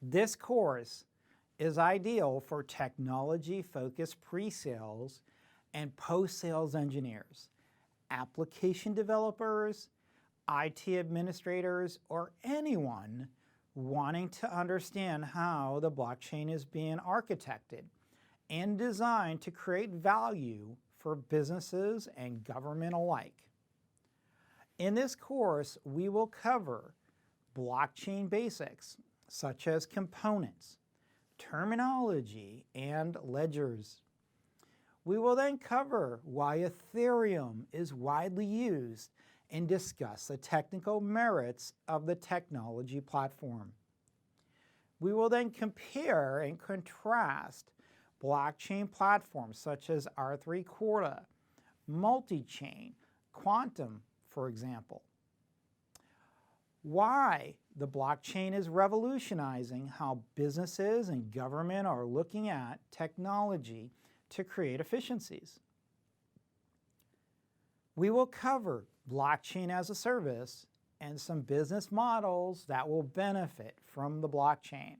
This course is ideal for technology-focused pre-sales and post-sales engineers, application developers, IT administrators, or anyone wanting to understand how the blockchain is being architected and designed to create value for businesses and government alike. In this course, we will cover blockchain basics, such as components, terminology, and ledgers. We will then cover why Ethereum is widely used and discuss the technical merits of the technology platform. We will then compare and contrast blockchain platforms such as R3 Corda, multi-chain, quantum, for example. Why the blockchain is revolutionizing how businesses and government are looking at technology to create efficiencies. We will cover blockchain as a service and some business models that will benefit from the blockchain.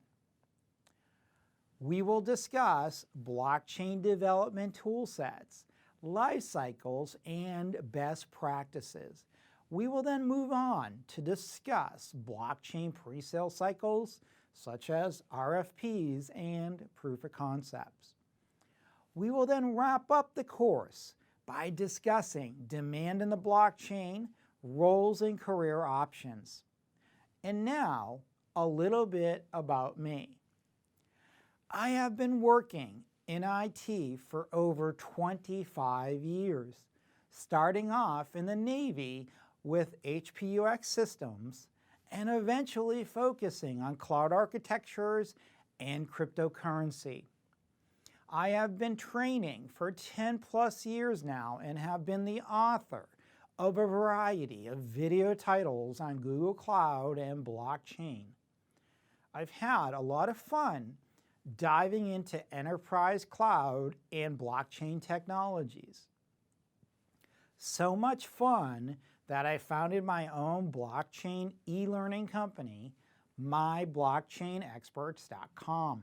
We will discuss blockchain development tool sets, life cycles, and best practices. We will then move on to discuss blockchain pre-sale cycles such as RFPs and proof of concepts. We will then wrap up the course by discussing demand in the blockchain, roles and career options. And now, a little bit about me. I have been working in IT for over 25 years, starting off in the Navy with HPUX systems and eventually focusing on cloud architectures and cryptocurrency. I have been training for 10 plus years now and have been the author of a variety of video titles on Google Cloud and blockchain. I've had a lot of fun diving into enterprise cloud and blockchain technologies. So much fun that I founded my own blockchain e-learning company, myblockchainexperts.com.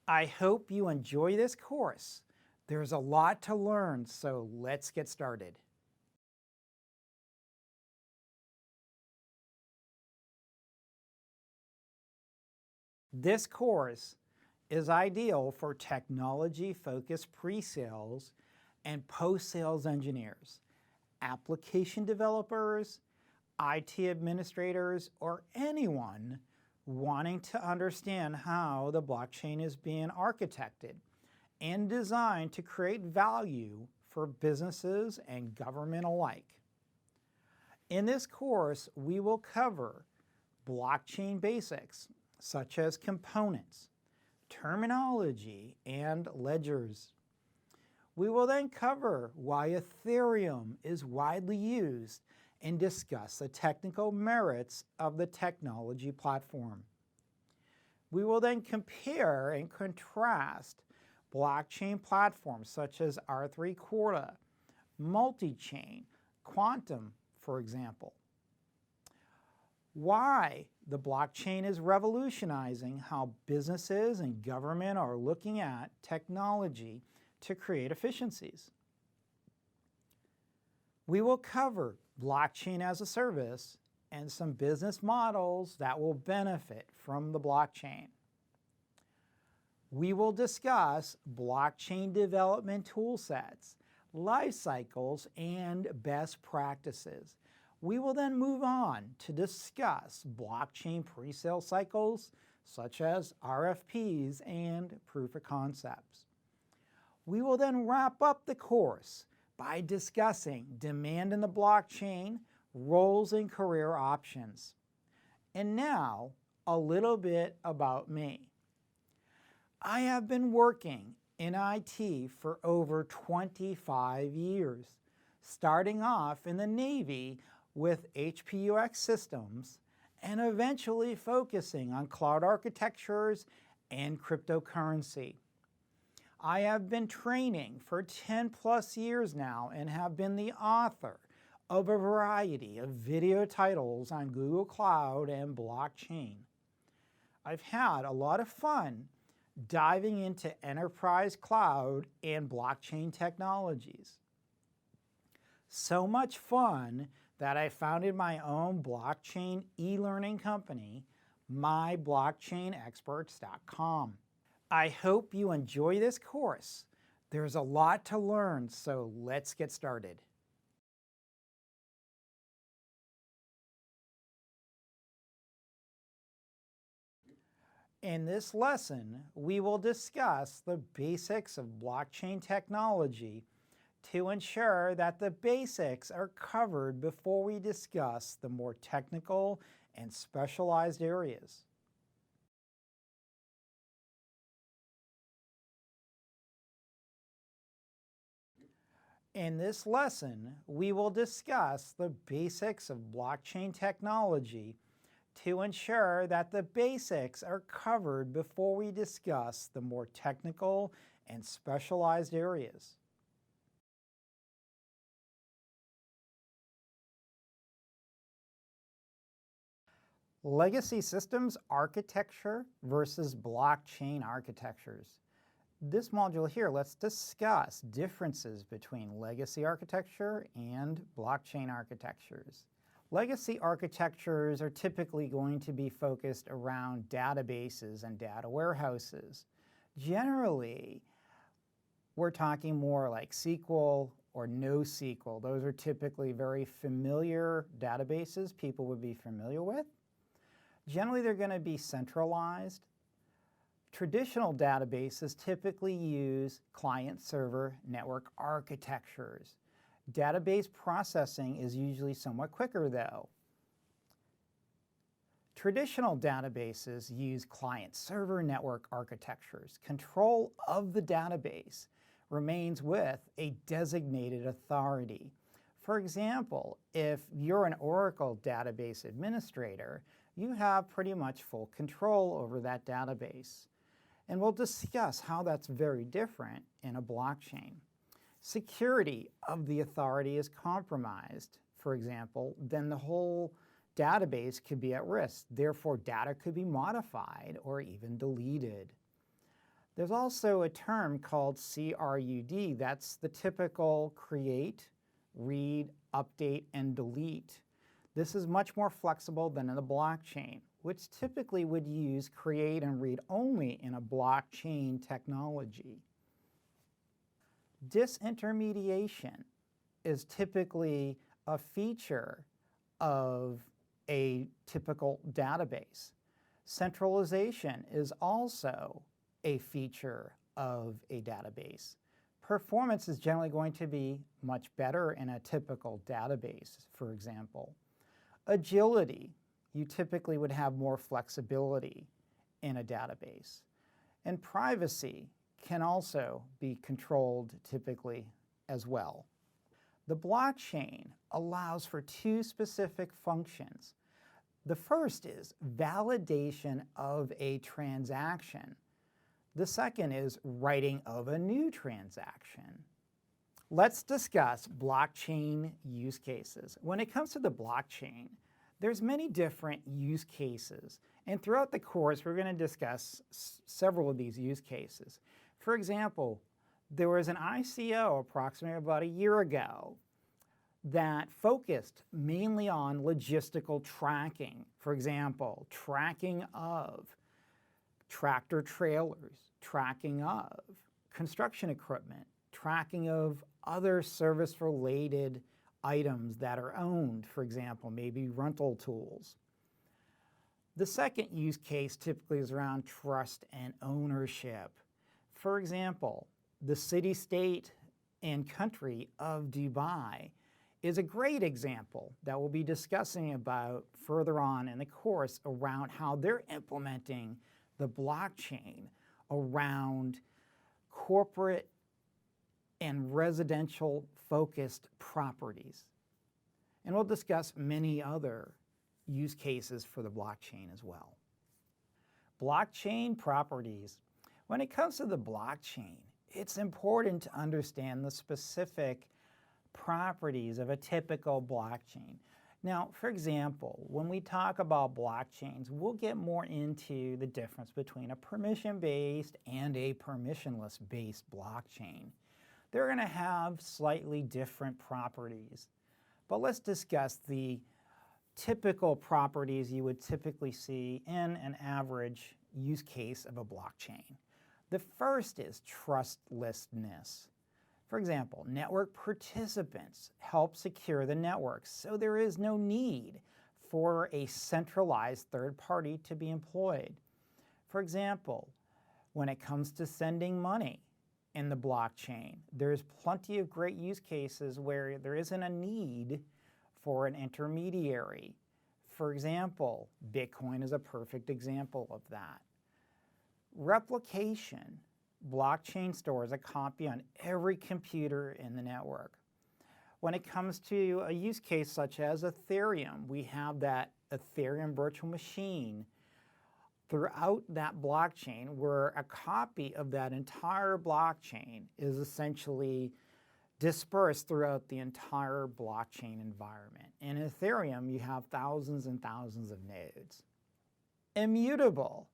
I hope you enjoy this course. There's a lot to learn, so let's get started. This course is ideal for technology-focused pre-sales and post-sales engineers, application developers, IT administrators, or anyone wanting to understand how the blockchain is being architected and designed to create value for businesses and government alike. In this course, we will cover blockchain basics, such as components, terminology, and ledgers. We will then cover why Ethereum is widely used and discuss the technical merits of the technology platform. We will then compare and contrast blockchain platforms such as R3 Corda, multi-chain, quantum, for example. Why the blockchain is revolutionizing how businesses and government are looking at technology to create efficiencies. We will cover blockchain as a service and some business models that will benefit from the blockchain. We will discuss blockchain development tool sets, life cycles, and best practices. We will then move on to discuss blockchain pre-sale cycles such as RFPs and proof of concepts. We will then wrap up the course by discussing demand in the blockchain, roles and career options. And now, a little bit about me. I have been working in IT for over 25 years, starting off in the Navy with HPUX systems and eventually focusing on cloud architectures and cryptocurrency. I have been training for 10 plus years now and have been the author of a variety of video titles on Google Cloud and blockchain. I've had a lot of fun diving into enterprise cloud and blockchain technologies. So much fun that I founded my own blockchain e-learning company, myblockchainexperts.com. I hope you enjoy this course. There's a lot to learn, so let's get started. In this lesson, we will discuss the basics of blockchain technology to ensure that the basics are covered before we discuss the more technical and specialized areas. In this lesson, we will discuss the basics of blockchain technology to ensure that the basics are covered before we discuss the more technical and specialized areas. Legacy systems architecture versus blockchain architectures. This module here, let's discuss differences between legacy architecture and blockchain architectures. Legacy architectures are typically going to be focused around databases and data warehouses. Generally, we're talking more like SQL or NoSQL. Those are typically very familiar databases people would be familiar with. Generally, they're going to be centralized. Traditional databases typically use client-server network architectures. Database processing is usually somewhat quicker, though. Traditional databases use client-server network architectures. Control of the database remains with a designated authority. For example, if you're an Oracle database administrator, you have pretty much full control over that database. And we'll discuss how that's very different in a blockchain. Security of the authority is compromised, for example, then the whole database could be at risk. Therefore, data could be modified or even deleted. There's also a term called CRUD. That's the typical create, read, update, and delete. This is much more flexible than in the blockchain, which typically would use create and read only in a blockchain technology. Disintermediation is typically a feature of a typical database. Centralization is also a feature of a database. Performance is generally going to be much better in a typical database, for example. Agility, you typically would have more flexibility in a database. And privacy can also be controlled typically as well. The blockchain allows for two specific functions. The first is validation of a transaction. The second is writing of a new transaction. Let's discuss blockchain use cases. When it comes to the blockchain, there's many different use cases. And throughout the course, we're going to discuss several of these use cases. For example, there was an ICO approximately about a year ago that focused mainly on logistical tracking. For example, tracking of tractor trailers, tracking of construction equipment, tracking of other service-related items that are owned, for example, maybe rental tools. The second use case typically is around trust and ownership. For example, the city-state and country of Dubai is a great example that we'll be discussing about further on in the course around how they're implementing the blockchain around corporate and residential focused properties. And we'll discuss many other use cases for the blockchain as well. Blockchain properties. When it comes to the blockchain, it's important to understand the specific properties of a typical blockchain. Now, for example, when we talk about blockchains, we'll get more into the difference between a permission-based and a permissionless-based blockchain. They're going to have slightly different properties, but let's discuss the typical properties you would typically see in an average use case of a blockchain. The first is trustlessness. For example, network participants help secure the network, so there is no need for a centralized third party to be employed. For example, when it comes to sending money in the blockchain, there's plenty of great use cases where there isn't a need for an intermediary. For example, Bitcoin is a perfect example of that. Replication. Blockchain stores a copy on every computer in the network. When it comes to a use case such as Ethereum, we have that Ethereum virtual machine throughout that blockchain where a copy of that entire blockchain is essentially dispersed throughout the entire blockchain environment. In Ethereum, you have thousands and thousands of nodes. Immutable.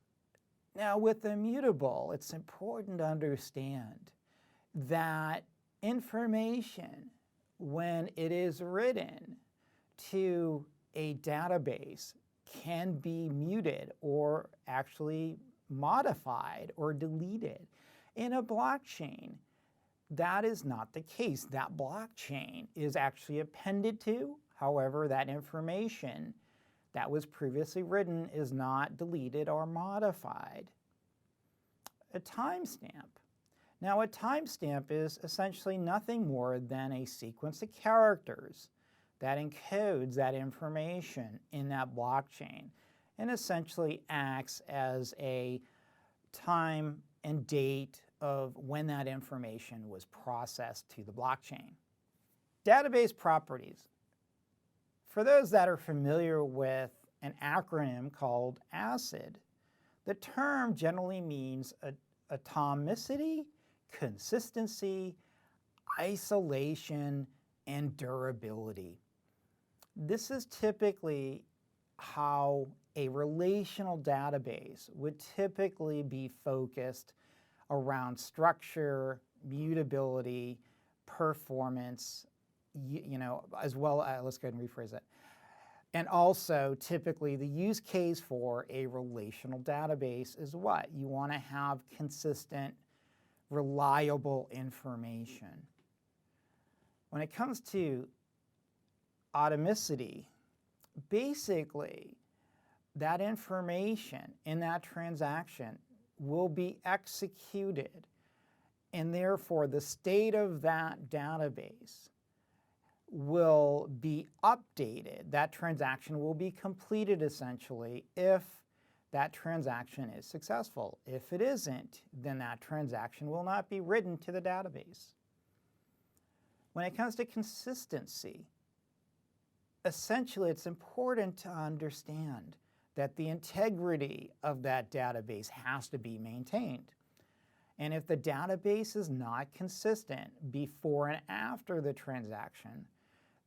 Now, with immutable, it's important to understand that information, when it is written to a database, can be muted or actually modified or deleted. In a blockchain, that is not the case. That blockchain is actually appended to. However, that information that was previously written is not deleted or modified. A timestamp. Now, a timestamp is essentially nothing more than a sequence of characters that encodes that information in that blockchain and essentially acts as a time and date of when that information was processed to the blockchain. Database properties. For those that are familiar with an acronym called ACID, the term generally means atomicity, consistency, isolation, and durability. This is typically how a relational database would typically be focused around structure, mutability, performance, as well as, let's go ahead and rephrase it. And also, typically, the use case for a relational database is what? You want to have consistent, reliable information. When it comes to atomicity, basically, that information in that transaction will be executed, and therefore the state of that database will be updated. That transaction will be completed essentially if that transaction is successful. If it isn't, then that transaction will not be written to the database. When it comes to consistency, essentially it's important to understand that the integrity of that database has to be maintained. And if the database is not consistent before and after the transaction,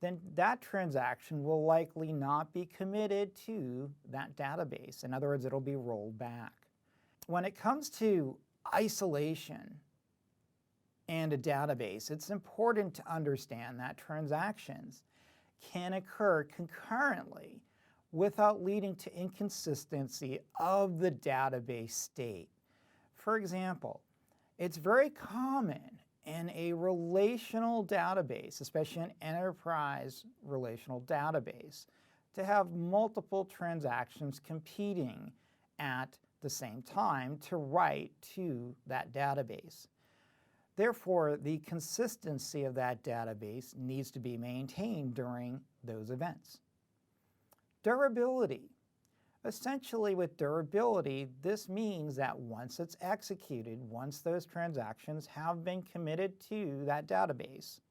then that transaction will likely not be committed to that database. In other words, it'll be rolled back. When it comes to isolation and a database, it's important to understand that transactions can occur concurrently without leading to inconsistency of the database state. For example, it's very common in a relational database, especially an enterprise relational database, to have multiple transactions competing at the same time to write to that database. Therefore, the consistency of that database needs to be maintained during those events. Durability. Essentially, with durability, this means that once it's executed, once those transactions have been committed to that database,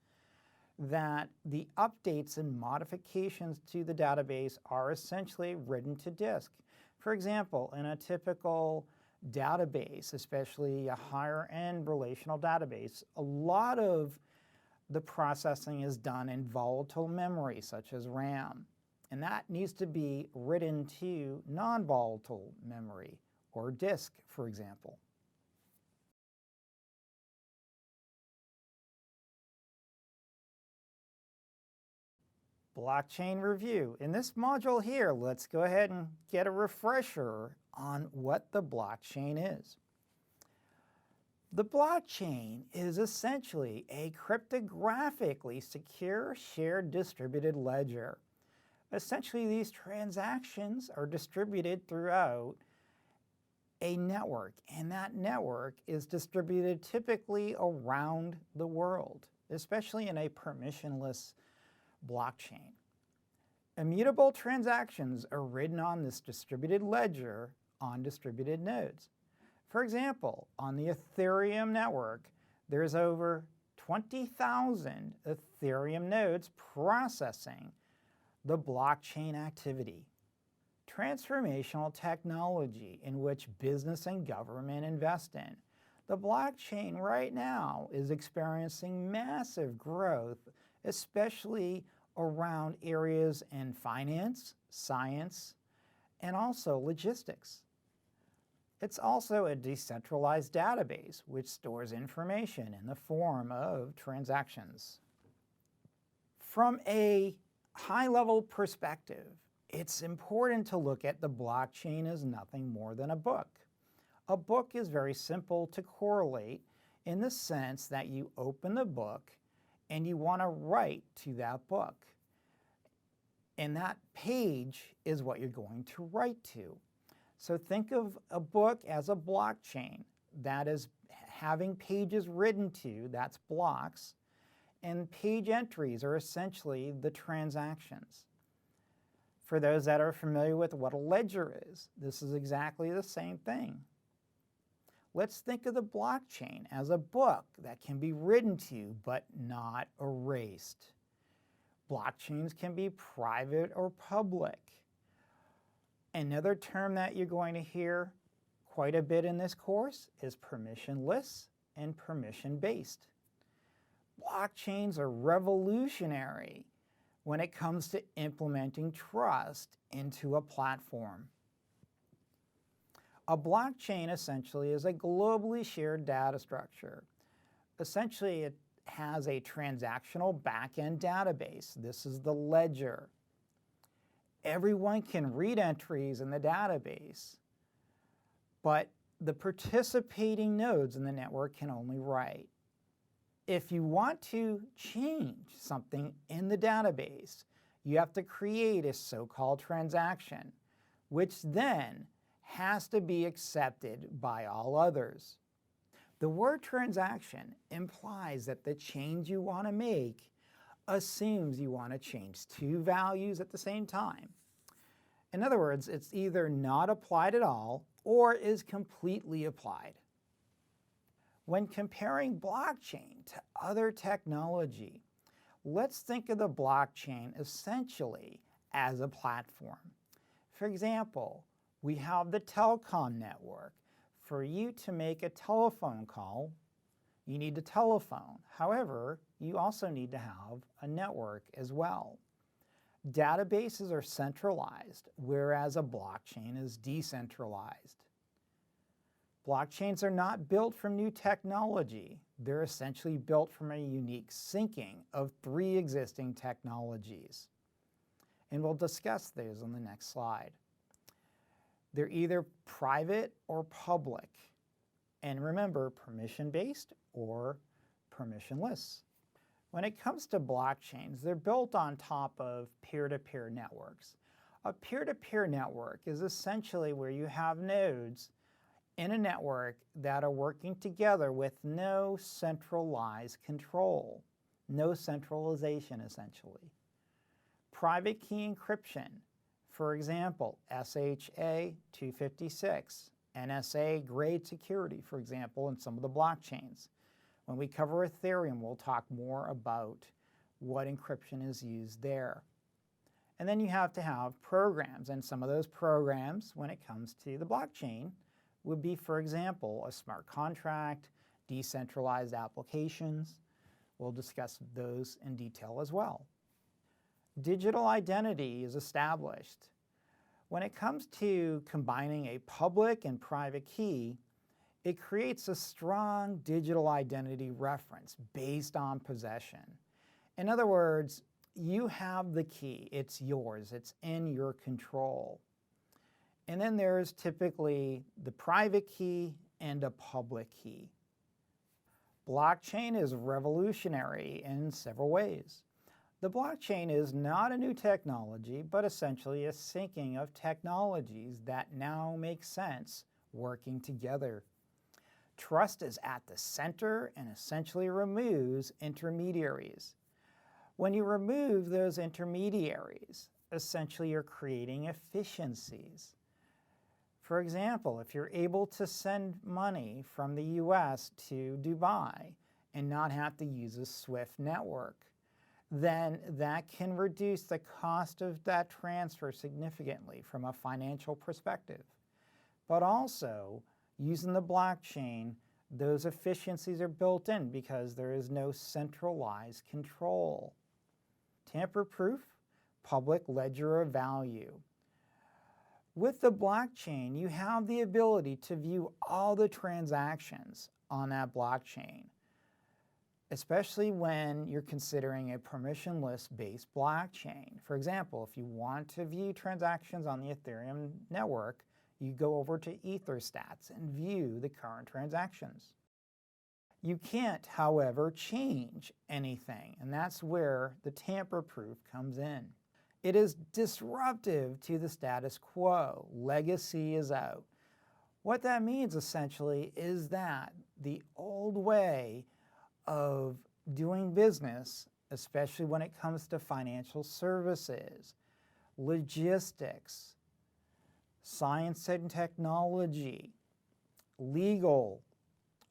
that the updates and modifications to the database are essentially written to disk. For example, in a typical database, especially a higher-end relational database, a lot of the processing is done in volatile memory, such as RAM. and that needs to be written to non-volatile memory or disk, for example. Blockchain review. In this module here, let's go ahead and get a refresher on what the blockchain is. The blockchain is essentially a cryptographically secure shared distributed ledger. Essentially, these transactions are distributed throughout a network, and that network is distributed typically around the world, especially in a permissionless blockchain. Immutable transactions are written on this distributed ledger on distributed nodes. For example, on the Ethereum network, there's over 20,000 Ethereum nodes processing the blockchain activity. Transformational technology in which business and government invest in. The blockchain right now is experiencing massive growth, especially around areas in finance, science, and also logistics. It's also a decentralized database which stores information in the form of transactions. From a high-level perspective, it's important to look at the blockchain as nothing more than a book. A book is very simple to correlate in the sense that you open the book and you want to write to that book. And that page is what you're going to write to. So think of a book as a blockchain that is having pages written to, that's blocks, and page entries are essentially the transactions. For those that are familiar with what a ledger is, this is exactly the same thing. Let's think of the blockchain as a book that can be written to but not erased. Blockchains can be private or public. Another term that you're going to hear quite a bit in this course is permissionless and permission-based. Blockchains are revolutionary when it comes to implementing trust into a platform. A blockchain essentially is a globally shared data structure. Essentially, it has a transactional back-end database. This is the ledger. Everyone can read entries in the database, but the participating nodes in the network can only write. If you want to change something in the database, you have to create a so-called transaction, which then has to be accepted by all others. The word transaction implies that the change you want to make assumes you want to change two values at the same time. In other words, it's either not applied at all or is completely applied. When comparing blockchain to other technology, let's think of the blockchain essentially as a platform. For example, we have the telecom network. For you to make a telephone call, you need a telephone. However, you also need to have a network as well. Databases are centralized, whereas a blockchain is decentralized. Blockchains are not built from new technology. They're essentially built from a unique syncing of three existing technologies. And we'll discuss those on the next slide. They're either private or public. And remember, permission-based or permissionless. When it comes to blockchains, they're built on top of peer-to-peer networks. A peer-to-peer network is essentially where you have nodes in a network that are working together with no centralized control, no centralization essentially. Private key encryption, for example, SHA 256, NSA grade security, for example, in some of the blockchains. When we cover Ethereum, we'll talk more about what encryption is used there. And then you have to have programs, and some of those programs, when it comes to the blockchain, would be, for example, a smart contract, decentralized applications. We'll discuss those in detail as well. Digital identity is established. When it comes to combining a public and private key, it creates a strong digital identity reference based on possession. In other words, you have the key, it's yours, it's in your control. And then there's typically the private key and a public key. Blockchain is revolutionary in several ways. The blockchain is not a new technology, but essentially a syncing of technologies that now make sense working together. Trust is at the center and essentially removes intermediaries. When you remove those intermediaries, essentially you're creating efficiencies. For example, if you're able to send money from the US to Dubai and not have to use a SWIFT network, then that can reduce the cost of that transfer significantly from a financial perspective. But also, using the blockchain, those efficiencies are built in because there is no centralized control. Tamper-proof, public ledger of value. With the blockchain, you have the ability to view all the transactions on that blockchain, especially when you're considering a permissionless-based blockchain. For example, if you want to view transactions on the Ethereum network, you go over to Etherstats and view the current transactions. You can't, however, change anything, and that's where the tamper-proof comes in. It is disruptive to the status quo. Legacy is out. What that means essentially is that the old way of doing business, especially when it comes to financial services, logistics, science and technology, legal,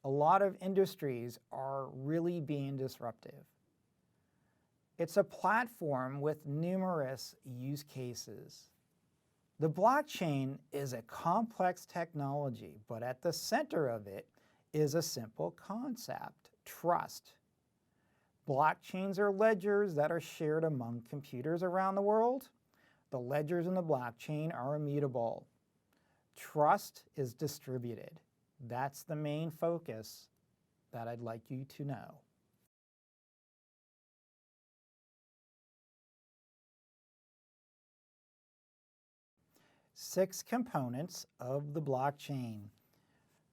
a lot of industries are really being disruptive. It's a platform with numerous use cases. The blockchain is a complex technology, but at the center of it is a simple concept: trust. Blockchains are ledgers that are shared among computers around the world. The ledgers in the blockchain are immutable. Trust is distributed. That's the main focus that I'd like you to know. Six components of the blockchain.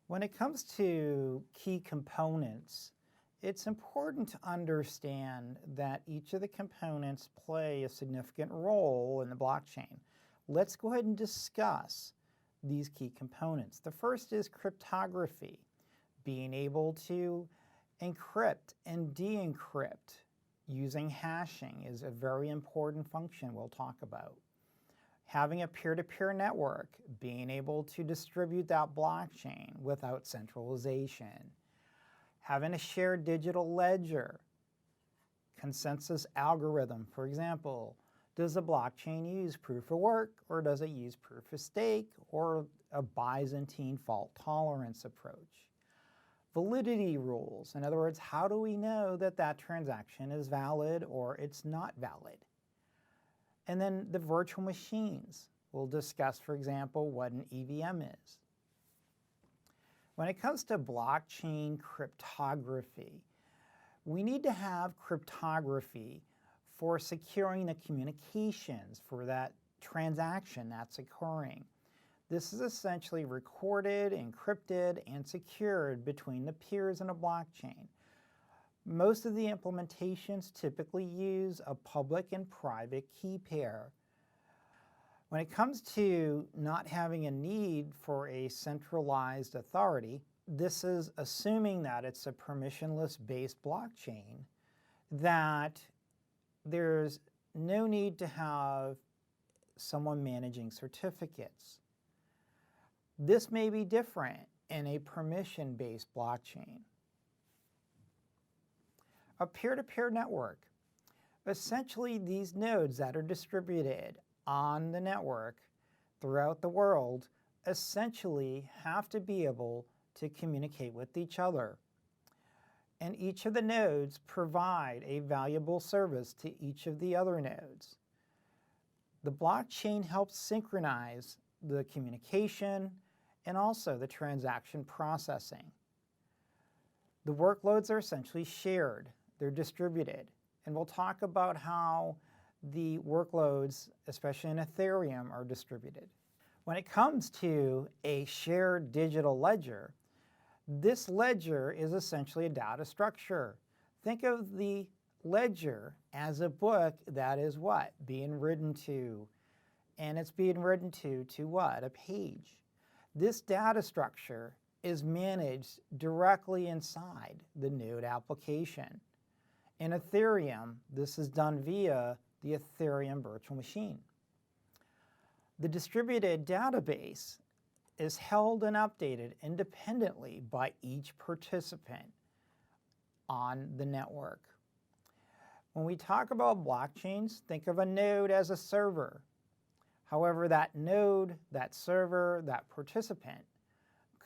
When it comes to key components, it's important to understand that each of the components play a significant role in the blockchain. Let's go ahead and discuss these key components. The first is cryptography, being able to encrypt and de-encrypt using hashing is a very important function we'll talk about. Having a peer-to-peer network, being able to distribute that blockchain without centralization. Having a shared digital ledger, consensus algorithm. For example, does the blockchain use proof of work, or does it use proof of stake, or a Byzantine fault tolerance approach? Validity rules. In other words, how do we know that that transaction is valid or it's not valid? And then the virtual machines. We'll discuss, for example, what an EVM is. When it comes to blockchain cryptography, we need to have cryptography for securing the communications for that transaction that's occurring. This is essentially recorded, encrypted, and secured between the peers in a blockchain. Most of the implementations typically use a public and private key pair. When it comes to not having a need for a centralized authority, this is assuming that it's a permissionless-based blockchain, that there's no need to have someone managing certificates. This may be different in a permission-based blockchain. A peer-to-peer network. Essentially, these nodes that are distributed on the network throughout the world essentially have to be able to communicate with each other. And each of the nodes provide a valuable service to each of the other nodes. The blockchain helps synchronize the communication and also the transaction processing. The workloads are essentially shared, they're distributed, and we'll talk about how the workloads, especially in Ethereum, are distributed. When it comes to a shared digital ledger, this ledger is essentially a data structure. Think of the ledger as a book that is what? Being written to. And it's being written to what? A page. This data structure is managed directly inside the node application. In Ethereum, this is done via the Ethereum virtual machine. The distributed database is held and updated independently by each participant on the network. When we talk about blockchains, think of a node as a server. However, that node, that server, that participant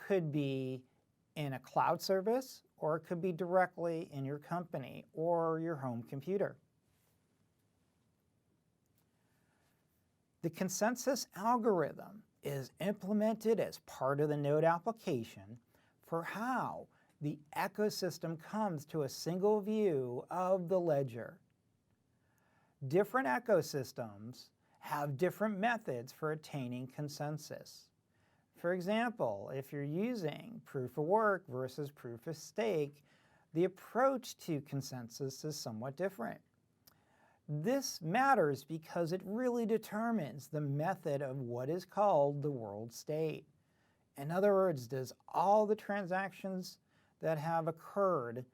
could be in a cloud service, or it could be directly in your company or your home computer. The consensus algorithm is implemented as part of the node application for how the ecosystem comes to a single view of the ledger. Different ecosystems have different methods for attaining consensus. For example, if you're using proof of work versus proof of stake, the approach to consensus is somewhat different. This matters because it really determines the method of what is called the world state. In other words, does all the transactions that have occurred,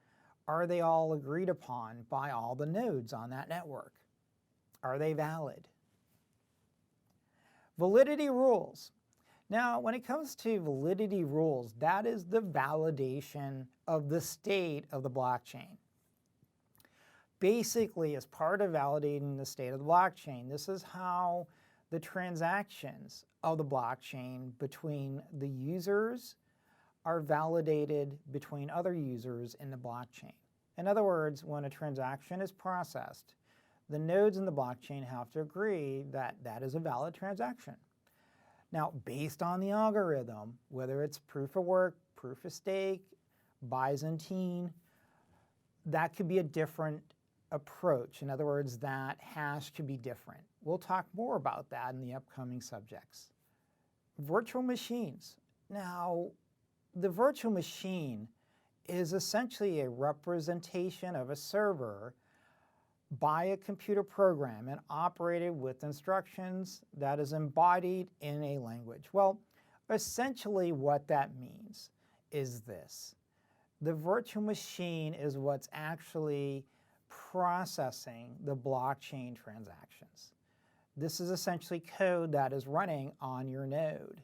are they all agreed upon by all the nodes on that network? Are they valid? Validity rules. Now, when it comes to validity rules, that is the validation of the state of the blockchain. Basically, as part of validating the state of the blockchain, this is how the transactions of the blockchain between the users are validated between other users in the blockchain. In other words, when a transaction is processed, the nodes in the blockchain have to agree that that is a valid transaction. Now, based on the algorithm, whether it's proof of work, proof of stake, Byzantine, that could be a different approach. In other words, that hash could be different. We'll talk more about that in the upcoming subjects. Virtual machines. Now, the virtual machine is essentially a representation of a server by a computer program and operated with instructions that is embodied in a language. Well, essentially what that means is this. The virtual machine is what's actually processing the blockchain transactions. This is essentially code that is running on your node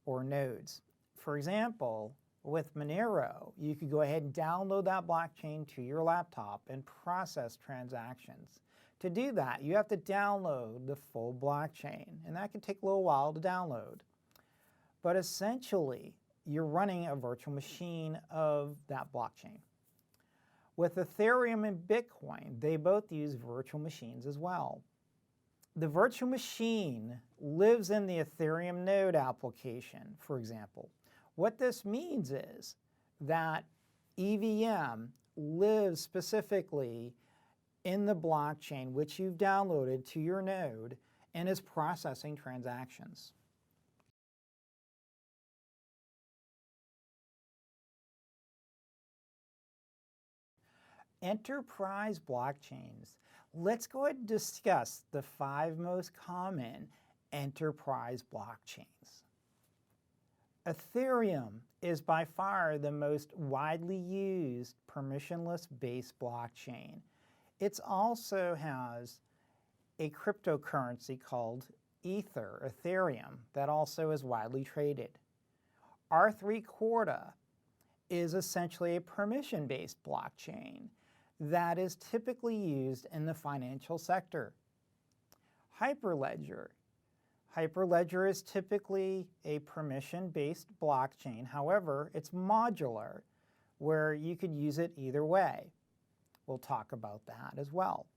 or nodes. For example, with Monero, you could go ahead and download that blockchain to your laptop and process transactions. To do that, you have to download the full blockchain, and that can take a little while to download. But essentially, you're running a virtual machine of that blockchain. With Ethereum and Bitcoin, they both use virtual machines as well. The virtual machine lives in the Ethereum node application, for example. What this means is that EVM lives specifically in the blockchain which you've downloaded to your node and is processing transactions. Enterprise blockchains. Let's go ahead and discuss the 5 most common enterprise blockchains. Ethereum is by far the most widely used permissionless-based blockchain. It also has a cryptocurrency called Ethereum, that also is widely traded. R3 Corda is essentially a permission-based blockchain that is typically used in the financial sector. Hyperledger is typically a permission-based blockchain. However, it's modular, where you could use it either way. We'll talk about that as well.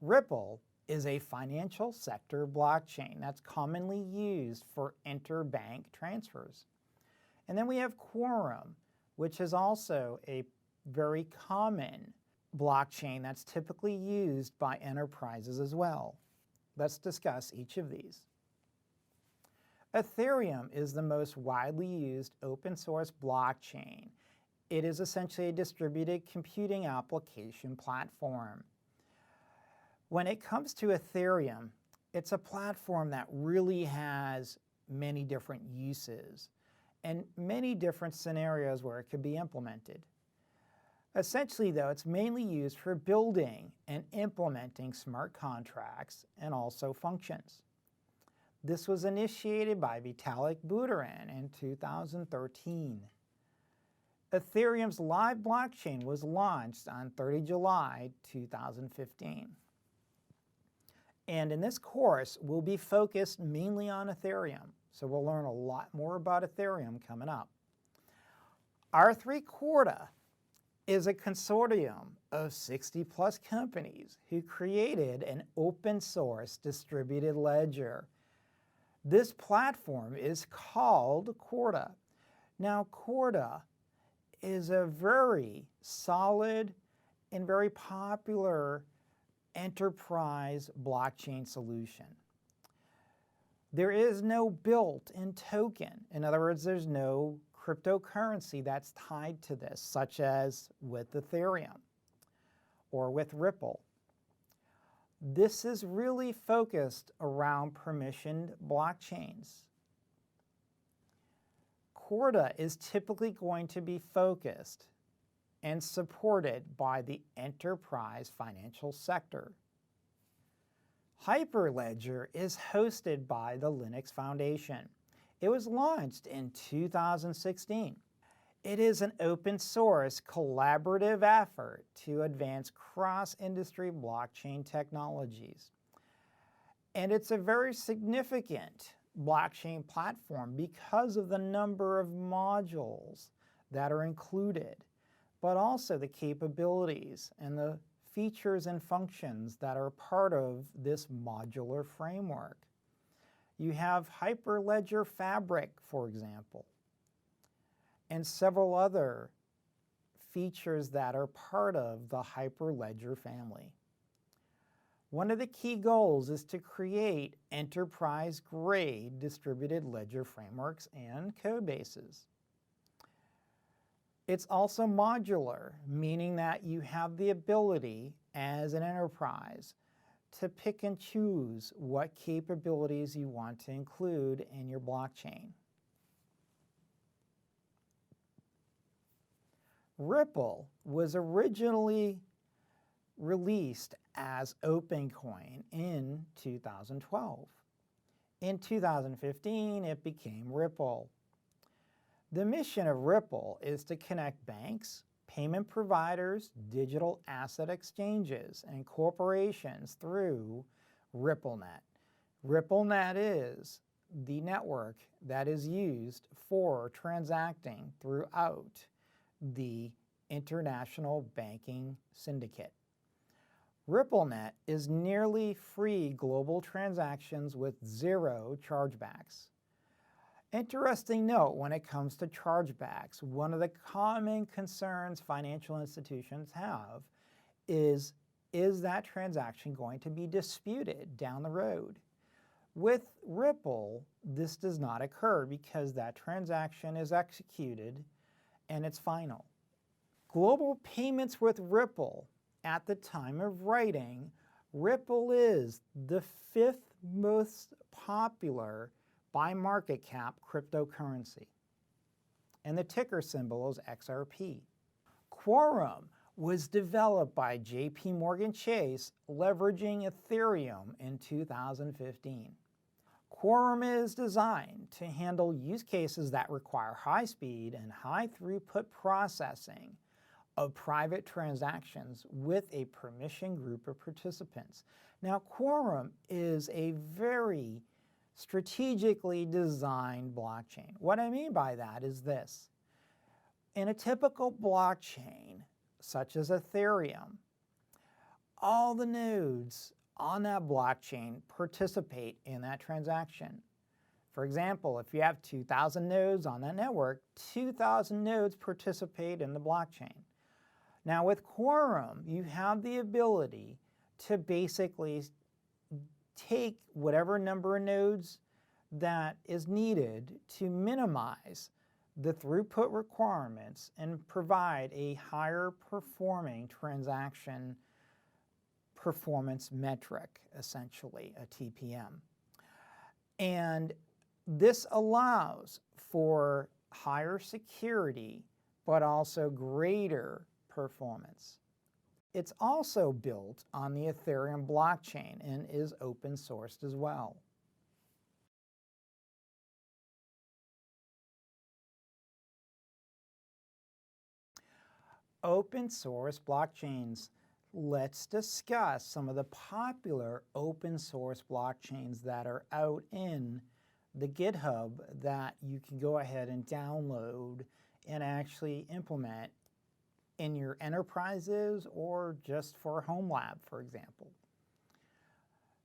Ripple is a financial sector blockchain that's commonly used for interbank transfers. And then we have Quorum, which is also a very common blockchain that's typically used by enterprises as well. Let's discuss each of these. Ethereum is the most widely used open source blockchain. It is essentially a distributed computing application platform. When it comes to Ethereum, it's a platform that really has many different uses and many different scenarios where it could be implemented. Essentially, though, it's mainly used for building and implementing smart contracts and also functions. This was initiated by Vitalik Buterin in 2013. Ethereum's live blockchain was launched on 30 July 2015. And in this course, we'll be focused mainly on Ethereum, so we'll learn a lot more about Ethereum coming up. R3 Corda is a consortium of 60+ companies who created an open source distributed ledger. This platform is called Corda. Now, Corda is a very solid and very popular enterprise blockchain solution. There is no built-in token. In other words, there's no cryptocurrency that's tied to this, such as with Ethereum or with Ripple. This is really focused around permissioned blockchains. Corda is typically going to be focused and supported by the enterprise financial sector. Hyperledger is hosted by the Linux Foundation. It was launched in 2016. It is an open source collaborative effort to advance cross-industry blockchain technologies. And it's a very significant blockchain platform because of the number of modules that are included, but also the capabilities and the features and functions that are part of this modular framework. You have Hyperledger Fabric, for example, and several other features that are part of the Hyperledger family. One of the key goals is to create enterprise-grade distributed ledger frameworks and code bases. It's also modular, meaning that you have the ability as an enterprise to pick and choose what capabilities you want to include in your blockchain. Ripple was originally released as OpenCoin in 2012. In 2015, it became Ripple. The mission of Ripple is to connect banks, payment providers, digital asset exchanges, and corporations through RippleNet. RippleNet is the network that is used for transacting throughout the international banking syndicate. RippleNet is nearly free global transactions with zero chargebacks. Interesting note when it comes to chargebacks, one of the common concerns financial institutions have is that transaction going to be disputed down the road? With Ripple, this does not occur because that transaction is executed and it's final. Global payments with Ripple, at the time of writing, Ripple is the 5th most popular by market cap cryptocurrency. And the ticker symbol is XRP. Quorum was developed by JP Morgan Chase leveraging Ethereum in 2015. Quorum is designed to handle use cases that require high speed and high throughput processing of private transactions with a permission group of participants. Now, Quorum is a very strategically designed blockchain. What I mean by that is this. In a typical blockchain, such as Ethereum, all the nodes on that blockchain participate in that transaction. For example, if you have 2,000 nodes on that network, 2,000 nodes participate in the blockchain. Now with Quorum, you have the ability to basically take whatever number of nodes that is needed to minimize the throughput requirements and provide a higher performing transaction performance metric, essentially a TPM. And this allows for higher security, but also greater performance. It's also built on the Ethereum blockchain and is open sourced as well. Open source blockchains. Let's discuss some of the popular open source blockchains that are out in the GitHub that you can go ahead and download and actually implement in your enterprises or just for home lab, for example.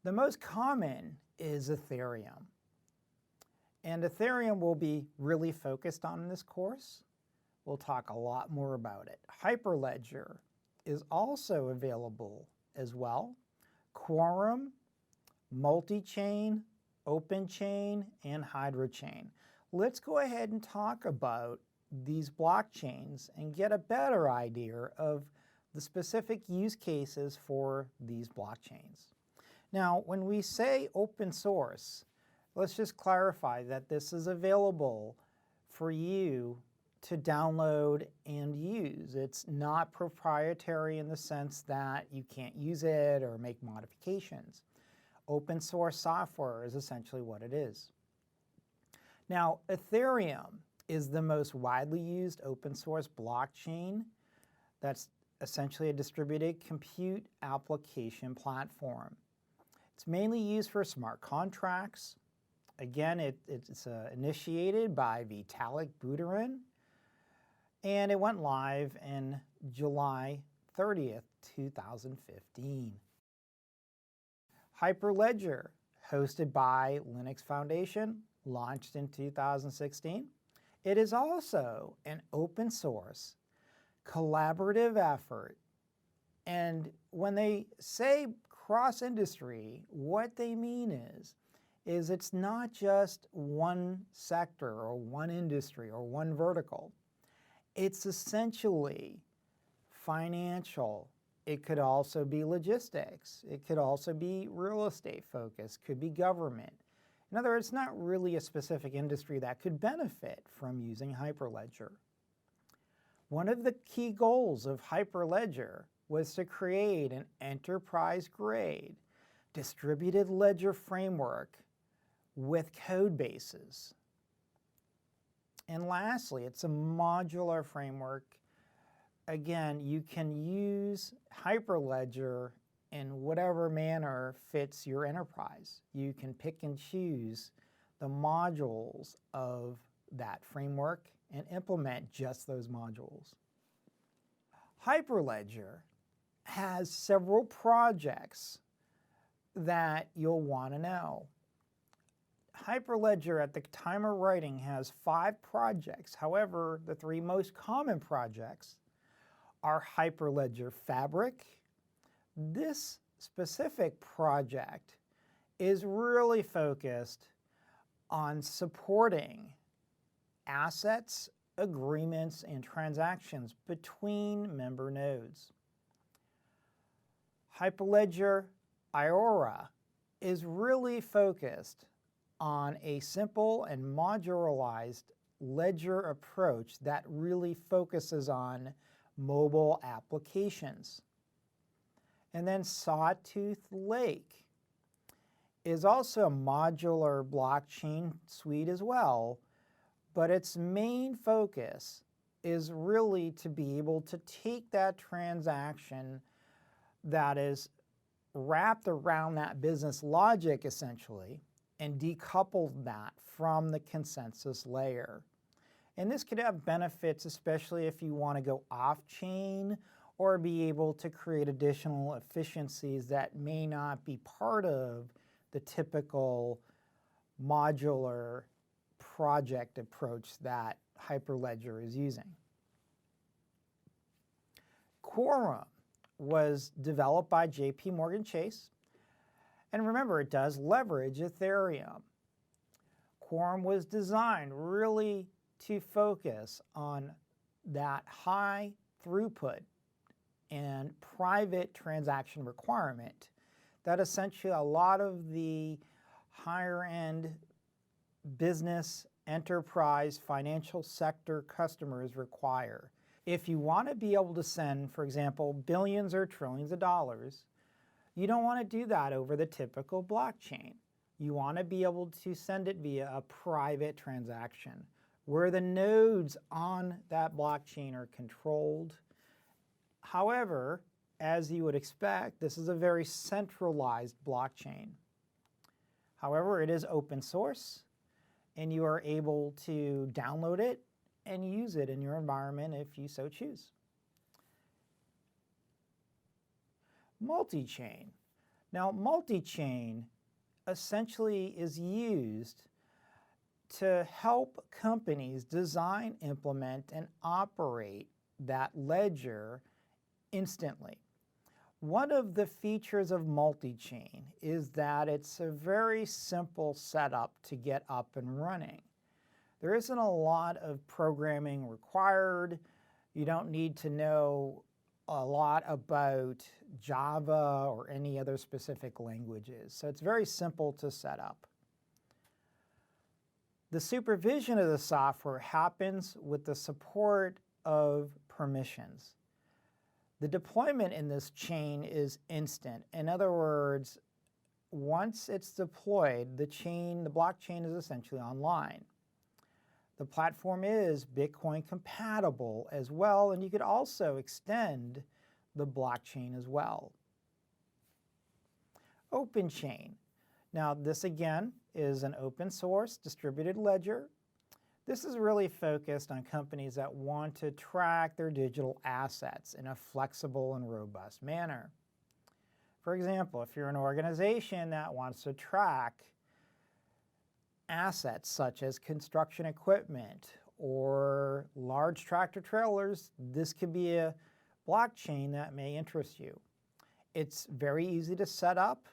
The most common is Ethereum. And Ethereum will be really focused on in this course. We'll talk a lot more about it. Hyperledger is also available as well. Quorum, multi-chain, open chain, and hydrochain. Let's go ahead and talk about these blockchains and get a better idea of the specific use cases for these blockchains. Now, when we say open source, let's just clarify that this is available for you to download and use. It's not proprietary in the sense that you can't use it or make modifications. Open source software is essentially what it is. Now, Ethereum is the most widely used open source blockchain that's essentially a distributed compute application platform. It's mainly used for smart contracts. Again, it's initiated by Vitalik Buterin, and it went live in July 30th, 2015. Hyperledger, hosted by Linux Foundation, launched in 2016. It is also an open source, collaborative effort. And when they say cross-industry, what they mean is it's not just one sector or one industry or one vertical. It's essentially financial. It could also be logistics. It could also be real estate focused, could be government. In other words, it's not really a specific industry that could benefit from using Hyperledger. One of the key goals of Hyperledger was to create an enterprise-grade distributed ledger framework with code bases. And lastly, it's a modular framework. Again, you can use Hyperledger in whatever manner fits your enterprise. You can pick and choose the modules of that framework and implement just those modules. Hyperledger has several projects that you'll want to know. Hyperledger at the time of writing has 5 projects. However, the 3 most common projects are Hyperledger Fabric. This specific project is really focused on supporting assets, agreements, and transactions between member nodes. Hyperledger Iora is really focused on a simple and modularized ledger approach that really focuses on mobile applications. And then Sawtooth Lake is also a modular blockchain suite as well, but its main focus is really to be able to take that transaction that is wrapped around that business logic essentially and decouple that from the consensus layer. And this could have benefits, especially if you want to go off-chain or be able to create additional efficiencies that may not be part of the typical modular project approach that Hyperledger is using. Quorum was developed by JP Morgan Chase, and remember, it does leverage Ethereum. Quorum was designed really to focus on that high throughput and private transaction requirement that essentially a lot of the higher end business, enterprise, financial sector customers require. If you want to be able to send, for example, billions or trillions of dollars, you don't want to do that over the typical blockchain. You want to be able to send it via a private transaction where the nodes on that blockchain are controlled. However, as you would expect, this is a very centralized blockchain. However, it is open source, and you are able to download it and use it in your environment if you so choose. Multi-chain. Now, multi-chain essentially is used to help companies design, implement, and operate that ledger instantly. One of the features of multi-chain is that it's a very simple setup to get up and running. There isn't a lot of programming required. You don't need to know a lot about Java or any other specific languages. So it's very simple to set up. The supervision of the software happens with the support of permissions. The deployment in this chain is instant. In other words, once it's deployed, the blockchain is essentially online. The platform is Bitcoin compatible as well, and you could also extend the blockchain as well. Open chain. Now, this again is an open source distributed ledger. This is really focused on companies that want to track their digital assets in a flexible and robust manner. For example, if you're an organization that wants to track assets such as construction equipment or large tractor trailers, this could be a blockchain that may interest you. It's very easy to set up.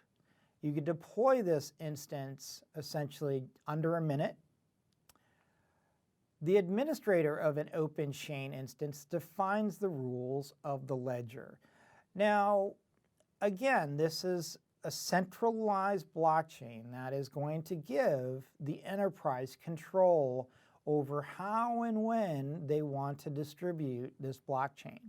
You could deploy this instance essentially under a minute. The administrator of an open chain instance defines the rules of the ledger. Now, again, this is a centralized blockchain that is going to give the enterprise control over how and when they want to distribute this blockchain.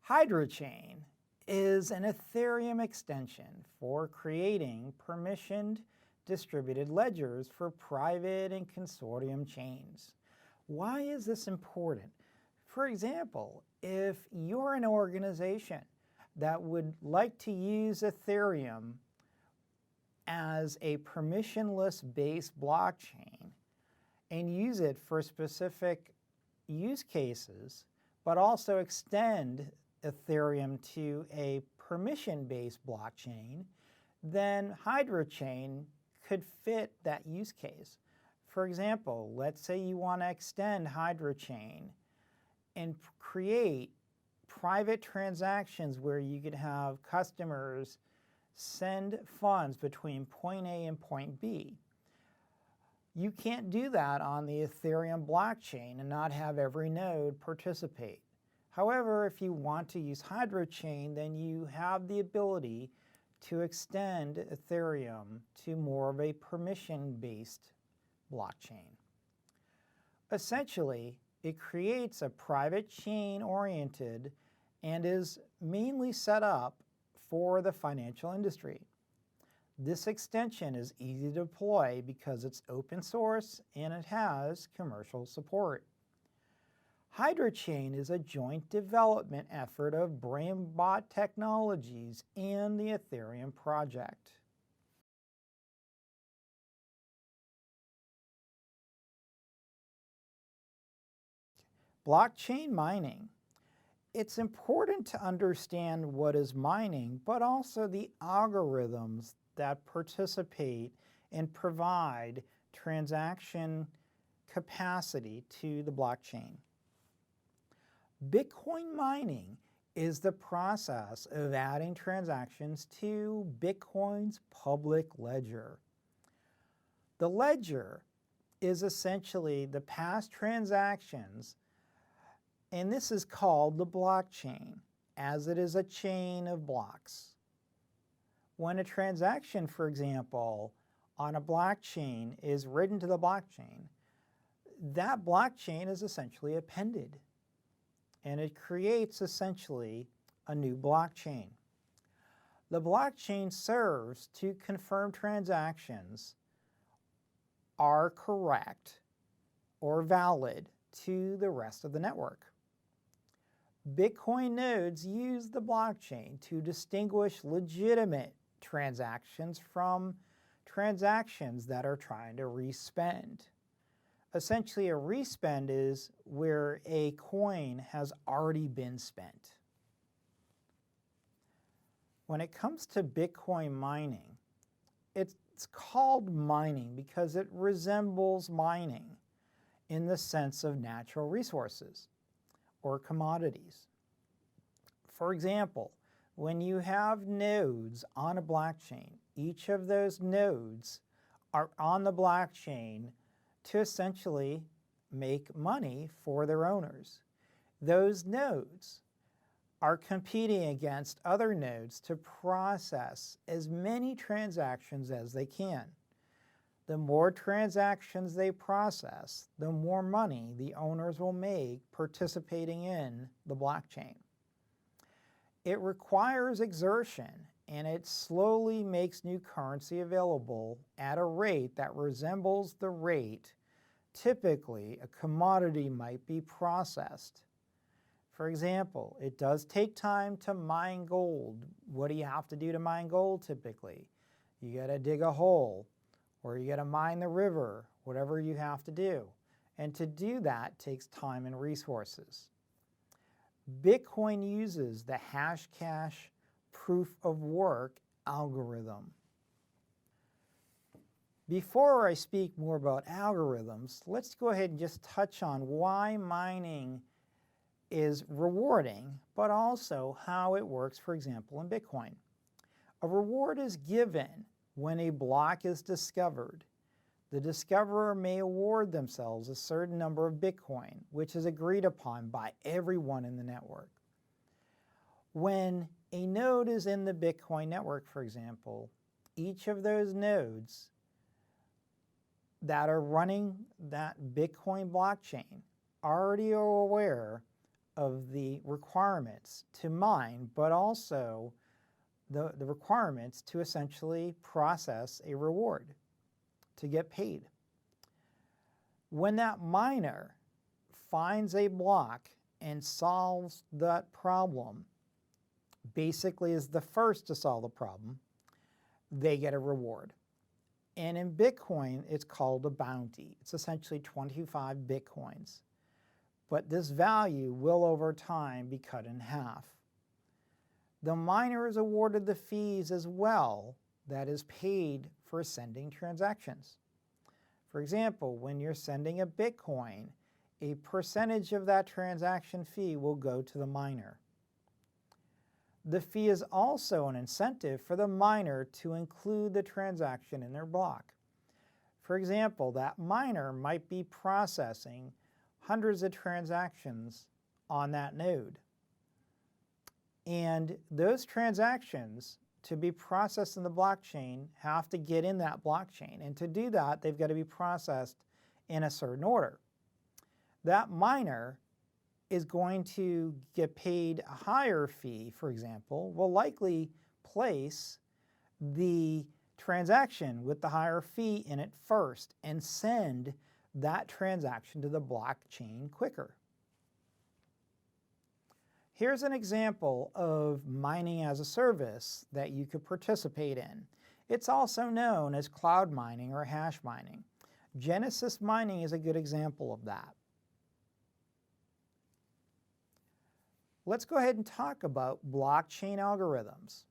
HydroChain is an Ethereum extension for creating permissioned distributed ledgers for private and consortium chains. Why is this important? For example, if you're an organization that would like to use Ethereum as a permissionless based blockchain and use it for specific use cases, but also extend Ethereum to a permission-based blockchain, then HydroChain could fit that use case. For example, let's say you want to extend HydroChain and create private transactions where you could have customers send funds between point A and point B. You can't do that on the Ethereum blockchain and not have every node participate. However, if you want to use HydroChain, then you have the ability to extend Ethereum to more of a permission-based blockchain. Essentially, it creates a private chain-oriented and is mainly set up for the financial industry. This extension is easy to deploy because it's open source and it has commercial support. HydroChain is a joint development effort of BrainBot Technologies and the Ethereum project. Blockchain mining. it's important to understand what is mining, but also the algorithms that participate and provide transaction capacity to the blockchain. Bitcoin mining is the process of adding transactions to Bitcoin's public ledger. The ledger is essentially the past transactions, and this is called the blockchain, as it is a chain of blocks. When a transaction, for example, on a blockchain is written to the blockchain, that blockchain is essentially appended, and it creates essentially a new blockchain. The blockchain serves to confirm transactions are correct or valid to the rest of the network. Bitcoin nodes use the blockchain to distinguish legitimate transactions from transactions that are trying to respend. Essentially, a respend is where a coin has already been spent. When it comes to Bitcoin mining, it's called mining because it resembles mining in the sense of natural resources or commodities. For example, when you have nodes on a blockchain, each of those nodes are on the blockchain to essentially make money for their owners. Those nodes are competing against other nodes to process as many transactions as they can. The more transactions they process, the more money the owners will make participating in the blockchain. It requires exertion, and it slowly makes new currency available at a rate that resembles the rate typically a commodity might be processed. For example, it does take time to mine gold. What do you have to do to mine gold typically? You got to dig a hole, or you got to mine the river, whatever you have to do. And to do that takes time and resources. Bitcoin uses the Hashcash proof of work algorithm. Before I speak more about algorithms, let's go ahead and just touch on why mining is rewarding, but also how it works, for example, in Bitcoin. A reward is given when a block is discovered. The discoverer may award themselves a certain number of Bitcoin, which is agreed upon by everyone in the network. When a node is in the Bitcoin network, for example, each of those nodes that are running that Bitcoin blockchain already are aware of the requirements to mine, but also the requirements to essentially process a reward to get paid. When that miner finds a block and solves that problem, basically is the first to solve the problem, they get a reward. And in Bitcoin, it's called a bounty. It's essentially 25 Bitcoins. But this value will over time be cut in half. The miner is awarded the fees as well that is paid for sending transactions. For example, when you're sending a Bitcoin, a percentage of that transaction fee will go to the miner. The fee is also an incentive for the miner to include the transaction in their block. For example, that miner might be processing hundreds of transactions on that node. And those transactions, to be processed in the blockchain, have to get in that blockchain. And to do that, they've got to be processed in a certain order. That miner is going to get paid a higher fee, for example, will likely place the transaction with the higher fee in it first and send that transaction to the blockchain quicker. Here's an example of mining as a service that you could participate in. It's also known as cloud mining or hash mining. Genesis mining is a good example of that. Let's go ahead and talk about blockchain algorithms.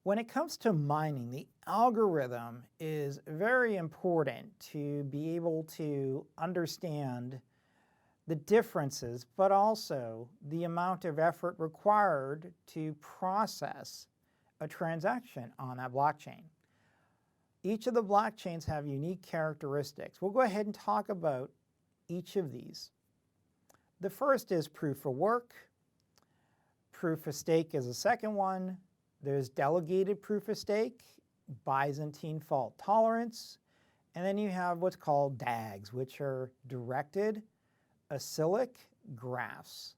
When it comes to mining, the algorithm is very important to be able to understand the differences, but also the amount of effort required to process a transaction on that blockchain. Each of the blockchains have unique characteristics. We'll go ahead and talk about each of these. The first is proof of work. Proof of stake is the second one. There's delegated proof of stake, Byzantine fault tolerance, and then you have what's called DAGs, which are directed acyclic graphs.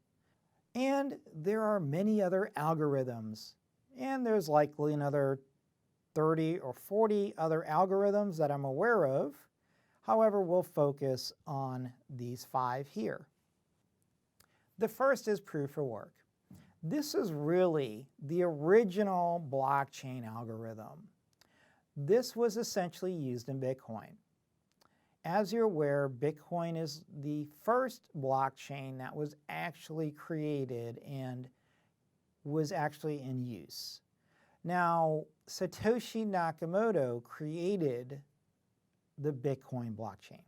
And there are many other algorithms, and there's likely another 30 or 40 other algorithms that I'm aware of. However, we'll focus on these 5 here. The first is proof of work. This is really the original blockchain algorithm. This was essentially used in Bitcoin. As you're aware, Bitcoin is the first blockchain that was actually created and was actually in use. Now, Satoshi Nakamoto created the Bitcoin blockchain.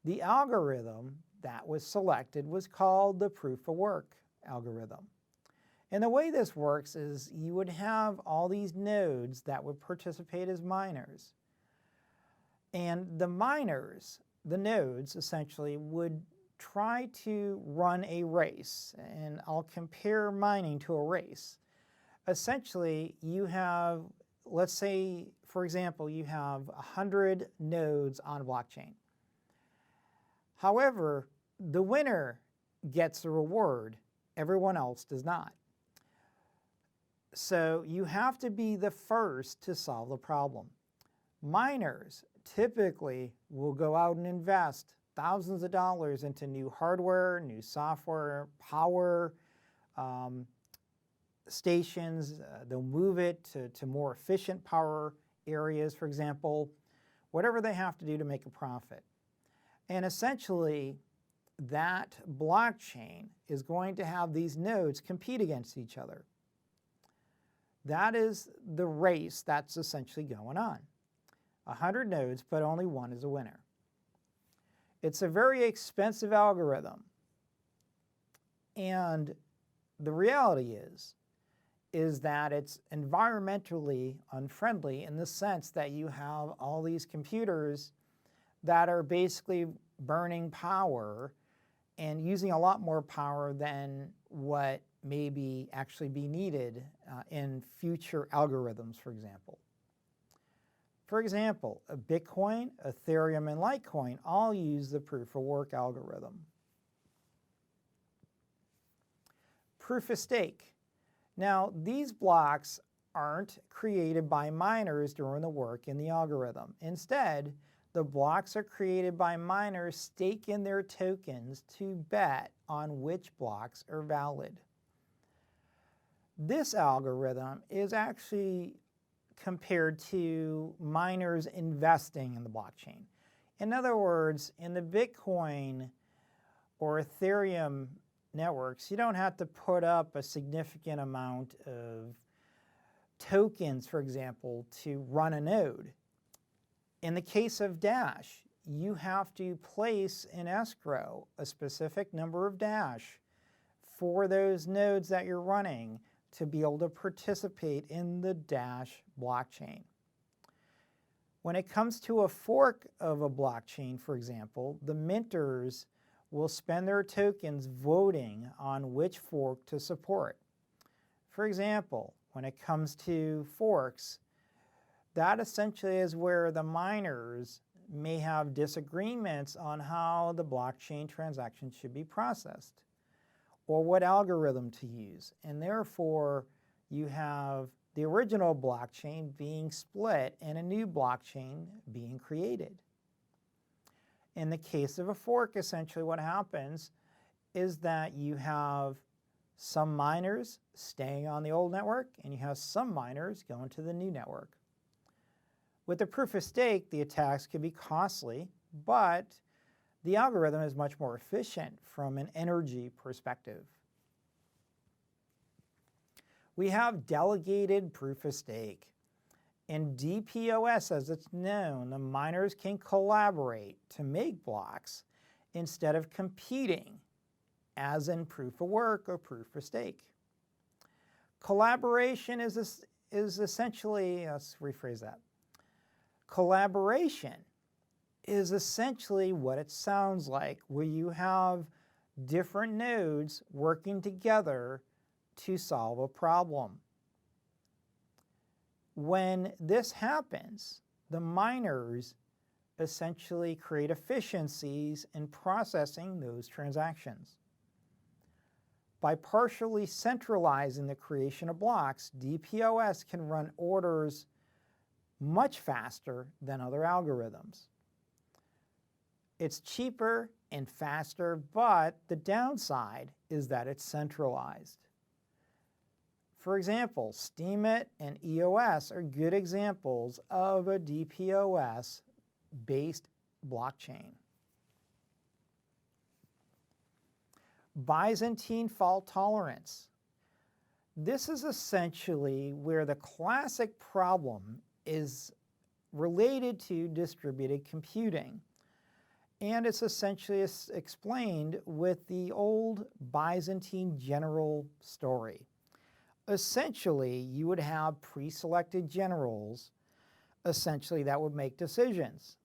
The algorithm that was selected was called the proof of work algorithm. And the way this works is you would have all these nodes that would participate as miners. And the miners, the nodes essentially, would try to run a race. And I'll compare mining to a race. Essentially, you have, let's say, for example, you have 100 nodes on a blockchain. However, the winner gets the reward. Everyone else does not. So you have to be the first to solve the problem. Miners typically will go out and invest thousands of dollars into new hardware, new software, power stations. They'll move it to more efficient power areas, for example, whatever they have to do to make a profit. And essentially, that blockchain is going to have these nodes compete against each other. That is the race that's essentially going on. 100 nodes, but only one is a winner. It's a very expensive algorithm. And the reality is that it's environmentally unfriendly in the sense that you have all these computers that are basically burning power and using a lot more power than what maybe actually be needed in future algorithms, for example. For example, a Bitcoin, Ethereum, and Litecoin all use the proof of work algorithm. Proof of stake. Now, these blocks aren't created by miners during the work in the algorithm. Instead, the blocks are created by miners staking their tokens to bet on which blocks are valid. This algorithm is actually compared to miners investing in the blockchain. In other words, in the Bitcoin or Ethereum networks, you don't have to put up a significant amount of tokens, for example, to run a node. In the case of Dash, you have to place in escrow a specific number of Dash for those nodes that you're running to be able to participate in the Dash blockchain. When it comes to a fork of a blockchain, for example, the minters will spend their tokens voting on which fork to support. For example, when it comes to forks, that essentially is where the miners may have disagreements on how the blockchain transaction should be processed or what algorithm to use. And therefore, you have the original blockchain being split and a new blockchain being created. In the case of a fork, essentially what happens is that you have some miners staying on the old network and you have some miners going to the new network. With the proof of stake, the attacks can be costly, but the algorithm is much more efficient from an energy perspective. We have delegated proof of stake. In DPoS, as it's known, the miners can collaborate to make blocks instead of competing, as in proof of work or proof of stake. Collaboration is essentially, let's rephrase that. Collaboration is essentially what it sounds like, where you have different nodes working together to solve a problem. When this happens, the miners essentially create efficiencies in processing those transactions. By partially centralizing the creation of blocks, DPoS can run orders much faster than other algorithms. It's cheaper and faster, but the downside is that it's centralized. For example, Steemit and EOS are good examples of a DPoS-based blockchain. Byzantine fault tolerance. This is essentially where the classic problem is related to distributed computing. And it's essentially explained with the old Byzantine general story. Essentially, you would have pre-selected generals, essentially, that would make decisions.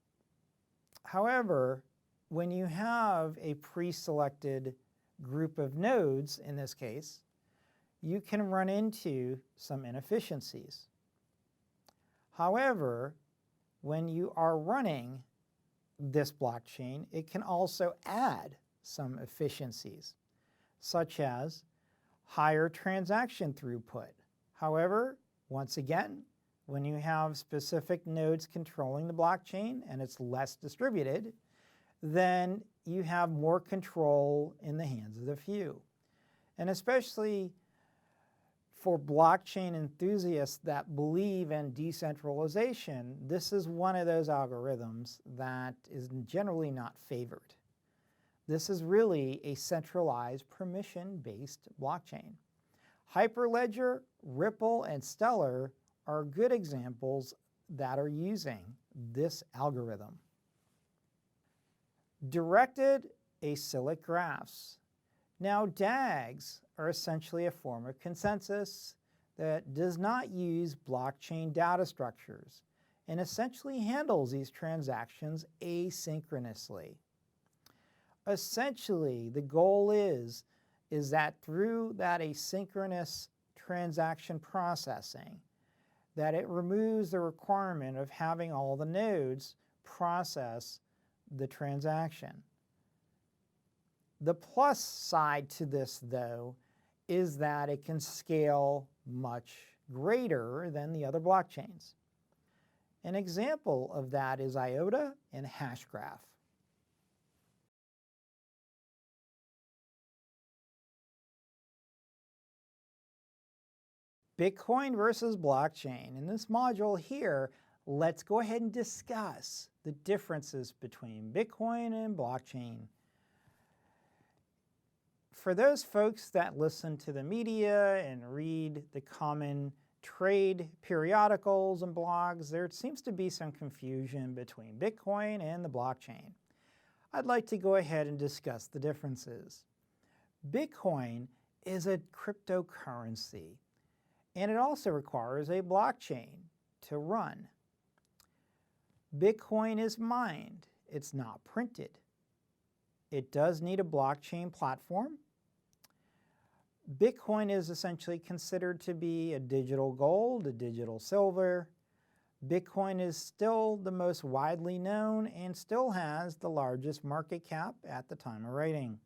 However, when you have a pre-selected group of nodes, in this case, you can run into some inefficiencies. However, when you are running this blockchain, it can also add some efficiencies, such as higher transaction throughput. However, once again, when you have specific nodes controlling the blockchain and it's less distributed, then you have more control in the hands of the few. And especially for blockchain enthusiasts that believe in decentralization, this is one of those algorithms that is generally not favored. This is really a centralized permission-based blockchain. Hyperledger, Ripple, and Stellar are good examples that are using this algorithm. Directed acyclic graphs. Now, DAGs are essentially a form of consensus that does not use blockchain data structures and essentially handles these transactions asynchronously. Essentially, the goal is that through that asynchronous transaction processing, that it removes the requirement of having all the nodes process the transaction. The plus side to this, though, is that it can scale much greater than the other blockchains. An example of that is IOTA and Hashgraph. Bitcoin versus blockchain. In this module here, let's go ahead and discuss the differences between Bitcoin and blockchain. For those folks that listen to the media and read the common trade periodicals and blogs, there seems to be some confusion between Bitcoin and the blockchain. I'd like to go ahead and discuss the differences. Bitcoin is a cryptocurrency, and it also requires a blockchain to run. Bitcoin is mined, it's not printed. It does need a blockchain platform. Bitcoin is essentially considered to be a digital gold, a digital silver. Bitcoin is still the most widely known and still has the largest market cap at the time of writing.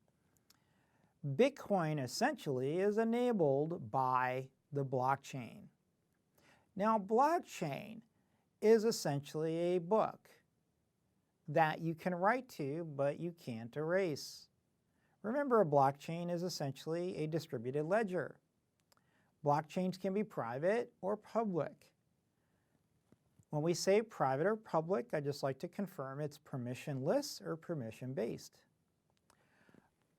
Bitcoin essentially is enabled by the blockchain. Now, blockchain is essentially a book that you can write to, but you can't erase. Remember, a blockchain is essentially a distributed ledger. Blockchains can be private or public. When we say private or public, I just like to confirm it's permissionless or permission-based.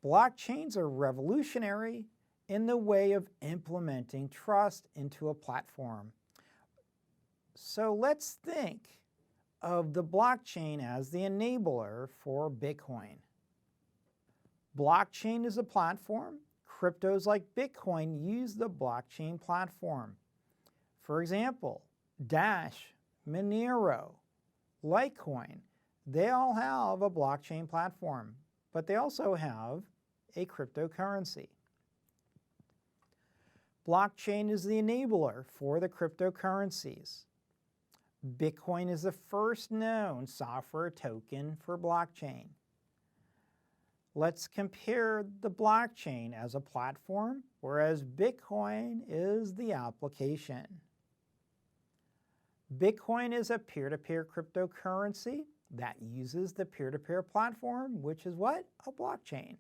Blockchains are revolutionary in the way of implementing trust into a platform. So let's think of the blockchain as the enabler for Bitcoin. Blockchain is a platform. Cryptos like Bitcoin use the blockchain platform. For example, Dash, Monero, Litecoin, they all have a blockchain platform, but they also have a cryptocurrency. Blockchain is the enabler for the cryptocurrencies. Bitcoin is the first known software token for blockchain. Let's compare the blockchain as a platform, whereas Bitcoin is the application. Bitcoin is a peer-to-peer cryptocurrency that uses the peer-to-peer platform, which is what? A blockchain.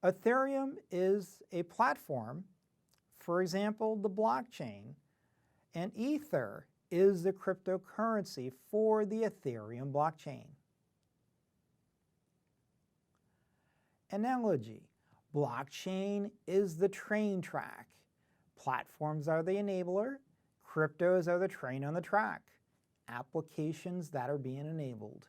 Ethereum is a platform, for example, the blockchain, and Ether is the cryptocurrency for the Ethereum blockchain. Analogy: blockchain is the train track. Platforms are the enabler. Cryptos are the train on the track. Applications that are being enabled.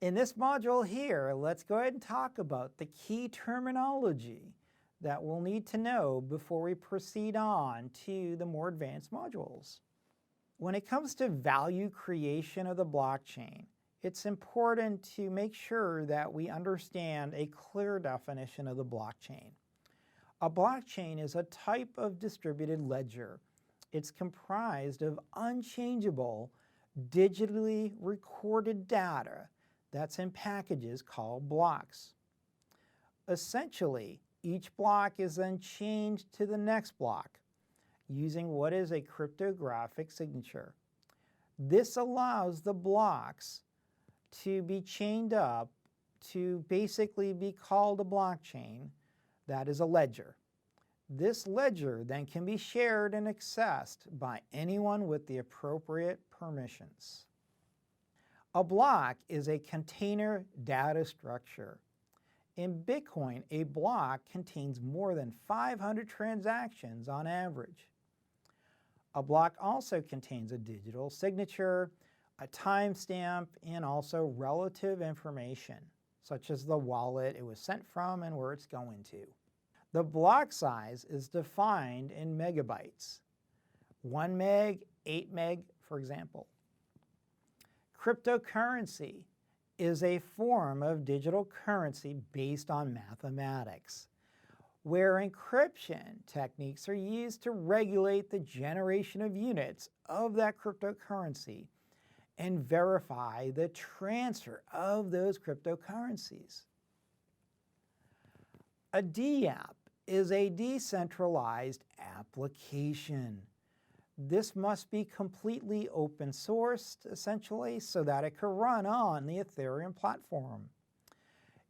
In this module here, let's go ahead and talk about the key terminology that we'll need to know before we proceed on to the more advanced modules. When it comes to value creation of the blockchain, it's important to make sure that we understand a clear definition of the blockchain. A blockchain is a type of distributed ledger. It's comprised of unchangeable, digitally recorded data that's in packages called blocks. Essentially, each block is then changed to the next block using what is a cryptographic signature. This allows the blocks to be chained up to basically be called a blockchain that is a ledger. This ledger then can be shared and accessed by anyone with the appropriate permissions. A block is a container data structure. In Bitcoin, a block contains more than 500 transactions on average. A block also contains a digital signature, a timestamp, and also relative information, such as the wallet it was sent from and where it's going to. The block size is defined in megabytes, 1 meg, 8 meg, for example. Cryptocurrency is a form of digital currency based on mathematics, where encryption techniques are used to regulate the generation of units of that cryptocurrency and verify the transfer of those cryptocurrencies. A DApp is a decentralized application. This must be completely open sourced, essentially, so that it can run on the Ethereum platform.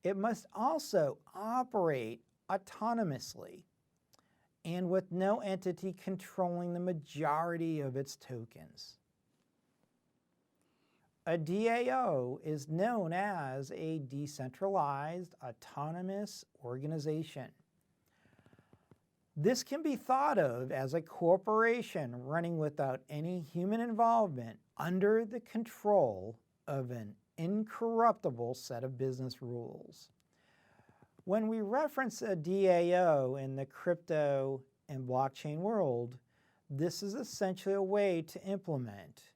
It must also operate autonomously and with no entity controlling the majority of its tokens. A DAO is known as a decentralized autonomous organization. This can be thought of as a corporation running without any human involvement under the control of an incorruptible set of business rules. When we reference a DAO in the crypto and blockchain world, this is essentially a way to implement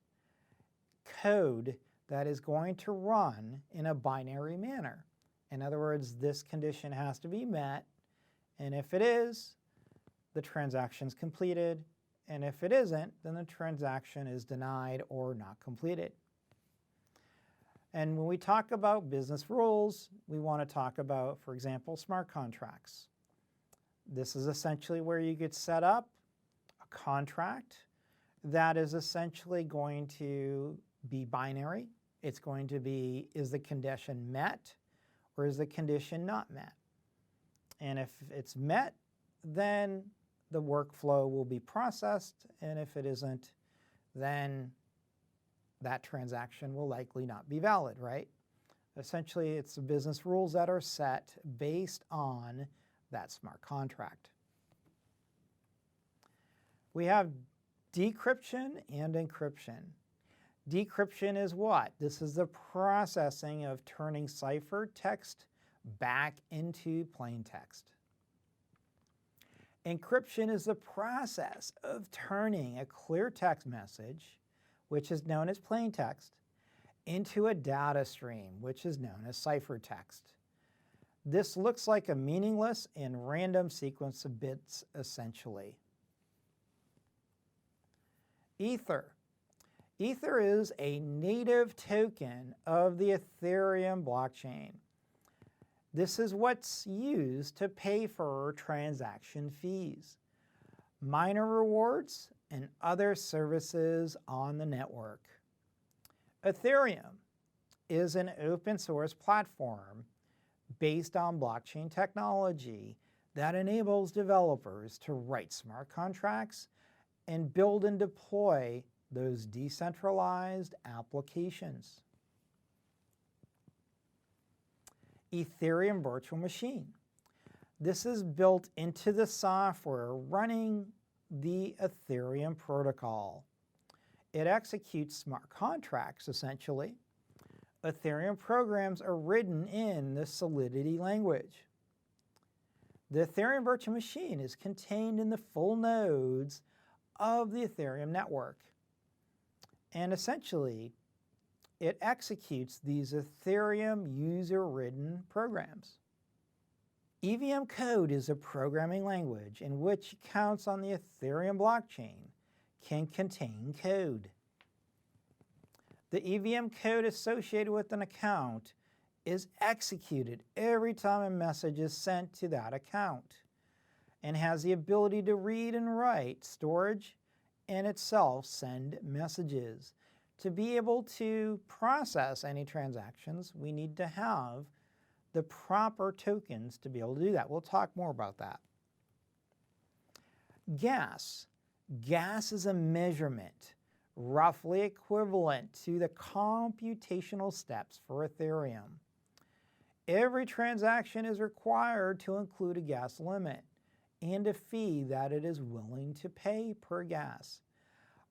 code that is going to run in a binary manner. In other words, this condition has to be met, and if it is, the transaction's completed, and if it isn't, then the transaction is denied or not completed. And when we talk about business rules, we want to talk about, for example, smart contracts. This is essentially where you could set up a contract that is essentially going to be binary. It's going to be, is the condition met or is the condition not met? And if it's met, then the workflow will be processed, and if it isn't, then that transaction will likely not be valid, right? Essentially, it's the business rules that are set based on that smart contract. We have decryption and encryption. Decryption is what? This is the processing of turning ciphertext back into plain text. Encryption is the process of turning a clear text message, which is known as plain text, into a data stream, which is known as ciphertext. This looks like a meaningless and random sequence of bits, essentially. Ether. Ether is a native token of the Ethereum blockchain. This is what's used to pay for transaction fees, miner rewards, and other services on the network. Ethereum is an open source platform based on blockchain technology that enables developers to write smart contracts and build and deploy those decentralized applications. Ethereum Virtual Machine. This is built into the software running the Ethereum protocol. It executes smart contracts, essentially. Ethereum programs are written in the Solidity language. The Ethereum Virtual Machine is contained in the full nodes of the Ethereum network. And essentially, it executes these Ethereum user-written programs. EVM code is a programming language in which accounts on the Ethereum blockchain can contain code. The EVM code associated with an account is executed every time a message is sent to that account and has the ability to read and write storage and itself send messages. To be able to process any transactions, we need to have the proper tokens to be able to do that. We'll talk more about that. Gas. Gas is a measurement roughly equivalent to the computational steps for Ethereum. Every transaction is required to include a gas limit and a fee that it is willing to pay per gas.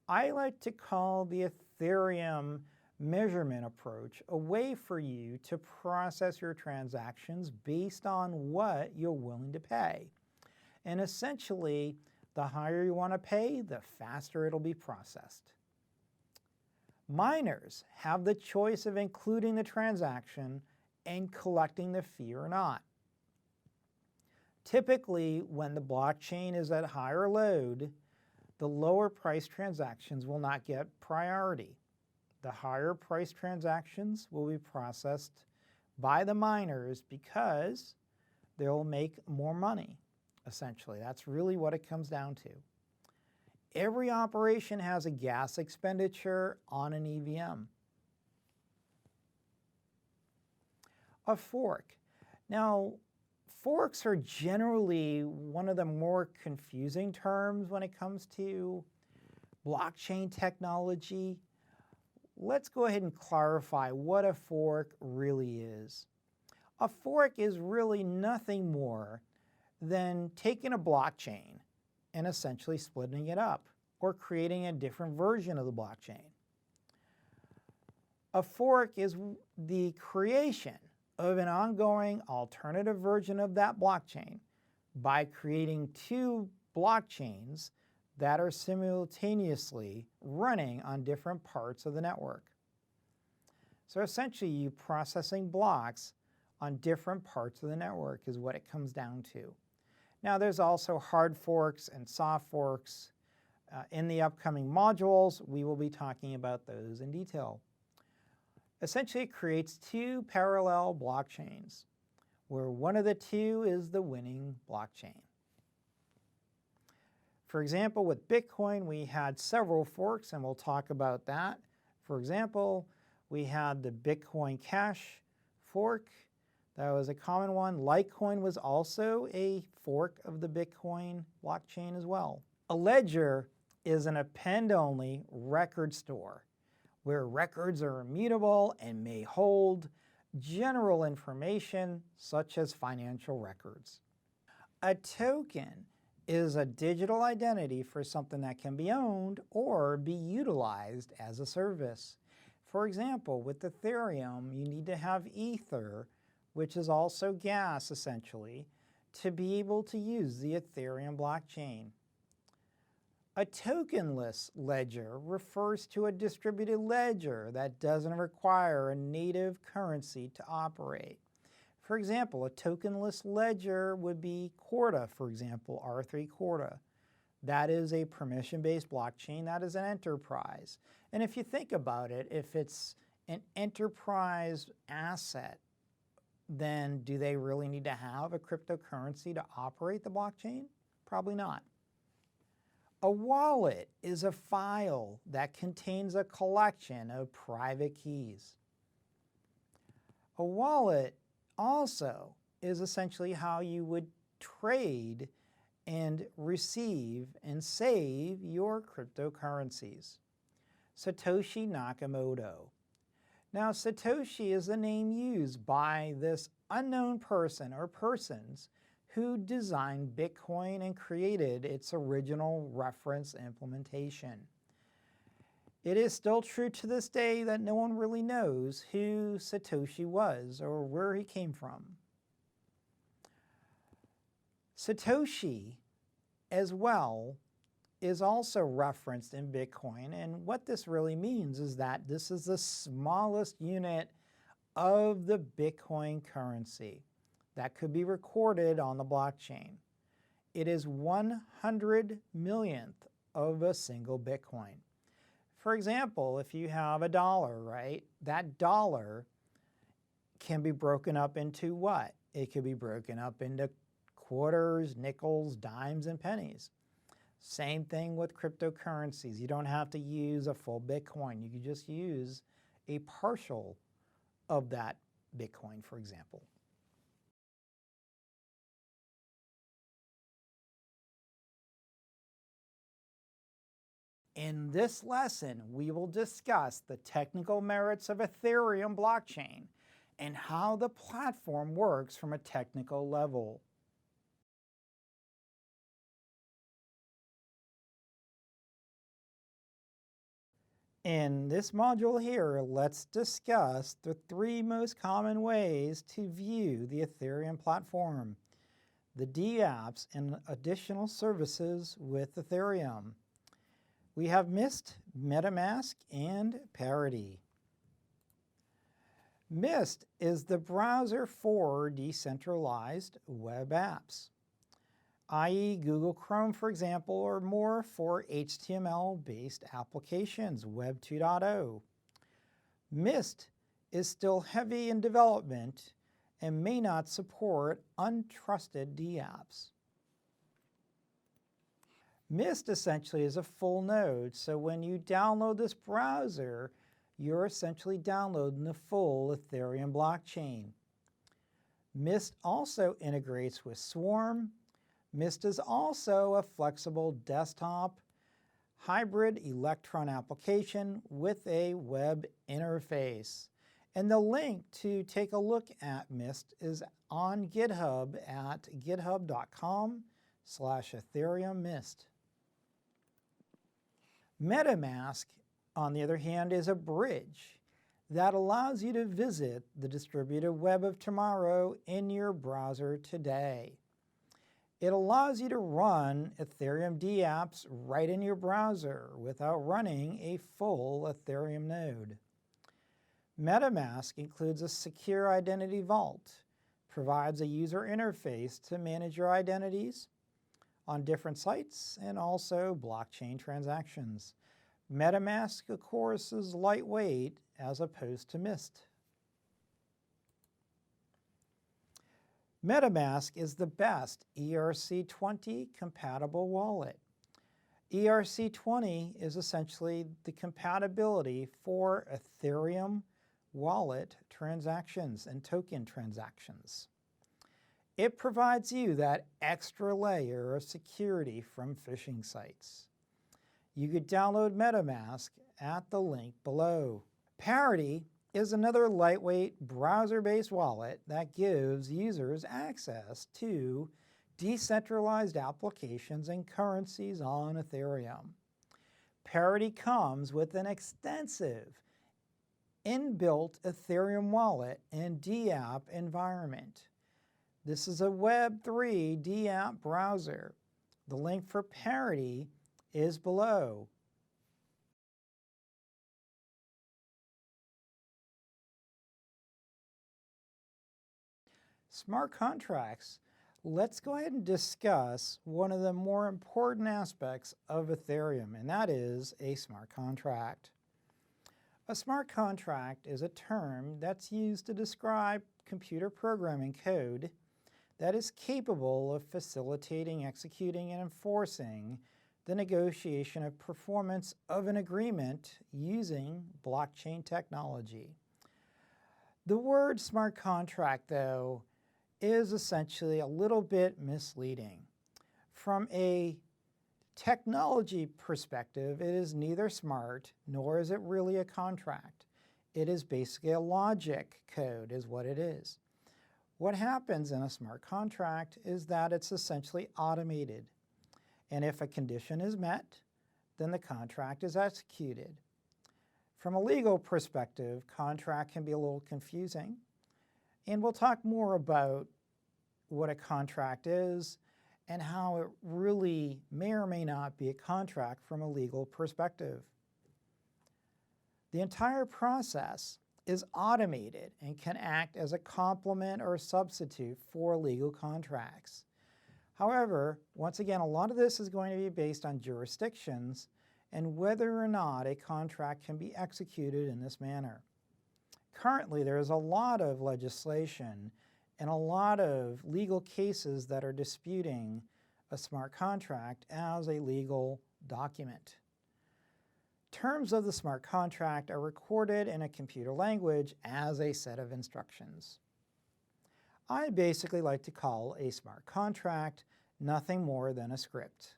I like to call the Ethereum measurement approach a way for you to process your transactions based on what you're willing to pay. And essentially, the higher you want to pay, the faster it'll be processed. Miners have the choice of including the transaction and collecting the fee or not. Typically, when the blockchain is at higher load, the lower price transactions will not get priority. The higher price transactions will be processed by the miners because they'll make more money, essentially. That's really what it comes down to. Every operation has a gas expenditure on an EVM. A fork. Now, forks are generally one of the more confusing terms when it comes to blockchain technology. Let's go ahead and clarify what a fork really is. A fork is really nothing more than taking a blockchain and essentially splitting it up or creating a different version of the blockchain. A fork is the creation of an ongoing alternative version of that blockchain by creating two blockchains that are simultaneously running on different parts of the network. So essentially, you processing blocks on different parts of the network is what it comes down to. Now, there's also hard forks and soft forks. In the upcoming modules, we will be talking about those in detail. Essentially, it creates two parallel blockchains, where one of the two is the winning blockchain. For example, with Bitcoin, we had several forks, and we'll talk about that. For example, we had the Bitcoin Cash fork, That was a common one. Litecoin was also a fork of the Bitcoin blockchain as well. A ledger is an append-only record store where records are immutable and may hold general information such as financial records. A token is a digital identity for something that can be owned or be utilized as a service. For example, with Ethereum, you need to have Ether, which is also gas essentially, to be able to use the Ethereum blockchain. A tokenless ledger refers to a distributed ledger that doesn't require a native currency to operate. For example, a tokenless ledger would be Corda, for example, R3 Corda. That is a permission-based blockchain. That is an enterprise. And if you think about it, if it's an enterprise asset, then do they really need to have a cryptocurrency to operate the blockchain? Probably not. A wallet is a file that contains a collection of private keys. A wallet also is essentially how you would trade and receive and save your cryptocurrencies. Satoshi Nakamoto. Now, Satoshi is the name used by this unknown person or persons who designed Bitcoin and created its original reference implementation. It is still true to this day that no one really knows who Satoshi was or where he came from. Satoshi, as well, is also referenced in Bitcoin, and what this really means is that this is the smallest unit of the Bitcoin currency that could be recorded on the blockchain. It is 100 millionth of a single Bitcoin. For example, if you have a dollar, right, that dollar can be broken up into what? It could be broken up into quarters, nickels, dimes, and pennies. Same thing with cryptocurrencies. You don't have to use a full Bitcoin. You can just use a partial of that Bitcoin, for example. In this lesson, we will discuss the technical merits of Ethereum blockchain and how the platform works from a technical level. In this module here, let's discuss the 3 most common ways to view the Ethereum platform, the dApps, and additional services with Ethereum. We have Mist, MetaMask, and Parity. Mist is the browser for decentralized web apps, i.e. Google Chrome, for example, or more for HTML-based applications, Web 2.0. Mist is still heavy in development and may not support untrusted dApps. Mist essentially is a full node, so when you download this browser, you're essentially downloading the full Ethereum blockchain. Mist also integrates with Swarm. Mist is also a flexible desktop hybrid Electron application with a web interface. And the link to take a look at Mist is on GitHub at github.com/Ethereum Mist. MetaMask, on the other hand, is a bridge that allows you to visit the distributed web of tomorrow in your browser today. It allows you to run Ethereum dApps right in your browser without running a full Ethereum node. MetaMask includes a secure identity vault, provides a user interface to manage your identities on different sites, and also blockchain transactions. MetaMask, of course, is lightweight as opposed to Mist. MetaMask is the best ERC20 compatible wallet. ERC20 is essentially the compatibility for Ethereum wallet transactions and token transactions. It provides you that extra layer of security from phishing sites. You could download MetaMask at the link below. Parity is another lightweight browser-based wallet that gives users access to decentralized applications and currencies on Ethereum. Parity comes with an extensive inbuilt Ethereum wallet and DApp environment. This is a Web3 DApp browser. The link for Parity is below. Smart contracts. Let's go ahead and discuss one of the more important aspects of Ethereum, and that is a smart contract. A smart contract is a term that's used to describe computer programming code that is capable of facilitating, executing, and enforcing the negotiation of performance of an agreement using blockchain technology. The word smart contract, though, is essentially a little bit misleading. From a technology perspective, it is neither smart nor is it really a contract. It is basically a logic code is what it is. What happens in a smart contract is that it's essentially automated. And if a condition is met, then the contract is executed. From a legal perspective, contract can be a little confusing. And we'll talk more about what a contract is and how it really may or may not be a contract from a legal perspective. The entire process is automated and can act as a complement or substitute for legal contracts. However, once again, a lot of this is going to be based on jurisdictions and whether or not a contract can be executed in this manner. Currently, there is a lot of legislation and a lot of legal cases that are disputing a smart contract as a legal document. Terms of the smart contract are recorded in a computer language as a set of instructions. I basically like to call a smart contract nothing more than a script.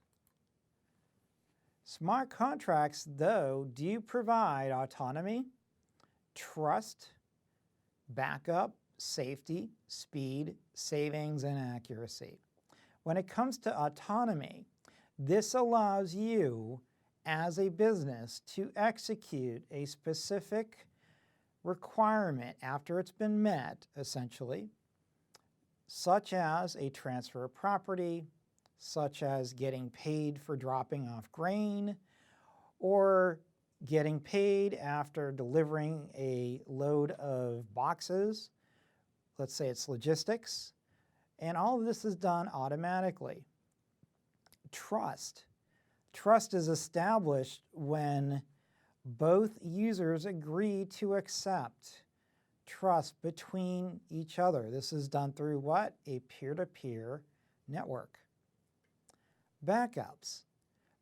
Smart contracts, though, do provide autonomy, trust, backup, safety, speed, savings, and accuracy. When it comes to autonomy, this allows you as a business to execute a specific requirement after it's been met, essentially, such as a transfer of property, such as getting paid for dropping off grain, or getting paid after delivering a load of boxes. Let's say it's logistics. And all of this is done automatically. Trust. Trust is established when both users agree to accept trust between each other. This is done through what? A peer-to-peer network. Backups.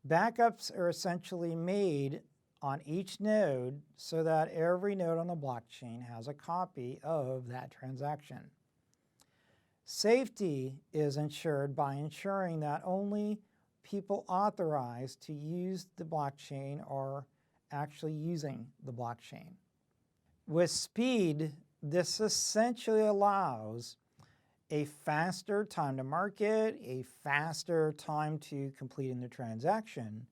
Backups are essentially made on each node so that every node on the blockchain has a copy of that transaction. Safety is ensured by ensuring that only people authorized to use the blockchain are actually using the blockchain. With speed, this essentially allows a faster time to market, a faster time to completing the transaction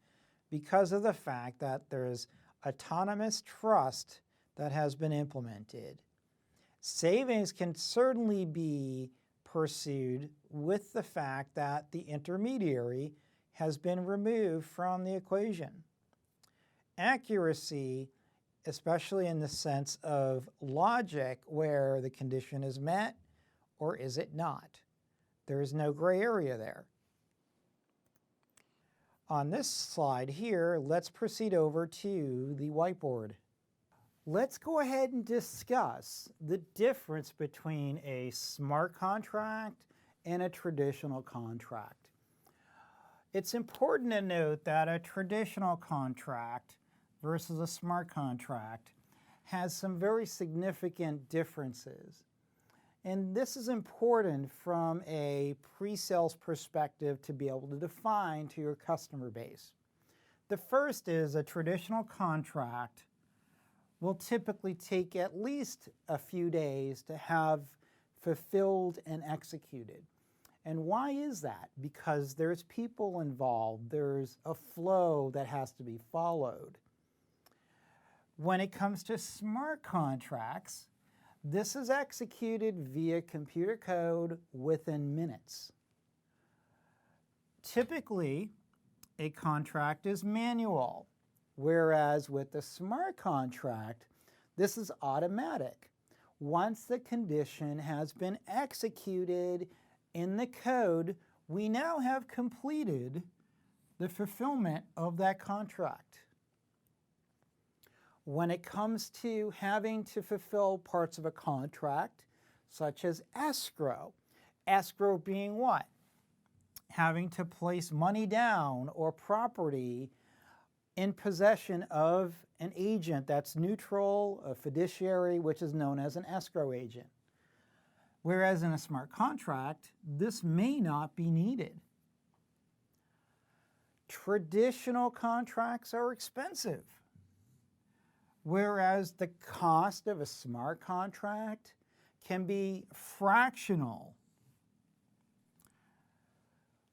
because of the fact that there's autonomous trust that has been implemented. Savings can certainly be pursued with the fact that the intermediary has been removed from the equation. Accuracy, especially in the sense of logic where the condition is met or is it not. There is no gray area there. On this slide here, let's proceed over to the whiteboard. Let's go ahead and discuss the difference between a smart contract and a traditional contract. It's important to note that a traditional contract versus a smart contract has some very significant differences. And this is important from a pre-sales perspective to be able to define to your customer base. The first is a traditional contract will typically take at least a few days to have fulfilled and executed. And why is that? Because there's people involved, there's a flow that has to be followed. When it comes to smart contracts, this is executed via computer code within minutes. Typically, a contract is manual, whereas with the smart contract, this is automatic. Once the condition has been executed in the code, we now have completed the fulfillment of that contract. When it comes to having to fulfill parts of a contract, such as escrow being what? Having to place money down or property in possession of an agent that's neutral, a fiduciary, which is known as an escrow agent. Whereas in a smart contract, this may not be needed. Traditional contracts are expensive, whereas the cost of a smart contract can be fractional.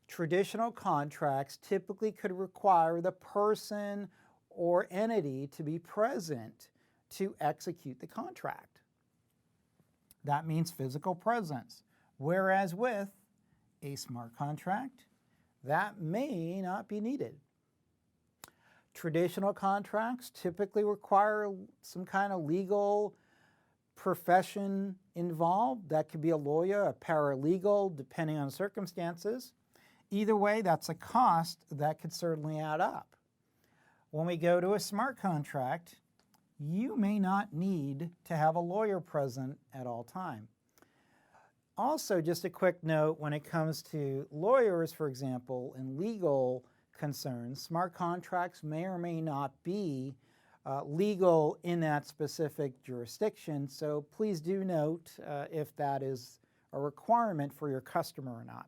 Traditional contracts typically could require the person or entity to be present to execute the contract. That means physical presence. Whereas with a smart contract, that may not be needed. Traditional contracts typically require some kind of legal profession involved. That could be a lawyer, a paralegal, depending on circumstances. Either way, that's a cost that could certainly add up. When we go to a smart contract, you may not need to have a lawyer present at all time. Also, just a quick note, when it comes to lawyers, for example, and legal concerns, smart contracts may or may not be legal in that specific jurisdiction, so please do note if that is a requirement for your customer or not.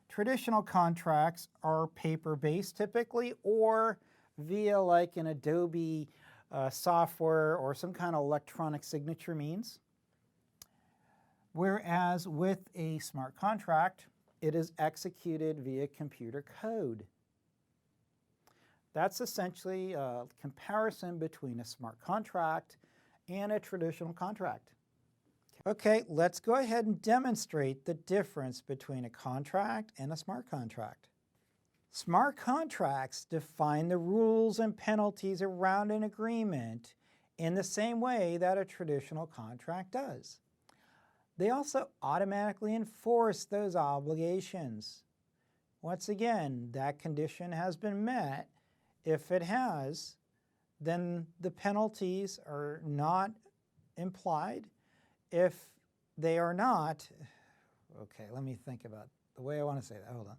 Traditional contracts are paper-based typically, or via like an Adobe software or some kind of electronic signature means. Whereas with a smart contract, it is executed via computer code. That's essentially a comparison between a smart contract and a traditional contract. Okay, let's go ahead and demonstrate the difference between a contract and a smart contract. Smart contracts define the rules and penalties around an agreement in the same way that a traditional contract does. They also automatically enforce those obligations. Once again, that condition has been met. If it has, then the penalties are not implied. If they are not, okay, let me think about the way I want to say that. Hold on.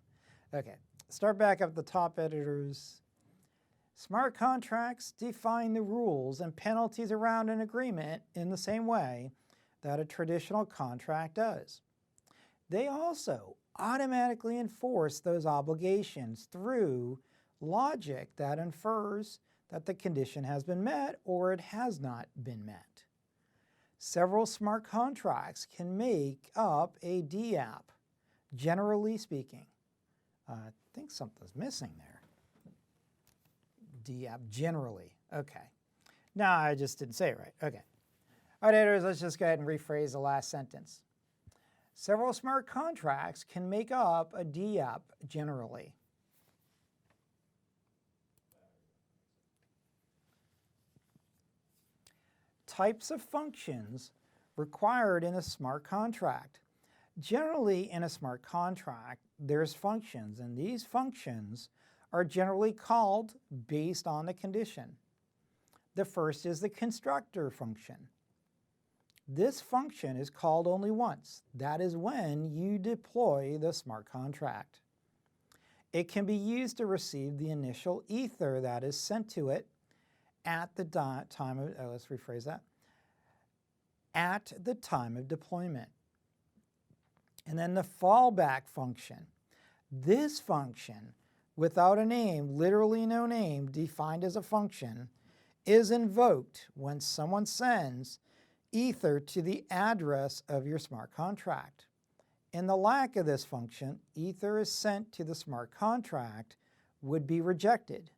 Okay, start back up at the top, editors. Smart contracts define the rules and penalties around an agreement in the same way that a traditional contract does. They also automatically enforce those obligations through logic that infers that the condition has been met or it has not been met. Several smart contracts can make up a DApp, generally speaking. I think something's missing there. DApp, generally. Okay. No, I just didn't say it right. Okay. All right, editors, let's just go ahead and rephrase the last sentence. Several smart contracts can make up a DApp, generally. Types of functions required in a smart contract. Generally, in a smart contract, there's functions, and these functions are generally called based on the condition. The first is the constructor function. This function is called only once. That is when you deploy the smart contract. It can be used to receive the initial ether that is sent to it at the time of, let's rephrase that, at the time of deployment. And then the fallback function. This function, without a name, literally no name, defined as a function, is invoked when someone sends Ether to the address of your smart contract. In the lack of this function, Ether is sent to the smart contract would be rejected.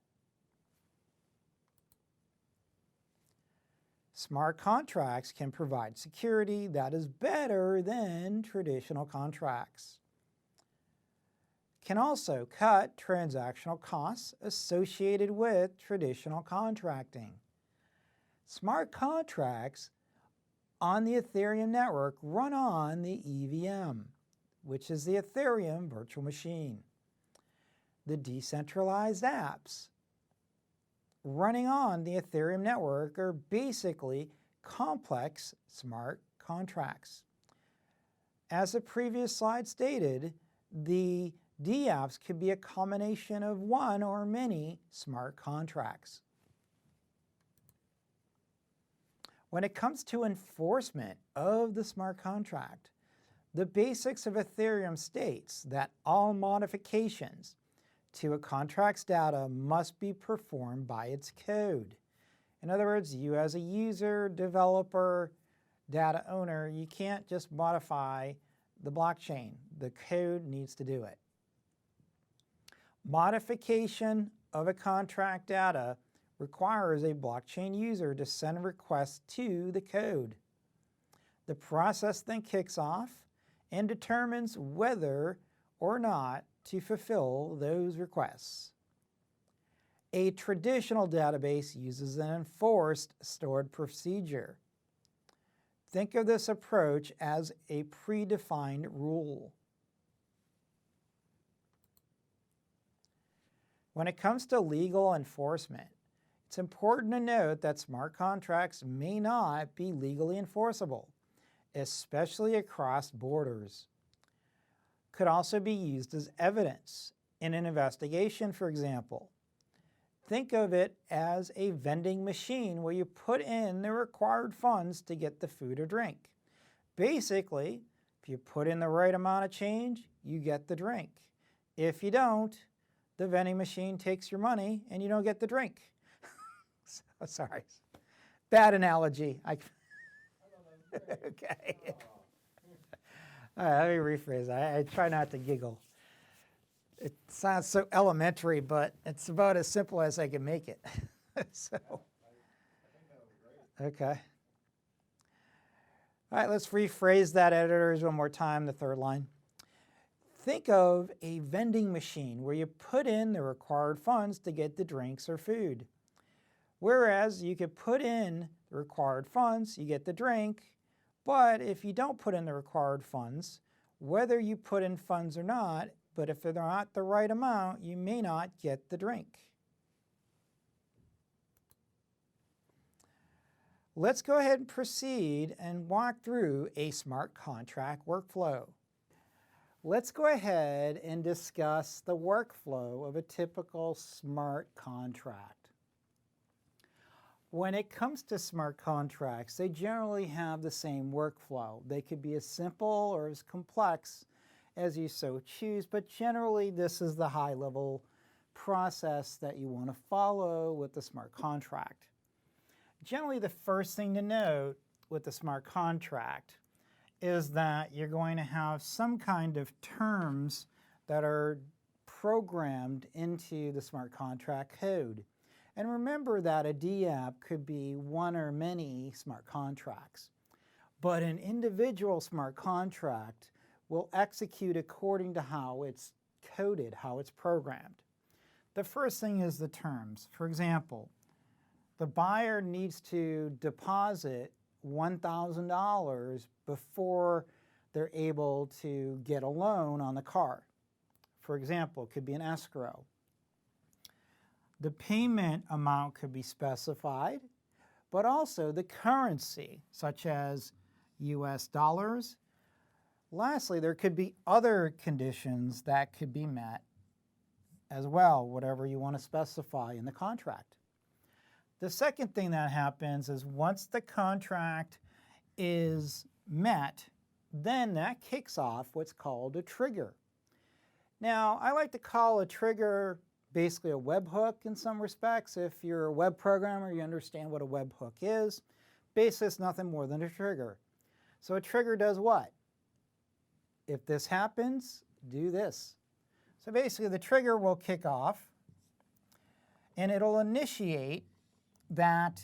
Smart contracts can provide security that is better than traditional contracts. Can also cut transactional costs associated with traditional contracting. Smart contracts on the Ethereum network run on the EVM, which is the Ethereum virtual machine. The decentralized apps running on the Ethereum network are basically complex smart contracts. As the previous slide stated, the dApps could be a combination of one or many smart contracts. When it comes to enforcement of the smart contract, the basics of Ethereum states that all modifications to a contract's data must be performed by its code. In other words, you as a user, developer, data owner, you can't just modify the blockchain. The code needs to do it. Modification of a contract data requires a blockchain user to send requests to the code. The process then kicks off and determines whether or not to fulfill those requests. A traditional database uses an enforced stored procedure. Think of this approach as a predefined rule. When it comes to legal enforcement, it's important to note that smart contracts may not be legally enforceable, especially across borders. Could also be used as evidence in an investigation, for example. Think of it as a vending machine where you put in the required funds to get the food or drink. Basically, if you put in the right amount of change, you get the drink. If you don't, the vending machine takes your money and you don't get the drink. Sorry, bad analogy. Okay. All right, let me rephrase. I try not to giggle. It sounds so elementary, but it's about as simple as I can make it. So, okay. All right, let's rephrase that, editors, one more time, the third line. Think of a vending machine where you put in the required funds to get the drinks or food. Whereas you could put in the required funds, you get the drink, but if you don't put in the required funds, whether you put in funds or not, but if they're not the right amount, you may not get the drink. Let's go ahead and proceed and walk through a smart contract workflow. Let's go ahead and discuss the workflow of a typical smart contract. When it comes to smart contracts, they generally have the same workflow. They could be as simple or as complex as you so choose, but generally this is the high-level process that you want to follow with the smart contract. Generally, the first thing to note with the smart contract is that you're going to have some kind of terms that are programmed into the smart contract code. And remember that a dApp could be one or many smart contracts, but an individual smart contract will execute according to how it's coded, how it's programmed. The first thing is the terms. For example, the buyer needs to deposit $1,000 before they're able to get a loan on the car. For example, it could be an escrow. The payment amount could be specified, but also the currency, such as US dollars. Lastly, there could be other conditions that could be met as well, whatever you want to specify in the contract. The second thing that happens is once the contract is met, then that kicks off what's called a trigger. Now, I like to call a trigger basically a webhook in some respects. If you're a web programmer, you understand what a webhook is. Basically, it's nothing more than a trigger. So a trigger does what? If this happens, do this. So basically, the trigger will kick off, and it'll initiate that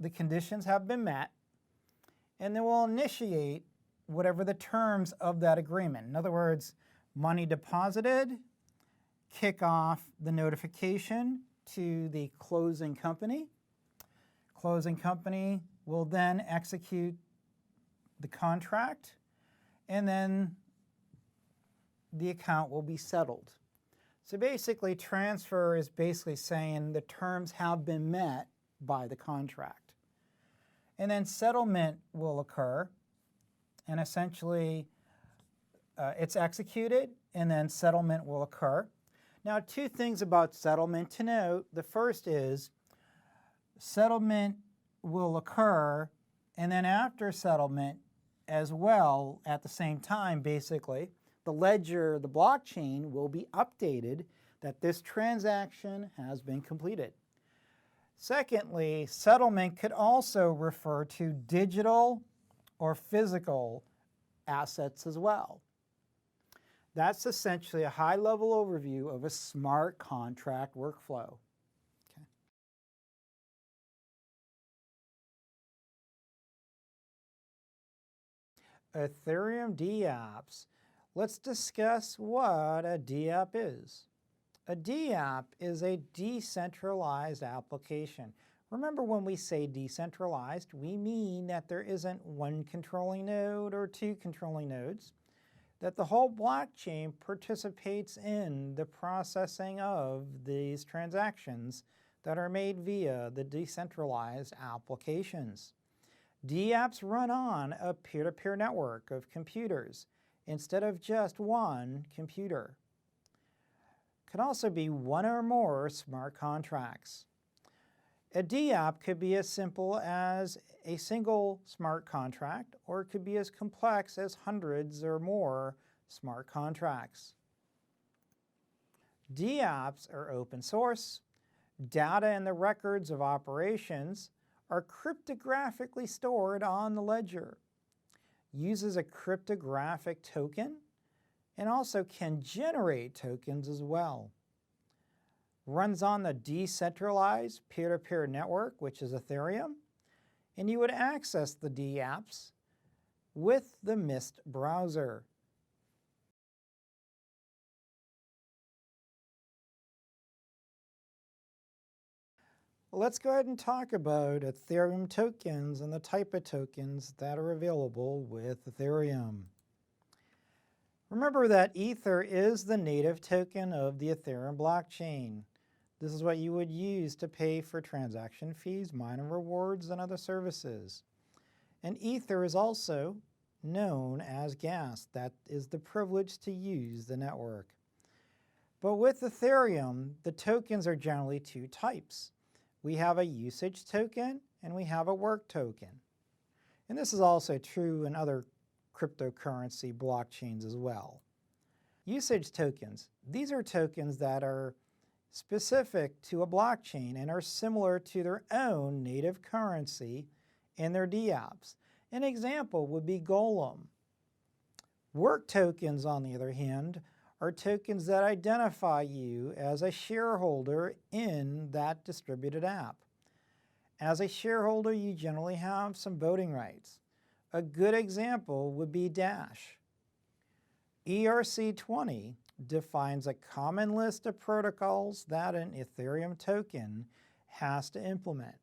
the conditions have been met, and then we'll initiate whatever the terms of that agreement. In other words, money deposited, kick off the notification to the closing company. Closing company will then execute the contract, and then the account will be settled. So basically, transfer is basically saying the terms have been met by the contract. And then settlement will occur, and essentially it's executed, and then settlement will occur. Now, two things about settlement to note. The first is settlement will occur, and then after settlement as well, at the same time, basically, the ledger, the blockchain, will be updated that this transaction has been completed. Secondly, settlement could also refer to digital or physical assets as well. That's essentially a high-level overview of a smart contract workflow. Okay. Ethereum dApps. Let's discuss what a dApp is. A dApp is a decentralized application. Remember, when we say decentralized, we mean that there isn't one controlling node or two controlling nodes, that the whole blockchain participates in the processing of these transactions that are made via the decentralized applications. dApps run on a peer-to-peer network of computers instead of just one computer. Can also be one or more smart contracts. A dApp could be as simple as a single smart contract, or it could be as complex as hundreds or more smart contracts. dApps are open source. Data and the records of operations are cryptographically stored on the ledger. Uses a cryptographic token and also can generate tokens as well. Runs on the decentralized peer-to-peer network, which is Ethereum, and you would access the dApps with the Mist browser. Let's go ahead and talk about Ethereum tokens and the type of tokens that are available with Ethereum. Remember that Ether is the native token of the Ethereum blockchain. This is what you would use to pay for transaction fees, mining rewards, and other services. And Ether is also known as gas. That is the privilege to use the network. But with Ethereum, the tokens are generally two types. We have a usage token and we have a work token. And this is also true in other cryptocurrency blockchains as well. Usage tokens. These are tokens that are specific to a blockchain and are similar to their own native currency and their dApps. An example would be Golem. Work tokens, on the other hand, are tokens that identify you as a shareholder in that distributed app. As a shareholder, you generally have some voting rights. A good example would be Dash. ERC20 defines a common list of protocols that an Ethereum token has to implement.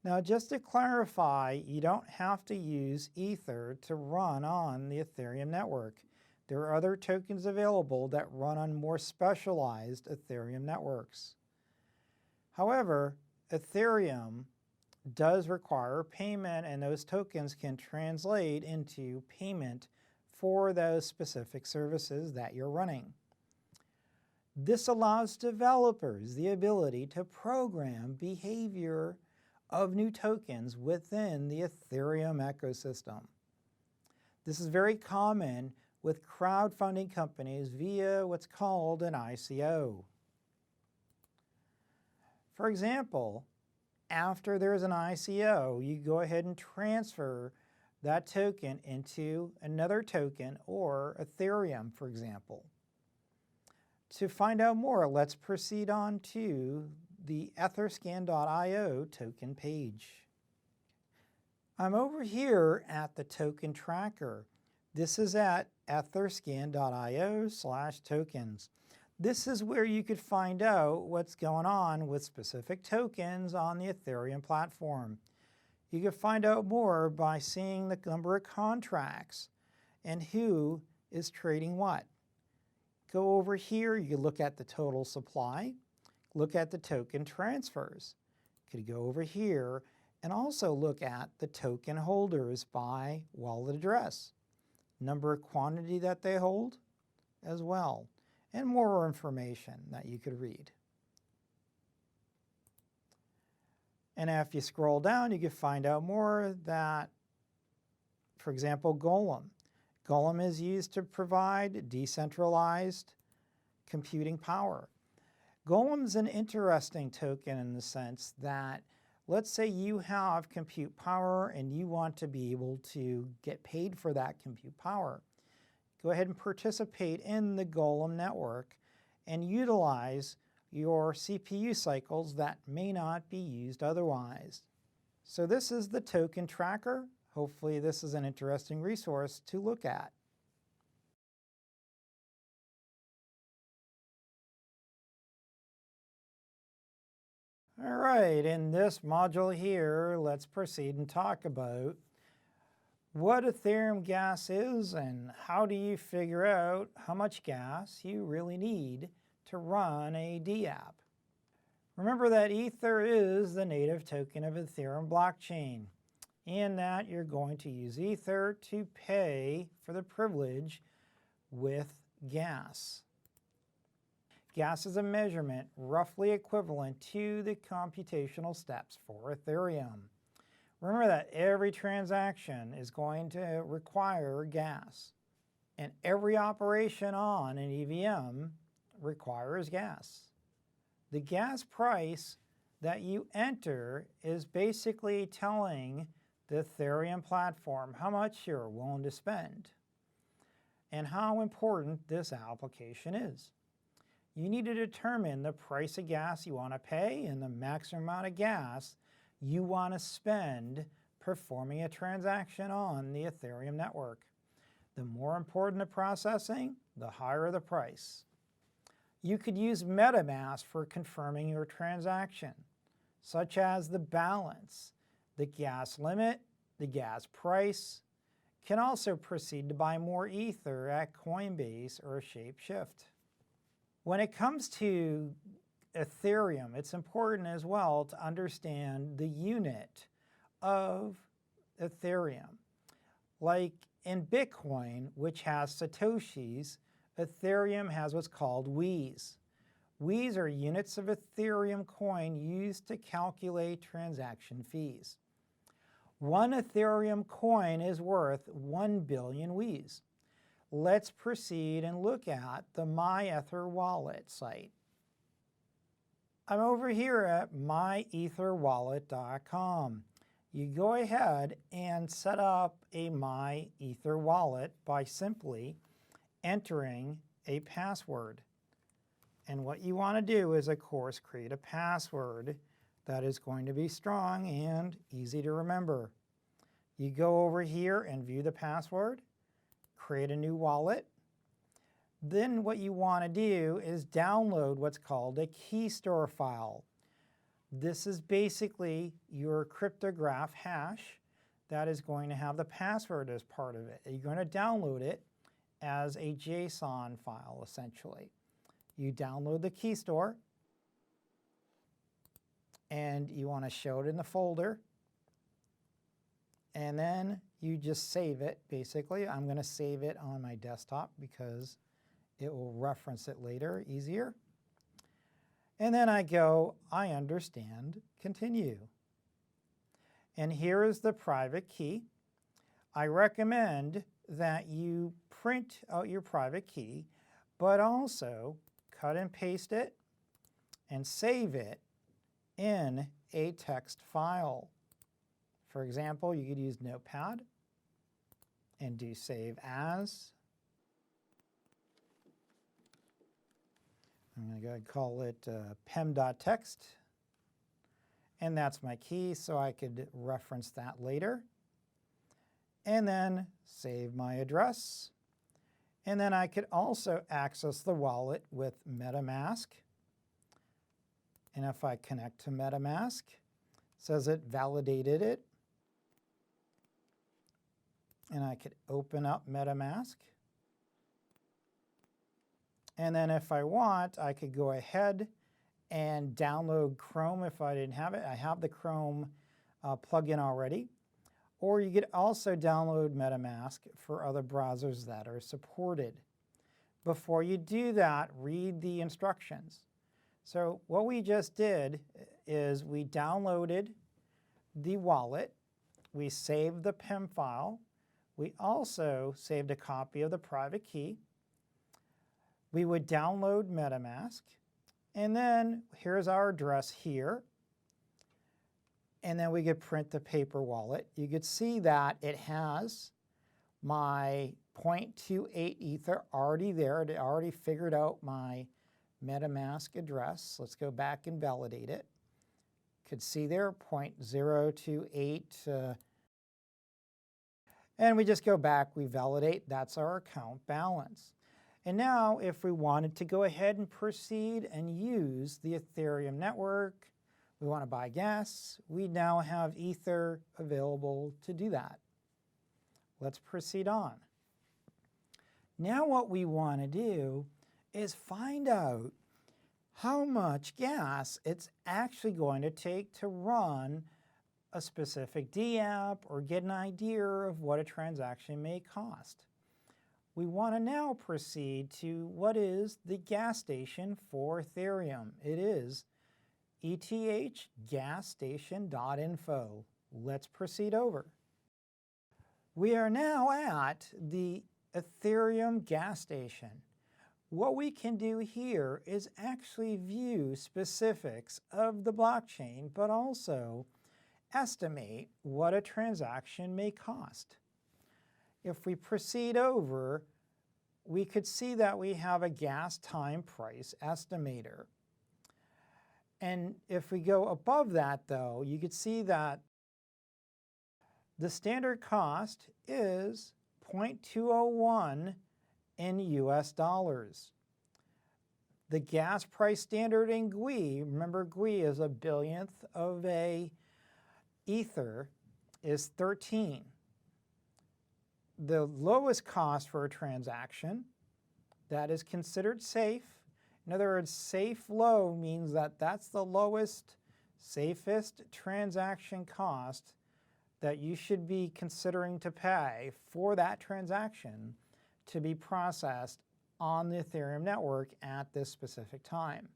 Now, just to clarify, you don't have to use Ether to run on the Ethereum network. There are other tokens available that run on more specialized Ethereum networks. However, Ethereum does require payment, and those tokens can translate into payment for those specific services that you're running. This allows developers the ability to program behavior of new tokens within the Ethereum ecosystem. This is very common with crowdfunding companies via what's called an ICO. For example, after there's an ICO, you go ahead and transfer that token into another token or Ethereum, for example. To find out more, let's proceed on to the etherscan.io token page. I'm over here at the token tracker. This is at etherscan.io/tokens. This is where you could find out what's going on with specific tokens on the Ethereum platform. You can find out more by seeing the number of contracts and who is trading what. Go over here, you can look at the total supply, look at the token transfers. You could go over here and also look at the token holders by wallet address, number of quantity that they hold as well, and more information that you could read. And if you scroll down, you can find out more that, for example, Golem. Golem is used to provide decentralized computing power. Golem's an interesting token in the sense that, let's say you have compute power and you want to be able to get paid for that compute power. Go ahead and participate in the Golem network and utilize your CPU cycles that may not be used otherwise. So this is the token tracker. Hopefully this is an interesting resource to look at. All right, in this module here, let's proceed and talk about what Ethereum gas is and how do you figure out how much gas you really need to run a dApp. Remember that Ether is the native token of Ethereum blockchain, and that you're going to use Ether to pay for the privilege with gas. Gas is a measurement roughly equivalent to the computational steps for Ethereum. Remember that every transaction is going to require gas, and every operation on an EVM requires gas. The gas price that you enter is basically telling the Ethereum platform how much you're willing to spend and how important this application is. You need to determine the price of gas you want to pay and the maximum amount of gas you want to spend performing a transaction on the Ethereum network. The more important the processing, the higher the price. You could use MetaMask for confirming your transaction, such as the balance, the gas limit, the gas price. Can also proceed to buy more Ether at Coinbase or Shapeshift. When it comes to Ethereum, it's important as well to understand the unit of Ethereum. Like in Bitcoin, which has Satoshis, Ethereum has what's called W's. W's are units of Ethereum coin used to calculate transaction fees. One Ethereum coin is worth 1 billion W's. Let's proceed and look at the MyEtherWallet site. I'm over here at myetherwallet.com. You go ahead and set up a MyEtherWallet by simply entering a password. And what you want to do is, of course, create a password that is going to be strong and easy to remember. You go over here and view the password, create a new wallet. Then what you want to do is download what's called a key store file. This is basically your cryptograph hash that is going to have the password as part of it. You're going to download it as a JSON file, essentially. You download the key store, and you want to show it in the folder, and then you just save it, basically. I'm going to save it on my desktop because it will reference it later easier. And then I go, I understand, continue. And here is the private key. I recommend that you print out your private key, but also cut and paste it and save it in a text file. For example, you could use Notepad and do save as. I'm going to go ahead and call it pem.text. And that's my key, so I could reference that later. And then save my address. And then I could also access the wallet with MetaMask. And if I connect to MetaMask, it says it validated it. And I could open up MetaMask. And then if I want, I could go ahead and download Chrome if I didn't have it. I have the Chrome plugin already. Or you could also download MetaMask for other browsers that are supported. Before you do that, read the instructions. So what we just did is we downloaded the wallet, we saved the PEM file, we also saved a copy of the private key. We would download MetaMask, and then here's our address here. And then we could print the paper wallet. You could see that it has my 0.28 Ether already there. It already figured out my MetaMask address. Let's go back and validate it. Could see there 0.028. And we just go back, we validate, that's our account balance. And now if we wanted to go ahead and proceed and use the Ethereum network, we want to buy gas, we now have Ether available to do that. Let's proceed on. Now what we want to do is find out how much gas it's actually going to take to run a specific DApp or get an idea of what a transaction may cost. We want to now proceed to what is the gas station for Ethereum. It is ethgasstation.info. Let's proceed over. We are now at the Ethereum gas station. What we can do here is actually view specifics of the blockchain, but also estimate what a transaction may cost. If we proceed over, we could see that we have a gas time price estimator. And if we go above that, though, you could see that the standard cost is 0.201 in US dollars. The gas price standard in GUI, remember GUI is a billionth of a Ether, is 13. The lowest cost for a transaction that is considered safe. In other words, safe low means that that's the lowest, safest transaction cost that you should be considering to pay for that transaction to be processed on the Ethereum network at this specific time.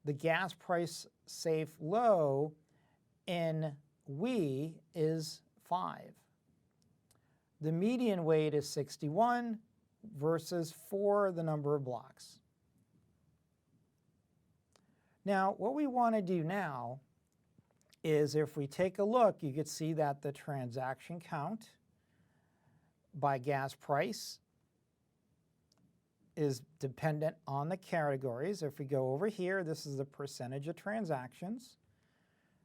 The gas price safe low in WE is 5. The median weight is 61 versus 4, the number of blocks. Now, what we want to do now is if we take a look, you can see that the transaction count by gas price is dependent on the categories. If we go over here, this is the percentage of transactions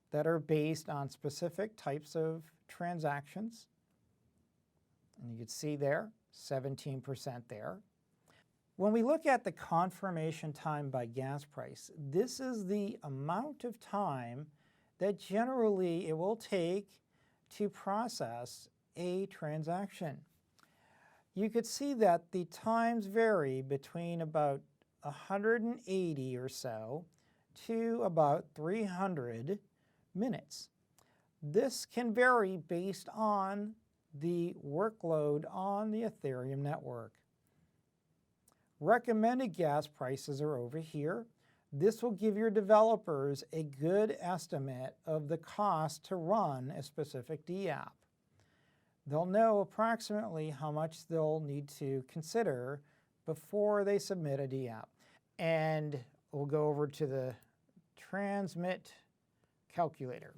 that are based on specific types of transactions. And you can see there, 17% there. When we look at the confirmation time by gas price, this is the amount of time that generally it will take to process a transaction. You could see that the times vary between about 180 or so to about 300 minutes. This can vary based on the workload on the Ethereum network. Recommended gas prices are over here. This will give your developers a good estimate of the cost to run a specific DApp. They'll know approximately how much they'll need to consider before they submit a DApp. And we'll go over to the transmit calculator.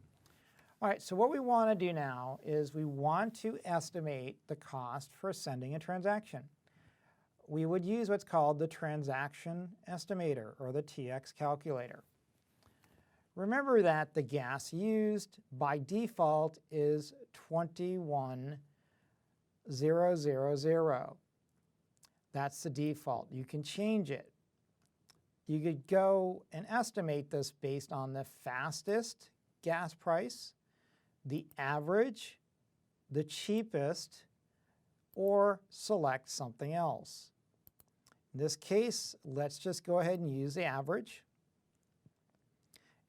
All right, so what we want to do now is we want to estimate the cost for sending a transaction. We would use what's called the transaction estimator, or the TX calculator. Remember that the gas used by default is 21,000. That's the default. You can change it. You could go and estimate this based on the fastest gas price, the average, the cheapest, or select something else. In this case, let's just go ahead and use the average.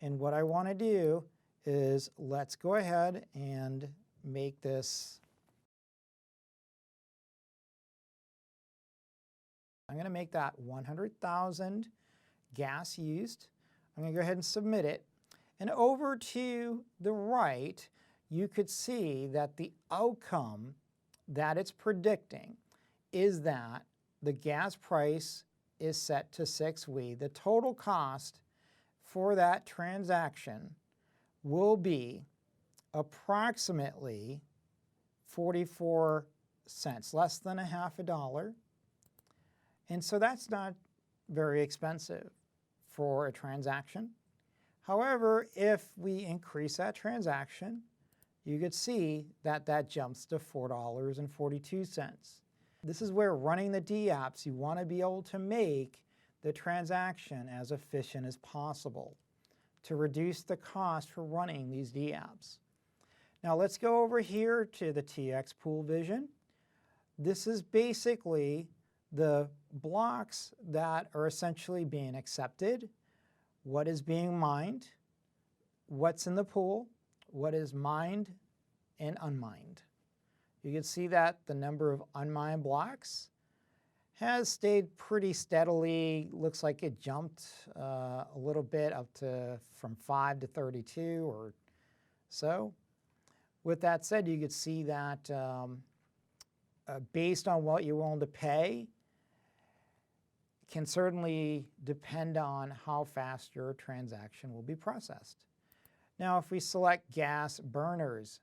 And what I want to do is let's go ahead and make this. I'm going to make that 100,000 gas used. I'm going to go ahead and submit it. And over to the right, you could see that the outcome that it's predicting is that the gas price is set to 6W. The total cost for that transaction will be approximately 44 cents, less than a half a dollar. And so that's not very expensive for a transaction. However, if we increase that transaction, you could see that that jumps to $4.42. This is where running the DApps, you want to be able to make the transaction as efficient as possible to reduce the cost for running these DApps. Now let's go over here to the TX Pool Vision. This is basically the blocks that are essentially being accepted, what is being mined, what's in the pool, what is mined and unmined. You can see that the number of unmined blocks has stayed pretty steadily. Looks like it jumped a little bit up to from 5 to 32 or so. With that said, you could see that based on what you're willing to pay, can certainly depend on how fast your transaction will be processed. Now, if we select gas burners,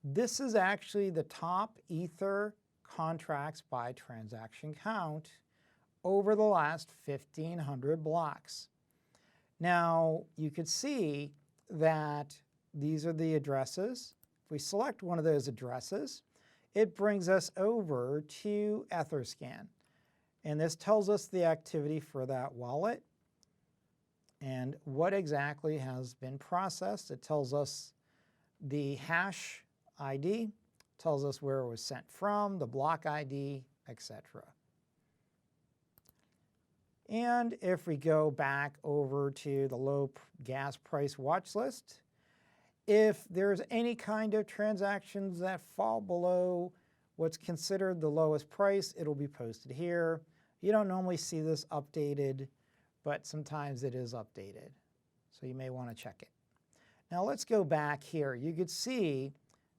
this is actually the top Ether contracts by transaction count over the last 1,500 blocks. Now, you could see that these are the addresses. If we select one of those addresses, it brings us over to Etherscan. And this tells us the activity for that wallet and what exactly has been processed. It tells us the hash ID, tells us where it was sent from, the block ID, etc. And if we go back over to the low gas price watch list, if there's any kind of transactions that fall below what's considered the lowest price, it'll be posted here. You don't normally see this updated, but sometimes it is updated. So you may want to check it. Now let's go back here. You could see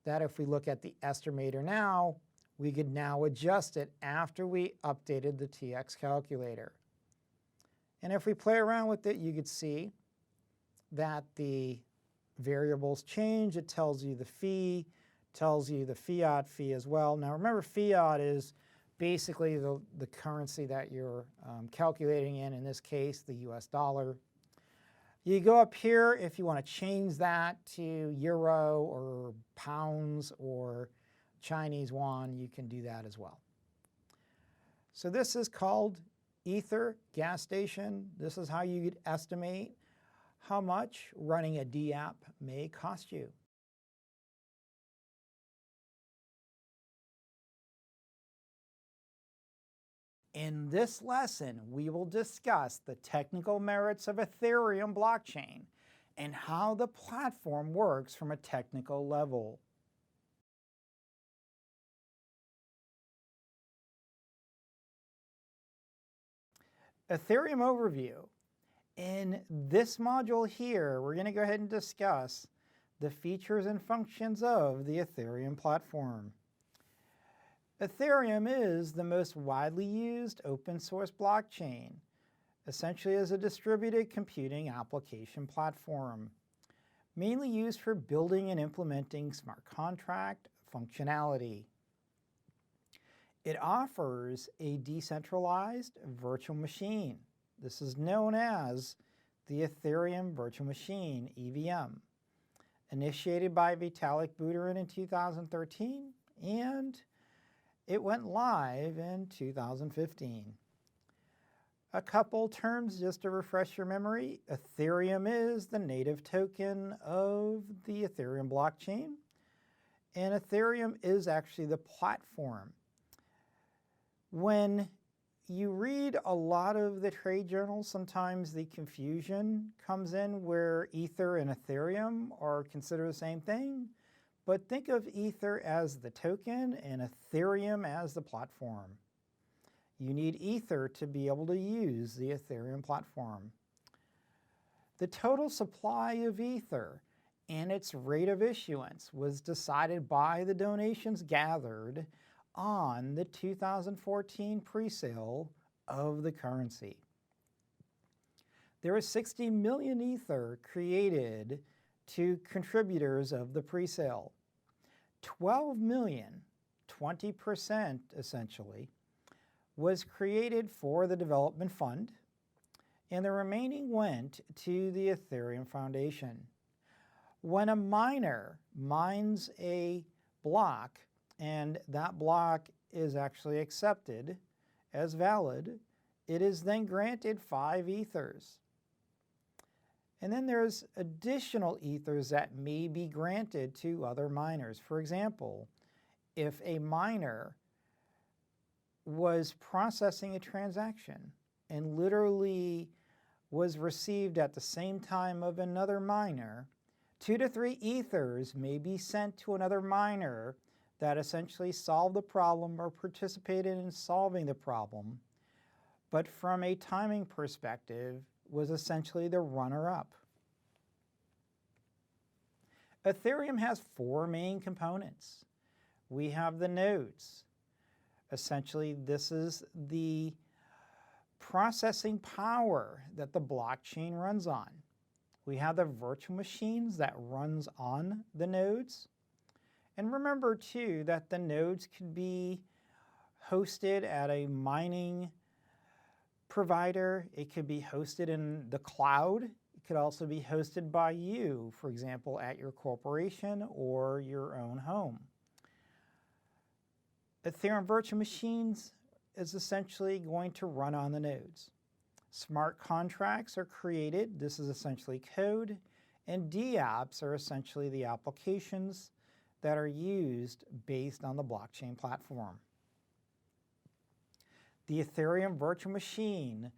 that if we look at the estimator now, we could now adjust it after we updated the TX calculator. And if we play around with it, you could see that the variables change. It tells you the fee, tells you the fiat fee as well. Now remember, fiat is basically the currency that you're calculating in this case, the US dollar. You go up here if you want to change that to euro or pounds or Chinese yuan, you can do that as well. So this is called Ether gas station. This is how you estimate how much running a DApp may cost you. In this lesson, we will discuss the technical merits of Ethereum blockchain and how the platform works from a technical level. Ethereum overview. In this module here, we're going to go ahead and discuss the features and functions of the Ethereum platform. Ethereum is the most widely used open source blockchain, essentially as a distributed computing application platform, mainly used for building and implementing smart contract functionality. It offers a decentralized virtual machine. This is known as the Ethereum Virtual Machine, EVM, initiated by Vitalik Buterin in 2013, and it went live in 2015. A couple terms just to refresh your memory. Ethereum is the native token of the Ethereum blockchain, and Ethereum is actually the platform. When you read a lot of the trade journals, sometimes the confusion comes in where Ether and Ethereum are considered the same thing, but think of Ether as the token and Ethereum as the platform. You need Ether to be able to use the Ethereum platform. The total supply of Ether and its rate of issuance was decided by the donations gathered on the 2014 presale of the currency. There was 60 million Ether created to contributors of the presale. 12 million, 20% essentially, was created for the development fund, and the remaining went to the Ethereum Foundation. When a miner mines a block, and that block is actually accepted as valid, it is then granted 5 ethers. And then there's additional ethers that may be granted to other miners. For example, if a miner was processing a transaction and literally was received at the same time of another miner, 2 to 3 ethers may be sent to another miner that essentially solved the problem or participated in solving the problem, but from a timing perspective was essentially the runner-up. Ethereum has 4 main components. We have the nodes. Essentially, this is the processing power that the blockchain runs on. We have the virtual machines that runs on the nodes. And remember, too, that the nodes could be hosted at a mining provider. It could be hosted in the cloud. It could also be hosted by you, for example, at your corporation or your own home. Ethereum Virtual Machines is essentially going to run on the nodes. Smart contracts are created. This is essentially code. And dApps are essentially the applications that are used based on the blockchain platform. The Ethereum Virtual Machine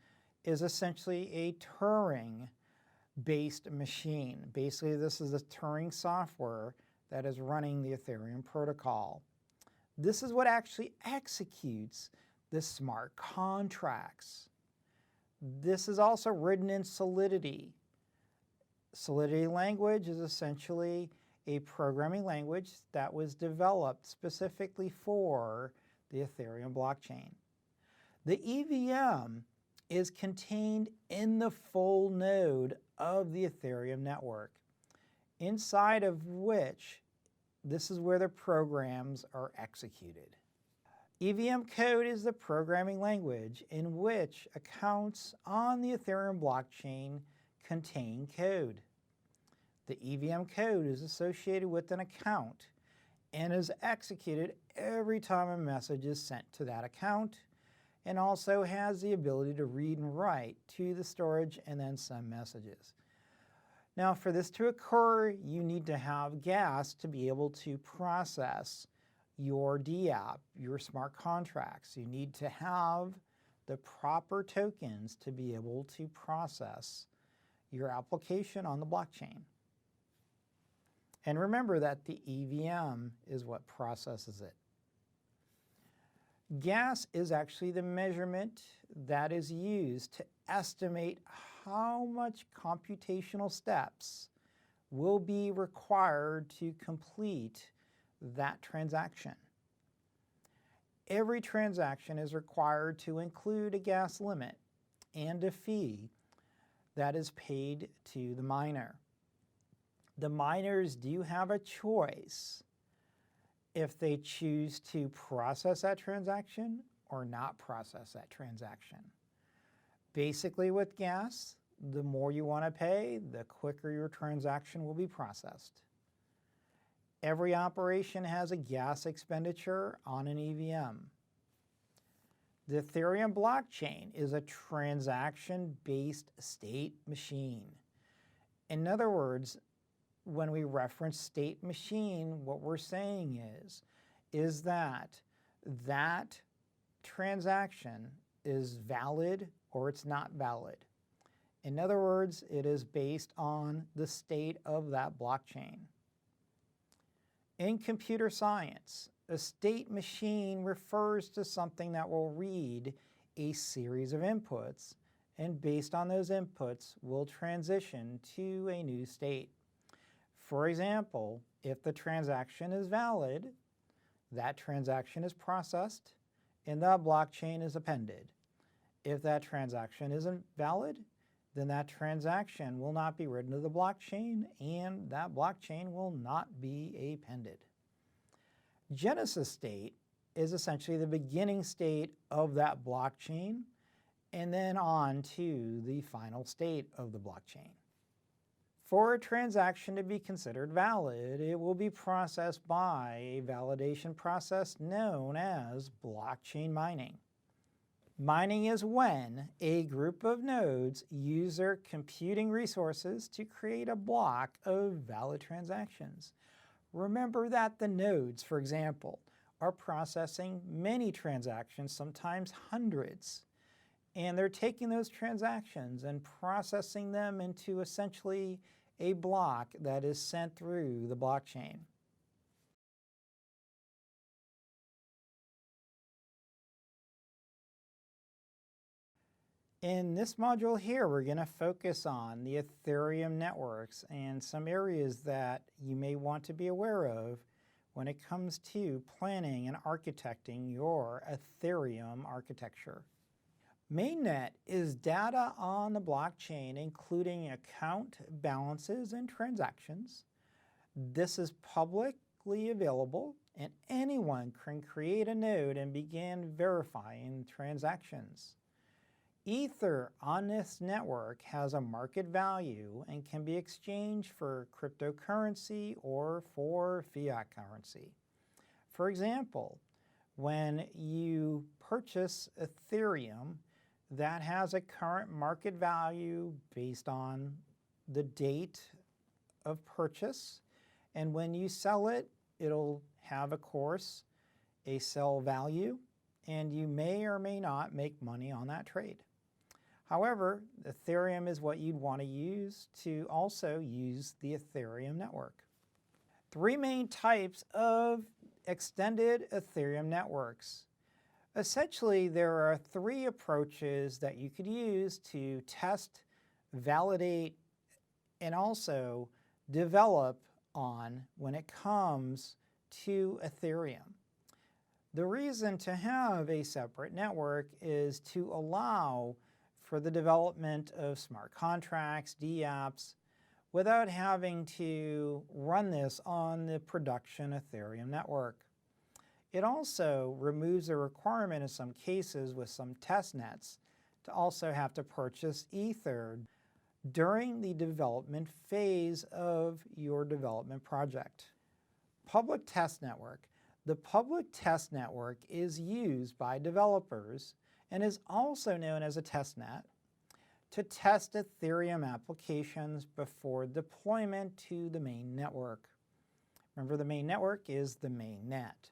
is essentially a Turing-based machine. Basically, this is the Turing software that is running the Ethereum protocol. This is what actually executes the smart contracts. This is also written in Solidity. Solidity language is essentially a programming language that was developed specifically for the Ethereum blockchain. The EVM is contained in the full node of the Ethereum network, inside of which this is where the programs are executed. EVM code is the programming language in which accounts on the Ethereum blockchain contain code. The EVM code is associated with an account and is executed every time a message is sent to that account, and also has the ability to read and write to the storage and then send messages. Now, for this to occur, you need to have gas to be able to process your dApp, your smart contracts. You need to have the proper tokens to be able to process your application on the blockchain. And remember that the EVM is what processes it. Gas is actually the measurement that is used to estimate how much computational steps will be required to complete that transaction. Every transaction is required to include a gas limit and a fee that is paid to the miner. The miners do have a choice if they choose to process that transaction or not process that transaction. Basically with gas, the more you want to pay, the quicker your transaction will be processed. Every operation has a gas expenditure on an EVM. The Ethereum blockchain is a transaction-based state machine. In other words, when we reference state machine, what we're saying is that that transaction is valid or it's not valid. In other words, it is based on the state of that blockchain. In computer science, a state machine refers to something that will read a series of inputs, and based on those inputs will transition to a new state. For example, if the transaction is valid, that transaction is processed and that blockchain is appended. If that transaction isn't valid, then that transaction will not be written to the blockchain and that blockchain will not be appended. Genesis state is essentially the beginning state of that blockchain and then on to the final state of the blockchain. For a transaction to be considered valid, it will be processed by a validation process known as blockchain mining. Mining is when a group of nodes use their computing resources to create a block of valid transactions. Remember that the nodes, for example, are processing many transactions, sometimes hundreds, and they're taking those transactions and processing them into essentially a block that is sent through the blockchain. In this module here, we're going to focus on the Ethereum networks and some areas that you may want to be aware of when it comes to planning and architecting your Ethereum architecture. Mainnet is data on the blockchain, including account balances and transactions. This is publicly available, and anyone can create a node and begin verifying transactions. Ether on this network has a market value and can be exchanged for cryptocurrency or for fiat currency. For example, when you purchase Ethereum, that has a current market value based on the date of purchase, and when you sell it, it'll have, of course, a sell value, and you may or may not make money on that trade. However, Ethereum is what you'd want to use to also use the Ethereum network. Three main types of extended Ethereum networks. Essentially, there are three approaches that you could use to test, validate, and also develop on when it comes to Ethereum. The reason to have a separate network is to allow for the development of smart contracts, dApps, without having to run this on the production Ethereum network. It also removes the requirement in some cases with some test nets to also have to purchase Ether during the development phase of your development project. Public test network. The public test network is used by developers and is also known as a testnet to test Ethereum applications before deployment to the main network. Remember, the main network is the main net.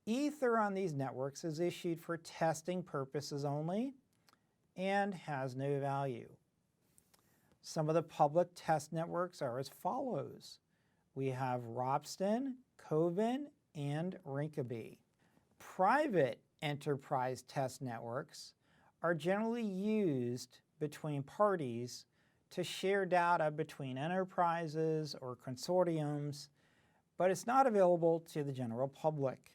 Ether on these networks is issued for testing purposes only and has no value. Some of the public test networks are as follows. We have Ropsten, Coven, and Rinkeby. Private enterprise test networks are generally used between parties to share data between enterprises or consortiums, but it's not available to the general public.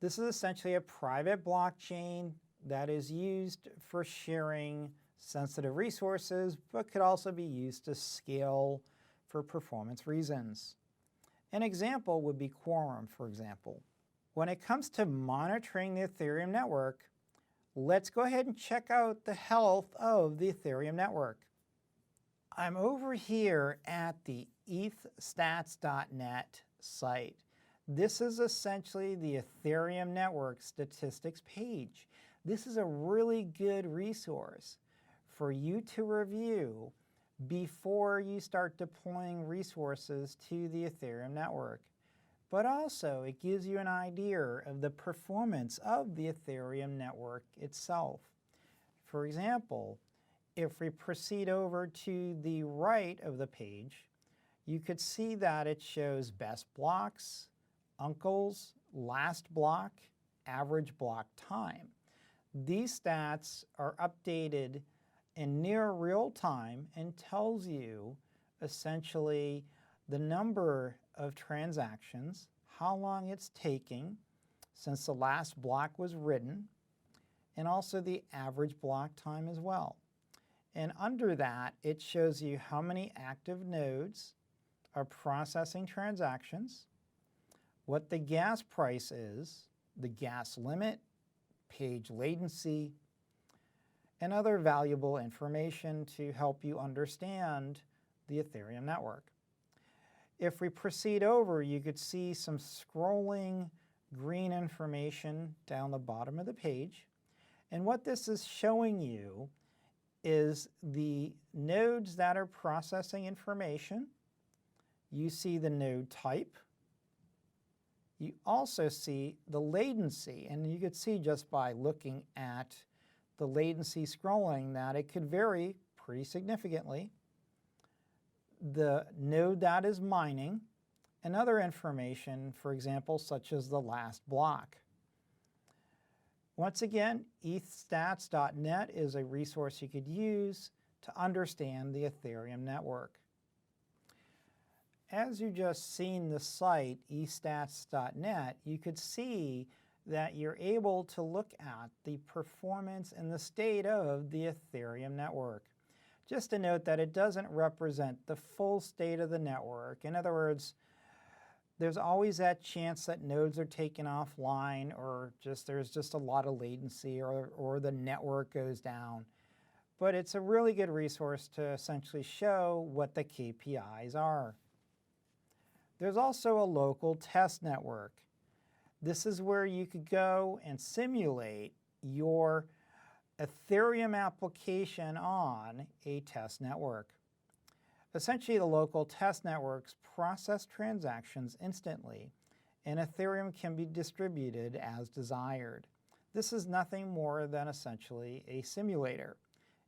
This is essentially a private blockchain that is used for sharing sensitive resources, but could also be used to scale for performance reasons. An example would be Quorum, for example. When it comes to monitoring the Ethereum network, let's go ahead and check out the health of the Ethereum network. I'm over here at the ethstats.net site. This is essentially the Ethereum network statistics page. This is a really good resource for you to review before you start deploying resources to the Ethereum network. But also, it gives you an idea of the performance of the Ethereum network itself. For example, if we proceed over to the right of the page, you could see that it shows best blocks, uncles, last block, average block time. These stats are updated in near real time and tells you essentially the number of transactions, how long it's taking since the last block was written, and also the average block time as well. And under that, it shows you how many active nodes are processing transactions, what the gas price is, the gas limit, page latency, and other valuable information to help you understand the Ethereum network. If we proceed over, you could see some scrolling green information down the bottom of the page. And what this is showing you is the nodes that are processing information. You see the node type. You also see the latency, and you could see just by looking at the latency scrolling that it could vary pretty significantly. The node that is mining, and other information, for example, such as the last block. Once again, ethstats.net is a resource you could use to understand the Ethereum network. As you've just seen the site, ethstats.net, you could see that you're able to look at the performance and the state of the Ethereum network. Just to note that it doesn't represent the full state of the network. In other words, there's always that chance that nodes are taken offline, or there's just a lot of latency, or the network goes down. But it's a really good resource to essentially show what the KPIs are. There's also a local test network. This is where you could go and simulate your Ethereum application on a test network. Essentially, the local test networks process transactions instantly, and Ethereum can be distributed as desired. This is nothing more than essentially a simulator.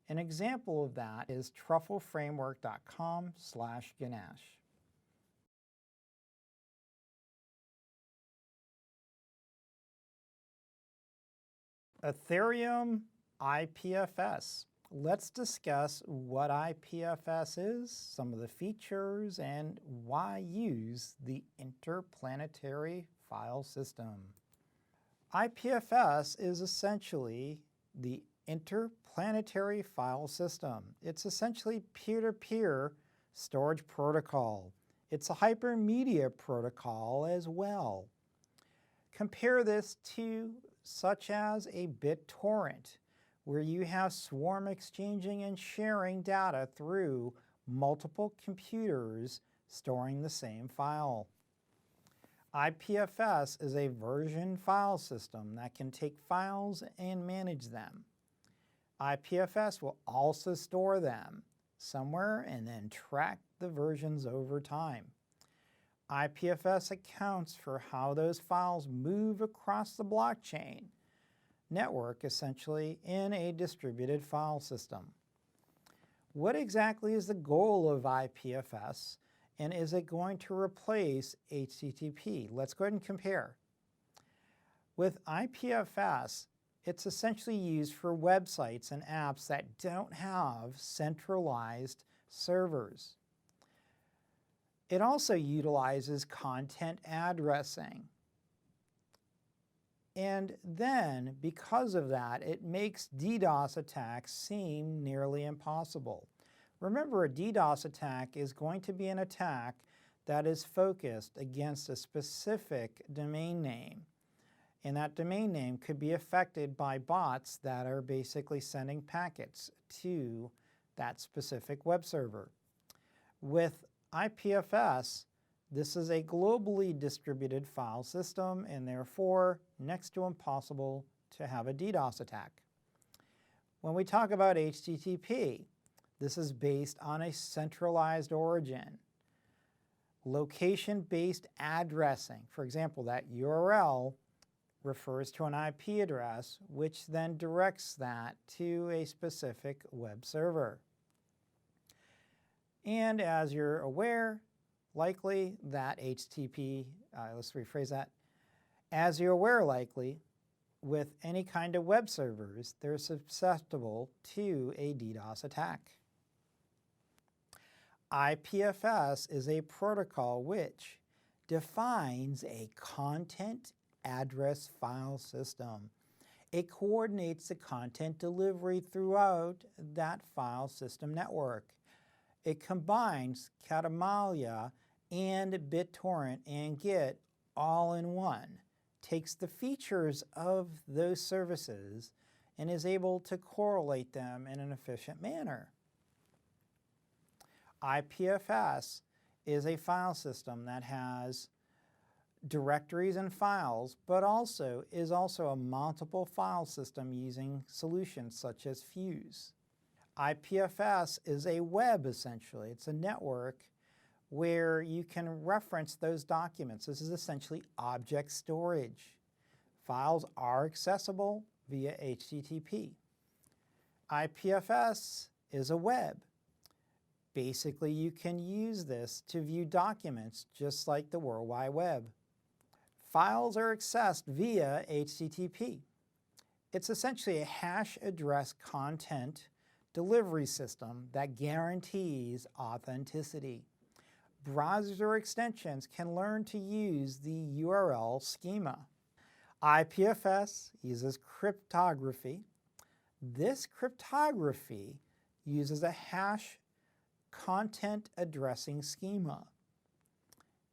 An example of that is truffleframework.com/Ganesh. Ethereum IPFS. Let's discuss what IPFS is, some of the features, and why use the interplanetary file system. IPFS is essentially the interplanetary file system. It's essentially peer-to-peer storage protocol. It's a hypermedia protocol as well. Compare this to such as a BitTorrent, where you have swarm exchanging and sharing data through multiple computers storing the same file. IPFS is a version file system that can take files and manage them. IPFS will also store them somewhere and then track the versions over time. IPFS accounts for how those files move across the blockchain network, essentially in a distributed file system. What exactly is the goal of IPFS, and is it going to replace HTTP? Let's go ahead and compare. With IPFS, It's essentially used for websites and apps that don't have centralized servers. It also utilizes content addressing. And then, because of that, it makes DDoS attacks seem nearly impossible. Remember, a DDoS attack is going to be an attack that is focused against a specific domain name. And that domain name could be affected by bots that are basically sending packets to that specific web server. With IPFS, this is a globally distributed file system and therefore next to impossible to have a DDoS attack. When we talk about HTTP, this is based on a centralized origin. Location-based addressing, for example, that URL refers to an IP address, which then directs that to a specific web server. And as you're aware, likely that HTTP, let's rephrase that, as you're aware likely, with any kind of web servers, they're susceptible to a DDoS attack. IPFS is a protocol which defines a content address file system. It coordinates the content delivery throughout that file system network. It combines Catamalia and BitTorrent and Git all in one, takes the features of those services and is able to correlate them in an efficient manner. IPFS is a file system that has directories and files, but is also a multiple file system using solutions such as Fuse. IPFS is a web, essentially. It's a network where you can reference those documents. This is essentially object storage. Files are accessible via HTTP. IPFS is a web. Basically, you can use this to view documents just like the World Wide Web. Files are accessed via HTTP. It's essentially a hash address content delivery system that guarantees authenticity. Browsers or extensions can learn to use the URL schema. IPFS uses cryptography. This cryptography uses a hash content addressing schema.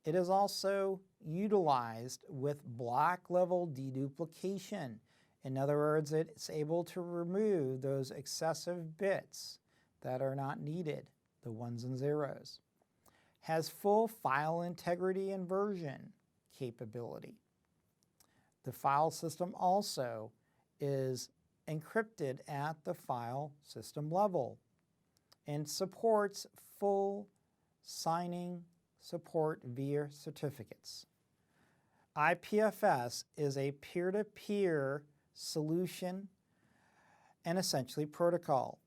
It is also utilized with block level deduplication. In other words, it's able to remove those excessive bits that are not needed, the ones and zeros. Has full file integrity and version capability. The file system also is encrypted at the file system level and supports full signing support via certificates. IPFS is a peer-to-peer solution and essentially protocol.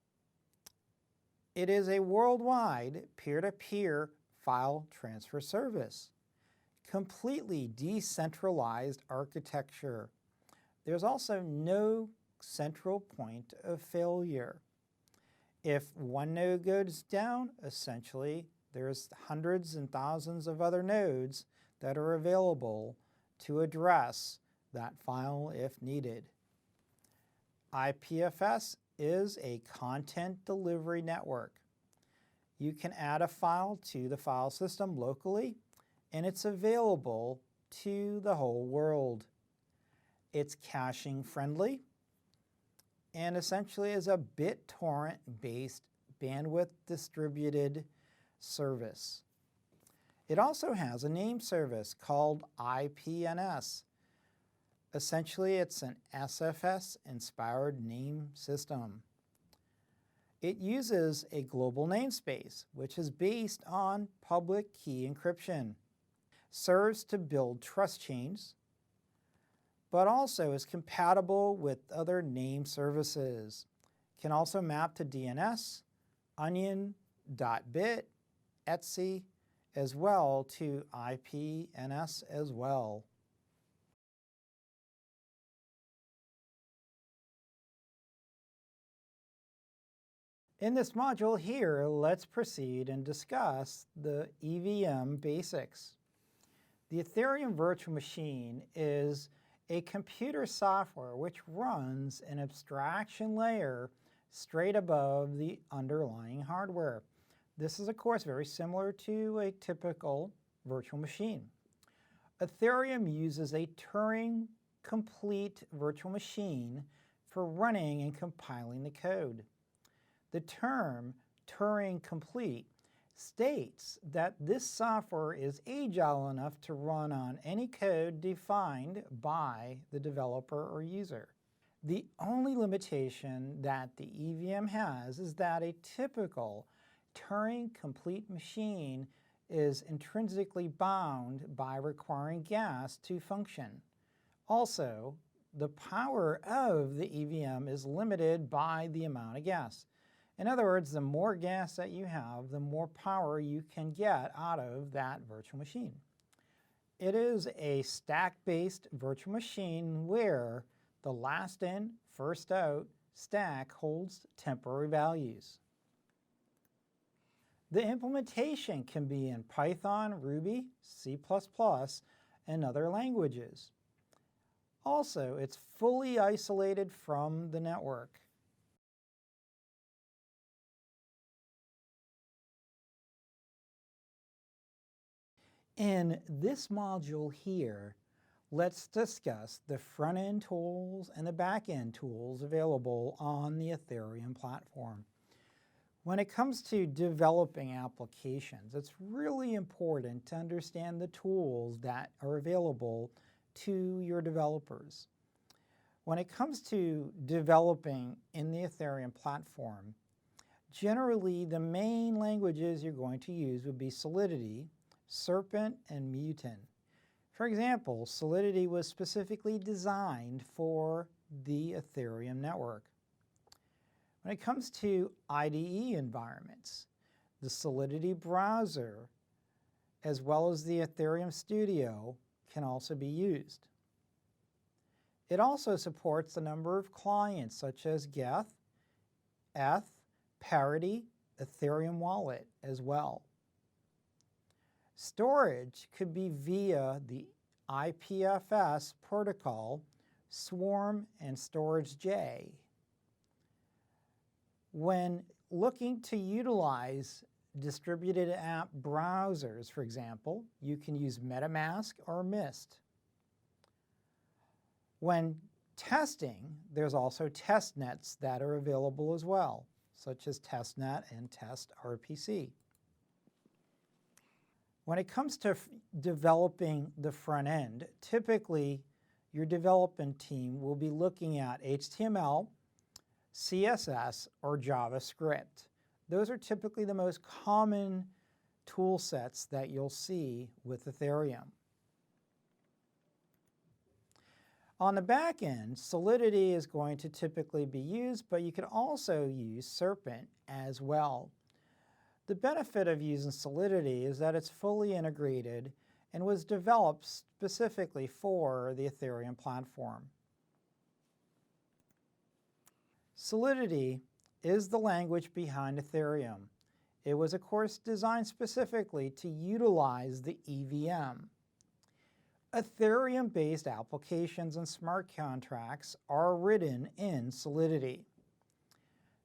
It is a worldwide peer-to-peer file transfer service. Completely decentralized architecture. There's also no central point of failure. If one node goes down, essentially there's hundreds and thousands of other nodes that are available to address that file if needed. IPFS is a content delivery network. You can add a file to the file system locally, and it's available to the whole world. It's caching friendly, and essentially is a BitTorrent-based bandwidth distributed service. It also has a name service called IPNS. Essentially, it's an SFS-inspired name system. It uses a global namespace, which is based on public key encryption, serves to build trust chains, but also is compatible with other name services. Can also map to DNS, Onion.bit, Etsy, as well to IPNS as well. In this module here, let's proceed and discuss the EVM basics. The Ethereum virtual machine is a computer software which runs an abstraction layer straight above the underlying hardware. This is, of course, very similar to a typical virtual machine. Ethereum uses a Turing-complete virtual machine for running and compiling the code. The term Turing-complete states that this software is agile enough to run on any code defined by the developer or user. The only limitation that the EVM has is that a typical Turing-complete machine is intrinsically bound by requiring gas to function. Also, the power of the EVM is limited by the amount of gas. In other words, the more gas that you have, the more power you can get out of that virtual machine. It is a stack-based virtual machine where the last in, first out stack holds temporary values. The implementation can be in Python, Ruby, C++, and other languages. Also, it's fully isolated from the network. In this module here, let's discuss the front-end tools and the back-end tools available on the Ethereum platform. When it comes to developing applications, it's really important to understand the tools that are available to your developers. When it comes to developing in the Ethereum platform, generally the main languages you're going to use would be Solidity, Serpent, and Mutant. For example, Solidity was specifically designed for the Ethereum network. When it comes to IDE environments, the Solidity browser, as well as the Ethereum Studio, can also be used. It also supports a number of clients such as Geth, Eth, Parity, Ethereum Wallet as well. Storage could be via the IPFS protocol, Swarm, and Storage-J. When looking to utilize distributed app browsers, for example, you can use MetaMask or Mist. When testing, there's also testnets that are available as well, such as testnet and TestRPC. When it comes to developing the front end, typically your development team will be looking at HTML, CSS, or JavaScript. Those are typically the most common tool sets that you'll see with Ethereum. On the back end, Solidity is going to typically be used, but you can also use Serpent as well. The benefit of using Solidity is that it's fully integrated and was developed specifically for the Ethereum platform. Solidity is the language behind Ethereum. It was, of course, designed specifically to utilize the EVM. Ethereum-based applications and smart contracts are written in Solidity.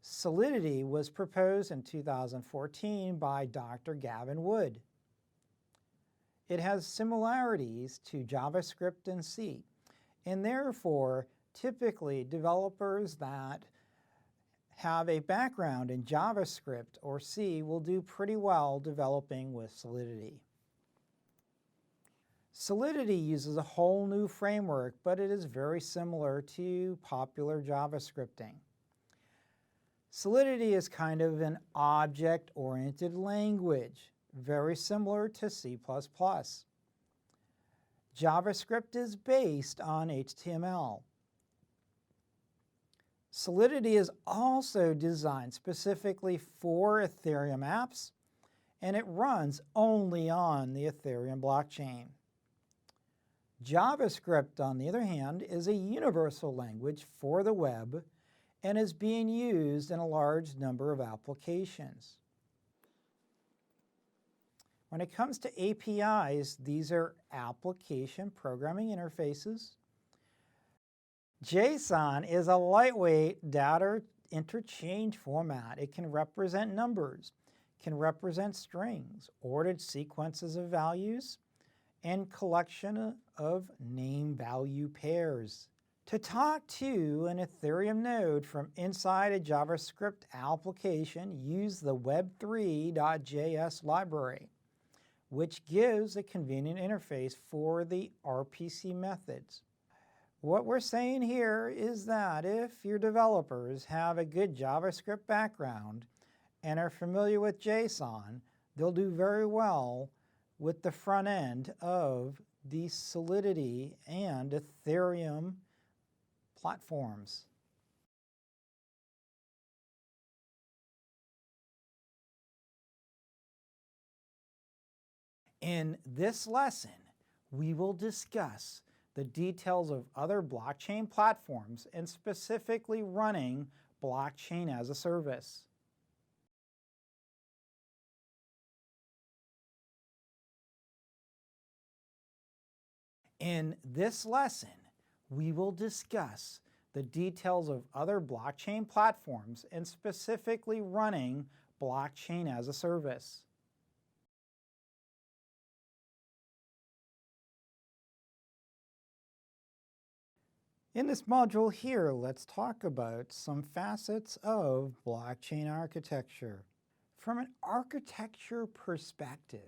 Solidity was proposed in 2014 by Dr. Gavin Wood. It has similarities to JavaScript and C, and therefore, typically developers that have a background in JavaScript or C will do pretty well developing with Solidity. Solidity uses a whole new framework, but it is very similar to popular JavaScripting. Solidity is kind of an object-oriented language, very similar to C++. JavaScript is based on HTML. Solidity is also designed specifically for Ethereum apps, and it runs only on the Ethereum blockchain. JavaScript, on the other hand, is a universal language for the web and is being used in a large number of applications. When it comes to APIs, these are application programming interfaces. JSON is a lightweight data interchange format. It can represent numbers, can represent strings, ordered sequences of values, and collection of name-value pairs. To talk to an Ethereum node from inside a JavaScript application, use the web3.js library, which gives a convenient interface for the RPC methods. What we're saying here is that if your developers have a good JavaScript background and are familiar with JSON, they'll do very well with the front end of the Solidity and Ethereum platforms. In this lesson, we will discuss the details of other blockchain platforms and specifically running blockchain as a service. In this lesson, we will discuss the details of other blockchain platforms and specifically running blockchain as a service. In this module here, let's talk about some facets of blockchain architecture. From an architecture perspective,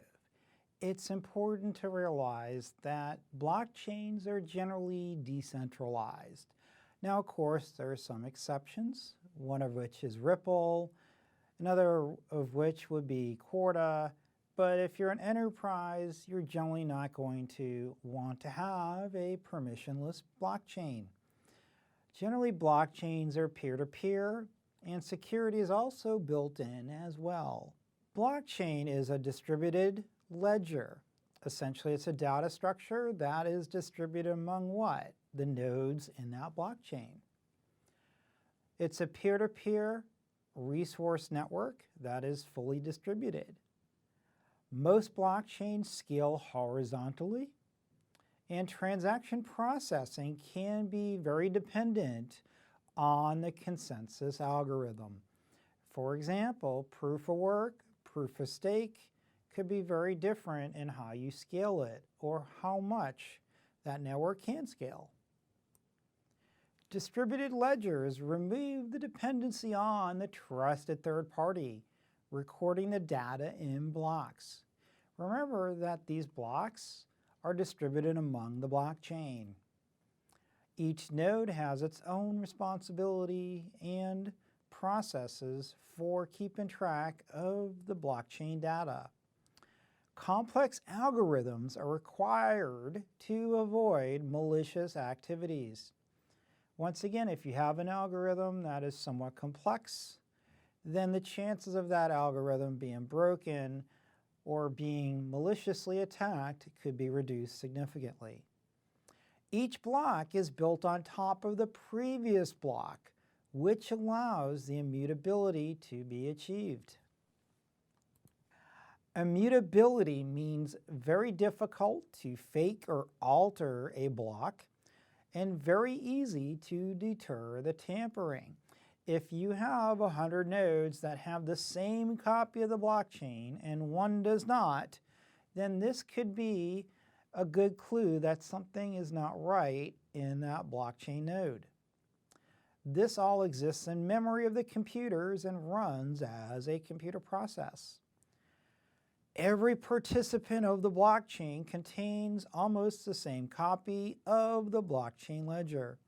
it's important to realize that blockchains are generally decentralized. Now, of course, there are some exceptions, one of which is Ripple, another of which would be Corda. But if you're an enterprise, you're generally not going to want to have a permissionless blockchain. Generally, blockchains are peer-to-peer, and security is also built in as well. Blockchain is a distributed ledger. Essentially, it's a data structure that is distributed among what? The nodes in that blockchain. It's a peer-to-peer resource network that is fully distributed. Most blockchains scale horizontally, and transaction processing can be very dependent on the consensus algorithm. For example, proof of work, proof of stake could be very different in how you scale it or how much that network can scale. Distributed ledgers remove the dependency on the trusted third party, recording the data in blocks. Remember that these blocks are distributed among the blockchain. Each node has its own responsibility and processes for keeping track of the blockchain data. Complex algorithms are required to avoid malicious activities. Once again, if you have an algorithm that is somewhat complex, then the chances of that algorithm being broken or being maliciously attacked could be reduced significantly. Each block is built on top of the previous block, which allows the immutability to be achieved. Immutability means very difficult to fake or alter a block and very easy to deter the tampering. If you have 100 nodes that have the same copy of the blockchain and one does not, then this could be a good clue that something is not right in that blockchain node. This all exists in memory of the computers and runs as a computer process. Every participant of the blockchain contains almost the same copy of the blockchain ledger.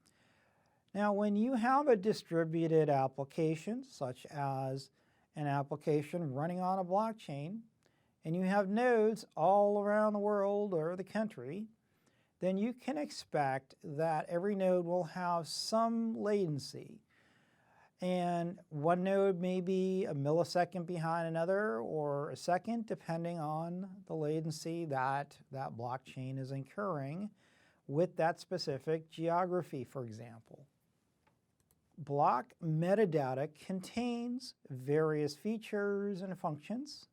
Now, when you have a distributed application, such as an application running on a blockchain, and you have nodes all around the world or the country, then you can expect that every node will have some latency. And one node may be a millisecond behind another or a second, depending on the latency that that blockchain is incurring with that specific geography, for example. block metadata contains various features and functions,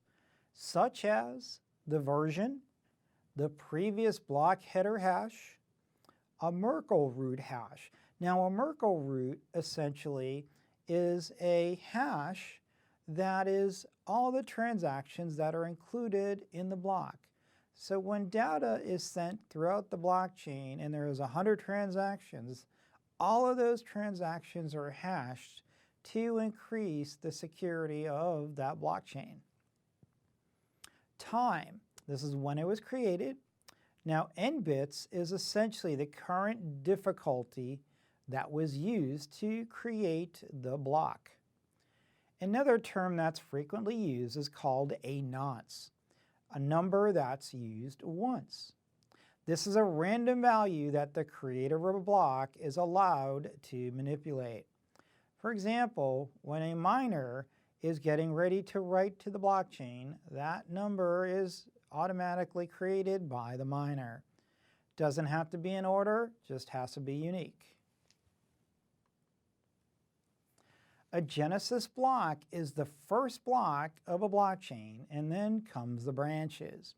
such as the version, the previous block header hash, a Merkle root hash. Now, a Merkle root essentially is a hash that is all the transactions that are included in the block. So when data is sent throughout the blockchain and there is 100 transactions, all of those transactions are hashed to increase the security of that blockchain. Time, this is when it was created. Now, n bits is essentially the current difficulty that was used to create the block. Another term that's frequently used is called a nonce, a number that's used once. This is a random value that the creator of a block is allowed to manipulate. For example, when a miner is getting ready to write to the blockchain, that number is automatically created by the miner. Doesn't have to be in order, just has to be unique. A genesis block is the first block of a blockchain, and then comes the branches.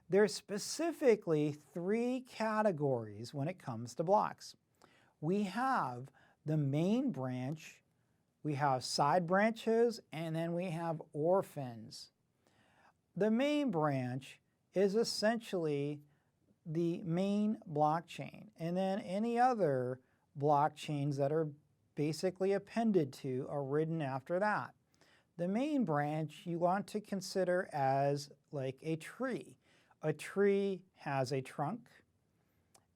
There's specifically 3 categories when it comes to blocks. We have the main branch, we have side branches, and then we have orphans. The main branch is essentially the main blockchain, and then any other blockchains that are basically appended to are written after that. The main branch you want to consider as like a tree. A tree has a trunk,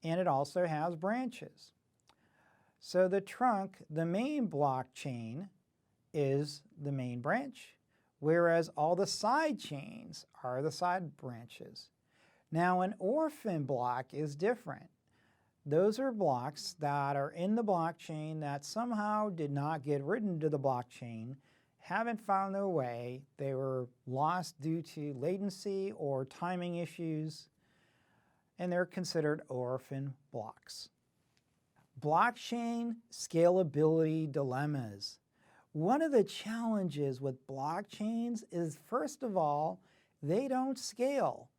and it also has branches. So the trunk, the main blockchain, is the main branch, whereas all the side chains are the side branches. Now, an orphan block is different. Those are blocks that are in the blockchain that somehow did not get written to the blockchain, haven't found their way, they were lost due to latency or timing issues, and they're considered orphan blocks. Blockchain scalability dilemmas. One of the challenges with blockchains is, first of all, they don't scale,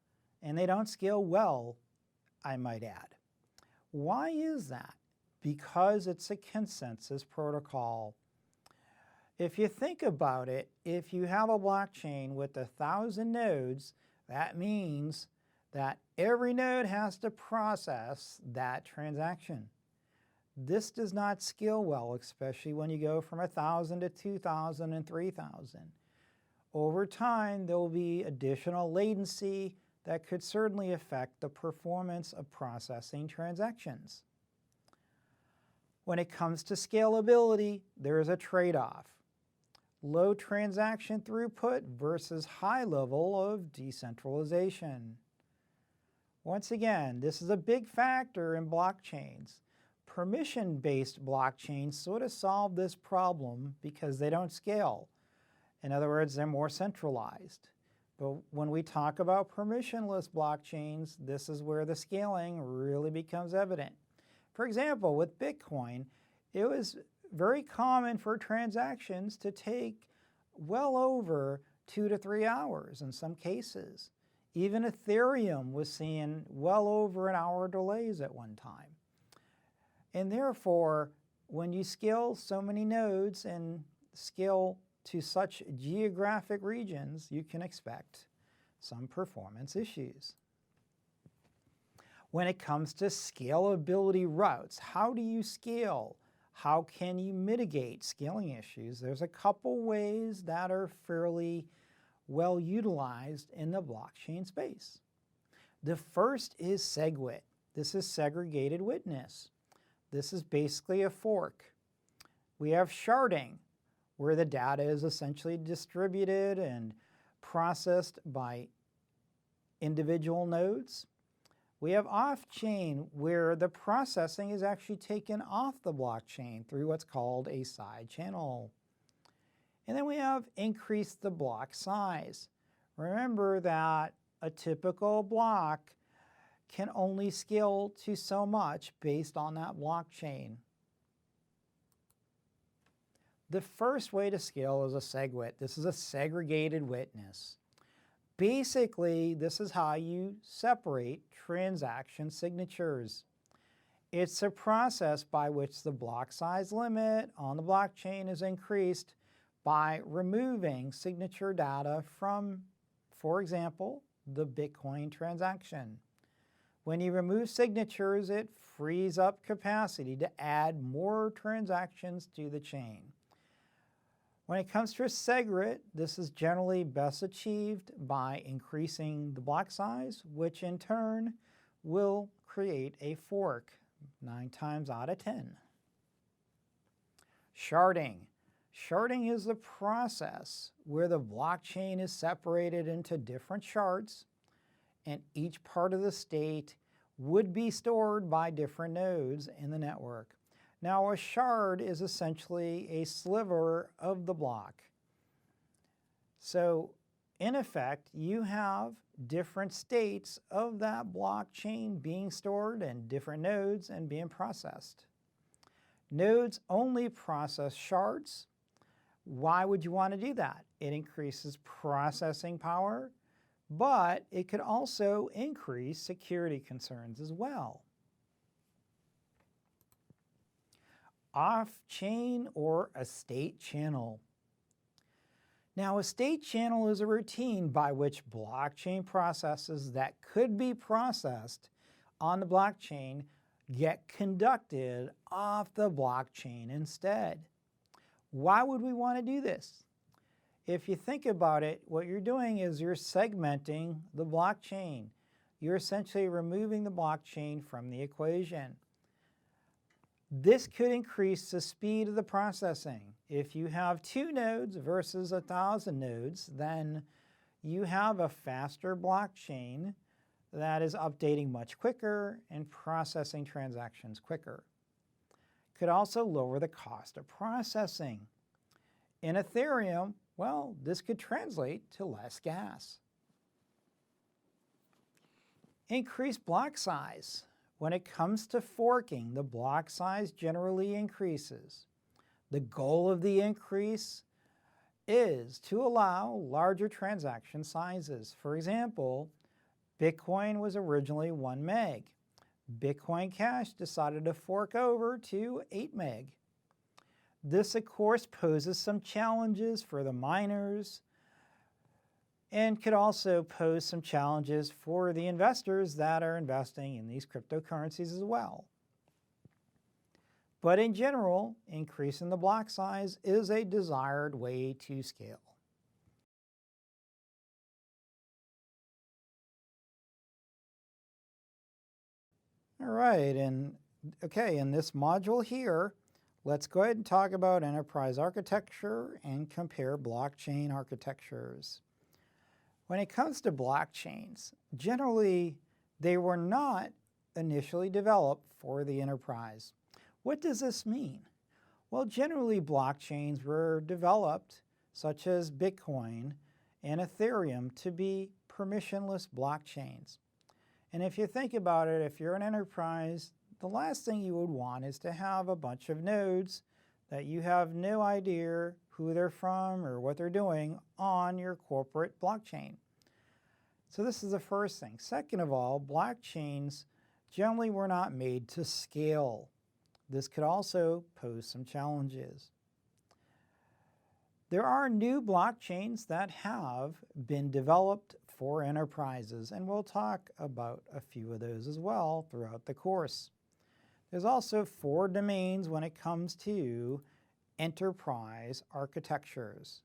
and they don't scale well, I might add. Why is that? Because it's a consensus protocol. If you think about it, if you have a blockchain with 1,000 nodes, that means that every node has to process that transaction. This does not scale well, especially when you go from 1,000 to 2,000 and 3,000. Over time, there will be additional latency that could certainly affect the performance of processing transactions. When it comes to scalability, there is a trade-off. Low transaction throughput versus high level of decentralization. Once again, this is a big factor in blockchains. Permission-based blockchains sort of solve this problem because they don't scale. In other words, they're more centralized. But when we talk about permissionless blockchains, this is where the scaling really becomes evident. For example, with Bitcoin, it was very common for transactions to take well over 2 to 3 hours in some cases. Even Ethereum was seeing well over an hour delays at one time. And therefore, when you scale so many nodes and scale to such geographic regions, you can expect some performance issues. When it comes to scalability routes, how do you scale? How can you mitigate scaling issues? There's a couple ways that are fairly well utilized in the blockchain space. The first is SegWit. This is segregated witness. This is basically a fork. We have sharding, where the data is essentially distributed and processed by individual nodes. We have off-chain, where the processing is actually taken off the blockchain through what's called a side channel. And then we have increased the block size. Remember that a typical block can only scale to so much based on that blockchain. The first way to scale is a SegWit. This is a segregated witness. Basically, this is how you separate transaction signatures. It's a process by which the block size limit on the blockchain is increased by removing signature data from, for example, the Bitcoin transaction. When you remove signatures, it frees up capacity to add more transactions to the chain. When it comes to a SegWit, this is generally best achieved by increasing the block size, which in turn will create a fork 9 times out of 10. Sharding. Sharding is the process where the blockchain is separated into different shards, and each part of the state would be stored by different nodes in the network. Now, a shard is essentially a sliver of the block. So, in effect, you have different states of that blockchain being stored in different nodes and being processed. Nodes only process shards. Why would you want to do that? It increases processing power, but it could also increase security concerns as well. Off-chain or a state channel. Now, a state channel is a routine by which blockchain processes that could be processed on the blockchain get conducted off the blockchain instead. Why would we want to do this? If you think about it, what you're doing is you're segmenting the blockchain. You're essentially removing the blockchain from the equation. This could increase the speed of the processing. If you have 2 nodes versus 1,000 nodes, then you have a faster blockchain that is updating much quicker and processing transactions quicker. Could also lower the cost of processing. In Ethereum, well, this could translate to less gas. Increased block size. When it comes to forking, the block size generally increases. The goal of the increase is to allow larger transaction sizes. For example, Bitcoin was originally 1 meg. Bitcoin Cash decided to fork over to 8 meg. This, of course, poses some challenges for the miners and could also pose some challenges for the investors that are investing in these cryptocurrencies as well. But in general, increasing the block size is a desired way to scale. All right, in this module here, let's go ahead and talk about enterprise architecture and compare blockchain architectures. When it comes to blockchains, generally they were not initially developed for the enterprise. What does this mean? Well, generally blockchains were developed, such as Bitcoin and Ethereum, to be permissionless blockchains. And if you think about it, if you're an enterprise, the last thing you would want is to have a bunch of nodes that you have no idea who they're from or what they're doing on your corporate blockchain. So this is the first thing. Second of all, blockchains generally were not made to scale. This could also pose some challenges. There are new blockchains that have been developed for enterprises, and we'll talk about a few of those as well throughout the course. There's also 4 domains when it comes to enterprise architectures.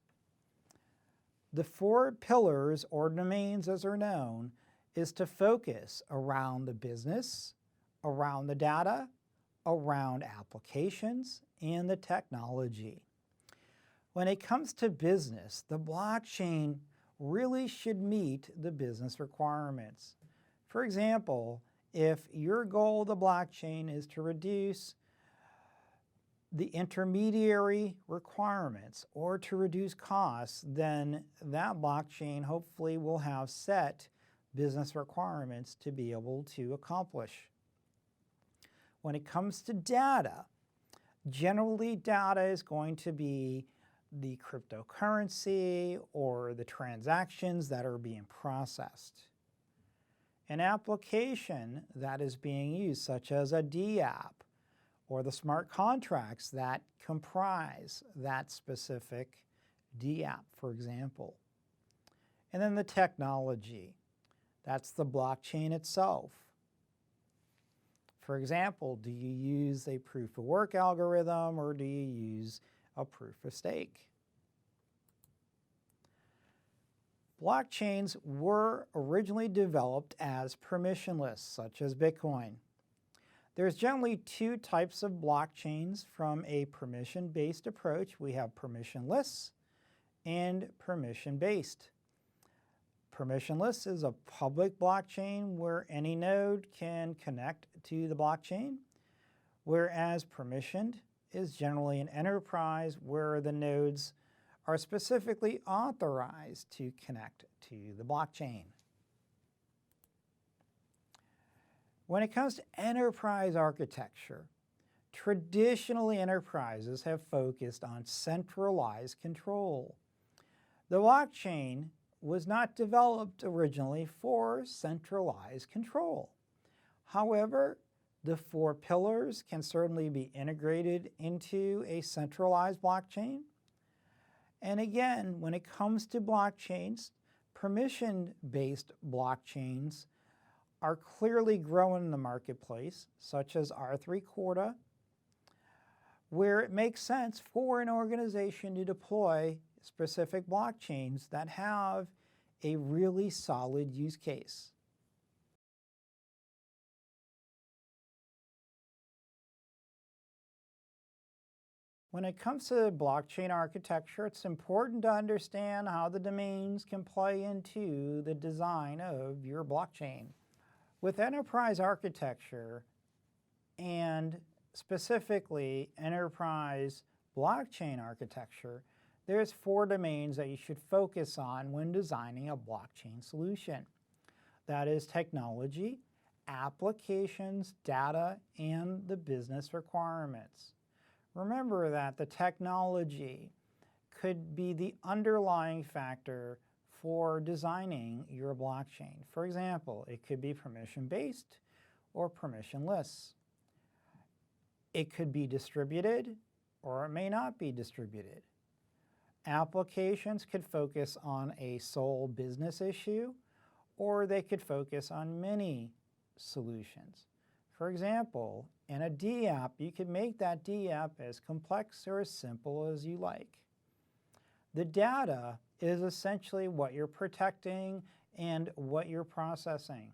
The 4 pillars or domains, as they're known, is to focus around the business, around the data, around applications, and the technology. When it comes to business, the blockchain really should meet the business requirements. For example, if your goal of the blockchain is to reduce the intermediary requirements or to reduce costs, then that blockchain hopefully will have set business requirements to be able to accomplish. When it comes to data, Generally, data is going to be the cryptocurrency or the transactions that are being processed. An application that is being used, such as a DApp or the smart contracts that comprise that specific DApp, for example. And then the technology, that's the blockchain itself. For example, do you use a proof of work algorithm or do you use a proof of stake? Blockchains were originally developed as permissionless, such as Bitcoin. There's generally two types of blockchains from a permission-based approach. We have permissionless and permission-based. Permissionless is a public blockchain where any node can connect to the blockchain, whereas permissioned is generally an enterprise where the nodes are specifically authorized to connect to the blockchain. When it comes to enterprise architecture, traditionally enterprises have focused on centralized control. The blockchain was not developed originally for centralized control. However, the four pillars can certainly be integrated into a centralized blockchain. And again, when it comes to blockchains, permission-based blockchains are clearly growing in the marketplace, such as R3 Corda, where it makes sense for an organization to deploy specific blockchains that have a really solid use case. When it comes to blockchain architecture, it's important to understand how the domains can play into the design of your blockchain. With enterprise architecture, and specifically enterprise blockchain architecture, there's four domains that you should focus on when designing a blockchain solution. That is technology, applications, data, and the business requirements. Remember that the technology could be the underlying factor for designing your blockchain. For example, it could be permission-based or permissionless. It could be distributed or it may not be distributed. Applications could focus on a sole business issue or they could focus on many solutions. For example, in a DApp, you could make that DApp as complex or as simple as you like. The data is essentially what you're protecting and what you're processing.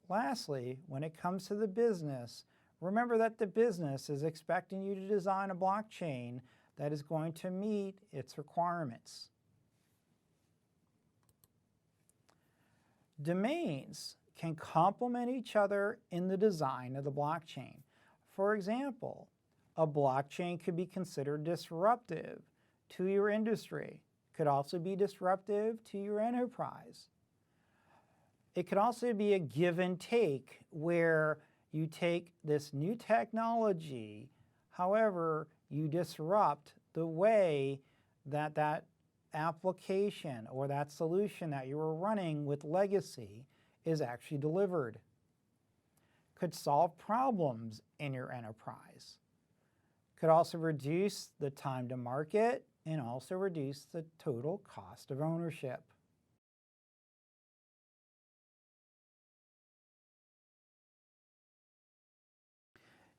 Lastly, when it comes to the business, remember that the business is expecting you to design a blockchain that is going to meet its requirements. Domains can complement each other in the design of the blockchain. For example, a blockchain could be considered disruptive to your industry. It could also be disruptive to your enterprise. It could also be a give and take where you take this new technology, however, you disrupt the way that that application or that solution that you were running with legacy is actually delivered. Could solve problems in your enterprise. Could also reduce the time to market and also reduce the total cost of ownership.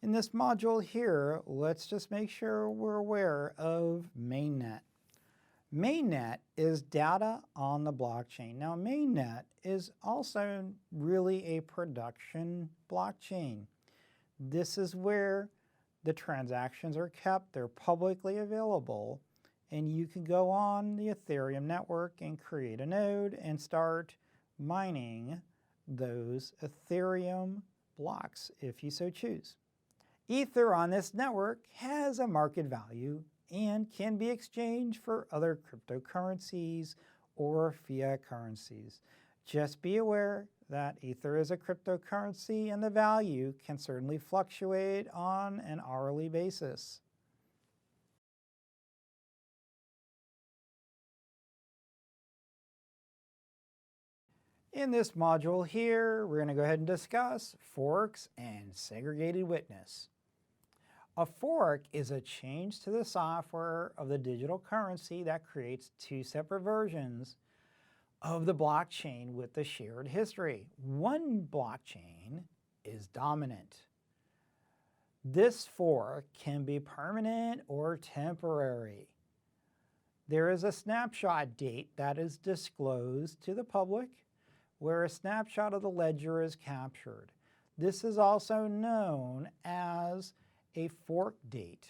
In this module here, let's just make sure we're aware of mainnet. Mainnet is data on the blockchain. Now, mainnet is also really a production blockchain. This is where the transactions are kept. They're publicly available, and you can go on the Ethereum network and create a node and start mining those Ethereum blocks if you so choose. Ether on this network has a market value and can be exchanged for other cryptocurrencies or fiat currencies. Just be aware that Ether is a cryptocurrency and the value can certainly fluctuate on an hourly basis. In this module here, we're going to go ahead and discuss forks and segregated witness. A fork is a change to the software of the digital currency that creates two separate versions of the blockchain with the shared history. One blockchain is dominant. This fork can be permanent or temporary. There is a snapshot date that is disclosed to the public where a snapshot of the ledger is captured. This is also known as a fork date.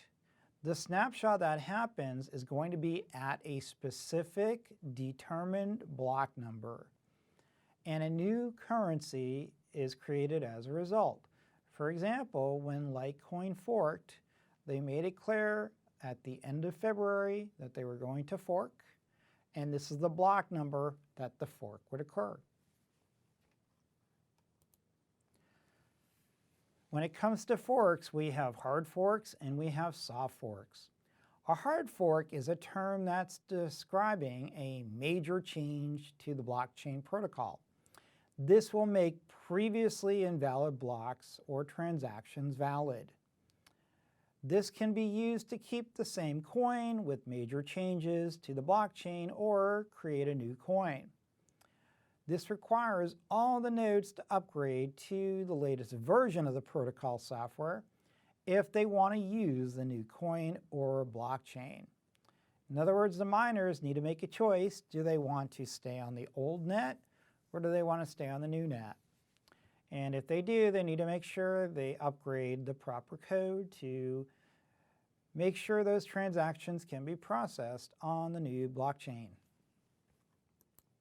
The snapshot that happens is going to be at a specific determined block number, and a new currency is created as a result. For example, when Litecoin forked, they made it clear at the end of February that they were going to fork, and this is the block number that the fork would occur. When it comes to forks, we have hard forks and we have soft forks. A hard fork is a term that's describing a major change to the blockchain protocol. This will make previously invalid blocks or transactions valid. This can be used to keep the same coin with major changes to the blockchain or create a new coin. This requires all the nodes to upgrade to the latest version of the protocol software if they want to use the new coin or blockchain. In other words, the miners need to make a choice. Do they want to stay on the old net or do they want to stay on the new net? And if they do, they need to make sure they upgrade the proper code to make sure those transactions can be processed on the new blockchain.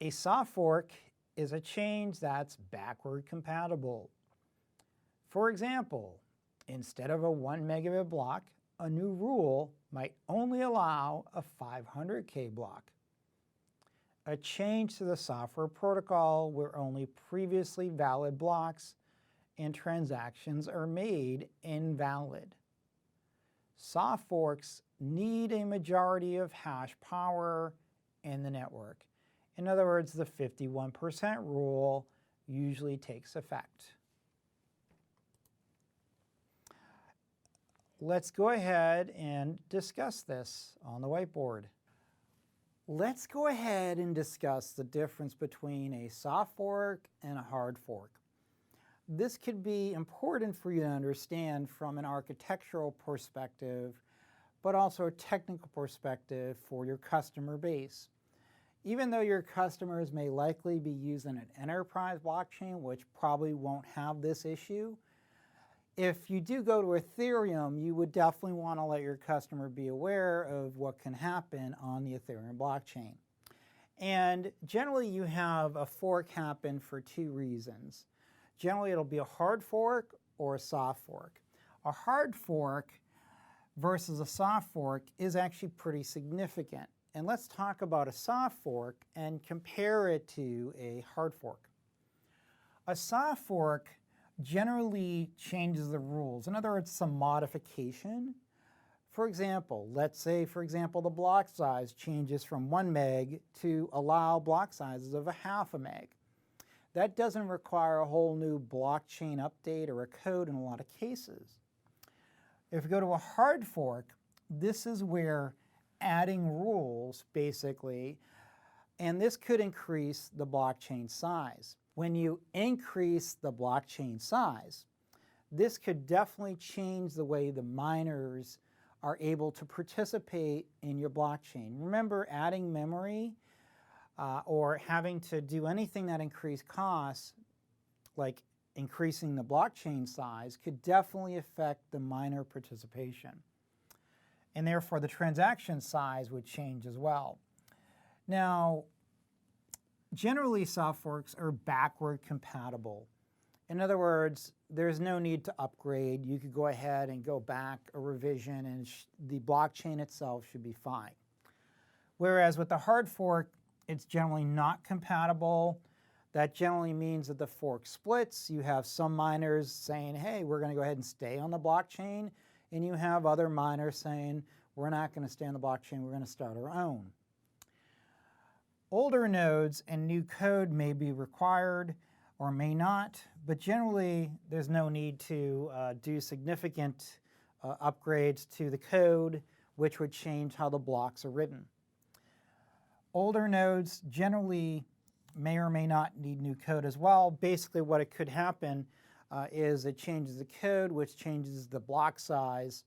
A soft fork is a change that's backward compatible. For example, instead of a 1 megabit block, a new rule might only allow a 500K block. A change to the software protocol where only previously valid blocks and transactions are made invalid. Soft forks need a majority of hash power in the network. In other words, the 51% rule usually takes effect. Let's go ahead and discuss this on the whiteboard. Let's go ahead and discuss the difference between a soft fork and a hard fork. This could be important for you to understand from an architectural perspective, but also a technical perspective for your customer base. Even though your customers may likely be using an enterprise blockchain, which probably won't have this issue, if you do go to Ethereum, you would definitely want to let your customer be aware of what can happen on the Ethereum blockchain. And generally you have a fork happen for two reasons. Generally it'll be a hard fork or a soft fork. A hard fork versus a soft fork is actually pretty significant. And let's talk about a soft fork and compare it to a hard fork. A soft fork generally changes the rules. In other words, some modification. For example, let's say, the block size changes from 1 meg to allow block sizes of 0.5 meg. That doesn't require a whole new blockchain update or a code in a lot of cases. If we go to a hard fork, this is where adding rules, basically, and this could increase the blockchain size. When you increase the blockchain size, this could definitely change the way the miners are able to participate in your blockchain. Remember, adding memory or having to do anything that increased costs, like increasing the blockchain size, could definitely affect the miner participation. And therefore the transaction size would change as well. Now, generally soft forks are backward compatible. In other words, there's no need to upgrade. You could go ahead and go back a revision and the blockchain itself should be fine. Whereas with the hard fork, it's generally not compatible. That generally means that the fork splits. You have some miners saying, hey, we're going to go ahead and stay on the blockchain, and you have other miners saying, we're not going to stay on the blockchain, we're going to start our own. Older nodes and new code may be required or may not, but generally there's no need to do significant upgrades to the code, which would change how the blocks are written. Older nodes generally may or may not need new code as well. Basically what it could happen is it changes the code, which changes the block size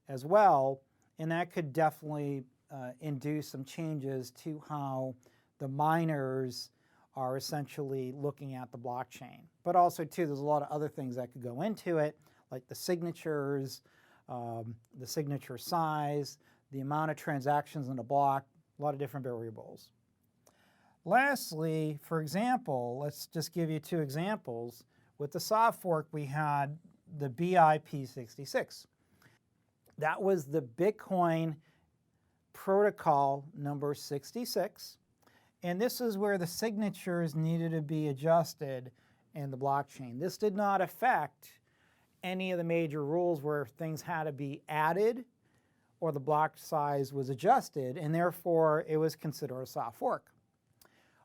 as well, and that could definitely induce some changes to how the miners are essentially looking at the blockchain. But also too, there's a lot of other things that could go into it, like the signatures, the signature size, the amount of transactions in a block, a lot of different variables. Lastly, for example, let's just give you two examples. With the soft fork, we had the BIP66. That was the Bitcoin protocol number 66. And this is where the signatures needed to be adjusted in the blockchain. This did not affect any of the major rules where things had to be added or the block size was adjusted, and therefore it was considered a soft fork.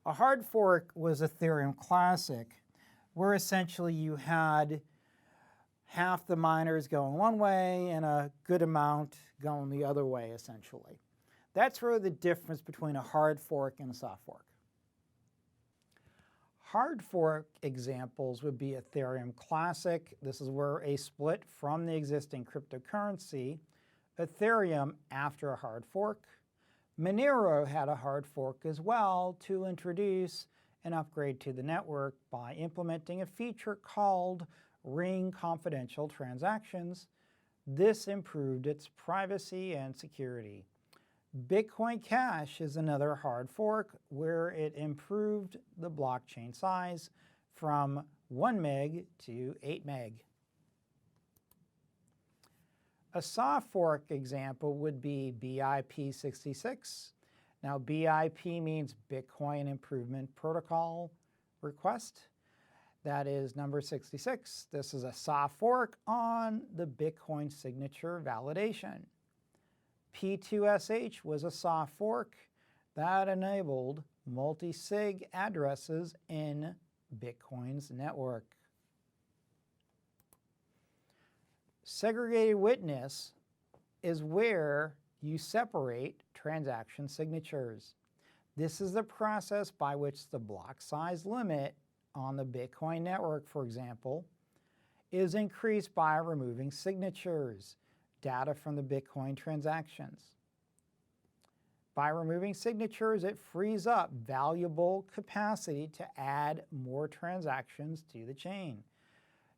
A hard fork was Ethereum Classic, where essentially you had half the miners going one way and a good amount going the other way, essentially. That's really the difference between a hard fork and a soft fork. Hard fork examples would be Ethereum Classic. This is where a split from the existing cryptocurrency. Ethereum after a hard fork. Monero had a hard fork as well to introduce an upgrade to the network by implementing a feature called Ring Confidential Transactions. This improved its privacy and security. Bitcoin Cash is another hard fork where it improved the blockchain size from 1 meg to 8 meg. A soft fork example would be BIP66. Now BIP means Bitcoin Improvement Protocol Request. That is number 66. This is a soft fork on the Bitcoin signature validation. P2SH was a soft fork that enabled multi-sig addresses in Bitcoin's network. Segregated witness is where you separate transaction signatures. This is the process by which the block size limit on the Bitcoin network, for example, is increased by removing signatures, data from the Bitcoin transactions. By removing signatures, it frees up valuable capacity to add more transactions to the chain.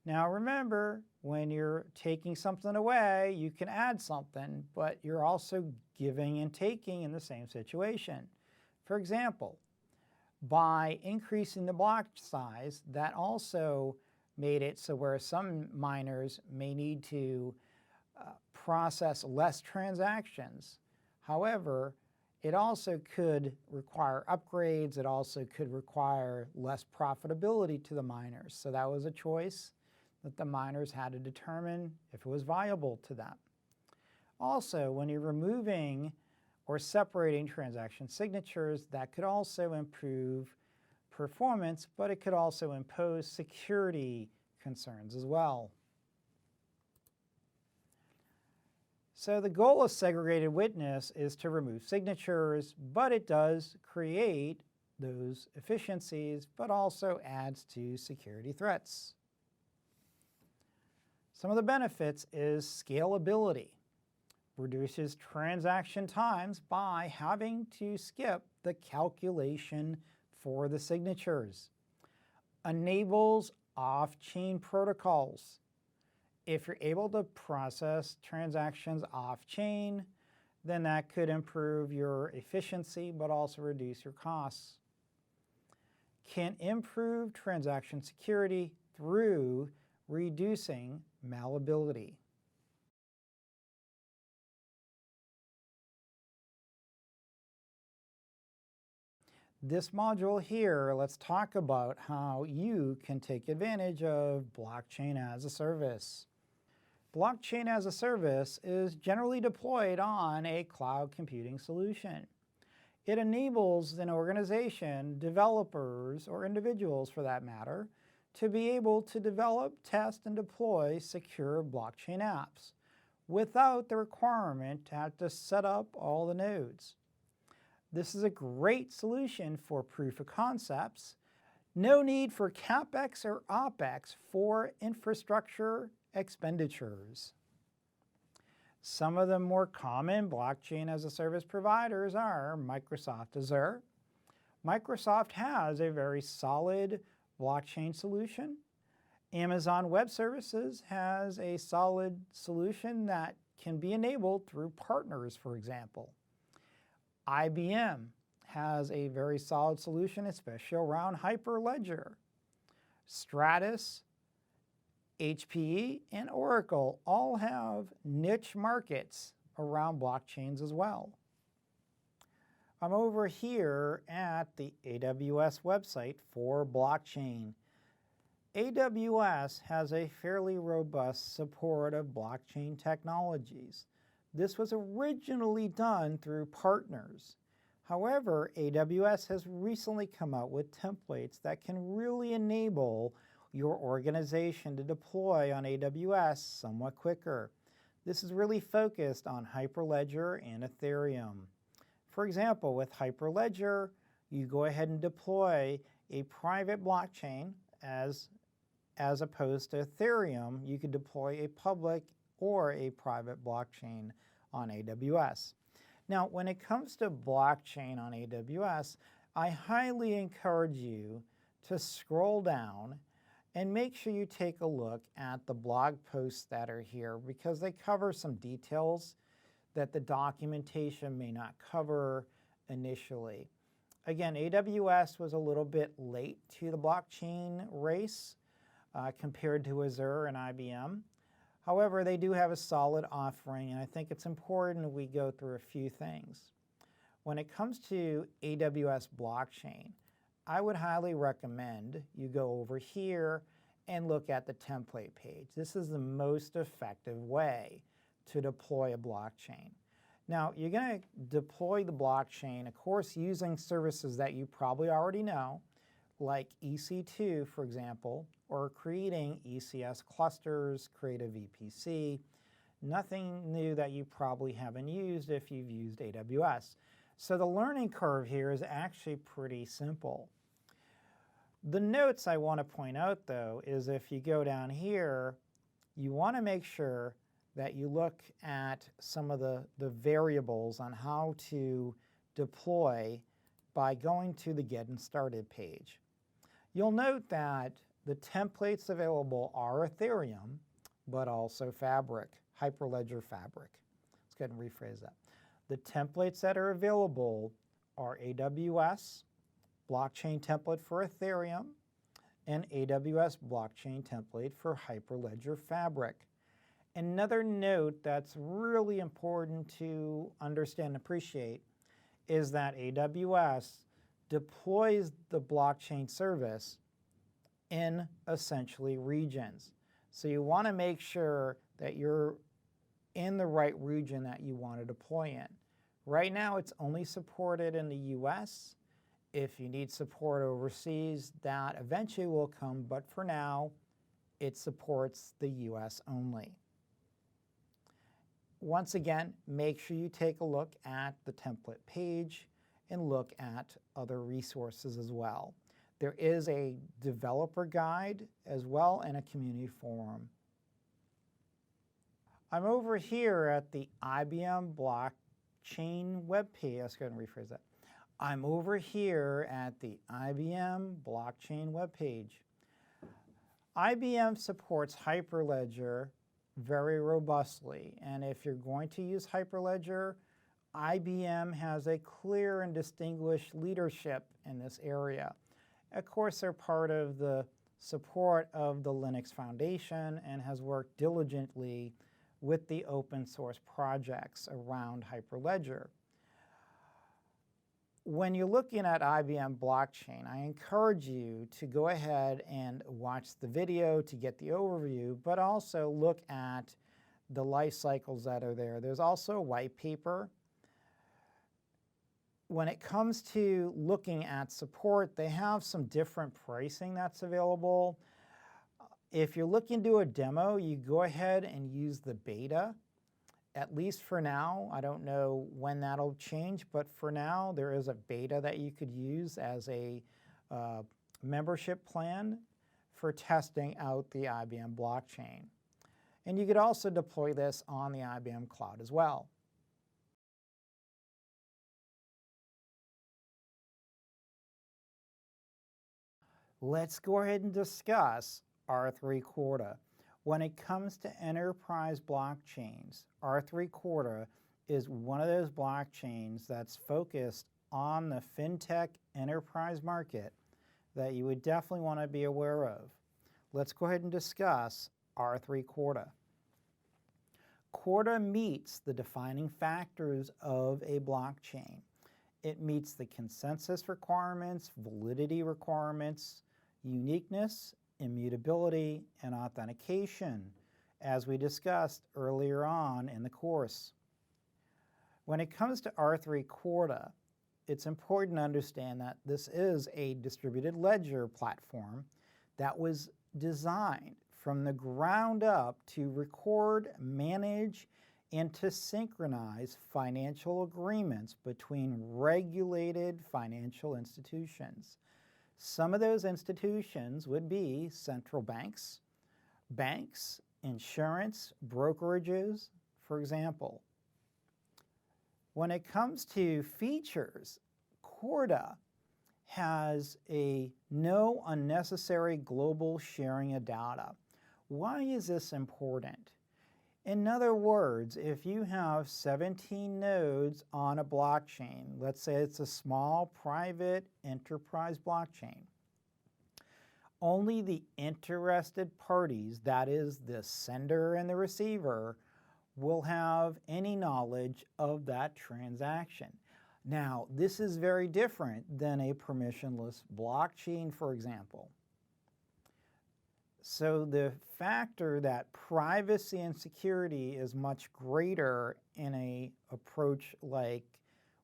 Now remember, when you're taking something away, you can add something, but you're also giving and taking in the same situation. For example, by increasing the block size, that also made it so where some miners may need to process less transactions. However, it also could require upgrades. It also could require less profitability to the miners. So that was a choice that the miners had to determine if it was viable to them. Also, when you're removing or separating transaction signatures, that could also improve performance, but it could also impose security concerns as well. So the goal of segregated witness is to remove signatures, but it does create those efficiencies, but also adds to security threats. Some of the benefits is scalability. Reduces transaction times by having to skip the calculation for the signatures. Enables off-chain protocols. If you're able to process transactions off-chain, then that could improve your efficiency but also reduce your costs. Can improve transaction security through reducing malleability. This module here, let's talk about how you can take advantage of blockchain as a service. Blockchain as a service is generally deployed on a cloud computing solution. It enables an organization, developers, or individuals for that matter, to be able to develop, test, and deploy secure blockchain apps without the requirement to have to set up all the nodes. This is a great solution for proof of concepts. No need for CapEx or OpEx for infrastructure expenditures. Some of the more common blockchain as a service providers are Microsoft Azure. Microsoft has a very solid blockchain solution. Amazon Web Services has a solid solution that can be enabled through partners, for example. IBM has a very solid solution, especially around Hyperledger. Stratus, HPE, and Oracle all have niche markets around blockchains as well. I'm over here at the AWS website for blockchain. AWS has a fairly robust support of blockchain technologies. This was originally done through partners. However, AWS has recently come out with templates that can really enable your organization to deploy on AWS somewhat quicker. This is really focused on Hyperledger and Ethereum. For example, with Hyperledger, you go ahead and deploy a private blockchain as opposed to Ethereum, you could deploy a public or a private blockchain on AWS. Now, when it comes to blockchain on AWS, I highly encourage you to scroll down and make sure you take a look at the blog posts that are here because they cover some details that the documentation may not cover initially. Again, AWS was a little bit late to the blockchain race compared to Azure and IBM. However, they do have a solid offering, and I think it's important we go through a few things. When it comes to AWS blockchain, I would highly recommend you go over here and look at the template page. This is the most effective way to deploy a blockchain. Now, you're going to deploy the blockchain, of course, using services that you probably already know, like EC2, for example, or creating ECS clusters, create a VPC. Nothing new that you probably haven't used if you've used AWS. So the learning curve here is actually pretty simple. The notes I want to point out, though, is if you go down here, you want to make sure that you look at some of the variables on how to deploy by going to the Getting Started page. You'll note that the templates available are Ethereum, but also Fabric, Hyperledger Fabric. Let's go ahead and rephrase that. The templates that are available are AWS, blockchain template for Ethereum, and AWS blockchain template for Hyperledger Fabric. Another note that's really important to understand and appreciate is that AWS deploys the blockchain service in essentially regions. So you want to make sure that you're in the right region that you want to deploy in. Right now, it's only supported in the US. If you need support overseas, that eventually will come, but for now, it supports the US only. Once again, make sure you take a look at the template page and look at other resources as well. There is a developer guide as well and a community forum. I'm over here at the IBM blockchain webpage. Let's go ahead and rephrase that. I'm over here at the IBM blockchain webpage. IBM supports Hyperledger very robustly, and if you're going to use Hyperledger, IBM has a clear and distinguished leadership in this area. Of course, they're part of the support of the Linux Foundation and has worked diligently with the open source projects around Hyperledger. when you're looking at IBM blockchain, I encourage you to go ahead and watch the video to get the overview, but also look at the life cycles that are there. There's also a white paper. When it comes to looking at support, they have some different pricing that's available. If you're looking to do a demo, you go ahead and use the beta. At least for now. I don't know when that'll change, but for now there is a beta that you could use as a membership plan for testing out the IBM blockchain. And you could also deploy this on the IBM cloud as well. Let's go ahead and discuss R3 Corda. When it comes to enterprise blockchains, R3 Corda is one of those blockchains that's focused on the fintech enterprise market that you would definitely want to be aware of. Let's go ahead and discuss R3 Corda. Corda meets the defining factors of a blockchain. It meets the consensus requirements, validity requirements, uniqueness, immutability, and authentication, as we discussed earlier on in the course. When it comes to R3 Corda, it's important to understand that this is a distributed ledger platform that was designed from the ground up to record, manage, and to synchronize financial agreements between regulated financial institutions. Some of those institutions would be central banks, insurance, brokerages, for example. When it comes to features, Corda has a no unnecessary global sharing of data. Why is this important? In other words, if you have 17 nodes on a blockchain, let's say it's a small private enterprise blockchain, only the interested parties, that is the sender and the receiver, will have any knowledge of that transaction. Now, this is very different than a permissionless blockchain, for example. So the factor that privacy and security is much greater in an approach like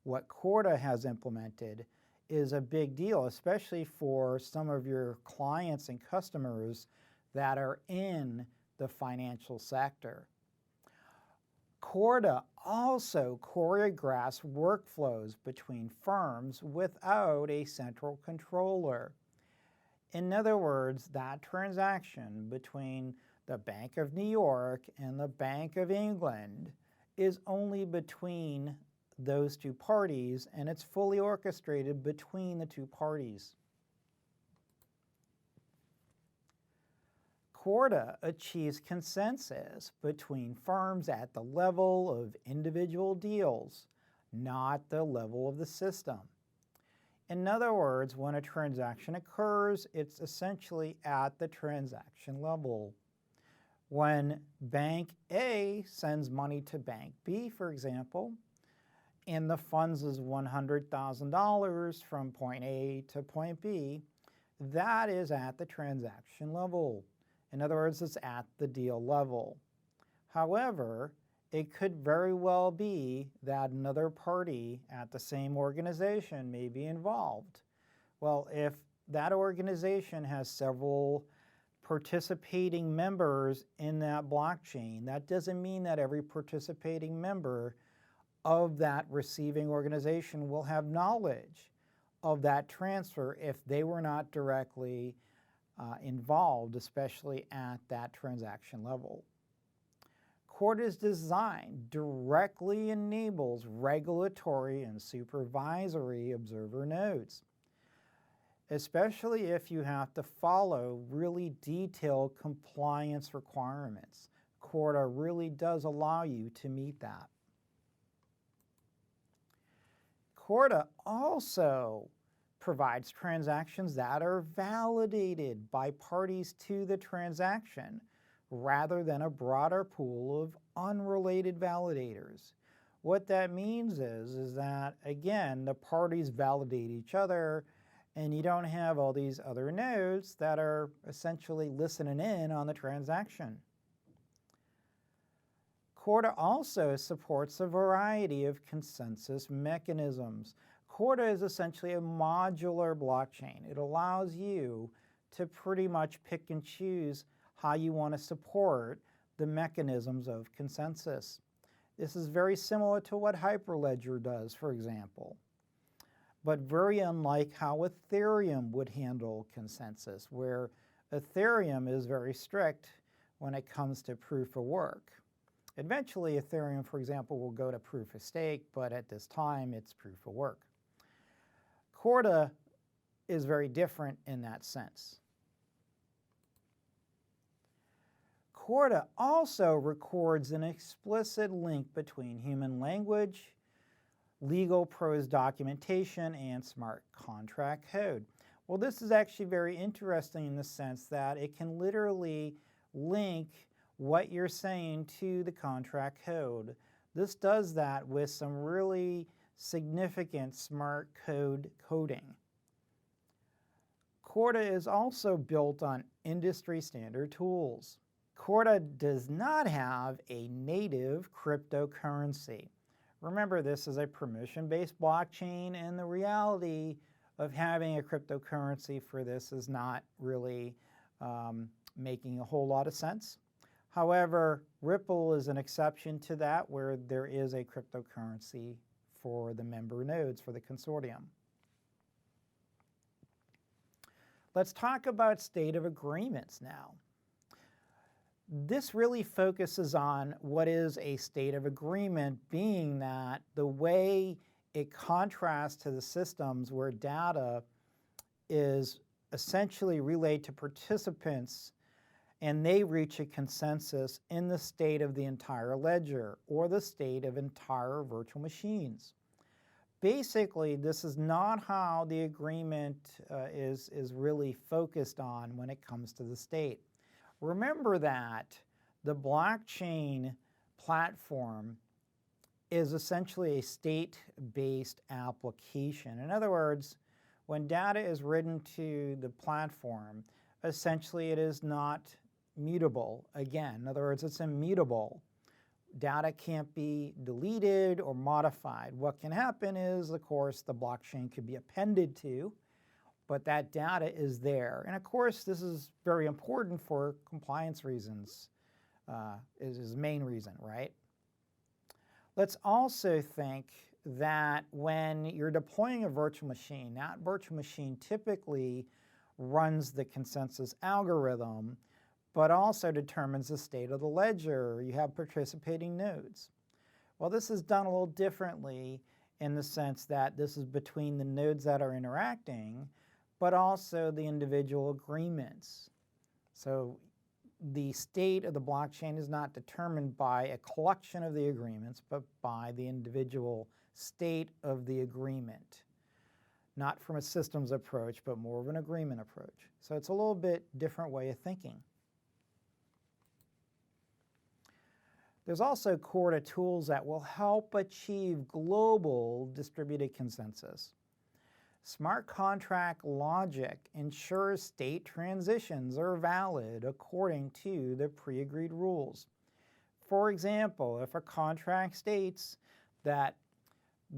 what Corda has implemented is a big deal, especially for some of your clients and customers that are in the financial sector. Corda also choreographs workflows between firms without a central controller. In other words, that transaction between the Bank of New York and the Bank of England is only between those two parties, and it's fully orchestrated between the two parties. Corda achieves consensus between firms at the level of individual deals, not the level of the system. In other words, when a transaction occurs, it's essentially at the transaction level. When Bank A sends money to Bank B, for example, and the funds is $100,000 from point A to point B, that is at the transaction level. In other words, it's at the deal level. However, it could very well be that another party at the same organization may be involved. Well, if that organization has several participating members in that blockchain, that doesn't mean that every participating member of that receiving organization will have knowledge of that transfer if they were not directly involved, especially at that transaction level. Corda's design directly enables regulatory and supervisory observer nodes, especially if you have to follow really detailed compliance requirements. Corda really does allow you to meet that. Corda also provides transactions that are validated by parties to the transaction rather than a broader pool of unrelated validators. What that means is that, again, the parties validate each other, and you don't have all these other nodes that are essentially listening in on the transaction. Corda also supports a variety of consensus mechanisms. Corda is essentially a modular blockchain. It allows you to pretty much pick and choose how you want to support the mechanisms of consensus. This is very similar to what Hyperledger does, for example, but very unlike how Ethereum would handle consensus, where Ethereum is very strict when it comes to proof of work. Eventually, Ethereum, for example, will go to proof of stake, but at this time, it's proof of work. Corda is very different in that sense. Corda also records an explicit link between human language, legal prose documentation, and smart contract code. Well, this is actually very interesting in the sense that it can literally link what you're saying to the contract code. This does that with some really significant smart code coding. Corda is also built on industry standard tools. Corda does not have a native cryptocurrency. Remember, this is a permission-based blockchain, and the reality of having a cryptocurrency for this is not really making a whole lot of sense. However, Ripple is an exception to that, where there is a cryptocurrency for the member nodes for the consortium. Let's talk about state of agreements now. This really focuses on what is a state of agreement, being that the way it contrasts to the systems where data is essentially relayed to participants and they reach a consensus in the state of the entire ledger or the state of entire virtual machines. Basically, this is not how the agreement is really focused on when it comes to the state. Remember that the blockchain platform is essentially a state-based application. In other words, when data is written to the platform, essentially it is not mutable. Again, in other words, it's immutable. Data can't be deleted or modified. What can happen is, of course, the blockchain could be appended to, but that data is there. And of course, this is very important for compliance reasons, is the main reason, right? Let's also think that when you're deploying a virtual machine, that virtual machine typically runs the consensus algorithm, but also determines the state of the ledger. You have participating nodes. Well, this is done a little differently in the sense that this is between the nodes that are interacting, but also the individual agreements. So the state of the blockchain is not determined by a collection of the agreements, but by the individual state of the agreement. Not from a systems approach, but more of an agreement approach. So it's a little bit different way of thinking. There's also Corda tools that will help achieve global distributed consensus. Smart contract logic ensures state transitions are valid according to the pre-agreed rules. For example, if a contract states that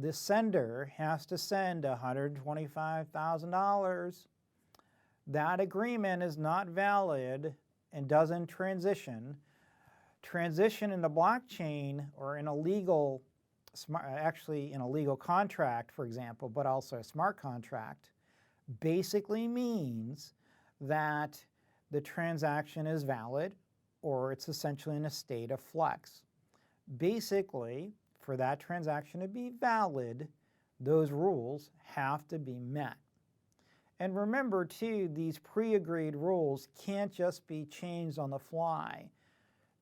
the sender has to send $125,000, that agreement is not valid and doesn't transition. Transition in the blockchain or in a legal, actually in a legal contract, for example, but also a smart contract, basically means that the transaction is valid or it's essentially in a state of flux. Basically, for that transaction to be valid, those rules have to be met. And remember too, these pre-agreed rules can't just be changed on the fly.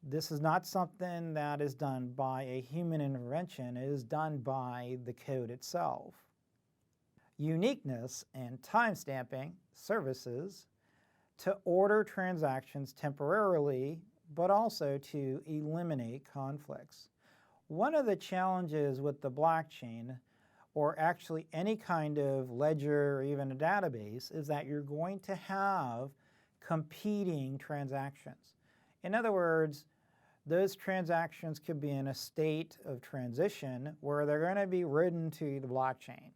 This is not something that is done by a human intervention. It is done by the code itself. Uniqueness and timestamping services to order transactions temporarily, but also to eliminate conflicts. One of the challenges with the blockchain, or actually any kind of ledger or even a database, is that you're going to have competing transactions. In other words, those transactions could be in a state of transition where they're going to be written to the blockchain.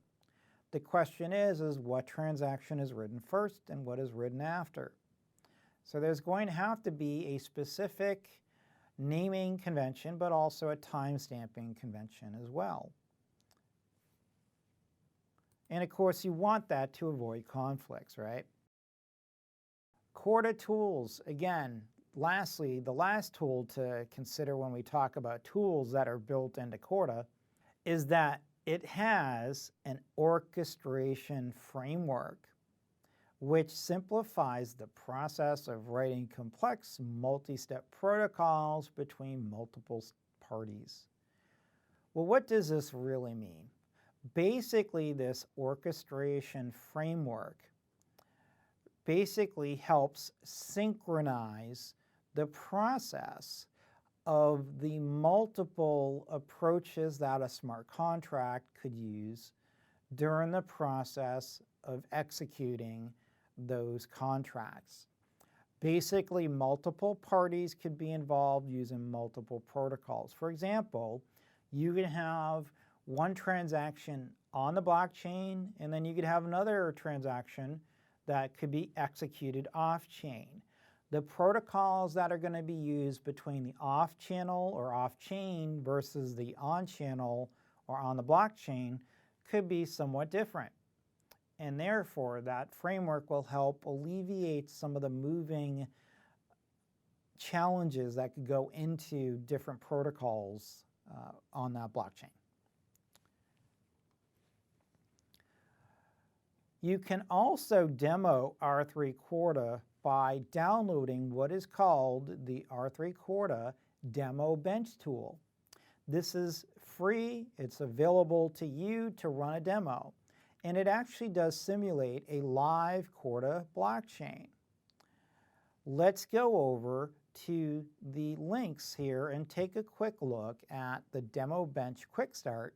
The question is what transaction is written first and what is written after? So there's going to have to be a specific naming convention, but also a time-stamping convention as well. And of course, you want that to avoid conflicts, right? Corda tools, again, lastly, the last tool to consider when we talk about tools that are built into Corda is that it has an orchestration framework which simplifies the process of writing complex multi-step protocols between multiple parties. Well, what does this really mean? Basically, this orchestration framework basically helps synchronize the process of the multiple approaches that a smart contract could use during the process of executing those contracts. Basically, multiple parties could be involved using multiple protocols. For example, you could have one transaction on the blockchain, and then you could have another transaction that could be executed off-chain. The protocols that are going to be used between the off-channel or off-chain versus the on-channel or on the blockchain could be somewhat different. And therefore, that framework will help alleviate some of the moving challenges that could go into different protocols on that blockchain. You can also demo R3 Corda by downloading what is called the R3 Corda Demo Bench tool. This is free. It's available to you to run a demo. And it actually does simulate a live Corda blockchain. Let's go over to the links here and take a quick look at the Demo Bench Quick Start.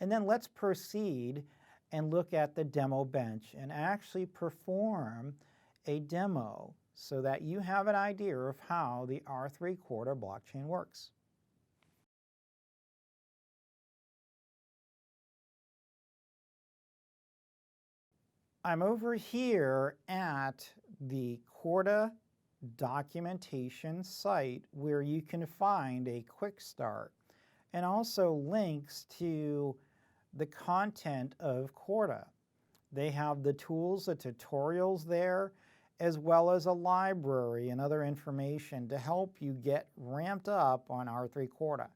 And then let's proceed and look at the demo bench and actually perform a demo so that you have an idea of how the R3 Corda blockchain works. I'm over here at the Corda documentation site where you can find a quick start and also links to the content of Corda. They have the tools, the tutorials there, as well as a library and other information to help you get ramped up on R3 Corda.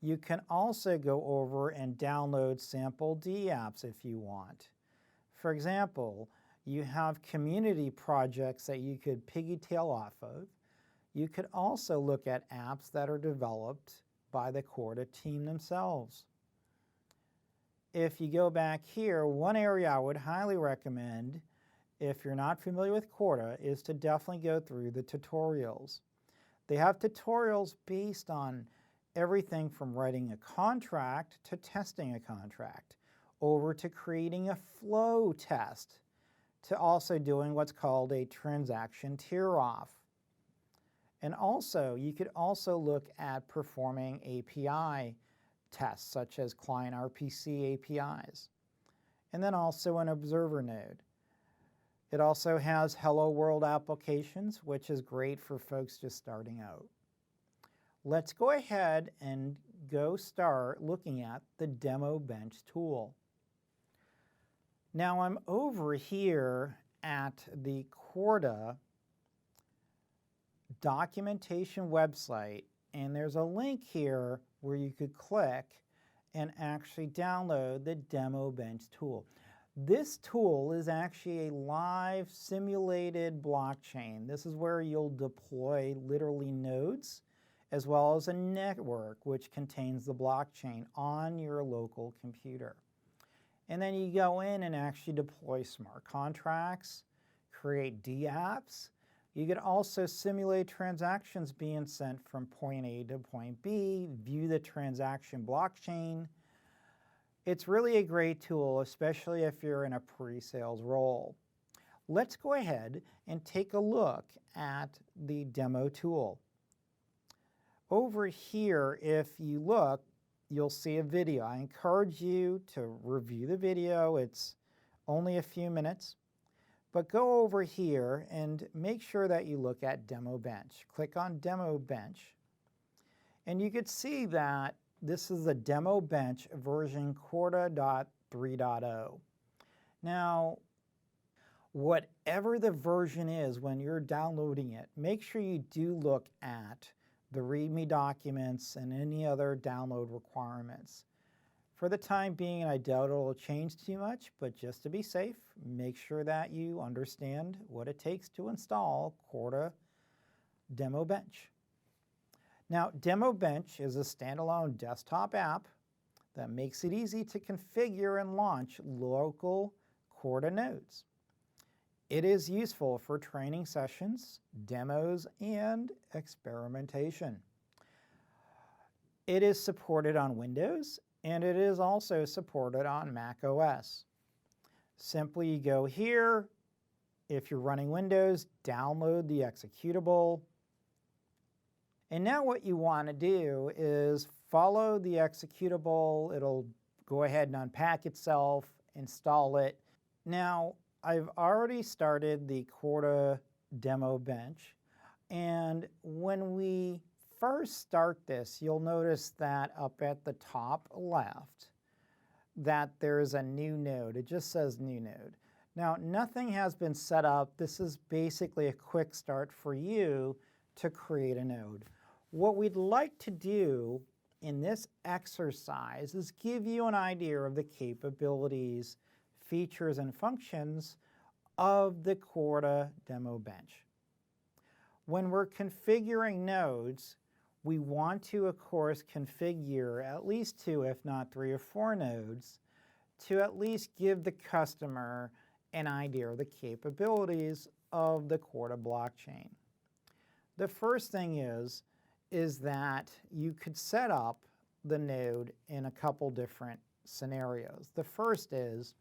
You can also go over and download sample D apps if you want. For example, you have community projects that you could pigtail off of. You could also look at apps that are developed by the Corda team themselves. If you go back here, one area I would highly recommend, if you're not familiar with Corda, is to definitely go through the tutorials. They have tutorials based on everything from writing a contract to testing a contract, over to creating a flow test, to also doing what's called a transaction tear-off. And also, you could also look at performing API tests, such as client RPC APIs, and then also an observer node. It also has Hello World applications, which is great for folks just starting out. Let's go ahead and go start looking at the Demo Bench tool. Now I'm over here at the Corda documentation website, and there's a link here where you could click and actually download the Demo Bench tool. This tool is actually a live simulated blockchain. This is where you'll deploy literally nodes as well as a network which contains the blockchain on your local computer. And then you go in and actually deploy smart contracts, create dApps, You could also simulate transactions being sent from point A to point B, view the transaction blockchain. It's really a great tool, especially if you're in a pre-sales role. Let's go ahead and take a look at the demo tool. Over here, if you look, you'll see a video. I encourage you to review the video. It's only a few minutes. But go over here and make sure that you look at Demo Bench. Click on Demo Bench. And you could see that this is the Demo Bench version Corda.3.0. Now, whatever the version is when you're downloading it, make sure you do look at the README documents and any other download requirements. For the time being, I doubt it'll change too much, but just to be safe, make sure that you understand what it takes to install Corda Demo Bench. Now, Demo Bench is a standalone desktop app that makes it easy to configure and launch local Corda nodes. It is useful for training sessions, demos, and experimentation. It is supported on Windows, and it is also supported on Mac OS. Simply go here. If you're running Windows, download the executable. And now what you want to do is follow the executable. It'll go ahead and unpack itself, install it. Now, I've already started the Corda Demo Bench, and when we first start this, you'll notice that up at the top left that there's a new node. It just says new node. Now, nothing has been set up. This is basically a quick start for you to create a node. What we'd like to do in this exercise is give you an idea of the capabilities, features, and functions of the Corda Demo Bench. When we're configuring nodes, we want to, of course, configure at least 2, if not 3 or 4 nodes to at least give the customer an idea of the capabilities of the Corda blockchain. The first thing is that you could set up the node in a couple different scenarios. The first is,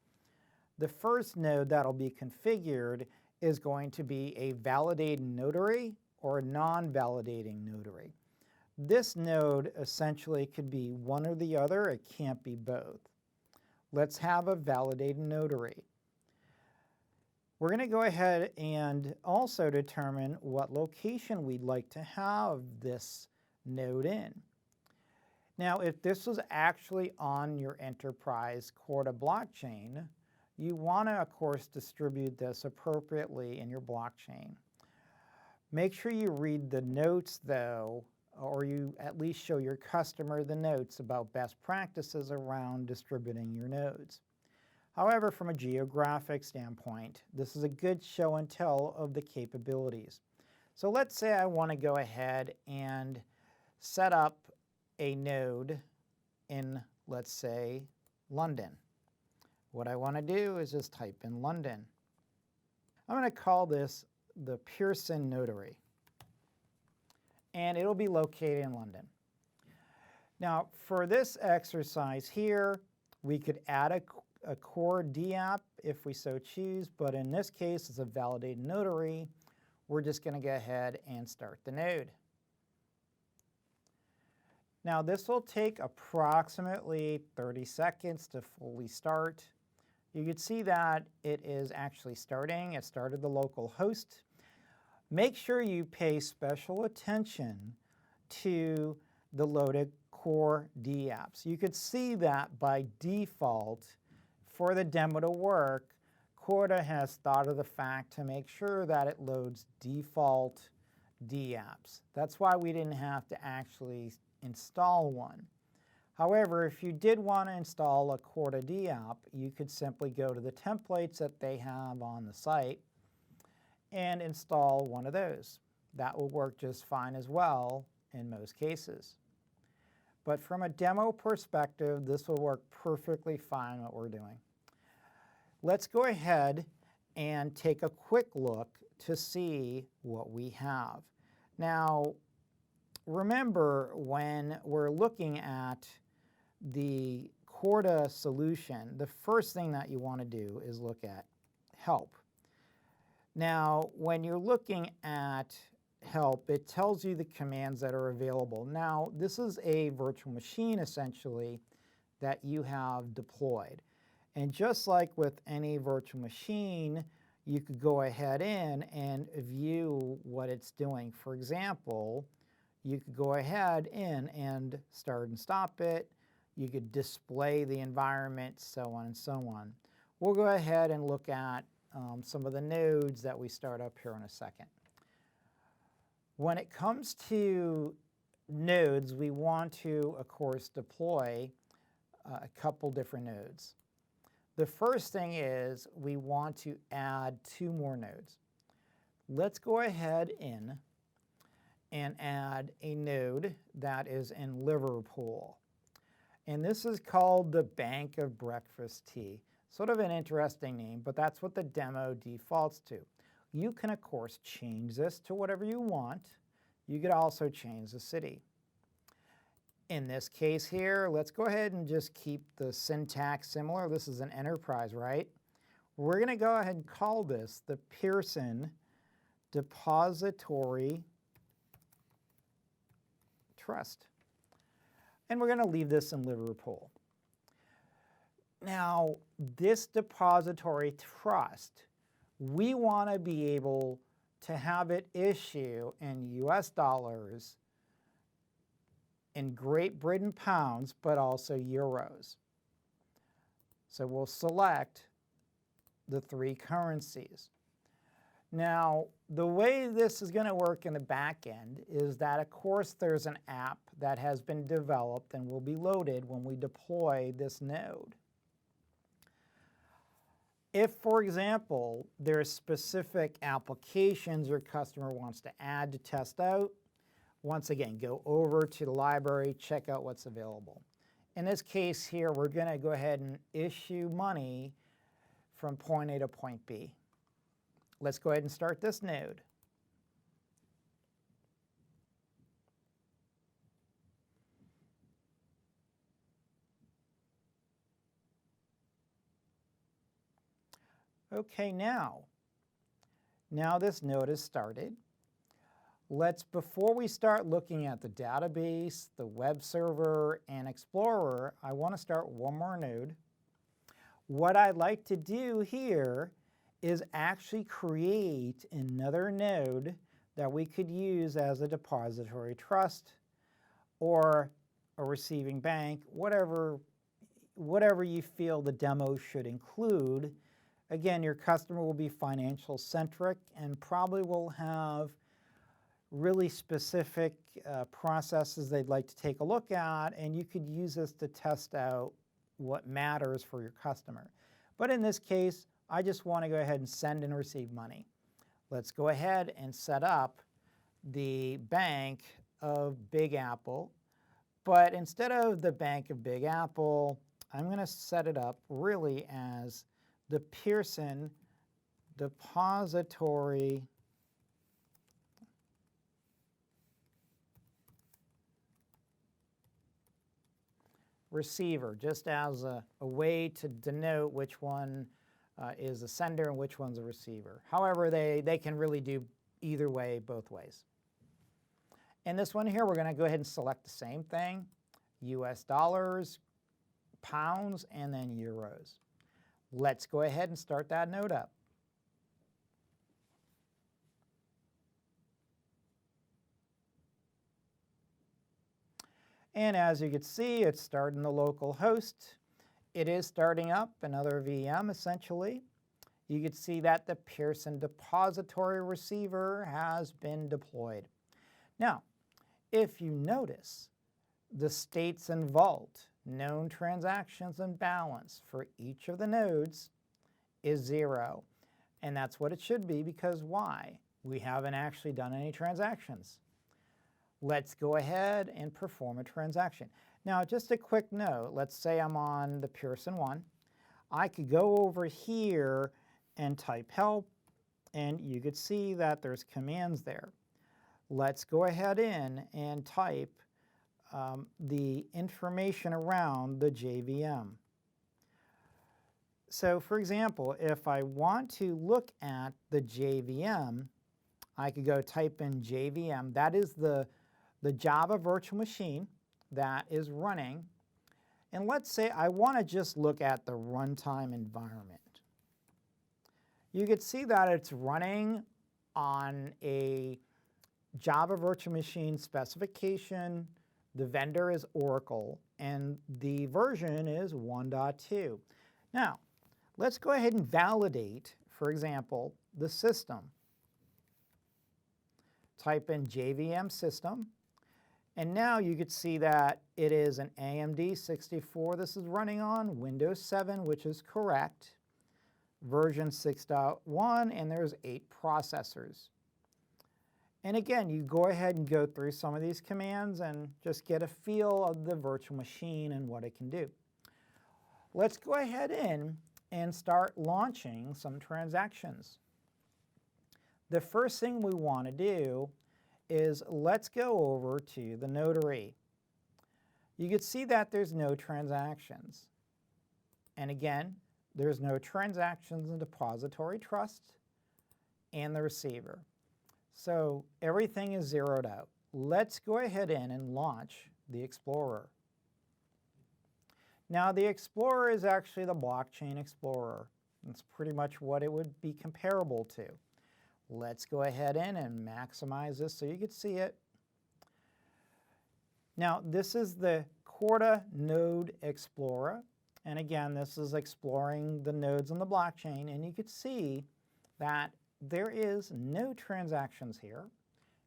the first node that'll be configured is going to be a validated notary or a non-validating notary. This node essentially could be one or the other. It can't be both. Let's have a validated notary. We're going to go ahead and also determine what location we'd like to have this node in. Now, if this was actually on your enterprise Corda blockchain, you want to, of course, distribute this appropriately in your blockchain. Make sure you read the notes, though, or you at least show your customer the notes about best practices around distributing your nodes. However, from a geographic standpoint, this is a good show and tell of the capabilities. So let's say I want to go ahead and set up a node in, let's say, London. What I want to do is just type in London. I'm going to call this the Pearson Notary, and it'll be located in London. Now, for this exercise here, we could add a core DApp if we so choose, but in this case, it's a validated notary. We're just going to go ahead and start the node. Now, this will take approximately 30 seconds to fully start. You can see that it is actually starting. It started the local host. Make sure you pay special attention to the loaded core DApps. You could see that by default, for the demo to work, Corda has thought of the fact to make sure that it loads default DApps. That's why we didn't have to actually install one. However, if you did want to install a Corda DApp, you could simply go to the templates that they have on the site and install one of those. That will work just fine as well in most cases. But from a demo perspective, this will work perfectly fine what we're doing. Let's go ahead and take a quick look to see what we have. Now, remember when we're looking at the Corda solution, the first thing that you want to do is look at help. Now, when you're looking at help, it tells you the commands that are available. Now, this is a virtual machine, essentially, that you have deployed. And just like with any virtual machine, you could go ahead in and view what it's doing. For example, you could go ahead in and start and stop it. You could display the environment, so on and so on. We'll go ahead and look at some of the nodes that we start up here in a second. When it comes to nodes, we want to, of course, deploy a couple different nodes. The first thing is we want to add 2 more nodes. Let's go ahead in and add a node that is in Liverpool. And this is called the Bank of Breakfast Tea. Sort of an interesting name, but that's what the demo defaults to. You can, of course, change this to whatever you want. You could also change the city. In this case here, let's go ahead and just keep the syntax similar. This is an enterprise, right? We're going to go ahead and call this the Pearson Depository Trust. And we're going to leave this in Liverpool. Now, this depository trust, we want to be able to have it issue in US dollars, in Great Britain pounds, but also euros. So we'll select the 3 currencies. Now, the way this is going to work in the back end is that, of course, there's an app that has been developed and will be loaded when we deploy this node. If, for example, there's specific applications your customer wants to add to test out, once again, go over to the library, check out what's available. In this case here, we're going to go ahead and issue money from point A to point B. Let's go ahead and start this node. Okay, now this node is started. Before we start looking at the database, the web server, and Explorer, I want to start one more node. What I'd like to do here is actually create another node that we could use as a depository trust or a receiving bank, whatever you feel the demo should include. Again, your customer will be financial centric and probably will have really specific processes they'd like to take a look at, and you could use this to test out what matters for your customer. But in this case, I just want to go ahead and send and receive money. Let's go ahead and set up the Bank of Big Apple. But instead of the Bank of Big Apple, I'm going to set it up really as the Pearson Depository Receiver, just as a way to denote which one is a sender and which one's a receiver. However, they can really do either way, both ways. In this one here, we're going to go ahead and select the same thing, US dollars, pounds, and then euros. Let's go ahead and start that node up. And as you can see, it's starting the local host. It is starting up another VM, essentially. You can see that the Pearson Depository Receiver has been deployed. Now, if you notice, the states and vault, known transactions and balance for each of the nodes is 0. And that's what it should be, because why? We haven't actually done any transactions. Let's go ahead and perform a transaction. Now, just a quick note, let's say I'm on the Pearson one. I could go over here and type help, and you could see that there's commands there. Let's go ahead in and type the information around the JVM. So for example, if I want to look at the JVM, I could go type in JVM. That is the Java virtual machine that is running. And let's say I want to just look at the runtime environment. You could see that it's running on a Java virtual machine specification. The vendor is Oracle, and the version is 1.2. Now, let's go ahead and validate, for example, the system. Type in JVM system, and now you could see that it is an AMD 64. This is running on Windows 7, which is correct. Version 6.1, and there's 8 processors. And again, you go ahead and go through some of these commands and just get a feel of the virtual machine and what it can do. Let's go ahead in and start launching some transactions. The first thing we want to do is let's go over to the notary. You can see that there's no transactions. And again, there's no transactions in depository trust and the receiver. So everything is zeroed out. Let's go ahead in and launch the Explorer. Now the Explorer is actually the Blockchain Explorer. That's pretty much what it would be comparable to. Let's go ahead in and maximize this so you can see it. Now this is the Corda Node Explorer. And again, this is exploring the nodes on the blockchain, and you could see that there is no transactions here.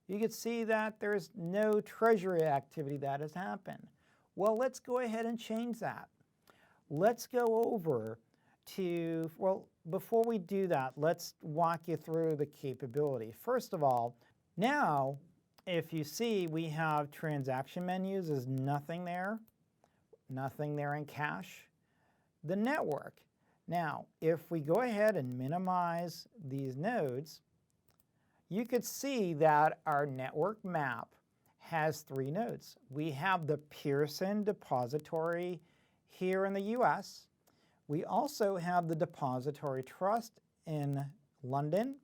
You could see that there's no treasury activity that has happened. Well, let's go ahead and change that. Let's go over to, well, before we do that, let's walk you through the capability. First of all, now, if you see, we have transaction menus. There's nothing there in cache. The network. Now, if we go ahead and minimize these nodes, you could see that our network map has 3 nodes. We have the Pearson depository here in the US. We also have the depository trust in London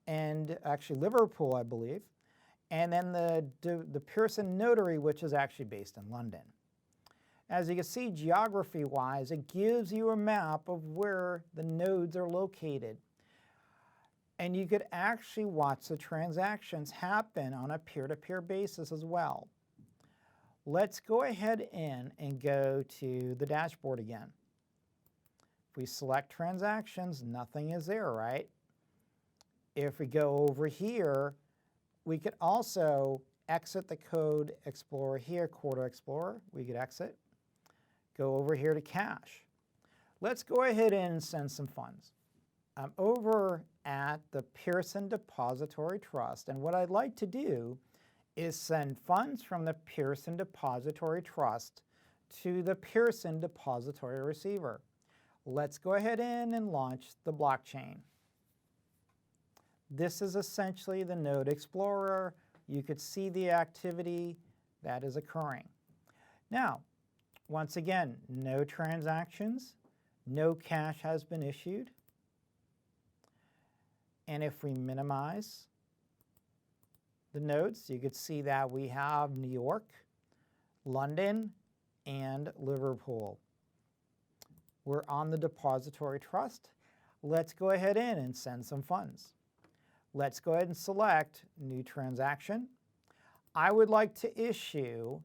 and actually Liverpool, I believe, and then the Pearson notary, which is actually based in London. As you can see, geography-wise, it gives you a map of where the nodes are located. And you could actually watch the transactions happen on a peer-to-peer basis as well. Let's go ahead in and go to the dashboard again. If we select transactions, nothing is there, right? If we go over here, we could also exit the Code Explorer here, Corda Explorer. We could exit. Go over here to cache. Let's go ahead and send some funds. I'm over at the Pearson Depository Trust, and what I'd like to do is send funds from the Pearson Depository Trust to the Pearson Depository Receiver. Let's go ahead in and launch the blockchain. This is essentially the Node Explorer. You could see the activity that is occurring. Now, once again, no transactions, no cash has been issued. And if we minimize the nodes, you could see that we have New York, London, and Liverpool. We're on the depository trust. Let's go ahead in and send some funds. Let's go ahead and select New Transaction. I would like to issue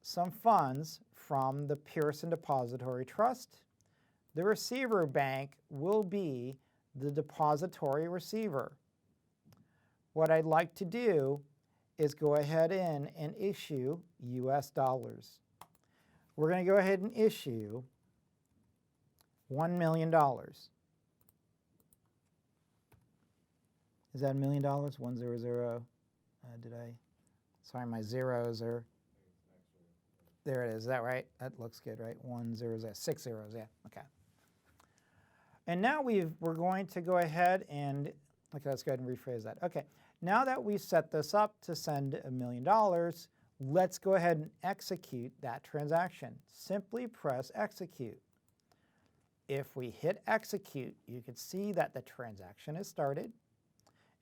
some funds from the Pearson Depository Trust. The receiver bank will be the depository receiver. What I'd like to do is go ahead in and issue US dollars. We're going to go ahead and issue $1 million. Is that $1 million? 100. Sorry, my zeros are. There it is. Is that right? That looks good, right? 1 0 0 6 zeros. Yeah. Okay. And now we're going to go ahead and, okay, let's go ahead and rephrase that. Okay, now that we've set this up to send $1 million, let's go ahead and execute that transaction. Simply press execute. If we hit execute, you can see that the transaction is started.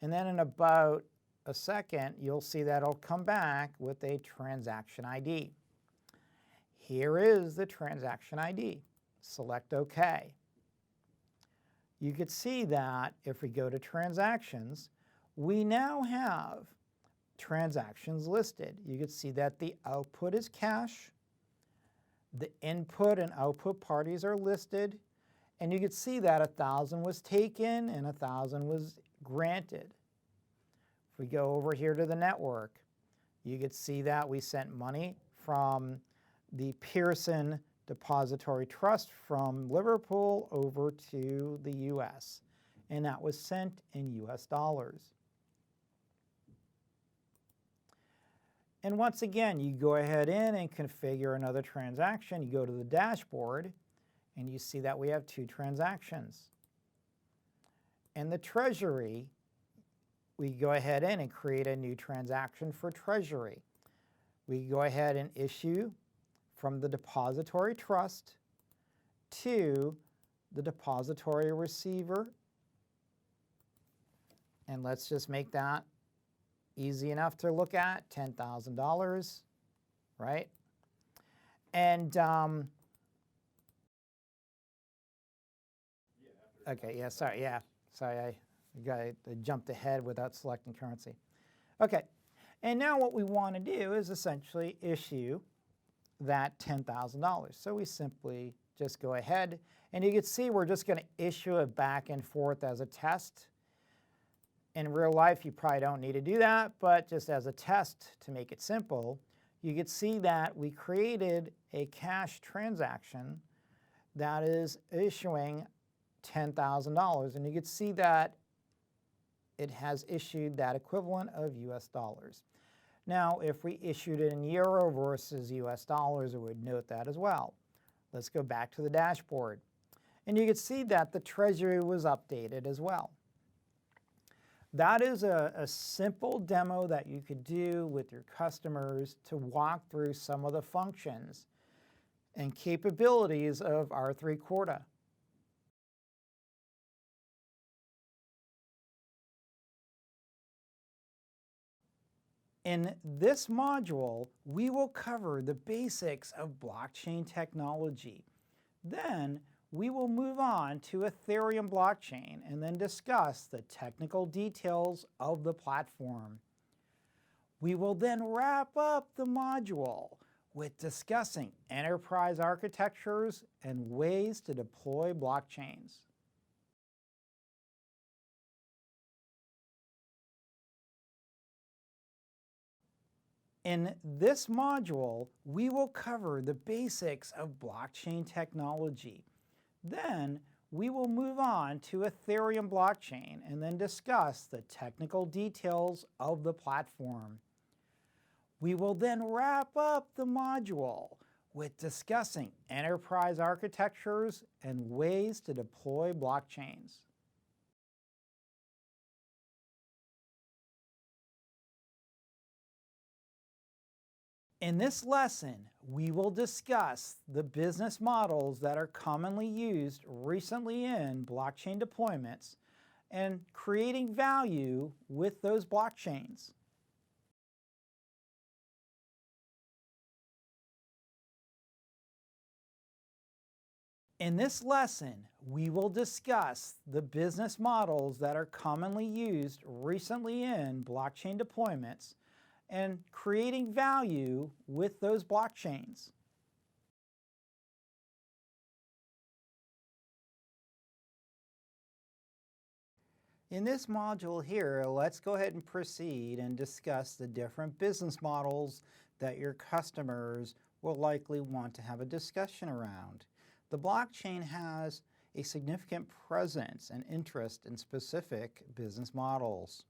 And then in about a second, you'll see that it'll come back with a transaction ID. Here is the transaction ID. Select OK. You could see that if we go to transactions, we now have transactions listed. You could see that the output is cash, the input and output parties are listed, and you could see that 1,000 was taken and 1,000 was granted. If we go over here to the network, you could see that we sent money from the Pearson Depository Trust from Liverpool over to the US, and that was sent in US dollars. And once again, you go ahead in and configure another transaction. You go to the dashboard, and you see that we have 2 transactions. In the Treasury, we go ahead in and create a new transaction for Treasury. We go ahead and issue from the depository trust to the depository receiver. And let's just make that easy enough to look at, $10,000, right? And okay, yeah, sorry, I jumped ahead without selecting currency. Okay, and now what we want to do is essentially issue that $10,000. So we simply just go ahead, and you can see we're just going to issue it back and forth as a test. In real life, you probably don't need to do that, but just as a test to make it simple, you can see that we created a cash transaction that is issuing $10,000, and you can see that it has issued that equivalent of US dollars. Now, if we issued it in euro versus US dollars, it would note that as well. Let's go back to the dashboard. And you can see that the Treasury was updated as well. That is a simple demo that you could do with your customers to walk through some of the functions and capabilities of R3 Corda. In this module, we will cover the basics of blockchain technology. Then we will move on to Ethereum blockchain and then discuss the technical details of the platform. We will then wrap up the module with discussing enterprise architectures and ways to deploy blockchains. In this module, we will cover the basics of blockchain technology. Then we will move on to Ethereum blockchain and then discuss the technical details of the platform. We will then wrap up the module with discussing enterprise architectures and ways to deploy blockchains. In this lesson, we will discuss the business models that are commonly used recently in blockchain deployments and creating value with those blockchains. In this lesson, we will discuss the business models that are commonly used recently in blockchain deployments and creating value with those blockchains. In this module here, let's go ahead and proceed and discuss the different business models that your customers will likely want to have a discussion around. The blockchain has a significant presence and interest in specific business models.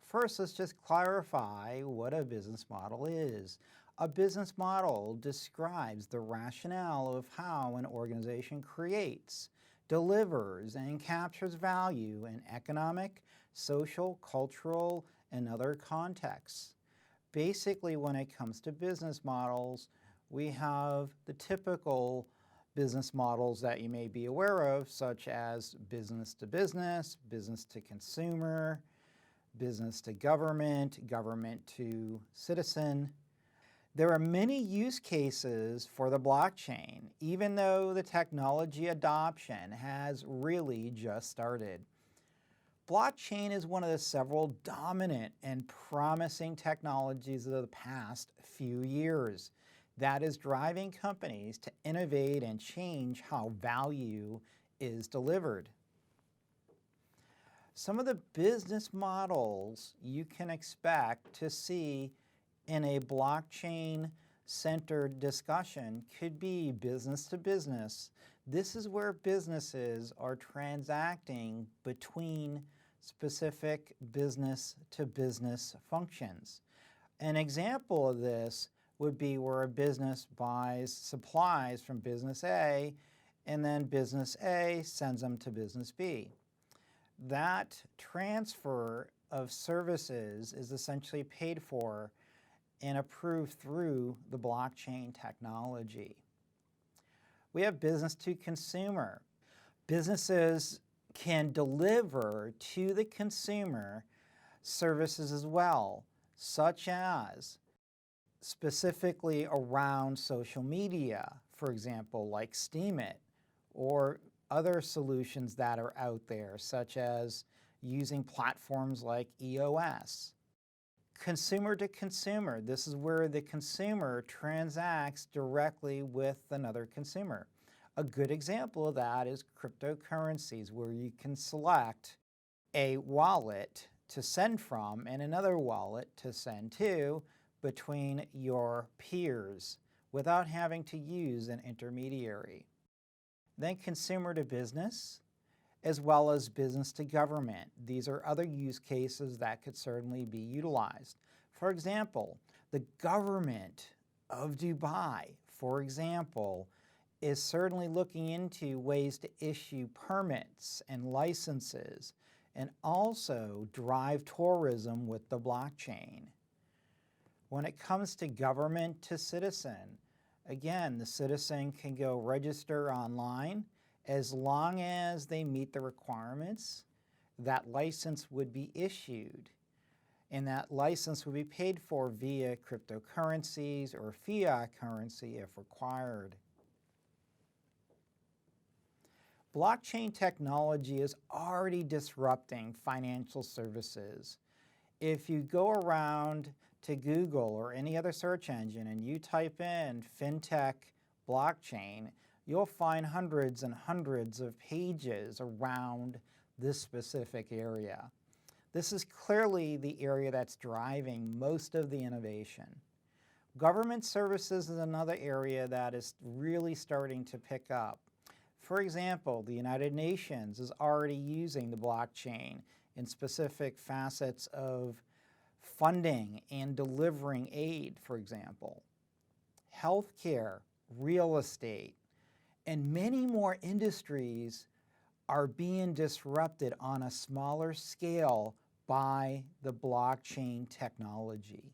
First, let's just clarify what a business model is. A business model describes the rationale of how an organization creates, delivers and captures value in economic, social, cultural, and other contexts. Basically, when it comes to business models, we have the typical business models that you may be aware of, such as business to consumer, business to government, government to citizen. There are many use cases for the blockchain, even though the technology adoption has really just started. Blockchain is one of the several dominant and promising technologies of the past few years that is driving companies to innovate and change how value is delivered. Some of the business models you can expect to see in a blockchain-centered discussion could be business to business. This is where businesses are transacting between specific business to business functions. An example of this would be where a business buys supplies from business A and then business A sends them to business B. That transfer of services is essentially paid for and approved through the blockchain technology. We have business to consumer. Businesses can deliver to the consumer services as well, such as specifically around social media, for example, like Steemit, or other solutions that are out there, such as using platforms like EOS. Consumer to consumer, this is where the consumer transacts directly with another consumer. A good example of that is cryptocurrencies, where you can select a wallet to send from and another wallet to send to between your peers without having to use an intermediary. Then consumer to business, as well as business to government. These are other use cases that could certainly be utilized. For example, the government of Dubai, for example, is certainly looking into ways to issue permits and licenses and also drive tourism with the blockchain. When it comes to government to citizen, again, the citizen can go register online. As long as they meet the requirements, that license would be issued, and that license would be paid for via cryptocurrencies or fiat currency if required. Blockchain technology is already disrupting financial services. If you go around to Google or any other search engine and you type in fintech blockchain, you'll find hundreds and hundreds of pages around this specific area. This is clearly the area that's driving most of the innovation. Government services is another area that is really starting to pick up. For example, the United Nations is already using the blockchain in specific facets of funding and delivering aid, for example. Healthcare, real estate, and many more industries are being disrupted on a smaller scale by the blockchain technology.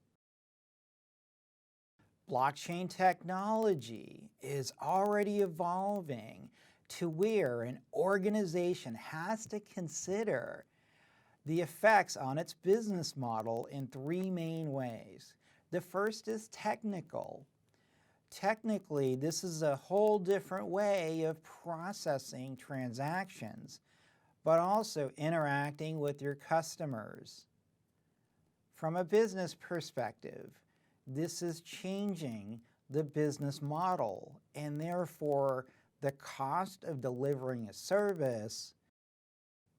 Blockchain technology is already evolving to where an organization has to consider the effects on its business model in three main ways. The first is technical. Technically, this is a whole different way of processing transactions, but also interacting with your customers. From a business perspective, this is changing the business model, and therefore the cost of delivering a service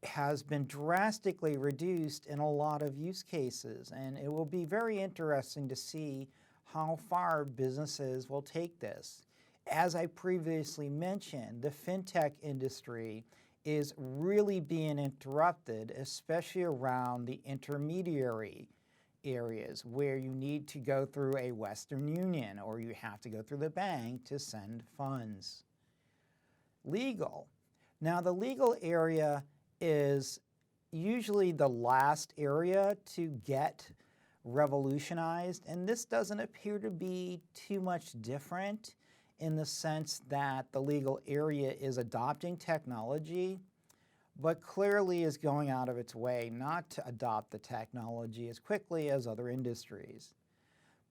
has been drastically reduced in a lot of use cases, and it will be very interesting to see how far businesses will take this. As I previously mentioned, the fintech industry is really being interrupted, especially around the intermediary areas where you need to go through a Western Union or you have to go through the bank to send funds. Legal. Now, the legal area is usually the last area to get revolutionized, and this doesn't appear to be too much different in the sense that the legal area is adopting technology, but clearly is going out of its way not to adopt the technology as quickly as other industries.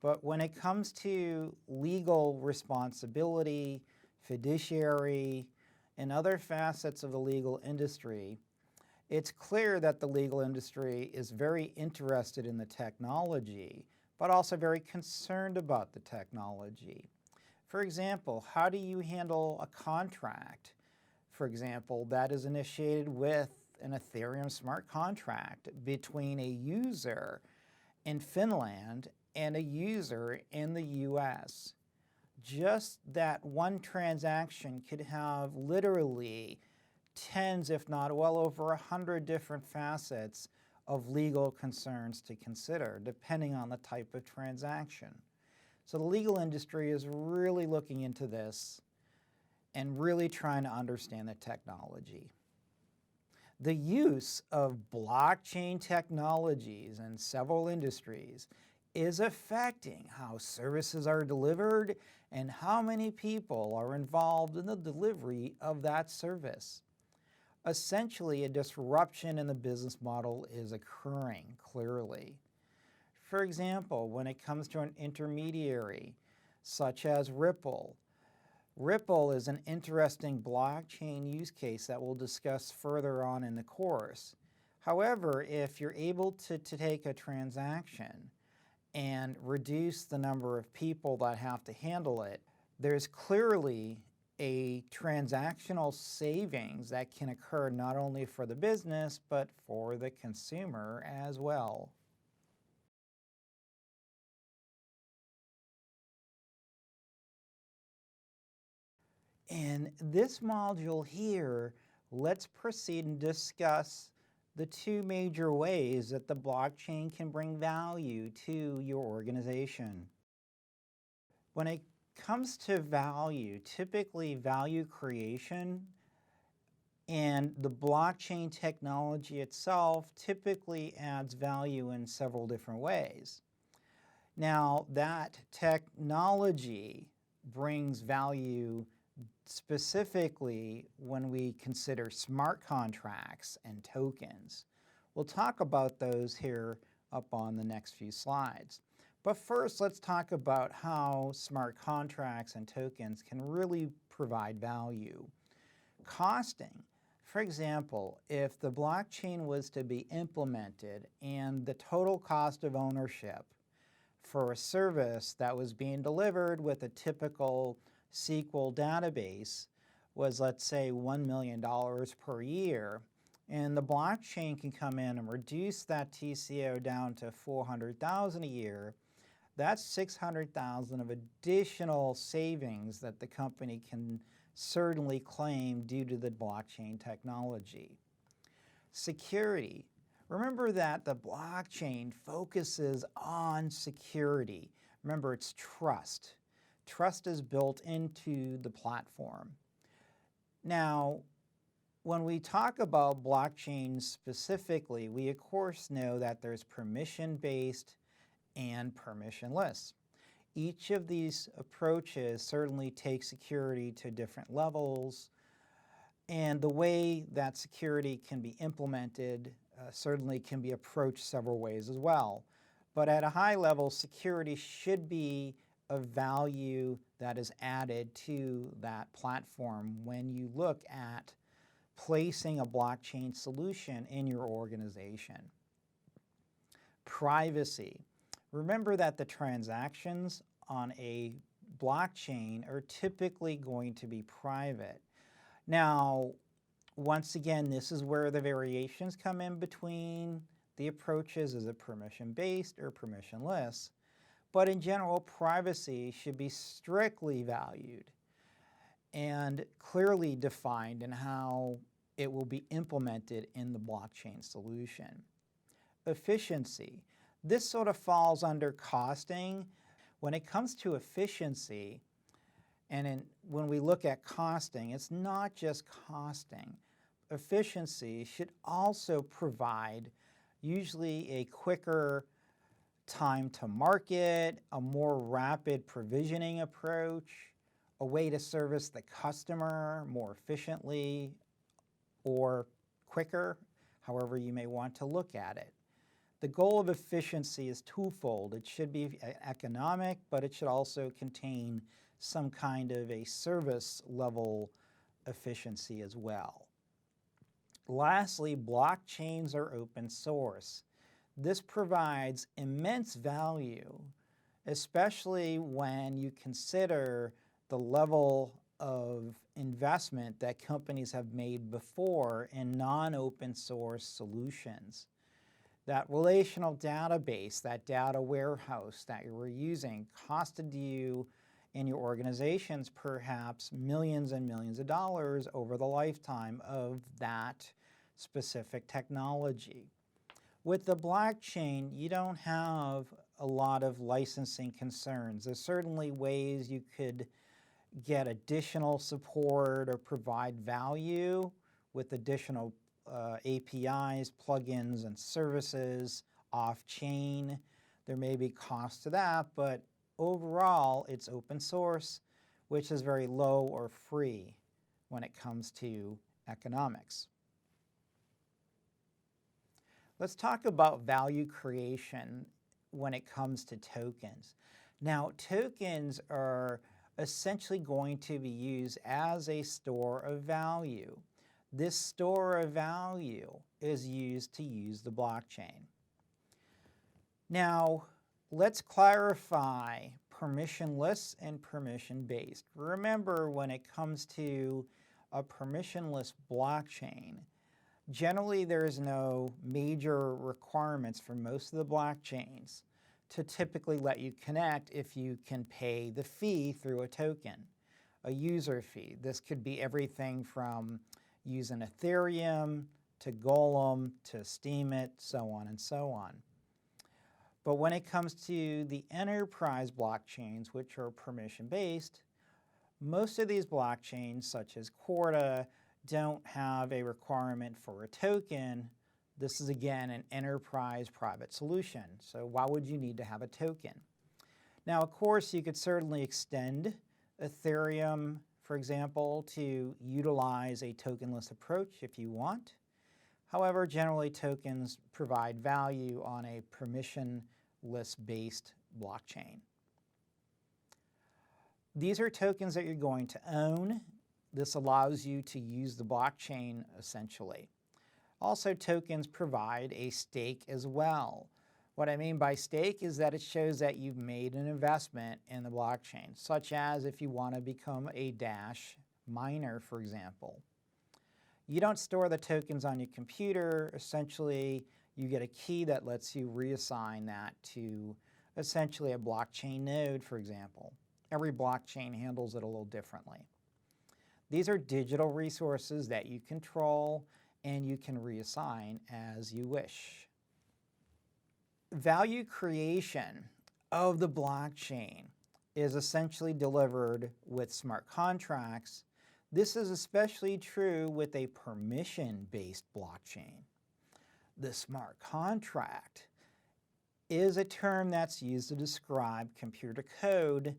But when it comes to legal responsibility, fiduciary, and other facets of the legal industry, it's clear that the legal industry is very interested in the technology, but also very concerned about the technology. For example, how do you handle a contract, for example, that is initiated with an Ethereum smart contract between a user in Finland and a user in the US? Just that one transaction could have literally tens, if not well over 100 different facets of legal concerns to consider, depending on the type of transaction. So the legal industry is really looking into this and really trying to understand the technology. The use of blockchain technologies in several industries is affecting how services are delivered and how many people are involved in the delivery of that service. Essentially, a disruption in the business model is occurring clearly. For example, when it comes to an intermediary, such as Ripple, Ripple is an interesting blockchain use case that we'll discuss further on in the course. However, if you're able to take a transaction and reduce the number of people that have to handle it, there's clearly a transactional savings that can occur not only for the business, but for the consumer as well. In this module here, let's proceed and discuss the two major ways that the blockchain can bring value to your organization. When it comes to value, typically value creation and the blockchain technology itself typically adds value in several different ways. Now, that technology brings value specifically when we consider smart contracts and tokens. We'll talk about those here up on the next few slides. But first, let's talk about how smart contracts and tokens can really provide value. Costing. For example, if the blockchain was to be implemented and the total cost of ownership for a service that was being delivered with a typical SQL database was, let's say, $1 million per year, and the blockchain can come in and reduce that TCO down to $400,000 a year, that's $600,000 of additional savings that the company can certainly claim due to the blockchain technology. Security. Remember that the blockchain focuses on security. Remember, it's trust. Trust is built into the platform. Now, when we talk about blockchain specifically, we of course know that there's permission-based and permissionless. Each of these approaches certainly take security to different levels, and the way that security can be implemented certainly can be approached several ways as well. But at a high level, security should be a value that is added to that platform when you look at placing a blockchain solution in your organization. Privacy. Remember that the transactions on a blockchain are typically going to be private. Now, once again, this is where the variations come in between the approaches. Is it permission-based or permissionless? But in general, privacy should be strictly valued and clearly defined in how it will be implemented in the blockchain solution. Efficiency. This sort of falls under costing. When it comes to efficiency, And when we look at costing, it's not just costing. Efficiency should also provide usually a quicker time to market, a more rapid provisioning approach, a way to service the customer more efficiently or quicker, however you may want to look at it. The goal of efficiency is twofold. It should be economic, but it should also contain some kind of a service level efficiency as well. Lastly, blockchains are open source. This provides immense value, especially when you consider the level of investment that companies have made before in non-open source solutions. That relational database, that data warehouse that you were using costed you and your organizations perhaps millions and millions of dollars over the lifetime of that specific technology. With the blockchain, you don't have a lot of licensing concerns. There's certainly ways you could get additional support or provide value with additional APIs, plugins, and services off-chain. There may be cost to that, but overall, it's open source, which is very low or free when it comes to economics. Let's talk about value creation when it comes to tokens. Now, tokens are essentially going to be used as a store of value. This store of value is used to use the blockchain. Now, let's clarify permissionless and permission-based. Remember, when it comes to a permissionless blockchain, generally there is no major requirements for most of the blockchains to typically let you connect if you can pay the fee through a token, a user fee. This could be everything from using Ethereum to Golem to Steemit, so on and so on. But when it comes to the enterprise blockchains, which are permission-based, most of these blockchains, such as Corda, don't have a requirement for a token. This is, again, an enterprise private solution. So why would you need to have a token? Now, of course, you could certainly extend Ethereum, for example, to utilize a tokenless approach if you want. However, generally tokens provide value on a permissionless-based blockchain. These are tokens that you're going to own. This allows you to use the blockchain essentially. Also, tokens provide a stake as well. What I mean by stake is that it shows that you've made an investment in the blockchain, such as if you want to become a Dash miner, for example. You don't store the tokens on your computer. Essentially, you get a key that lets you reassign that to essentially a blockchain node, for example. Every blockchain handles it a little differently. These are digital resources that you control and you can reassign as you wish. Value creation of the blockchain is essentially delivered with smart contracts. This is especially true with a permission-based blockchain. The smart contract is a term that's used to describe computer code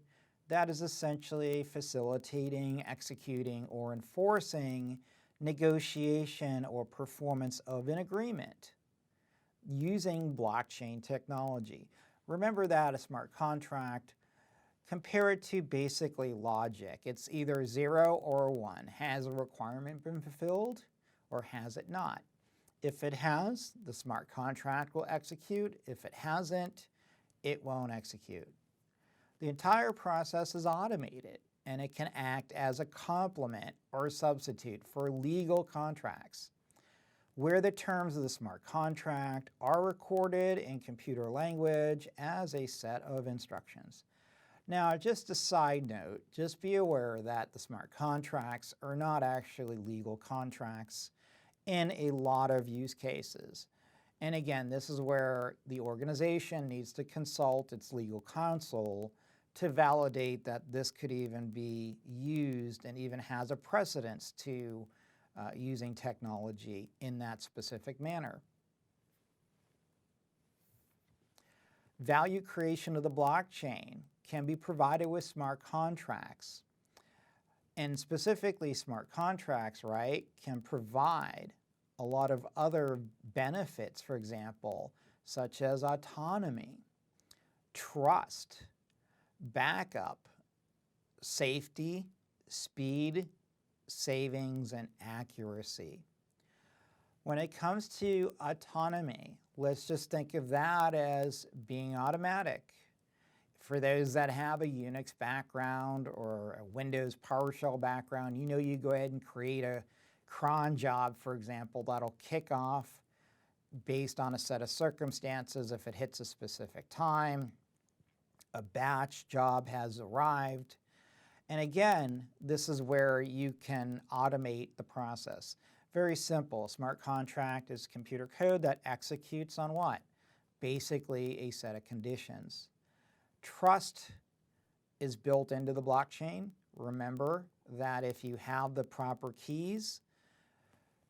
that is essentially facilitating, executing, or enforcing negotiation or performance of an agreement using blockchain technology. Remember that a smart contract, compare it to basically logic. It's either 0 or 1. Has a requirement been fulfilled or has it not? If it has, the smart contract will execute. If it hasn't, it won't execute. The entire process is automated, and it can act as a complement or a substitute for legal contracts, where the terms of the smart contract are recorded in computer language as a set of instructions. Now, just a side note, just be aware that the smart contracts are not actually legal contracts in a lot of use cases. And again, this is where the organization needs to consult its legal counsel to validate that this could even be used and even has a precedence to using technology in that specific manner. Value creation of the blockchain can be provided with smart contracts. And specifically smart contracts, right, can provide a lot of other benefits, for example, such as autonomy, trust, backup, safety, speed, savings, and accuracy. When it comes to autonomy, let's just think of that as being automatic. For those that have a Unix background or a Windows PowerShell background, you know you go ahead and create a cron job, for example, that'll kick off based on a set of circumstances if it hits a specific time. A batch job has arrived. And again, this is where you can automate the process. Very simple. A smart contract is computer code that executes on what? Basically a set of conditions. Trust is built into the blockchain. Remember that if you have the proper keys,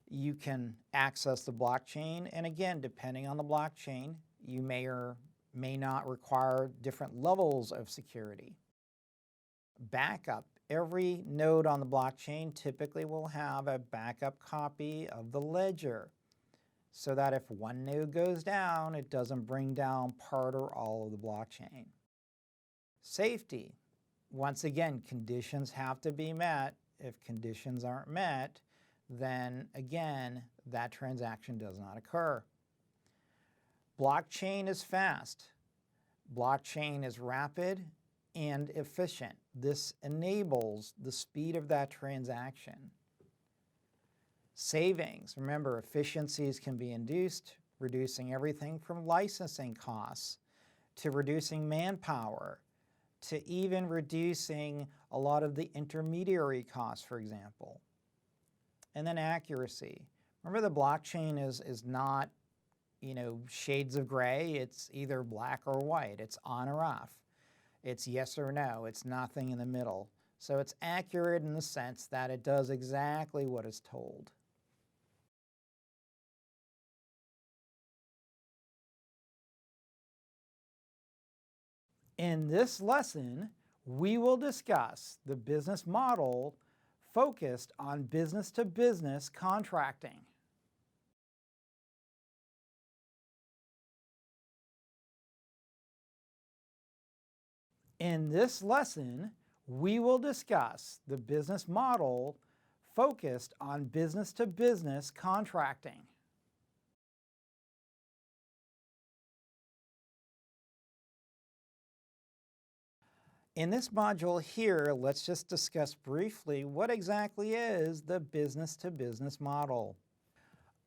you can access the blockchain. And again, depending on the blockchain, you may or may not require different levels of security. Backup. Every node on the blockchain typically will have a backup copy of the ledger so that if one node goes down, it doesn't bring down part or all of the blockchain. Safety. Once again, conditions have to be met. If conditions aren't met, then again, that transaction does not occur. Blockchain is fast. Blockchain is rapid and efficient. This enables the speed of that transaction. Savings. Remember, efficiencies can be induced, reducing everything from licensing costs to reducing manpower, to even reducing a lot of the intermediary costs, for example. And then accuracy. Remember, the blockchain is not, shades of gray. It's either black or white. It's on or off. It's yes or no. It's nothing in the middle. So it's accurate in the sense that it does exactly what it's told. In this lesson, we will discuss the business model focused on business-to-business contracting. In this lesson, we will discuss the business model focused on business-to-business contracting. In this module here, let's just discuss briefly what exactly is the business-to-business model.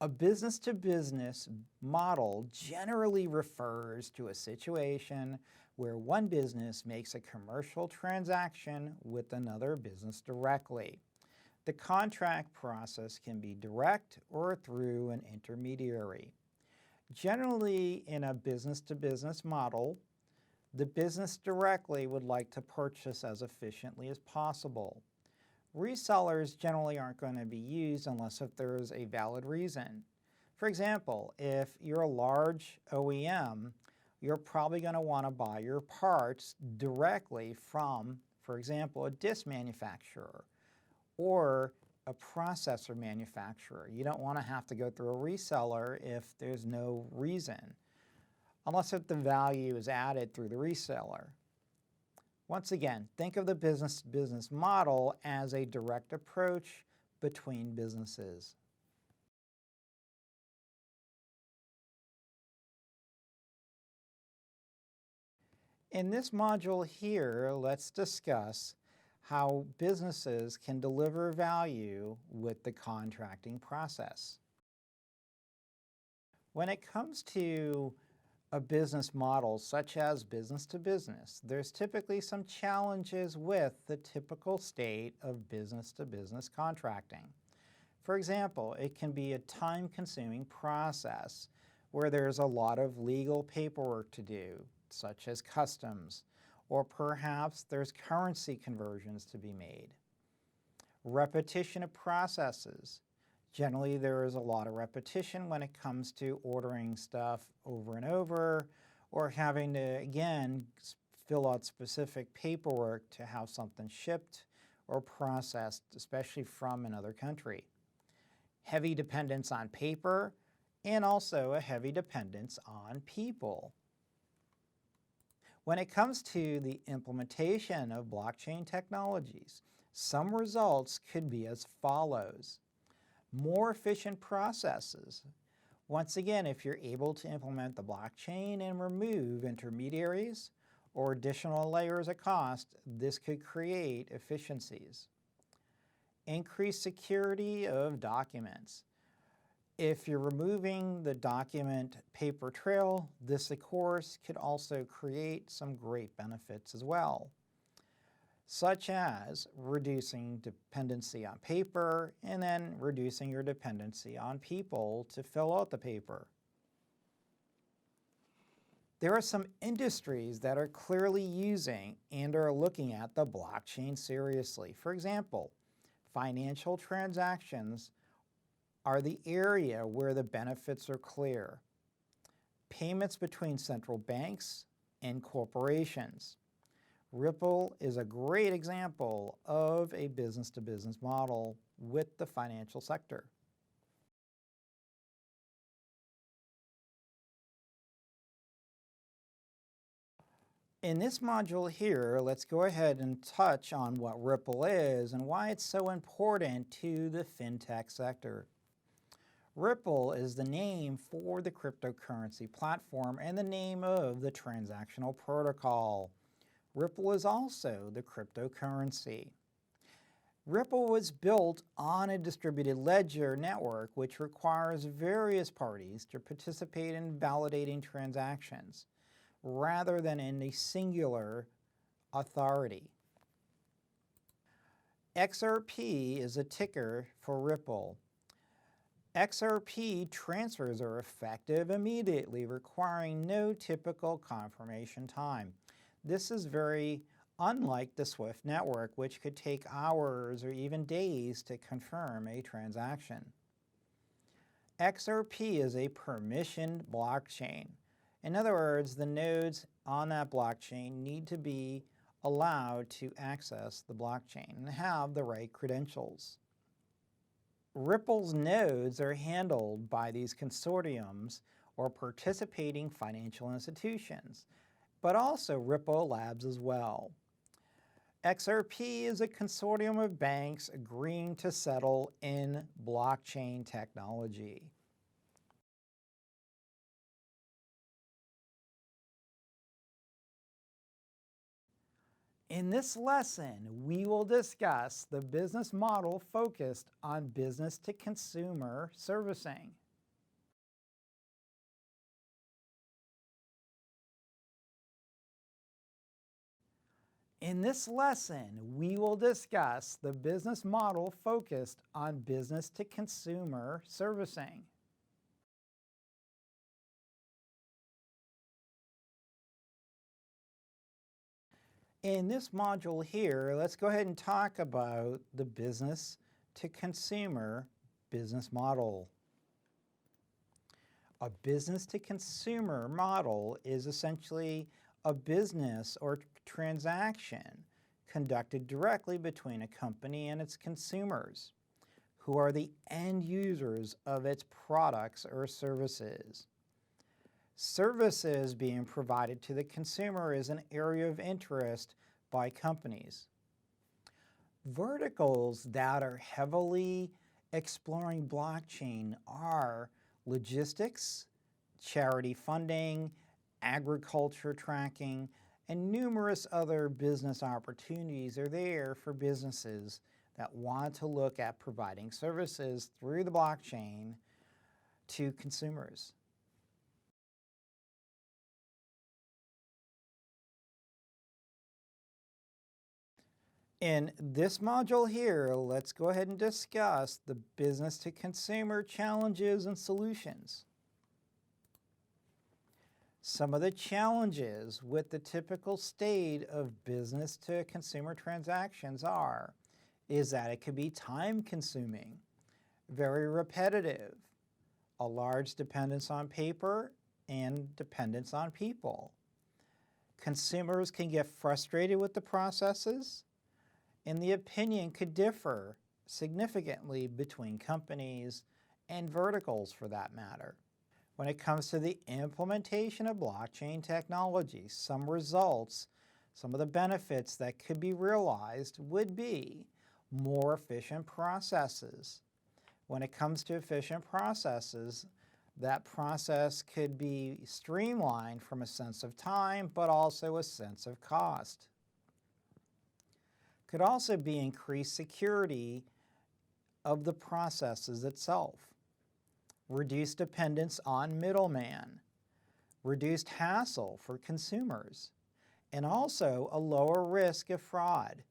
A business-to-business model generally refers to a situation where one business makes a commercial transaction with another business directly. The contract process can be direct or through an intermediary. Generally, in a business-to-business model, the business directly would like to purchase as efficiently as possible. Resellers generally aren't going to be used unless if there is a valid reason. For example, if you're a large OEM, you're probably going to want to buy your parts directly from, for example, a disc manufacturer or a processor manufacturer. You don't want to have to go through a reseller if there's no reason, unless if the value is added through the reseller. Once again, think of the business-to-business model as a direct approach between businesses. In this module here, let's discuss how businesses can deliver value with the contracting process. When it comes to a business model such as business to business, there's typically some challenges with the typical state of business to business contracting. For example, it can be a time-consuming process where there's a lot of legal paperwork to do, such as customs, or perhaps there's currency conversions to be made. Repetition of processes. Generally, there is a lot of repetition when it comes to ordering stuff over and over, or having to, again, fill out specific paperwork to have something shipped or processed, especially from another country. Heavy dependence on paper, and also a heavy dependence on people. When it comes to the implementation of blockchain technologies, some results could be as follows. More efficient processes. Once again, if you're able to implement the blockchain and remove intermediaries or additional layers of cost, this could create efficiencies. Increased security of documents. If you're removing the document paper trail, this of course could also create some great benefits as well, such as reducing dependency on paper and then reducing your dependency on people to fill out the paper. There are some industries that are clearly using and are looking at the blockchain seriously. For example, financial transactions are the area where the benefits are clear. Payments between central banks and corporations. Ripple is a great example of a business-to-business model with the financial sector. In this module here, let's go ahead and touch on what Ripple is and why it's so important to the fintech sector. Ripple is the name for the cryptocurrency platform and the name of the transactional protocol. Ripple is also the cryptocurrency. Ripple was built on a distributed ledger network which requires various parties to participate in validating transactions rather than in a singular authority. XRP is a ticker for Ripple. XRP transfers are effective immediately, requiring no typical confirmation time. This is very unlike the SWIFT network, which could take hours or even days to confirm a transaction. XRP is a permissioned blockchain. In other words, the nodes on that blockchain need to be allowed to access the blockchain and have the right credentials. Ripple's nodes are handled by these consortiums or participating financial institutions, but also Ripple Labs as well. XRP is a consortium of banks agreeing to settle in blockchain technology. In this lesson, we will discuss the business model focused on business-to-consumer servicing. In this lesson, we will discuss the business model focused on business-to-consumer servicing. In this module here, let's go ahead and talk about the business-to-consumer business model. A business-to-consumer model is essentially a business or transaction conducted directly between a company and its consumers, who are the end users of its products or services. Services being provided to the consumer is an area of interest by companies. Verticals that are heavily exploring blockchain are logistics, charity funding, agriculture tracking, and numerous other business opportunities are there for businesses that want to look at providing services through the blockchain to consumers. In this module here, let's go ahead and discuss the business-to-consumer challenges and solutions. Some of the challenges with the typical state of business to consumer transactions is that it could be time consuming, very repetitive, a large dependence on paper and dependence on people. Consumers can get frustrated with the processes, and the opinion could differ significantly between companies and verticals for that matter. When it comes to the implementation of blockchain technology, some results, some of the benefits that could be realized would be more efficient processes. When it comes to efficient processes, that process could be streamlined from a sense of time, but also a sense of cost. Could also be increased security of the processes itself, reduced dependence on middleman, reduced hassle for consumers, and also a lower risk of fraud.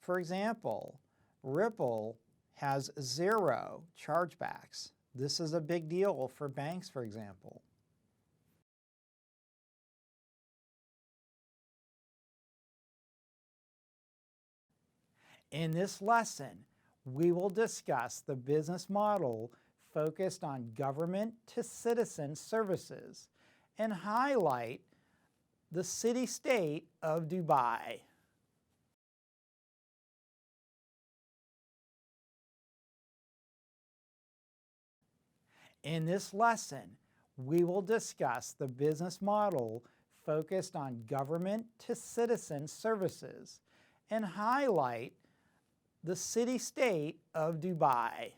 For example, Ripple has 0 chargebacks. This is a big deal for banks, for example. In this lesson, we will discuss the business model focused on government-to-citizen services and highlight the city-state of Dubai. In this lesson, we will discuss the business model focused on government-to-citizen services and highlight the city-state of Dubai.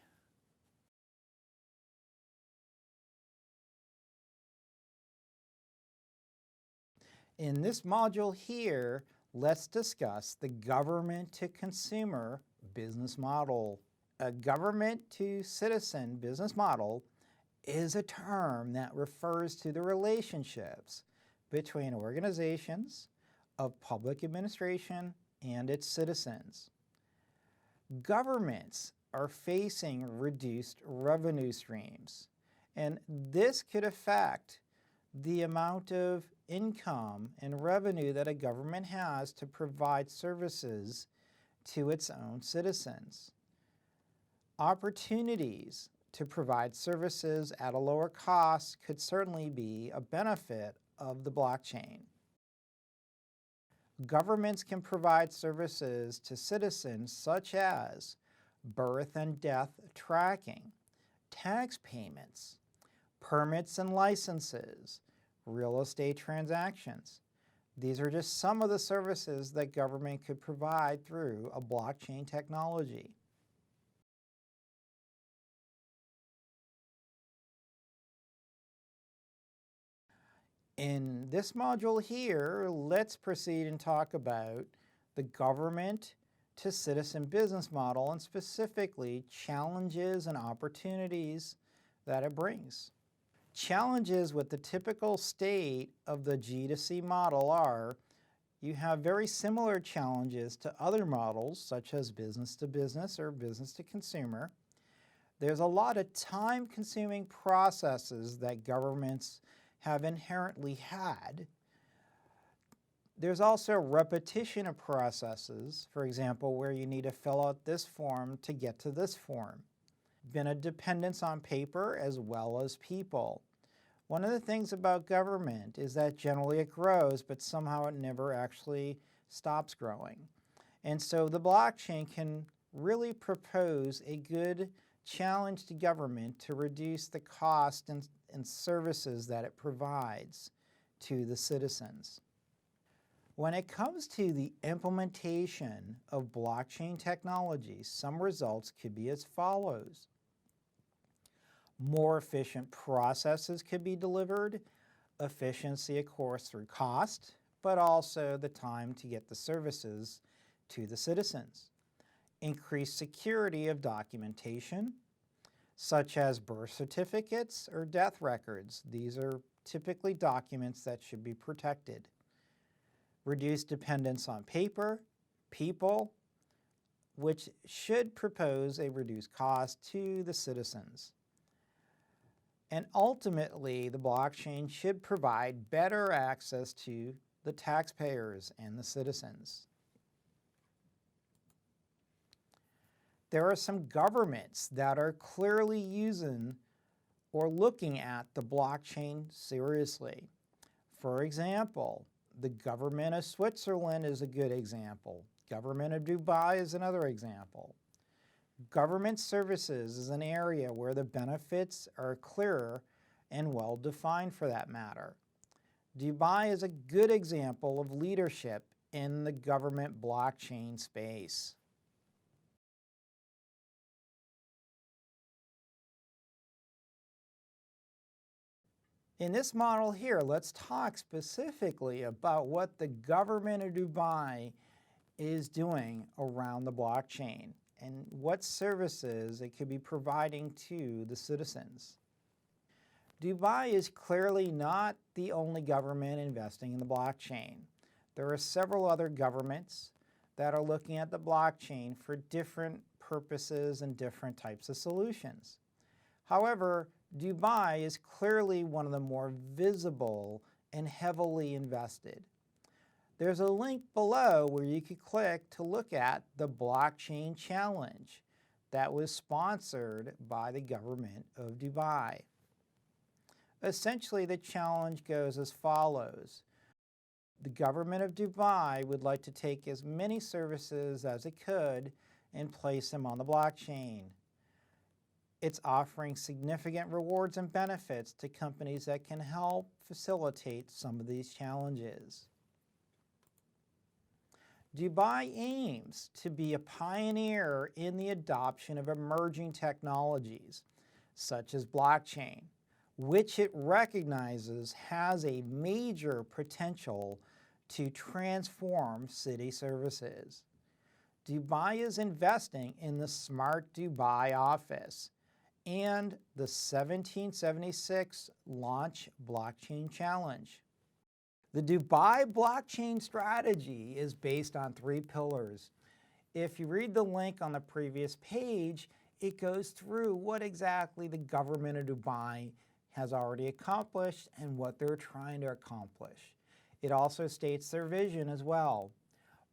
In this module here, let's discuss the government-to-consumer business model. A government-to-citizen business model is a term that refers to the relationships between organizations of public administration and its citizens. Governments are facing reduced revenue streams, and this could affect the amount of income and revenue that a government has to provide services to its own citizens. Opportunities to provide services at a lower cost could certainly be a benefit of the blockchain. Governments can provide services to citizens such as birth and death tracking, tax payments, permits and licenses, real estate transactions. These are just some of the services that government could provide through a blockchain technology. In this module here, let's proceed and talk about the government-to-citizen business model and specifically challenges and opportunities that it brings. Challenges with the typical state of the G2C model are you have very similar challenges to other models such as business to business or business to consumer. There's a lot of time-consuming processes that governments have inherently had. There's also repetition of processes, for example, where you need to fill out this form to get to this form. Been a dependence on paper as well as people. One of the things about government is that generally it grows, but somehow it never actually stops growing. And so the blockchain can really propose a good challenge to government to reduce the cost and services that it provides to the citizens. When it comes to the implementation of blockchain technology, some results could be as follows. More efficient processes could be delivered, efficiency of course through cost, but also the time to get the services to the citizens. Increased security of documentation, such as birth certificates or death records. These are typically documents that should be protected. Reduced dependence on paper, people, which should propose a reduced cost to the citizens. And ultimately, the blockchain should provide better access to the taxpayers and the citizens. There are some governments that are clearly using or looking at the blockchain seriously. For example, the government of Switzerland is a good example. Government of Dubai is another example. Government services is an area where the benefits are clearer and well defined for that matter. Dubai is a good example of leadership in the government blockchain space. In this model here, let's talk specifically about what the government of Dubai is doing around the blockchain and what services it could be providing to the citizens. Dubai is clearly not the only government investing in the blockchain. There are several other governments that are looking at the blockchain for different purposes and different types of solutions. However, Dubai is clearly one of the more visible and heavily invested. There's a link below where you could click to look at the Blockchain Challenge that was sponsored by the government of Dubai. Essentially, the challenge goes as follows. The government of Dubai would like to take as many services as it could and place them on the blockchain. It's offering significant rewards and benefits to companies that can help facilitate some of these challenges. Dubai aims to be a pioneer in the adoption of emerging technologies, such as blockchain, which it recognizes has a major potential to transform city services. Dubai is investing in the Smart Dubai office and the 1776 Launch Blockchain Challenge. The Dubai blockchain strategy is based on 3 pillars. If you read the link on the previous page, it goes through what exactly the government of Dubai has already accomplished and what they're trying to accomplish. It also states their vision as well.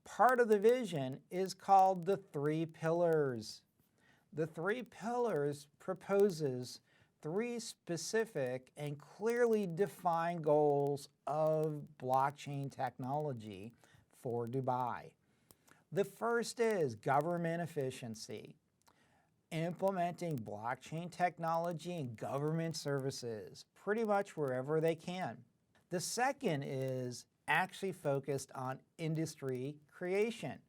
Part of the vision is called the 3 pillars. The 3 pillars proposes 3 specific and clearly defined goals of blockchain technology for Dubai. The first is government efficiency, implementing blockchain technology in government services, pretty much wherever they can. The second is actually focused on industry creation,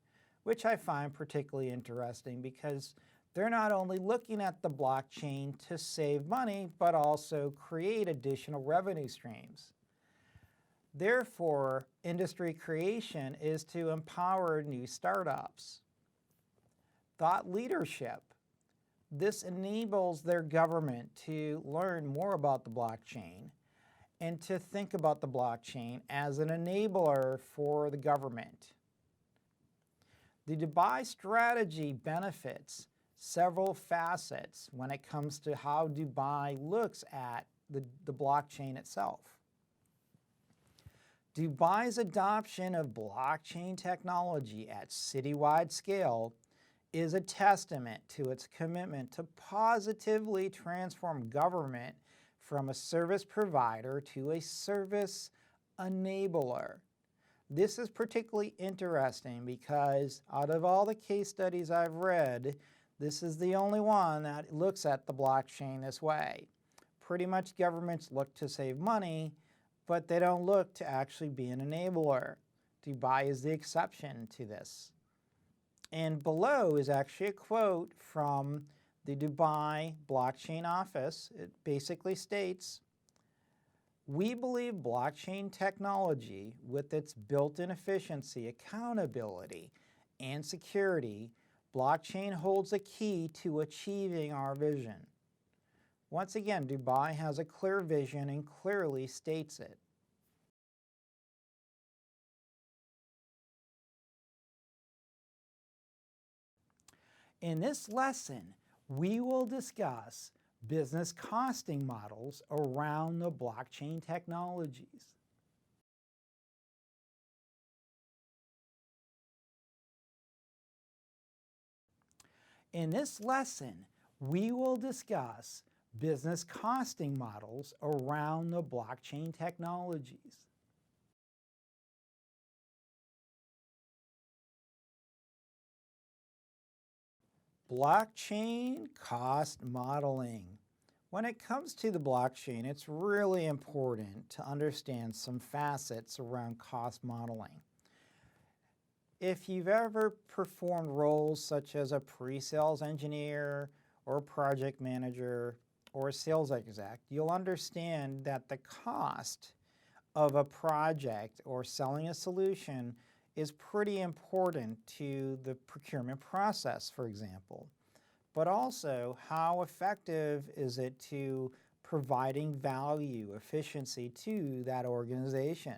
which I find particularly interesting because they're not only looking at the blockchain to save money, but also create additional revenue streams. Therefore, industry creation is to empower new startups. Thought leadership. This enables their government to learn more about the blockchain and to think about the blockchain as an enabler for the government. The Dubai strategy benefits several facets when it comes to how Dubai looks at the blockchain itself. Dubai's adoption of blockchain technology at citywide scale is a testament to its commitment to positively transform government from a service provider to a service enabler. This is particularly interesting because out of all the case studies I've read, this is the only one that looks at the blockchain this way. Pretty much governments look to save money, but they don't look to actually be an enabler. Dubai is the exception to this. And below is actually a quote from the Dubai Blockchain Office. It basically states, "We believe blockchain technology, with its built-in efficiency, accountability, and security, blockchain holds a key to achieving our vision." Once again, Dubai has a clear vision and clearly states it. In this lesson, we will discuss business costing models around the blockchain technologies. In this lesson, we will discuss business costing models around the blockchain technologies. Blockchain cost modeling. When it comes to the blockchain, it's really important to understand some facets around cost modeling. If you've ever performed roles such as a pre-sales engineer or a project manager or a sales exec, you'll understand that the cost of a project or selling a solution is pretty important to the procurement process, for example. But also, how effective is it to providing value, efficiency to that organization?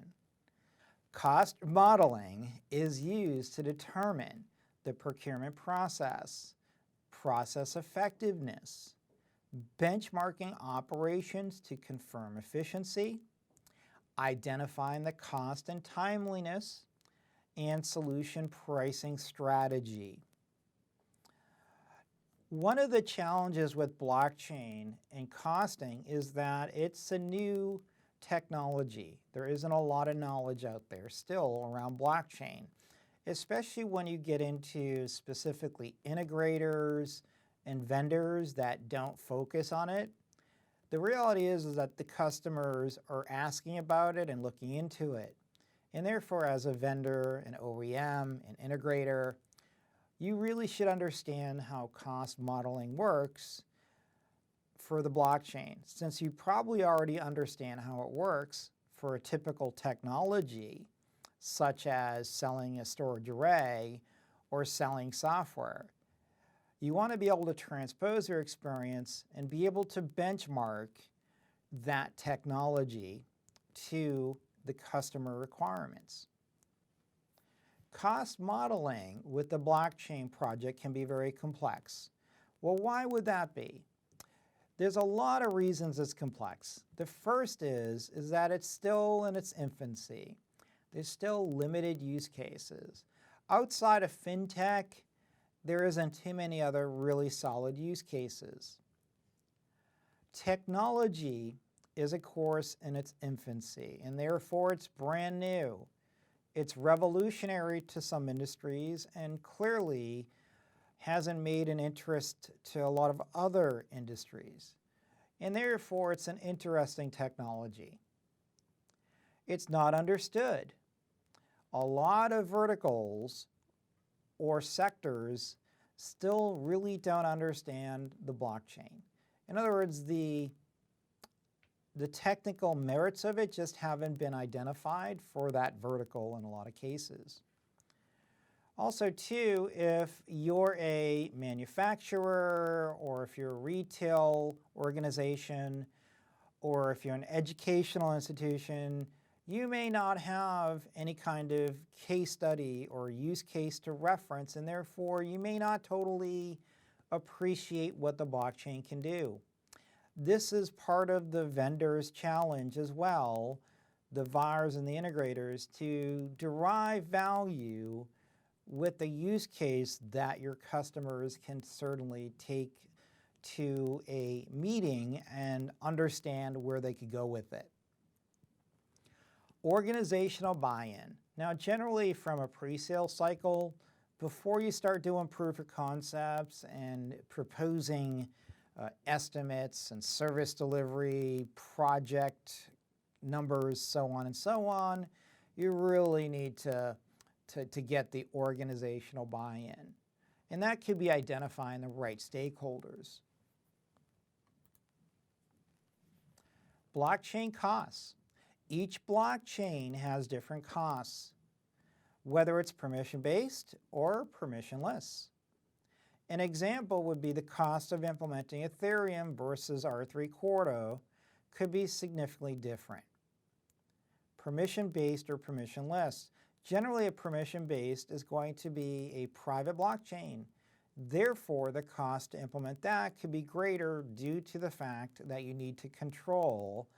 Cost modeling is used to determine the procurement process, process effectiveness, benchmarking operations to confirm efficiency, identifying the cost and timeliness, and solution pricing strategy. One of the challenges with blockchain and costing is that it's a new technology. There isn't a lot of knowledge out there still around blockchain, especially when you get into specifically integrators and vendors that don't focus on it. The reality is that the customers are asking about it and looking into it. And therefore, as a vendor, an OEM, an integrator, you really should understand how cost modeling works for the blockchain, since you probably already understand how it works for a typical technology, such as selling a storage array or selling software. You want to be able to transpose your experience and be able to benchmark that technology to the customer requirements. Cost modeling with the blockchain project can be very complex. Well, why would that be? There's a lot of reasons it's complex. The first is that it's still in its infancy. There's still limited use cases. Outside of fintech, there isn't too many other really solid use cases. Technology is, of course, in its infancy, and therefore it's brand new. It's revolutionary to some industries and clearly hasn't made an interest to a lot of other industries. And therefore, it's an interesting technology. It's not understood. A lot of verticals or sectors still really don't understand the blockchain. In other words, the technical merits of it just haven't been identified for that vertical in a lot of cases. Also, too, if you're a manufacturer or if you're a retail organization or if you're an educational institution, you may not have any kind of case study or use case to reference, and therefore you may not totally appreciate what the blockchain can do. This is part of the vendor's challenge as well, the VARs and the integrators, to derive value with the use case that your customers can certainly take to a meeting and understand where they could go with it. Organizational buy-in. Now, generally from a pre-sale cycle, before you start doing proof of concepts and proposing estimates and service delivery, project numbers, so on and so on, you really need to get the organizational buy-in. And that could be identifying the right stakeholders. Blockchain costs. Each blockchain has different costs, whether it's permission-based or permissionless. An example would be the cost of implementing Ethereum versus R3 Corda could be significantly different. Permission-based or permissionless. Generally, a permission-based is going to be a private blockchain. Therefore, the cost to implement that could be greater due to the fact that you need to control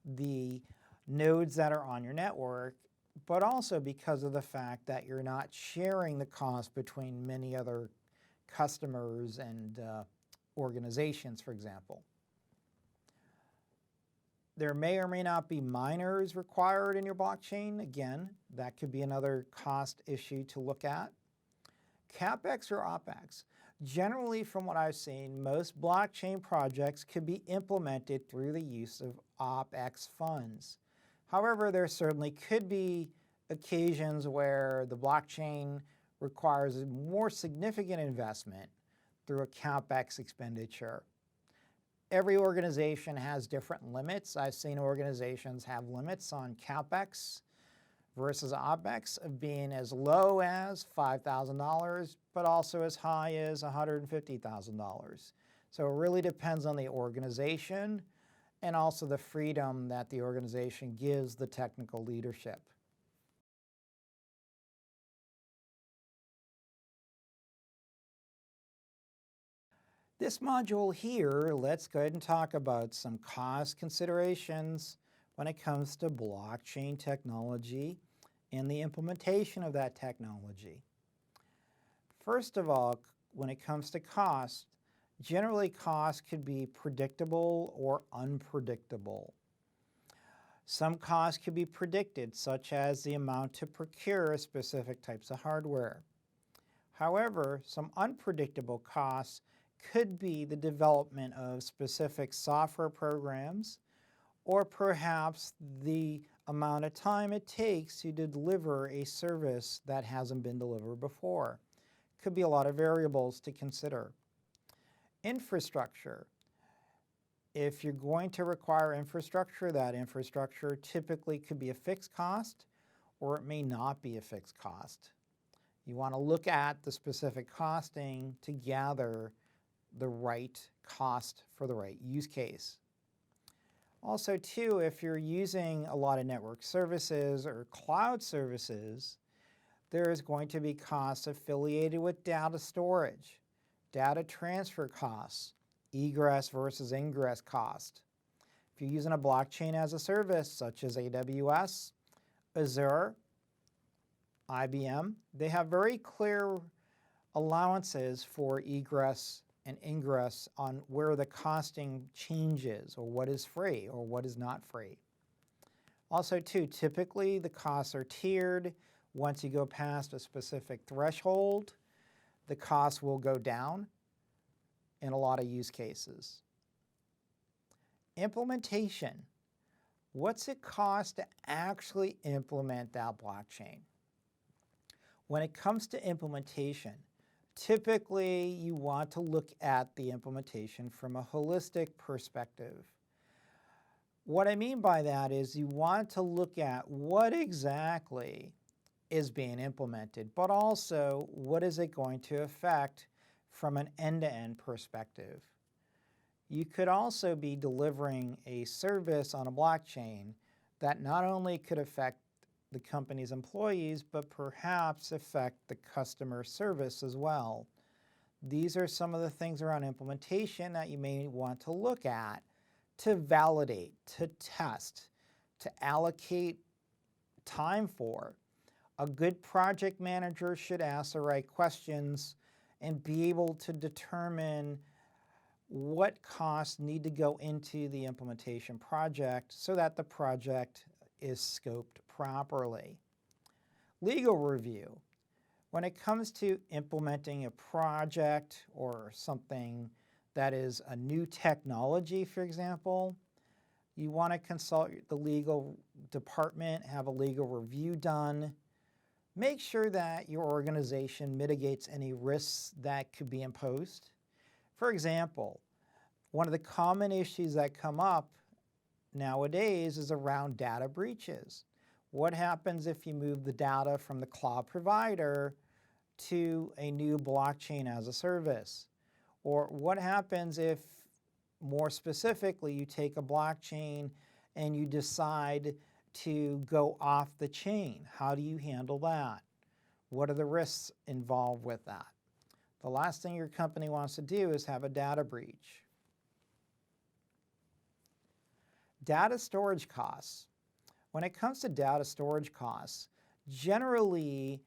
the nodes that are on your network, but also because of the fact that you're not sharing the cost between many other customers and organizations, for example. There may or may not be miners required in your blockchain. Again, that could be another cost issue to look at. CapEx or OpEx. Generally, from what I've seen, most blockchain projects could be implemented through the use of OpEx funds. However, there certainly could be occasions where the blockchain requires a more significant investment through a CapEx expenditure. Every organization has different limits. I've seen organizations have limits on CapEx versus OpEx of being as low as $5,000, but also as high as $150,000. So it really depends on the organization and also the freedom that the organization gives the technical leadership. This module here, let's go ahead and talk about some cost considerations when it comes to blockchain technology and the implementation of that technology. First of all, when it comes to cost, generally cost could be predictable or unpredictable. Some costs could be predicted, such as the amount to procure specific types of hardware. However, some unpredictable costs could be the development of specific software programs, or perhaps the amount of time it takes to deliver a service that hasn't been delivered before. Could be a lot of variables to consider. Infrastructure. If you're going to require infrastructure, that infrastructure typically could be a fixed cost, or it may not be a fixed cost. You want to look at the specific costing to gather the right cost for the right use case. Also, too, if you're using a lot of network services or cloud services, there is going to be costs affiliated with data storage, data transfer costs, egress versus ingress cost. If you're using a blockchain as a service, such as AWS, Azure, IBM, they have very clear allowances for egress and ingress on where the costing changes, or what is free or what is not free. Also, too, typically the costs are tiered. Once you go past a specific threshold, the cost will go down in a lot of use cases. Implementation. What's it cost to actually implement that blockchain? When it comes to implementation, typically you want to look at the implementation from a holistic perspective. What I mean by that is you want to look at what exactly is being implemented, but also what is it going to affect from an end-to-end perspective. You could also be delivering a service on a blockchain that not only could affect the company's employees, but perhaps affect the customer service as well. These are some of the things around implementation that you may want to look at to validate, to test, to allocate time for. A good project manager should ask the right questions and be able to determine what costs need to go into the implementation project so that the project is scoped properly. Legal review. When it comes to implementing a project or something that is a new technology, for example, you want to consult the legal department, have a legal review done. Make sure that your organization mitigates any risks that could be imposed. For example, one of the common issues that come up nowadays is around data breaches. What happens if you move the data from the cloud provider to a new blockchain as a service? Or what happens if, more specifically, you take a blockchain and you decide to go off the chain? How do you handle that? What are the risks involved with that? The last thing your company wants to do is have a data breach. Data storage costs. When it comes to data storage costs, generally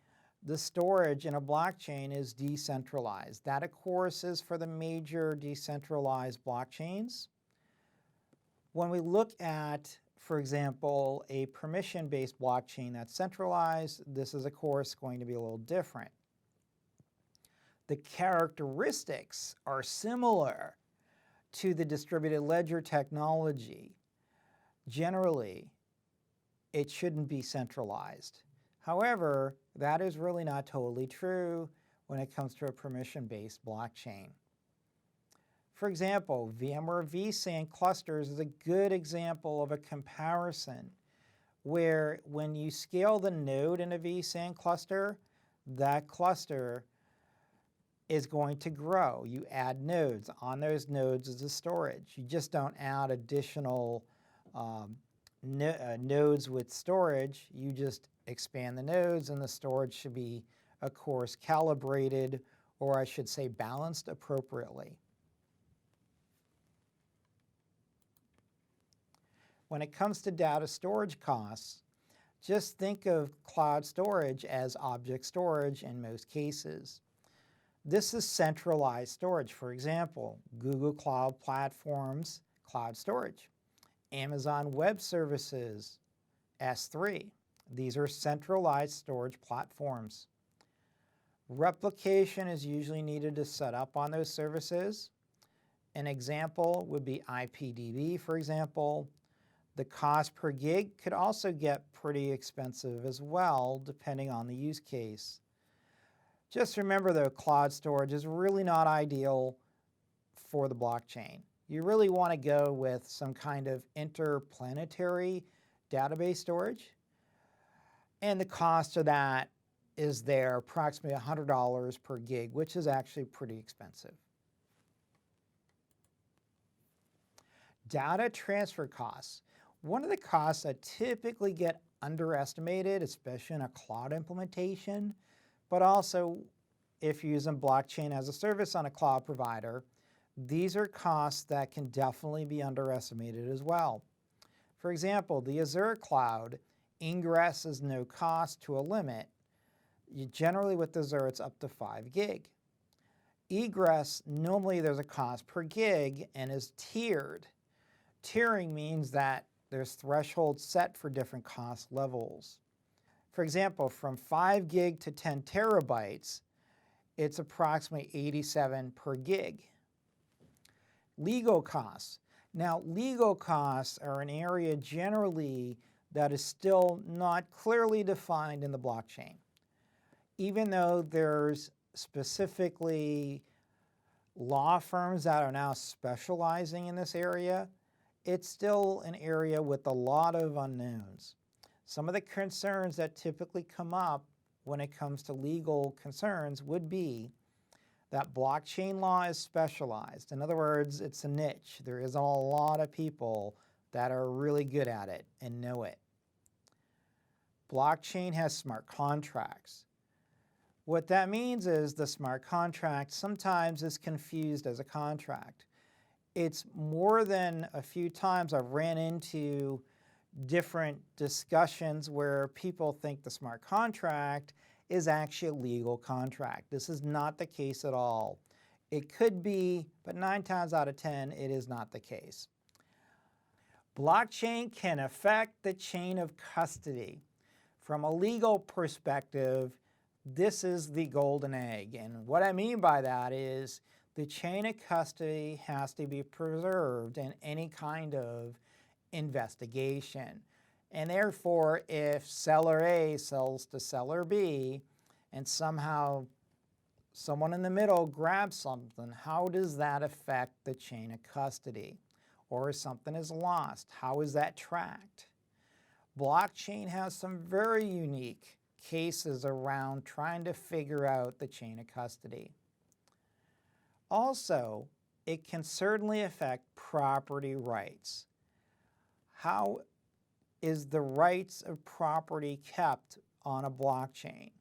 the storage in a blockchain is decentralized. That, of course, is for the major decentralized blockchains. When we look at, for example, a permission-based blockchain that's centralized, this is, of course, going to be a little different. The characteristics are similar to the distributed ledger technology. Generally, it shouldn't be centralized. However, that is really not totally true when it comes to a permission-based blockchain. For example, VMware vSAN clusters is a good example of a comparison where when you scale the node in a vSAN cluster, that cluster is going to grow. You add nodes. On those nodes is the storage. You just don't add additional nodes with storage. You just expand the nodes, and the storage should be, of course, calibrated, or I should say balanced appropriately. When it comes to data storage costs, just think of cloud storage as object storage in most cases. This is centralized storage. For example, Google Cloud Platform's cloud storage. Amazon Web Services, S3. These are centralized storage platforms. Replication is usually needed to set up on those services. An example would be IPDB, for example. The cost per gig could also get pretty expensive as well, depending on the use case. Just remember, though, cloud storage is really not ideal for the blockchain. You really want to go with some kind of interplanetary database storage. And the cost of that is there, approximately $100 per gig, which is actually pretty expensive. Data transfer costs. One of the costs that typically get underestimated, especially in a cloud implementation, but also if you're using blockchain as a service on a cloud provider, these are costs that can definitely be underestimated as well. For example, the Azure cloud, ingress is no cost to a limit. Generally with Azure, it's up to 5 gig. Egress, normally there's a cost per gig and is tiered. Tiering means that there's thresholds set for different cost levels. For example, from 5 gig to 10 terabytes, it's approximately $87 per gig. Legal costs. Now, legal costs are an area generally that is still not clearly defined in the blockchain. Even though there's specifically law firms that are now specializing in this area, it's still an area with a lot of unknowns. Some of the concerns that typically come up when it comes to legal concerns would be that blockchain law is specialized. In other words, it's a niche. There isn't a lot of people that are really good at it and know it. Blockchain has smart contracts. What that means is the smart contract sometimes is confused as a contract. It's more than a few times I've ran into different discussions where people think the smart contract is actually a legal contract. This is not the case at all. It could be, but 9 times out of 10, it is not the case. Blockchain can affect the chain of custody. From a legal perspective, this is the golden egg. And what I mean by that is the chain of custody has to be preserved in any kind of investigation. And therefore, if seller A sells to seller B and somehow someone in the middle grabs something, how does that affect the chain of custody? Or if something is lost, how is that tracked? Blockchain has some very unique cases around trying to figure out the chain of custody. Also, it can certainly affect property rights. How is the rights of property kept on a blockchain?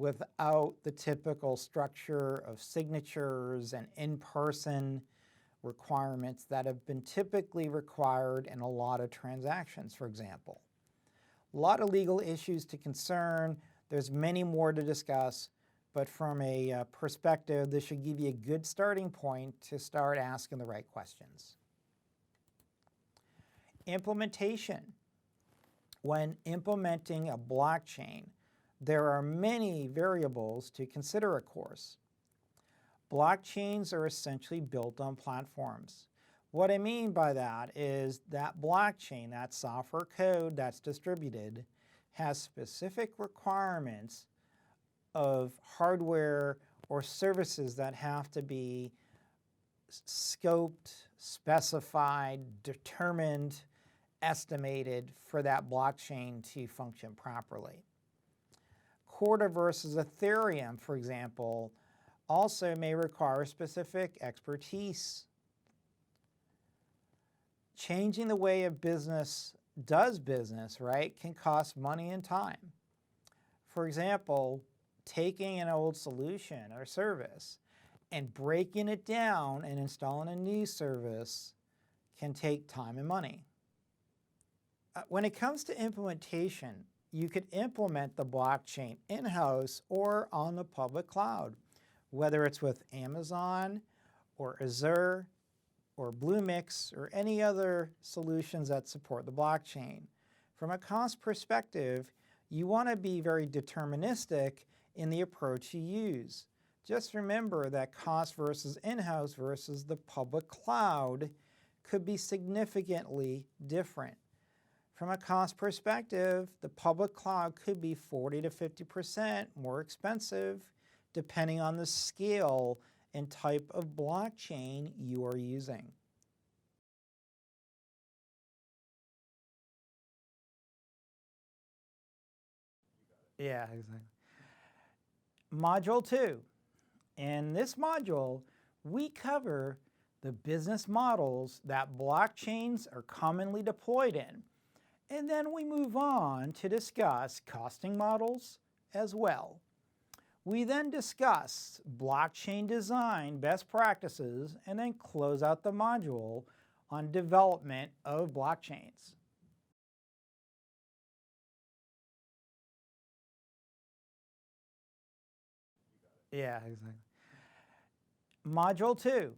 without the typical structure of signatures and in-person requirements that have been typically required in a lot of transactions, for example. A lot of legal issues to concern. There's many more to discuss, but from a perspective, this should give you a good starting point to start asking the right questions. Implementation. When implementing a blockchain, there are many variables to consider, of course. Blockchains are essentially built on platforms. What I mean by that is that blockchain, that software code that's distributed, has specific requirements of hardware or services that have to be scoped, specified, determined, estimated for that blockchain to function properly. Corda versus Ethereum, for example, also may require specific expertise. Changing the way a business does business, right, can cost money and time. For example, taking an old solution or service and breaking it down and installing a new service can take time and money. When it comes to implementation, you could implement the blockchain in-house or on the public cloud, whether it's with Amazon or Azure or Bluemix or any other solutions that support the blockchain. From a cost perspective, you want to be very deterministic in the approach you use. Just remember that cost versus in-house versus the public cloud could be significantly different. From a cost perspective, the public cloud could be 40 to 50% more expensive depending on the scale and type of blockchain you are using. Yeah, exactly. Module 2. In this module, we cover the business models that blockchains are commonly deployed in. And then we move on to discuss costing models as well. We then discuss blockchain design best practices and then close out the module on development of blockchains. Yeah, exactly. Module 2.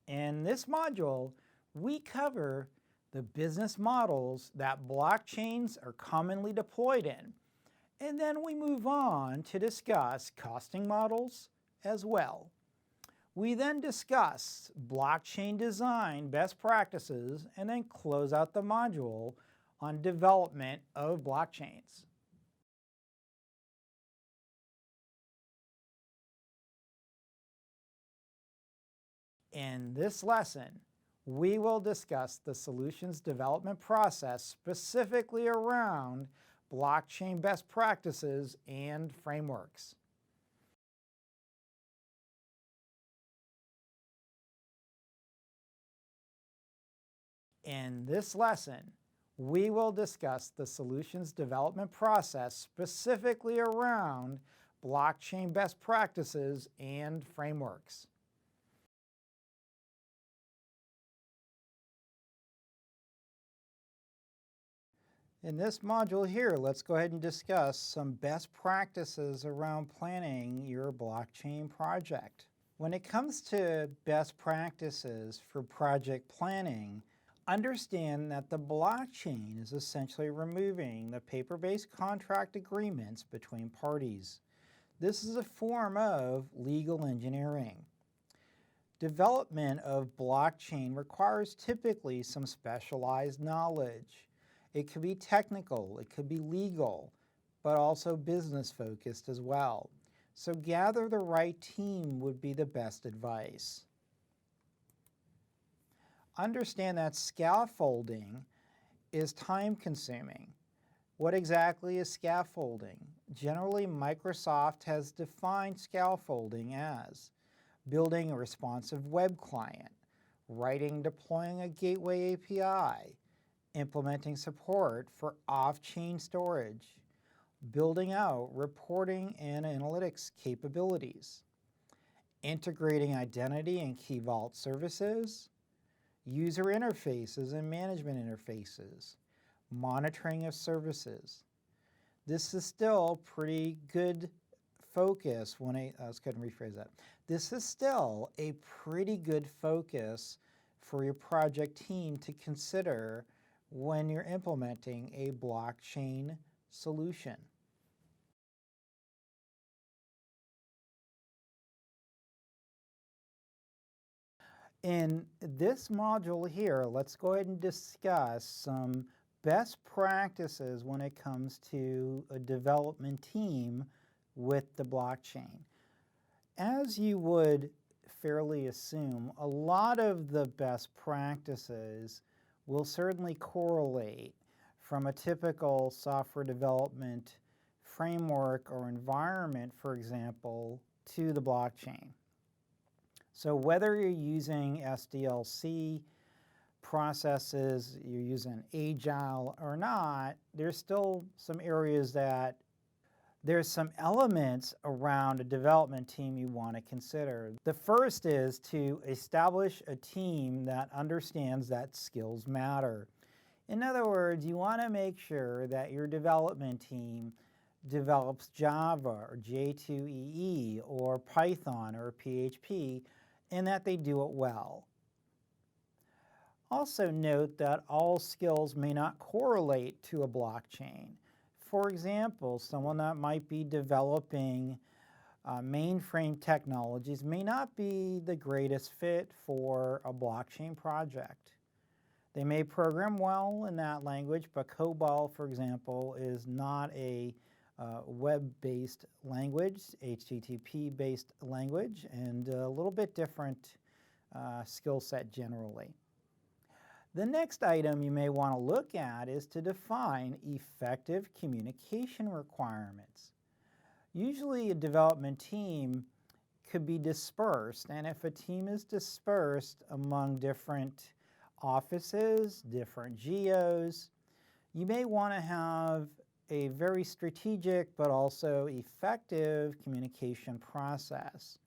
In this module, we cover the business models that blockchains are commonly deployed in. And then we move on to discuss costing models as well. We then discuss blockchain design best practices and then close out the module on development of blockchains. In this lesson, we will discuss the solutions development process specifically around blockchain best practices and frameworks. In this lesson, we will discuss the solutions development process specifically around blockchain best practices and frameworks. In this module here, let's go ahead and discuss some best practices around planning your blockchain project. When it comes to best practices for project planning, understand that the blockchain is essentially removing the paper-based contract agreements between parties. This is a form of legal engineering. Development of blockchain requires typically some specialized knowledge. It could be technical, it could be legal, but also business focused as well. So gather the right team would be the best advice. Understand that scaffolding is time consuming. What exactly is scaffolding? Generally, Microsoft has defined scaffolding as building a responsive web client, writing, deploying a gateway API, implementing support for off-chain storage, building out reporting and analytics capabilities, integrating identity and key vault services, user interfaces and management interfaces, monitoring of services. This is still pretty good focus when let's go ahead and rephrase that. This is still a pretty good focus for your project team to consider when you're implementing a blockchain solution. In this module here, let's go ahead and discuss some best practices when it comes to a development team with the blockchain. As you would fairly assume, a lot of the best practices will certainly correlate from a typical software development framework or environment, for example, to the blockchain. So whether you're using SDLC processes, you're using Agile or not, there's still some areas that there's some elements around a development team you want to consider. The first is to establish a team that understands that skills matter. In other words, you want to make sure that your development team develops Java or J2EE or Python or PHP, and that they do it well. Also note that all skills may not correlate to a blockchain. For example, someone that might be developing mainframe technologies may not be the greatest fit for a blockchain project. They may program well in that language, but COBOL, for example, is not a web-based language, HTTP-based language, and a little bit different skill set generally. The next item you may want to look at is to define effective communication requirements. Usually a development team could be dispersed, and if a team is dispersed among different offices, different geos, you may want to have a very strategic but also effective communication process.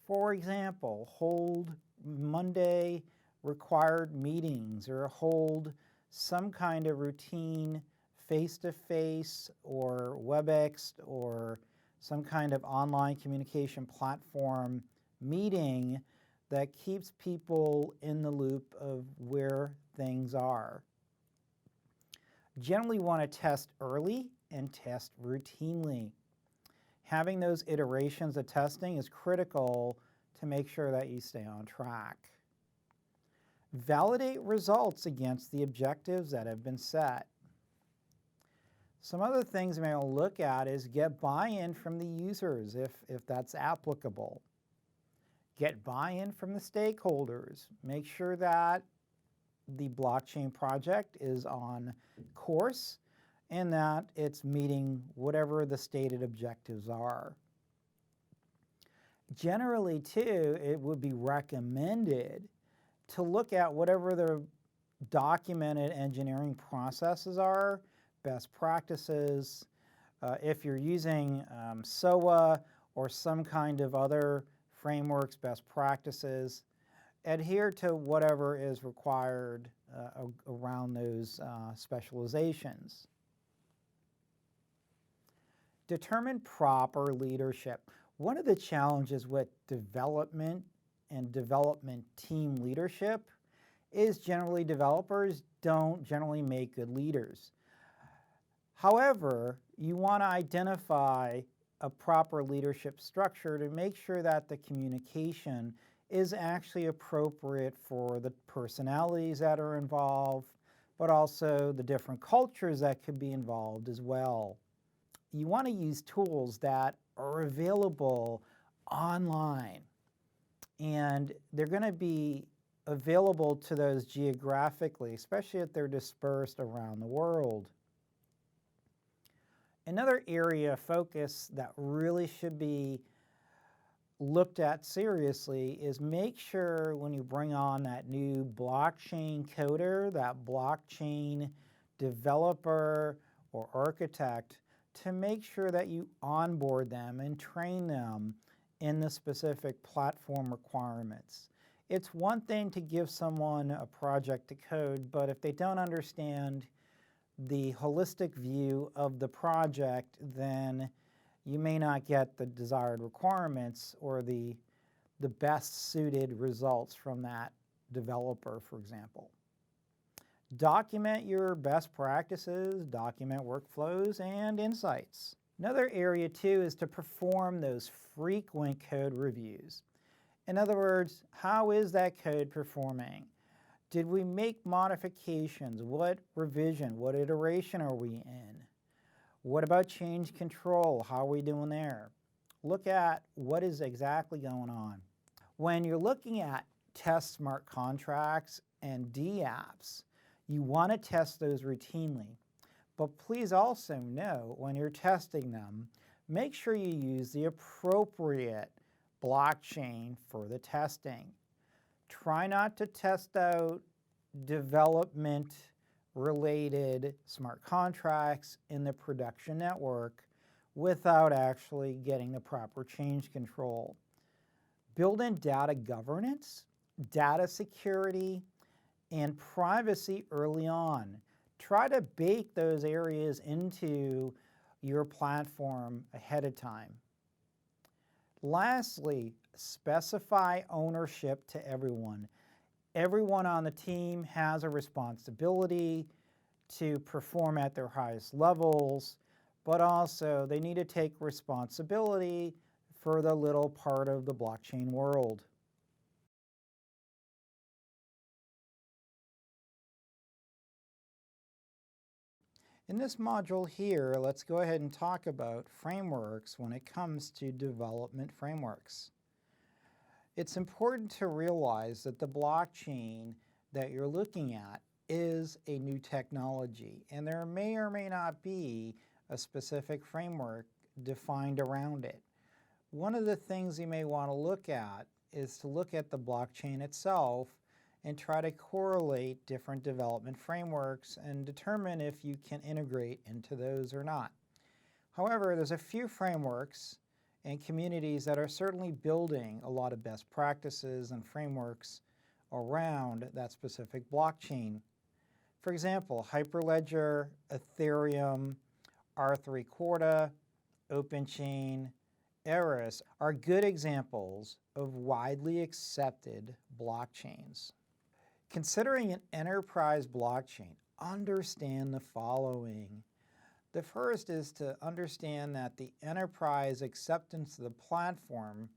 For example, hold Monday required meetings or hold some kind of routine face-to-face or WebEx or some kind of online communication platform meeting that keeps people in the loop of where things are. Generally want to test early and test routinely. Having those iterations of testing is critical to make sure that you stay on track. Validate results against the objectives that have been set. Some other things we may look at is get buy-in from the users if that's applicable. Get buy-in from the stakeholders. Make sure that the blockchain project is on course and that it's meeting whatever the stated objectives are. Generally, too, it would be recommended to look at whatever the documented engineering processes are, best practices. If you're using SOA or some kind of other frameworks, best practices, adhere to whatever is required around those specializations. Determine proper leadership. One of the challenges with development and development team leadership is generally developers don't generally make good leaders. However, you want to identify a proper leadership structure to make sure that the communication is actually appropriate for the personalities that are involved, but also the different cultures that could be involved as well. You want to use tools that are available online, and they're going to be available to those geographically, especially if they're dispersed around the world. Another area of focus that really should be looked at seriously is make sure when you bring on that new blockchain coder, that blockchain developer or architect, to make sure that you onboard them and train them in the specific platform requirements. It's one thing to give someone a project to code, but if they don't understand the holistic view of the project, then you may not get the desired requirements or the best suited results from that developer, for example. Document your best practices, document workflows and insights. Another area too is to perform those frequent code reviews. In other words, how is that code performing? Did we make modifications? What revision, what iteration are we in? What about change control? How are we doing there? Look at what is exactly going on. When you're looking at test smart contracts and DApps, you want to test those routinely. But please also know when you're testing them, make sure you use the appropriate blockchain for the testing. Try not to test out development-related smart contracts in the production network without actually getting the proper change control. Build in data governance, data security, and privacy early on. Try to bake those areas into your platform ahead of time. Lastly, specify ownership to everyone. Everyone on the team has a responsibility to perform at their highest levels, but also they need to take responsibility for the little part of the blockchain world. In this module here, let's go ahead and talk about frameworks when it comes to development frameworks. It's important to realize that the blockchain that you're looking at is a new technology, and there may or may not be a specific framework defined around it. One of the things you may want to look at is to look at the blockchain itself and try to correlate different development frameworks and determine if you can integrate into those or not. However, there's a few frameworks and communities that are certainly building a lot of best practices and frameworks around that specific blockchain. For example, Hyperledger, Ethereum, R3 Corda, OpenChain, Eris are good examples of widely accepted blockchains. Considering an enterprise blockchain, understand the following. The first is to understand that the enterprise acceptance of the platform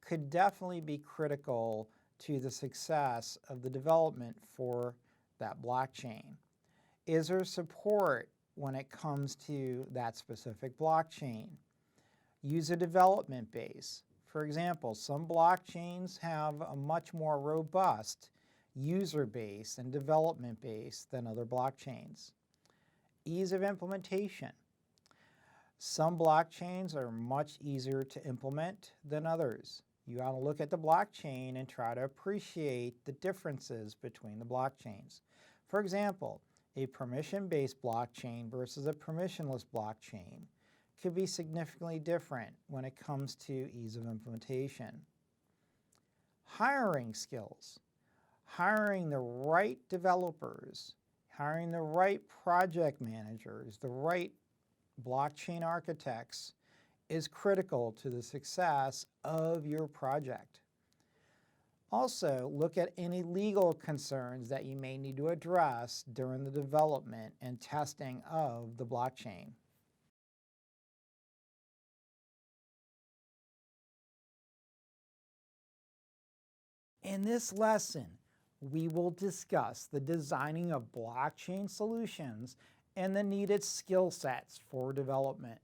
could definitely be critical to the success of the development for that blockchain. Is there support when it comes to that specific blockchain? User development base. For example, some blockchains have a much more robust user base and development base than other blockchains. Ease of implementation. Some blockchains are much easier to implement than others. You ought to look at the blockchain and try to appreciate the differences between the blockchains. For example, a permission-based blockchain versus a permissionless blockchain could be significantly different when it comes to ease of implementation. Hiring skills. Hiring the right developers, hiring the right project managers, the right blockchain architects is critical to the success of your project. Also, look at any legal concerns that you may need to address during the development and testing of the blockchain. In this lesson, we will discuss the designing of blockchain solutions and the needed skill sets for development.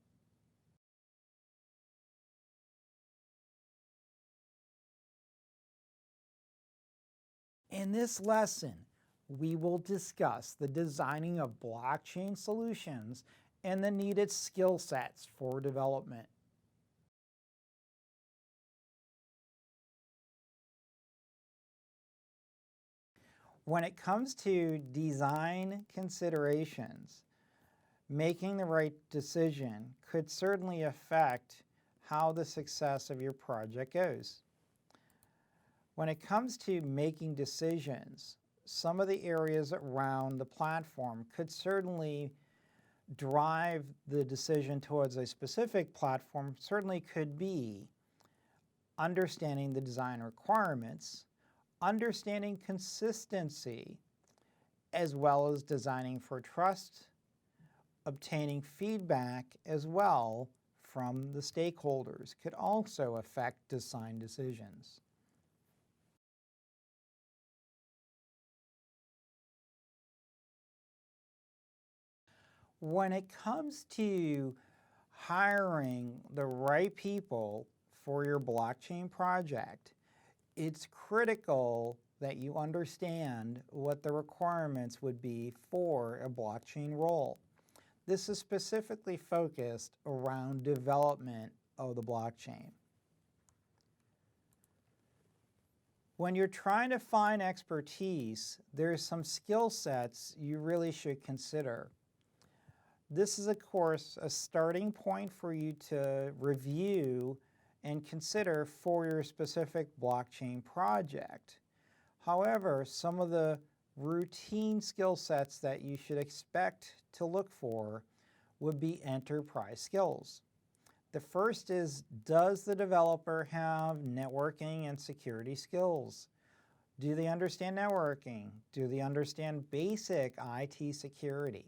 In this lesson, we will discuss the designing of blockchain solutions and the needed skill sets for development. When it comes to design considerations, Making the right decision could certainly affect how the success of your project goes. When it comes to making decisions, some of the areas around the platform could certainly drive the decision towards a specific platform. Certainly could be understanding the design requirements, understanding consistency, as well as designing for trust, obtaining feedback as well from the stakeholders could also affect design decisions. When it comes to hiring the right people for your blockchain project, it's critical that you understand what the requirements would be for a blockchain role. This is specifically focused around development of the blockchain. When you're trying to find expertise, there's some skill sets you really should consider. This is, of course, a starting point for you to review and consider for your specific blockchain project. However, some of the routine skill sets that you should expect to look for would be enterprise skills. The first is, does the developer have networking and security skills? Do they understand networking? Do they understand basic IT security?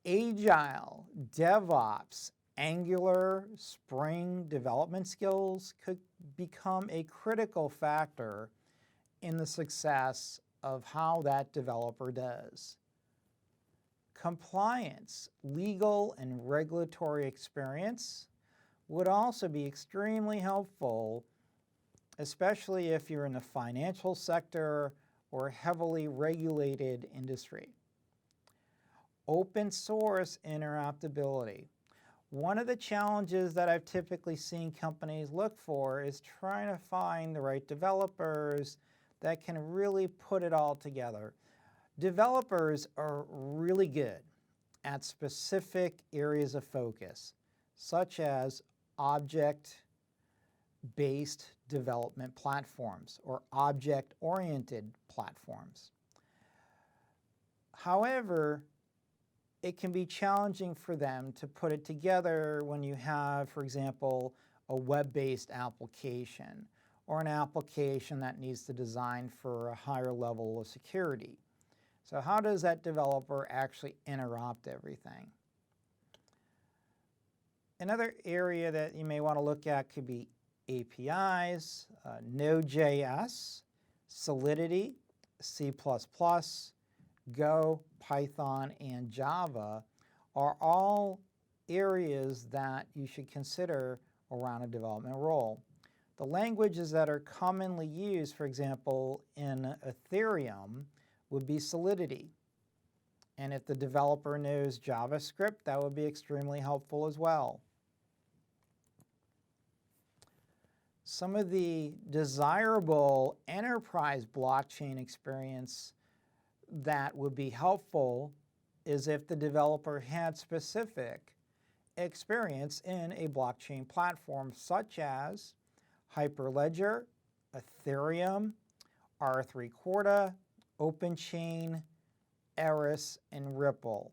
Agile, DevOps, Angular, Spring development skills could become a critical factor in the success of how that developer does. Compliance, legal and regulatory experience would also be extremely helpful, especially if you're in the financial sector or heavily regulated industry. Open source interoperability. One of the challenges that I've typically seen companies look for is trying to find the right developers that can really put it all together. Developers are really good at specific areas of focus, such as object-based development platforms or object-oriented platforms. However, it can be challenging for them to put it together when you have, for example, a web-based application or an application that needs to design for a higher level of security. So how does that developer actually interrupt everything? Another area that you may want to look at could be APIs, Node.js, Solidity, C++, Go, Python, and Java are all areas that you should consider around a development role. The languages that are commonly used, for example, in Ethereum would be Solidity. And if the developer knows JavaScript, that would be extremely helpful as well. Some of the desirable enterprise blockchain experience that would be helpful is if the developer had specific experience in a blockchain platform such as Hyperledger, Ethereum, R3 Corda, OpenChain, Eris, and Ripple.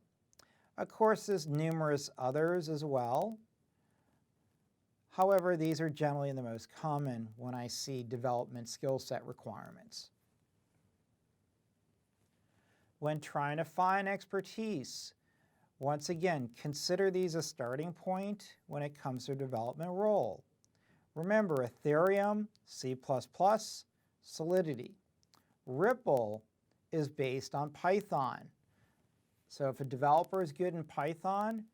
Of course, there's numerous others as well. However, these are generally the most common when I see development skill set requirements. When trying to find expertise, once again, consider these a starting point when it comes to development role. Remember, Ethereum, C++, Solidity. Ripple is based on Python. So if a developer is good in Python,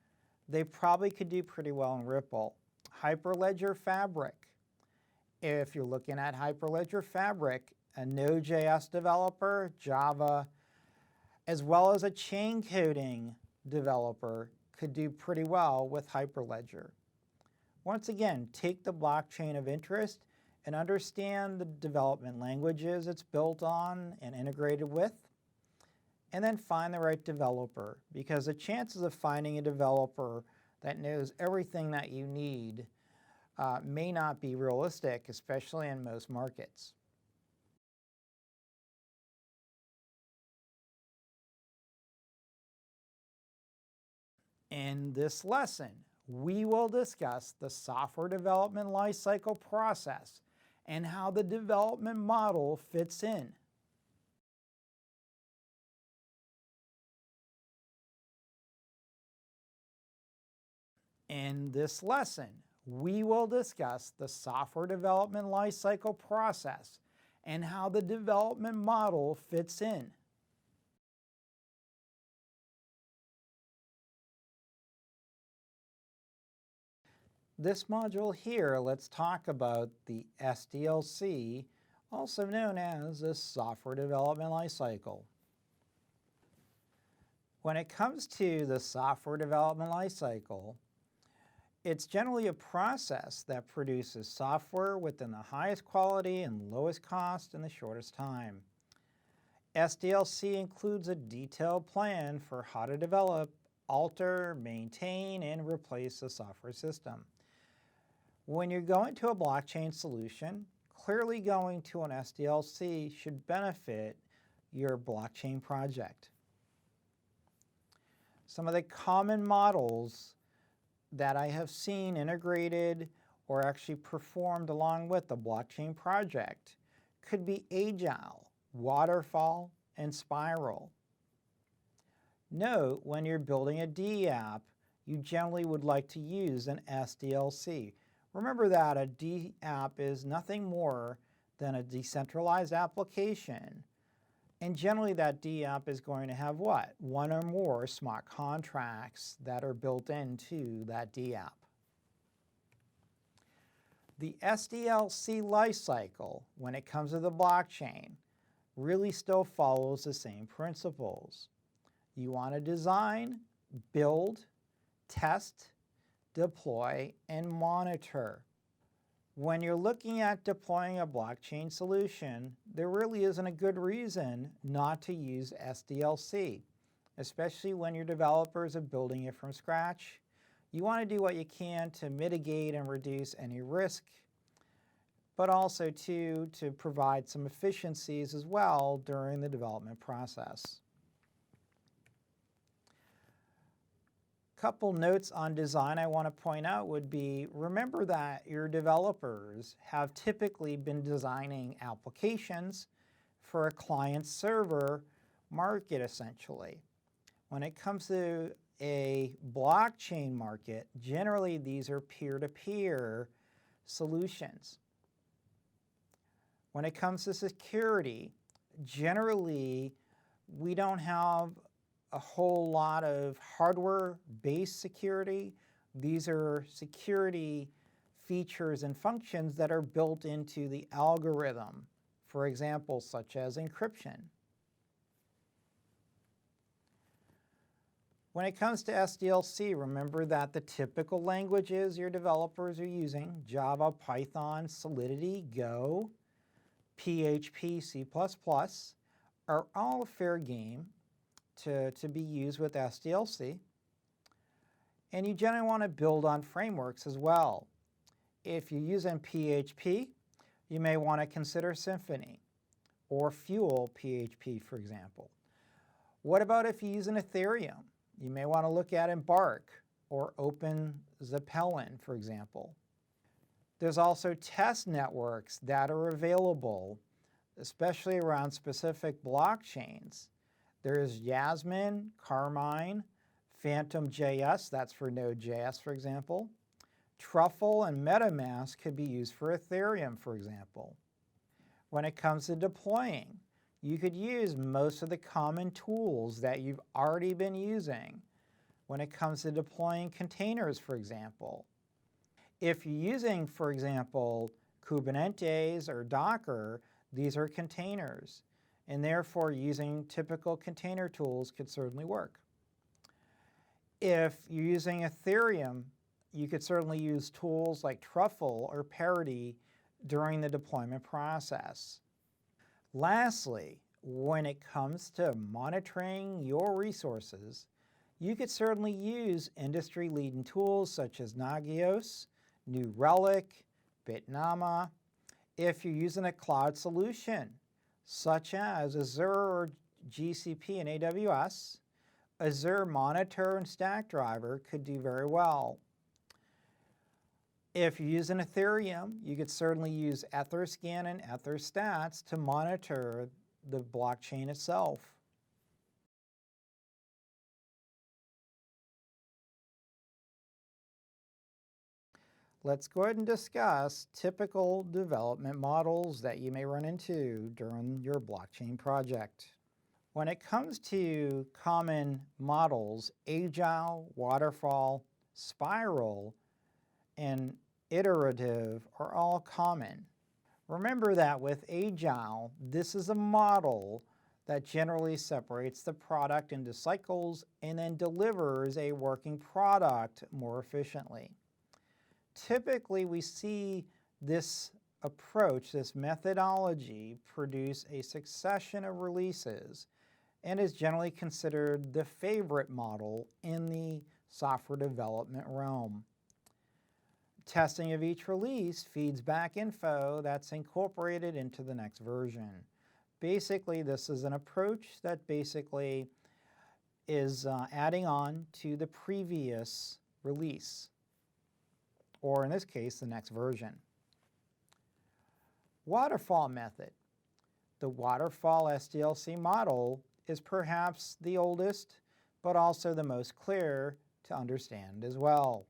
they probably could do pretty well in Ripple. Hyperledger Fabric. If you're looking at Hyperledger Fabric, a Node.js developer, Java, as well as a chain coding developer could do pretty well with Hyperledger. Once again, take the blockchain of interest and understand the development languages it's built on and integrated with, And then find the right developer, because the chances of finding a developer that knows everything that you need may not be realistic, especially in most markets. In this lesson, we will discuss the software development lifecycle process and how the development model fits in. In this lesson, we will discuss the software development lifecycle process and how the development model fits in. This module here, let's talk about the SDLC, also known as the software development lifecycle. When it comes to the software development lifecycle, it's generally a process that produces software within the highest quality and lowest cost in the shortest time. SDLC includes a detailed plan for how to develop, alter, maintain, and replace the software system. When you're going to a blockchain solution, clearly going to an SDLC should benefit your blockchain project. Some of the common models that I have seen integrated or actually performed along with the blockchain project could be Agile, Waterfall, and Spiral. Note, when you're building a DApp, you generally would like to use an SDLC. Remember that a DApp is nothing more than a decentralized application. And generally that DApp is going to have what? One or more smart contracts that are built into that DApp. The SDLC lifecycle, when it comes to the blockchain, really still follows the same principles. You want to design, build, test, deploy, and monitor. When you're looking at deploying a blockchain solution, there really isn't a good reason not to use SDLC, especially when your developers are building it from scratch. You want to do what you can to mitigate and reduce any risk, but also to provide some efficiencies as well during the development process. Couple notes on design I want to point out would be, remember that your developers have typically been designing applications for a client-server market essentially. When it comes to a blockchain market, generally these are peer-to-peer solutions. When it comes to security, generally we don't have a whole lot of hardware-based security. These are security features and functions that are built into the algorithm, for example, such as encryption. When it comes to SDLC, remember that the typical languages your developers are using, Java, Python, Solidity, Go, PHP, C++, are all fair game to be used with SDLC. And you generally want to build on frameworks as well. If you're using PHP, you may want to consider Symfony or Fuel PHP, for example. What about if you're using Ethereum? You may want to look at Embark or Open Zeppelin, for example. There's also test networks that are available, especially around specific blockchains. There's Yasmin, Carmine, Phantom.js, that's for Node.js, for example. Truffle and MetaMask could be used for Ethereum, for example. When it comes to deploying, you could use most of the common tools that you've already been using when it comes to deploying containers, for example. If you're using, for example, Kubernetes or Docker, these are containers, and therefore using typical container tools could certainly work. If you're using Ethereum, you could certainly use tools like Truffle or Parity during the deployment process. Lastly, when it comes to monitoring your resources, you could certainly use industry-leading tools such as Nagios, New Relic, Bitnama. If you're using a cloud solution, such as Azure or GCP and AWS, Azure Monitor and Stackdriver could do very well. If you're using Ethereum, you could certainly use Etherscan and Etherstats to monitor the blockchain itself. Let's go ahead and discuss typical development models that you may run into during your blockchain project. When it comes to common models, agile, waterfall, spiral, and iterative are all common. Remember that with agile, this is a model that generally separates the product into cycles and then delivers a working product more efficiently. Typically, we see this approach, this methodology, produce a succession of releases and is generally considered the favorite model in the software development realm. Testing of each release feeds back info that's incorporated into the next version. Basically, this is an approach that basically is adding on to the previous release, or in this case, the next version. Waterfall method. The waterfall SDLC model is perhaps the oldest, but also the most clear to understand as well.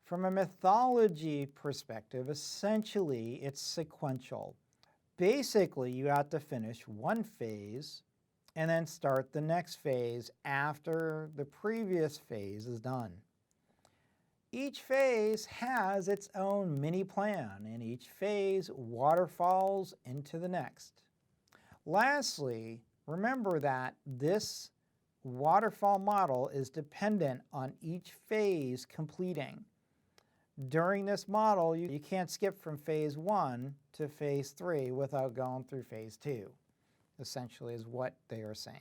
From a methodology perspective, essentially it's sequential. Basically, you have to finish one phase and then start the next phase after the previous phase is done. Each phase has its own mini plan, and each phase waterfalls into the next. Lastly, remember that this waterfall model is dependent on each phase completing. During this model, you can't skip from phase 1 to phase 3 without going through phase 2, essentially is what they are saying.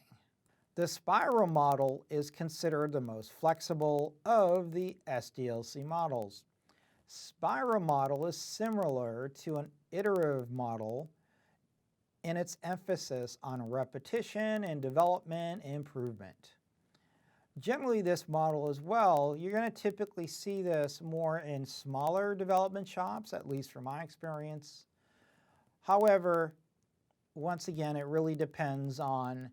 The spiral model is considered the most flexible of the SDLC models. Spiral model is similar to an iterative model in its emphasis on repetition and development and improvement. Generally, this model as well, you're going to typically see this more in smaller development shops, at least from my experience. However, once again, it really depends on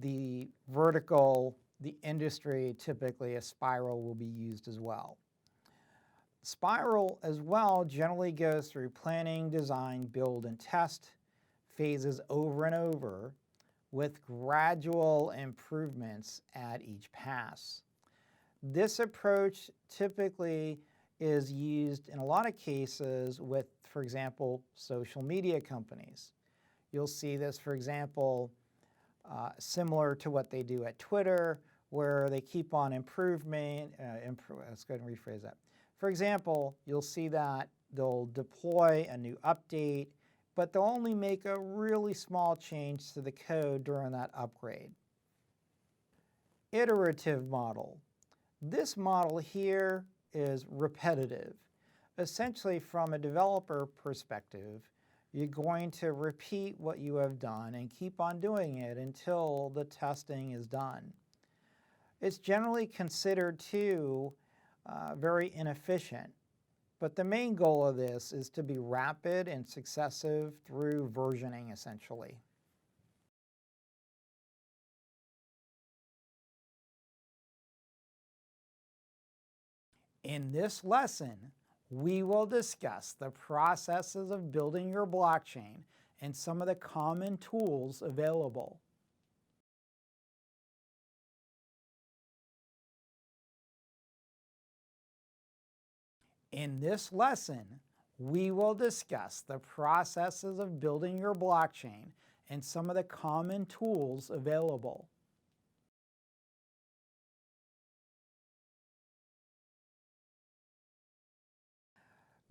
the vertical, the industry. Typically, a spiral will be used as well. Spiral as well generally goes through planning, design, build, and test phases over and over, with gradual improvements at each pass. This approach typically is used in a lot of cases with, for example, social media companies. You'll see this, for example, similar to what they do at Twitter, where they keep on improvement. Let's go ahead and rephrase that. For example, you'll see that they'll deploy a new update, but they'll only make a really small change to the code during that upgrade. Iterative model. This model here is repetitive. Essentially, from a developer perspective, you're going to repeat what you have done and keep on doing it until the testing is done. It's generally considered too very inefficient. But the main goal of this is to be rapid and successive through versioning, essentially. In this lesson, we will discuss the processes of building your blockchain and some of the common tools available. In this lesson, we will discuss the processes of building your blockchain and some of the common tools available.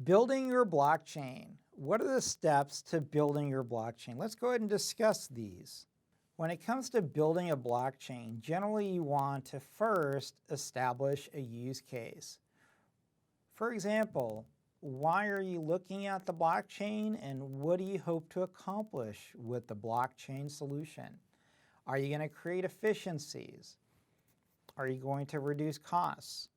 Building your blockchain What are the steps to building your blockchain? Let's go ahead and discuss these. When it comes to building a blockchain, generally you want to first establish a use case. For example, why are you looking at the blockchain and what do you hope to accomplish with the blockchain solution? Are you going to create efficiencies? Are you going to reduce costs?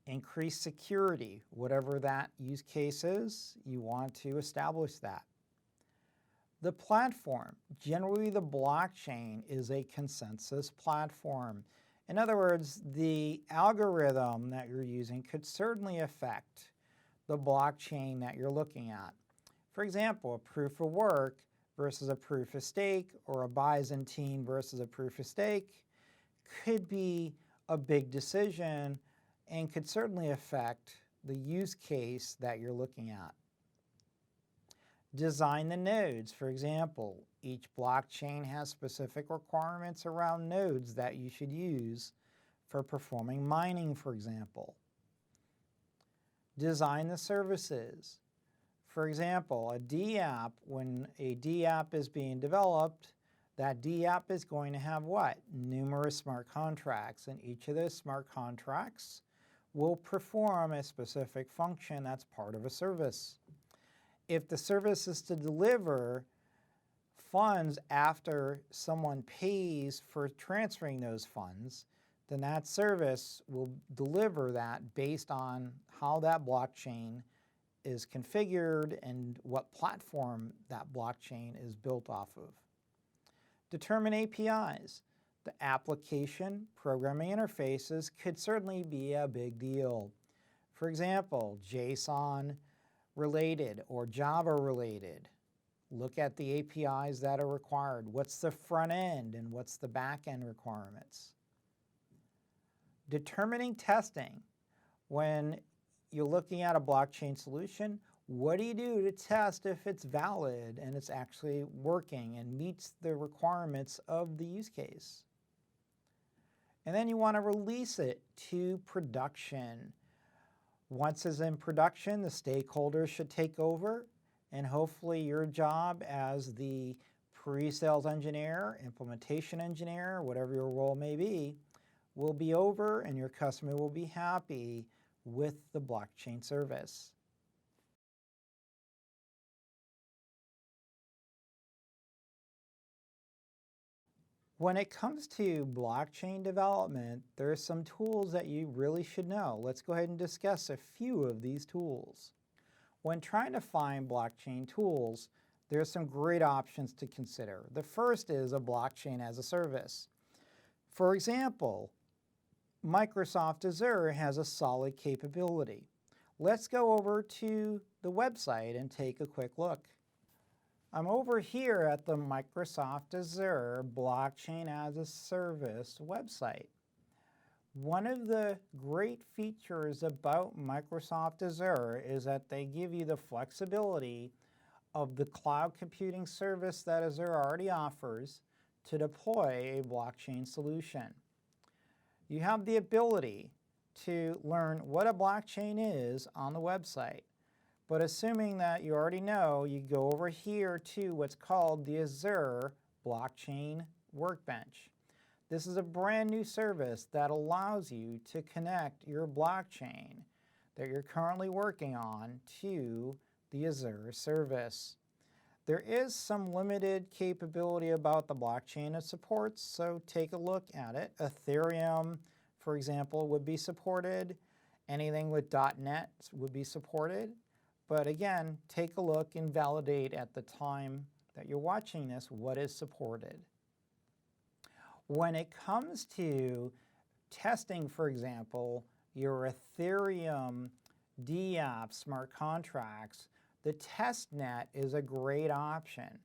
Increase security, whatever that use case is, you want to establish that. The platform, generally the blockchain is a consensus platform. In other words, the algorithm that you're using could certainly affect the blockchain that you're looking at. For example, a proof of work versus a proof of stake, or a Byzantine versus a proof of stake could be a big decision and could certainly affect the use case that you're looking at. Design the nodes. For example, each blockchain has specific requirements around nodes that you should use for performing mining, for example. Design the services. For example, a DApp, when a DApp is being developed, that DApp is going to have what? Numerous smart contracts, and each of those smart contracts will perform a specific function that's part of a service. If the service is to deliver funds after someone pays for transferring those funds, then that service will deliver that based on how that blockchain is configured and what platform that blockchain is built off of. Determine APIs. The application programming interfaces could certainly be a big deal. For example, JSON related or Java related. Look at the APIs that are required. What's the front end and what's the back end requirements? Determining testing. When you're looking at a blockchain solution, what do you do to test if it's valid and it's actually working and meets the requirements of the use case? And then you want to release it to production. Once it's in production, the stakeholders should take over, and hopefully your job as the pre-sales engineer, implementation engineer, whatever your role may be, will be over and your customer will be happy with the blockchain service. When it comes to blockchain development, there are some tools that you really should know. Let's go ahead and discuss a few of these tools. When trying to find blockchain tools, there are some great options to consider. The first is a blockchain as a service. For example, Microsoft Azure has a solid capability. Let's go over to the website and take a quick look. I'm over here at the Microsoft Azure Blockchain as a Service website. One of the great features about Microsoft Azure is that they give you the flexibility of the cloud computing service that Azure already offers to deploy a blockchain solution. You have the ability to learn what a blockchain is on the website. But assuming that you already know, you go over here to what's called the Azure Blockchain Workbench. This is a brand new service that allows you to connect your blockchain that you're currently working on to the Azure service. There is some limited capability about the blockchain it supports, so take a look at it. Ethereum, for example, would be supported. Anything with .NET would be supported. But again, take a look and validate at the time that you're watching this what is supported. When it comes to testing, for example, your Ethereum DApp smart contracts, the testnet is a great option.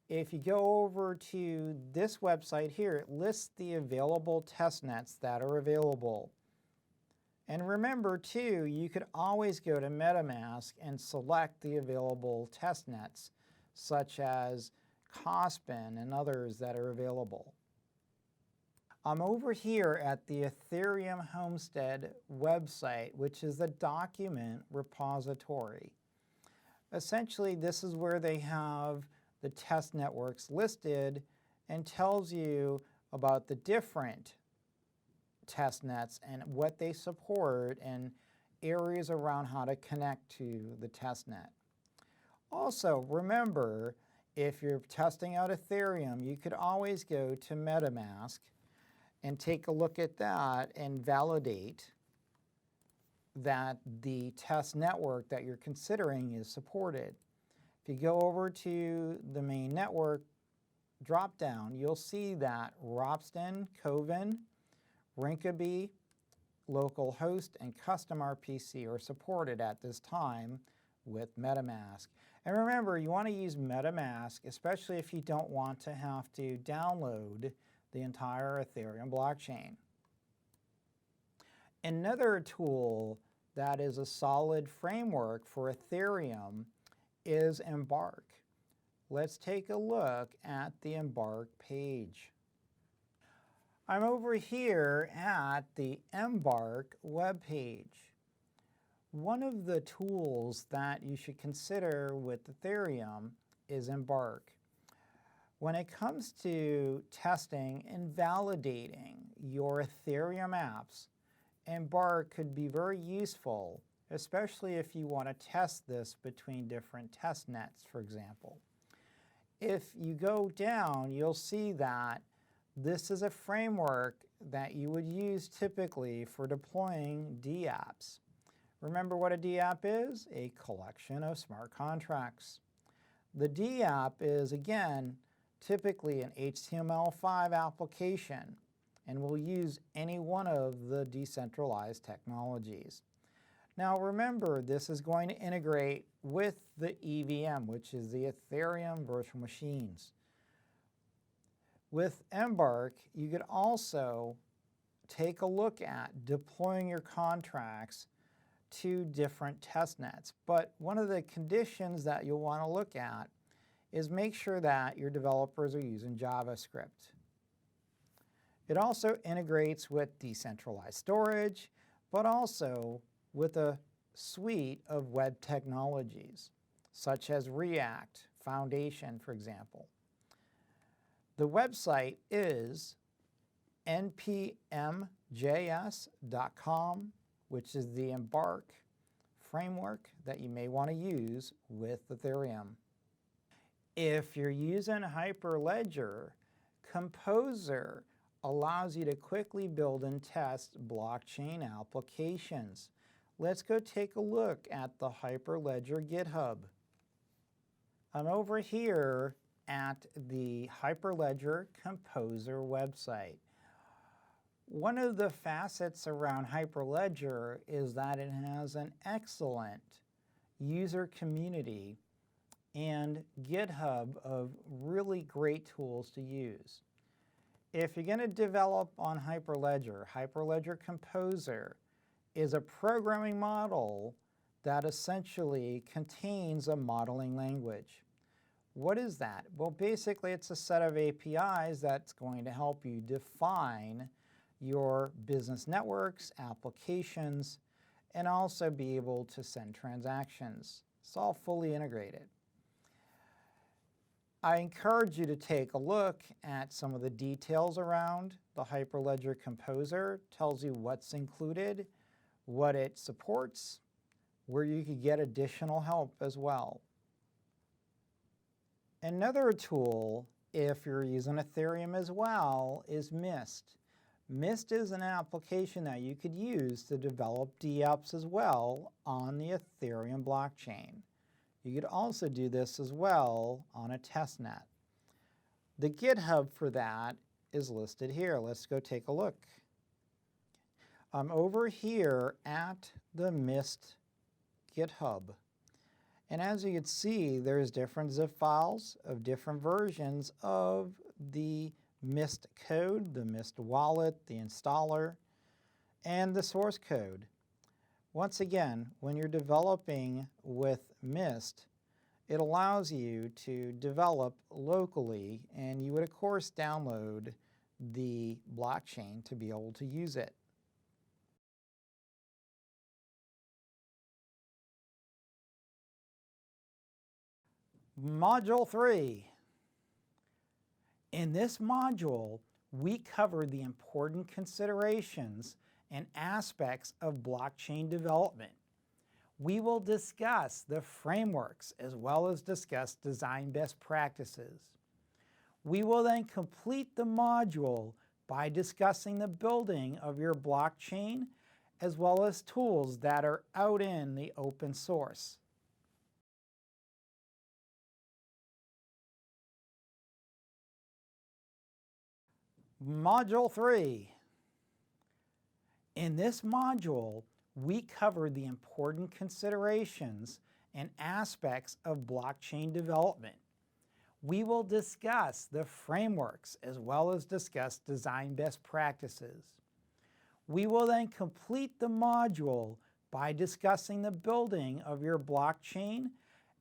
If you go over to this website here, it lists the available testnets that are available. And remember too, you could always go to MetaMask and select the available testnets, such as Cospin and others that are available. I'm over here at the Ethereum Homestead website, which is the document repository. Essentially, this is where they have the test networks listed and tells you about the different test nets and what they support and areas around how to connect to the test net. Also, remember, if you're testing out Ethereum, you could always go to MetaMask and take a look at that and validate that the test network that you're considering is supported. If you go over to the main network drop-down, you'll see that Ropsten, Coven, Rinkeby, localhost, and custom RPC are supported at this time with MetaMask. And remember, you want to use MetaMask, especially if you don't want to have to download the entire Ethereum blockchain. Another tool that is a solid framework for Ethereum is Embark. Let's take a look at the Embark page. I'm over here at the Embark webpage. One of the tools that you should consider with Ethereum is Embark. When it comes to testing and validating your Ethereum apps, Embark could be very useful, especially if you want to test this between different test nets, for example. If you go down, you'll see that this is a framework that you would use typically for deploying dApps. Remember what a dApp is? A collection of smart contracts. The dApp is, again, typically an HTML5 application and will use any one of the decentralized technologies. Now remember, this is going to integrate with the EVM, which is the Ethereum Virtual Machines. With Embark, you could also take a look at deploying your contracts to different test nets. But one of the conditions that you'll want to look at is make sure that your developers are using JavaScript. It also integrates with decentralized storage, but also with a suite of web technologies, such as React, Foundation, for example. The website is npmjs.com, which is the Embark framework that you may want to use with Ethereum. If you're using Hyperledger, Composer allows you to quickly build and test blockchain applications. Let's go take a look at the Hyperledger GitHub. I'm over here at the Hyperledger Composer website. One of the facets around Hyperledger is that it has an excellent user community and GitHub of really great tools to use. If you're going to develop on Hyperledger, Hyperledger Composer is a programming model that essentially contains a modeling language. What is that? Well, basically it's a set of APIs that's going to help you define your business networks, applications, and also be able to send transactions. It's all fully integrated. I encourage you to take a look at some of the details around the Hyperledger Composer. It tells you what's included, what it supports, where you could get additional help as well. Another tool, if you're using Ethereum as well, is Mist. Mist is an application that you could use to develop dApps as well on the Ethereum blockchain. You could also do this as well on a testnet. The GitHub for that is listed here. Let's go take a look. I'm over here at the Mist GitHub. And as you can see, there's different zip files of different versions of the Mist code, the Mist wallet, the installer, and the source code. Once again, when you're developing with Mist, it allows you to develop locally, and you would of course download the blockchain to be able to use it. Module 3. In this module, we cover the important considerations and aspects of blockchain development. We will discuss the frameworks as well as discuss design best practices. We will then complete the module by discussing the building of your blockchain as well as tools that are out in the open source. Module 3. In this module, we cover the important considerations and aspects of blockchain development. We will discuss the frameworks as well as discuss design best practices. We will then complete the module by discussing the building of your blockchain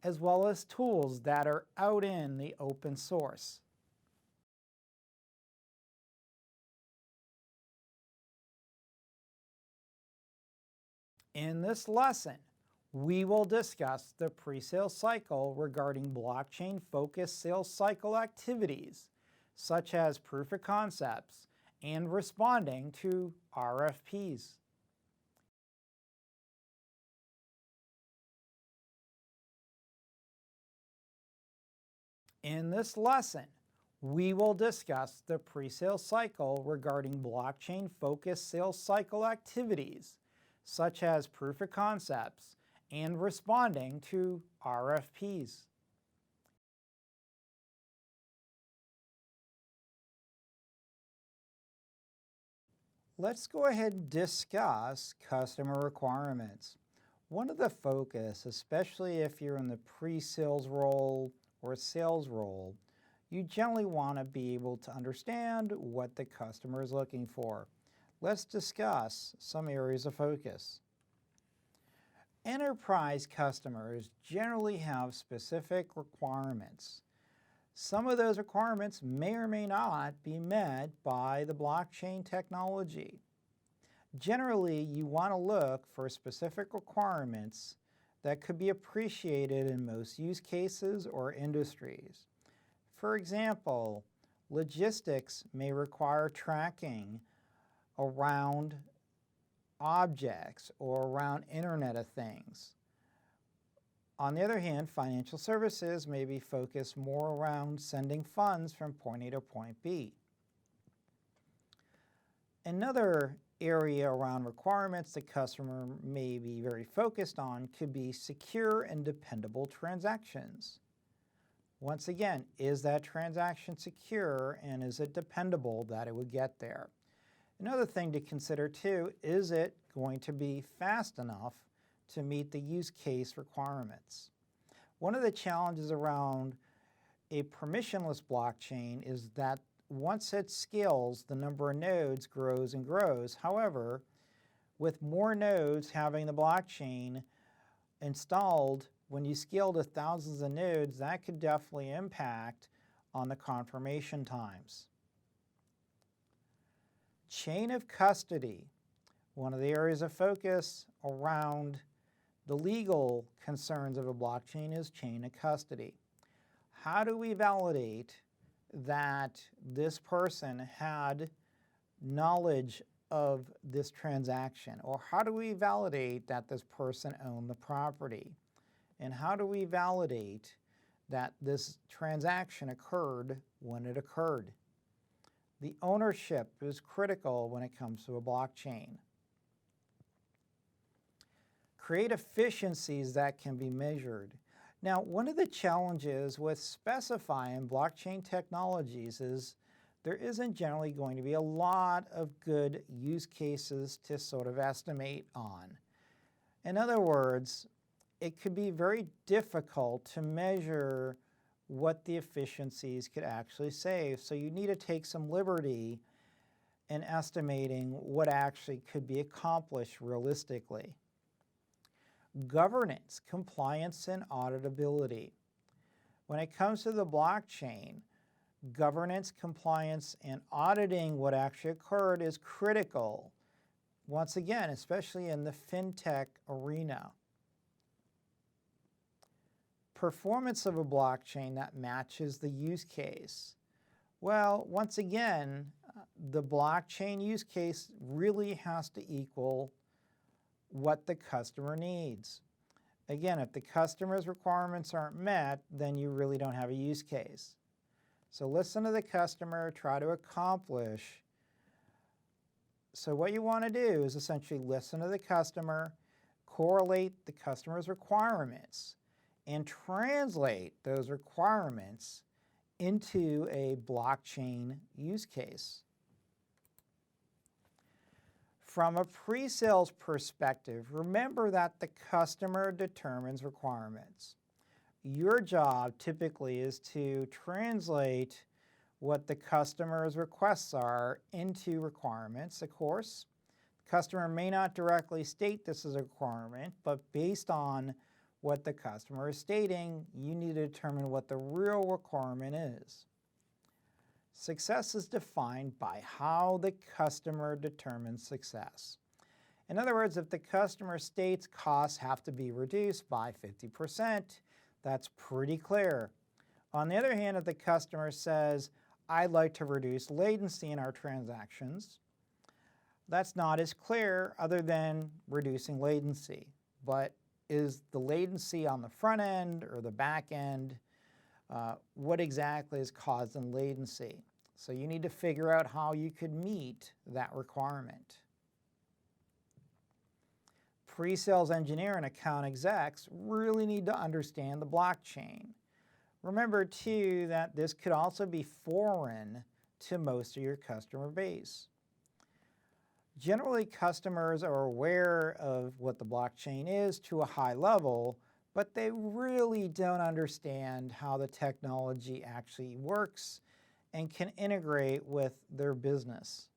as well as tools that are out in the open source. In this lesson, we will discuss the pre-sale cycle regarding blockchain-focused sales cycle activities, such as proof of concepts and responding to RFPs. In this lesson, we will discuss the pre-sale cycle regarding blockchain-focused sales cycle activities, such as proof of concepts and responding to RFPs. Let's go ahead and discuss customer requirements. One of the focus, especially if you're in the pre-sales role or sales role, you generally want to be able to understand what the customer is looking for. Let's discuss some areas of focus. Enterprise customers generally have specific requirements. Some of those requirements may or may not be met by the blockchain technology. Generally, you want to look for specific requirements that could be appreciated in most use cases or industries. For example, logistics may require tracking around objects or around Internet of Things. On the other hand, financial services may be focused more around sending funds from point A to point B. Another area around requirements the customer may be very focused on could be secure and dependable transactions. Once again, is that transaction secure and is it dependable that it would get there? Another thing to consider too, is it going to be fast enough to meet the use case requirements? One of the challenges around a permissionless blockchain is that once it scales, the number of nodes grows and grows. However, with more nodes having the blockchain installed, when you scale to thousands of nodes, that could definitely impact on the confirmation times. Chain of custody. One of the areas of focus around the legal concerns of a blockchain is chain of custody. How do we validate that this person had knowledge of this transaction? Or how do we validate that this person owned the property? And how do we validate that this transaction occurred when it occurred? The ownership is critical when it comes to a blockchain. Create efficiencies that can be measured. Now, one of the challenges with specifying blockchain technologies is there isn't generally going to be a lot of good use cases to sort of estimate on. In other words, it could be very difficult to measure what the efficiencies could actually save. So you need to take some liberty in estimating what actually could be accomplished realistically. Governance, compliance, and auditability. When it comes to the blockchain, governance, compliance, and auditing what actually occurred is critical. Once again, especially in the fintech arena. performance of a blockchain that matches the use case. Well, once again, the blockchain use case really has to equal what the customer needs. Again, if the customer's requirements aren't met, then you really don't have a use case. So listen to the customer, try to accomplish. So what you want to do is essentially listen to the customer, correlate the customer's requirements, and translate those requirements into a blockchain use case. From a pre-sales perspective, remember that the customer determines requirements. Your job typically is to translate what the customer's requests are into requirements. Of course, the customer may not directly state this as a requirement, but based on what the customer is stating, you need to determine what the real requirement is. Success is defined by how the customer determines success. In other words, if the customer states costs have to be reduced by 50%, that's pretty clear. On the other hand, if the customer says, I'd like to reduce latency in our transactions, that's not as clear other than reducing latency. But is the latency on the front end or the back end? What exactly is causing latency? So you need to figure out how you could meet that requirement. Pre-sales engineer and account execs really need to understand the blockchain. Remember too that this could also be foreign to most of your customer base. Generally, customers are aware of what the blockchain is to a high level, but they really don't understand how the technology actually works and can integrate with their business.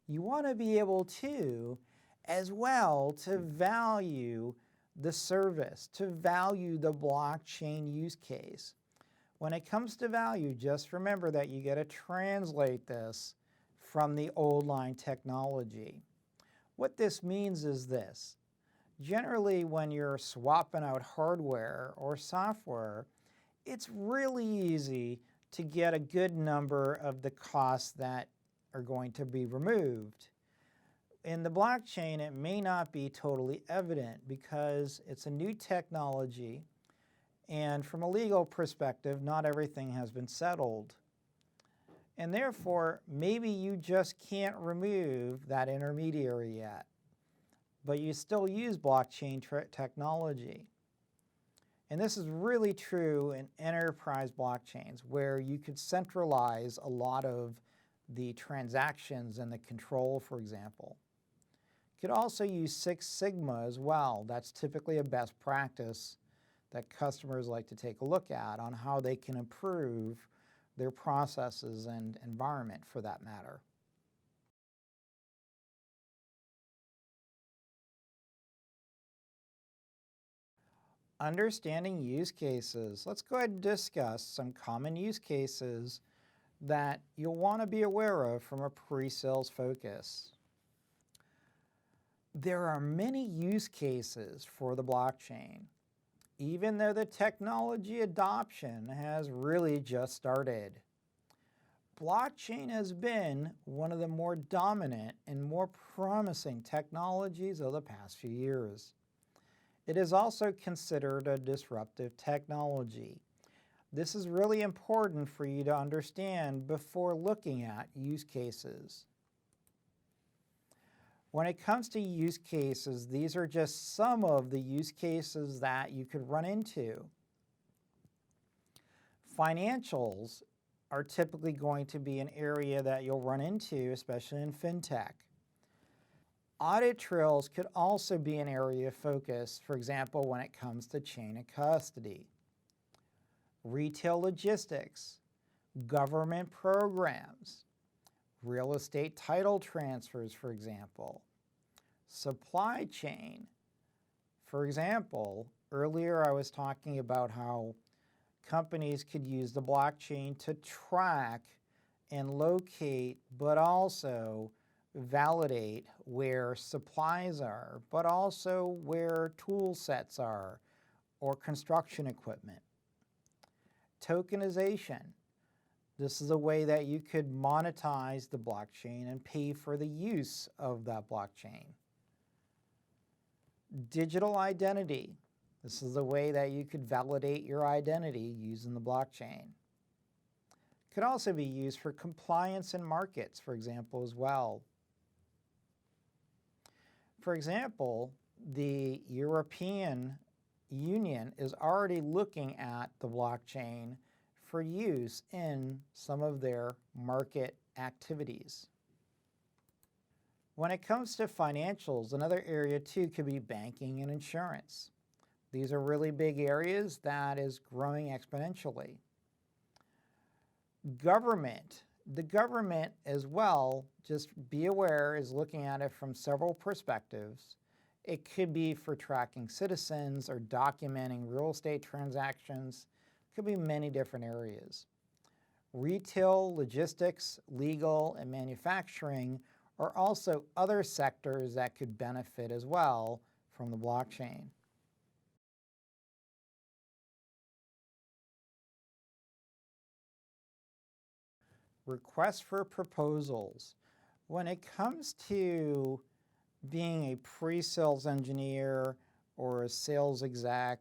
You want to be able to, as well, to value the service, to value the blockchain use case. When it comes to value, just remember that you got to translate this from the old line technology. What this means is this. Generally, when you're swapping out hardware or software, it's really easy to get a good number of the costs that are going to be removed. In the blockchain, it may not be totally evident because it's a new technology, and from a legal perspective, not everything has been settled. And therefore, maybe you just can't remove that intermediary yet, but you still use blockchain technology. And this is really true in enterprise blockchains where you could centralize a lot of the transactions and the control, for example. You could also use Six Sigma as well. That's typically a best practice that customers like to take a look at on how they can improve their processes and environment for that matter. Understanding use cases. Let's go ahead and discuss some common use cases that you'll want to be aware of from a pre-sales focus. There are many use cases for the blockchain, even though the technology adoption has really just started. Blockchain has been one of the more dominant and more promising technologies of the past few years. It is also considered a disruptive technology. This is really important for you to understand before looking at use cases. When it comes to use cases, these are just some of the use cases that you could run into. Financials are typically going to be an area that you'll run into, especially in fintech. Audit trails could also be an area of focus, for example, when it comes to chain of custody. Retail logistics, government programs, real estate title transfers, for example. Supply chain. For example, earlier I was talking about how companies could use the blockchain to track and locate, but also validate where supplies are, but also where tool sets are, or construction equipment. Tokenization. This is a way that you could monetize the blockchain and pay for the use of that blockchain. Digital identity. This is a way that you could validate your identity using the blockchain. It could also be used for compliance in markets, for example, as well. For example, the European Union is already looking at the blockchain for use in some of their market activities. When it comes to financials, another area too could be banking and insurance. These are really big areas that is growing exponentially. Government. The government as well, just be aware, is looking at it from several perspectives. It could be for tracking citizens or documenting real estate transactions. It could be many different areas. Retail, logistics, legal, and manufacturing are also other sectors that could benefit as well from the blockchain. Requests for proposals. When it comes to being a pre-sales engineer or a sales exec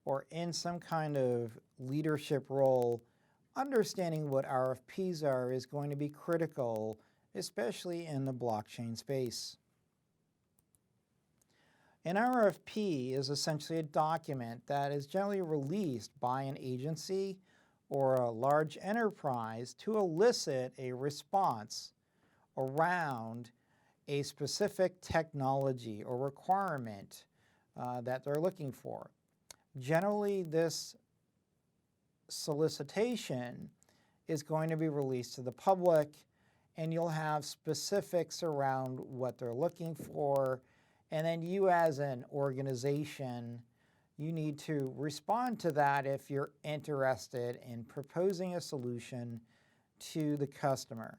or in some kind of leadership role, understanding what RFPs are is going to be critical, especially in the blockchain space. An RFP is essentially a document that is generally released by an agency or a large enterprise to elicit a response around a specific technology or requirement that they're looking for. Generally, this solicitation is going to be released to the public, and you'll have specifics around what they're looking for, and then you as an organization, you need to respond to that if you're interested in proposing a solution to the customer.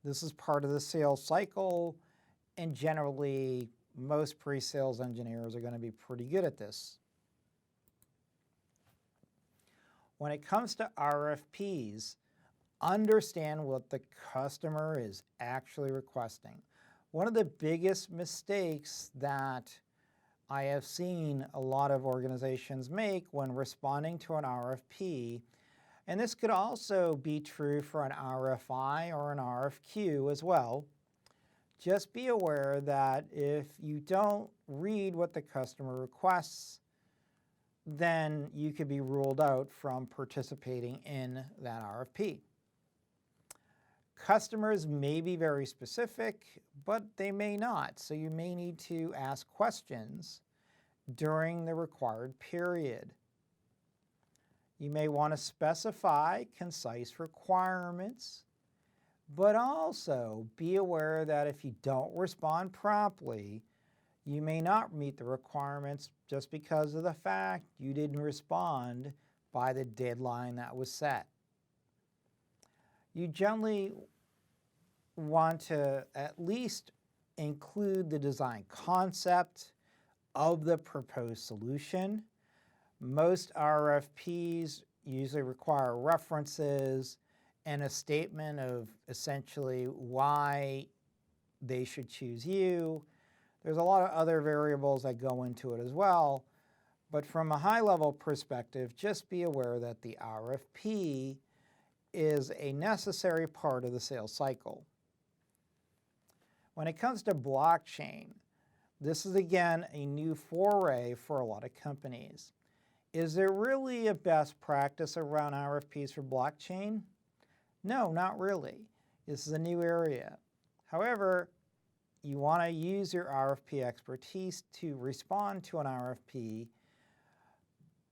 This is part of the sales cycle, and generally most pre-sales engineers are going to be pretty good at this. When it comes to RFPs, understand what the customer is actually requesting. One of the biggest mistakes that I have seen a lot of organizations make when responding to an RFP, and this could also be true for an RFI or an RFQ as well. Just be aware that if you don't read what the customer requests, then you could be ruled out from participating in that RFP. Customers may be very specific, but they may not, so you may need to ask questions during the required period. You may want to specify concise requirements, but also be aware that if you don't respond promptly, you may not meet the requirements just because of the fact you didn't respond by the deadline that was set. You generally want to at least include the design concept of the proposed solution. Most RFPs usually require references and a statement of essentially why they should choose you. There's a lot of other variables that go into it as well, but from a high-level perspective, just be aware that the RFP is a necessary part of the sales cycle. When it comes to blockchain, this is again a new foray for a lot of companies. Is there really a best practice around RFPs for blockchain? No, not really. This is a new area. However, you want to use your RFP expertise to respond to an RFP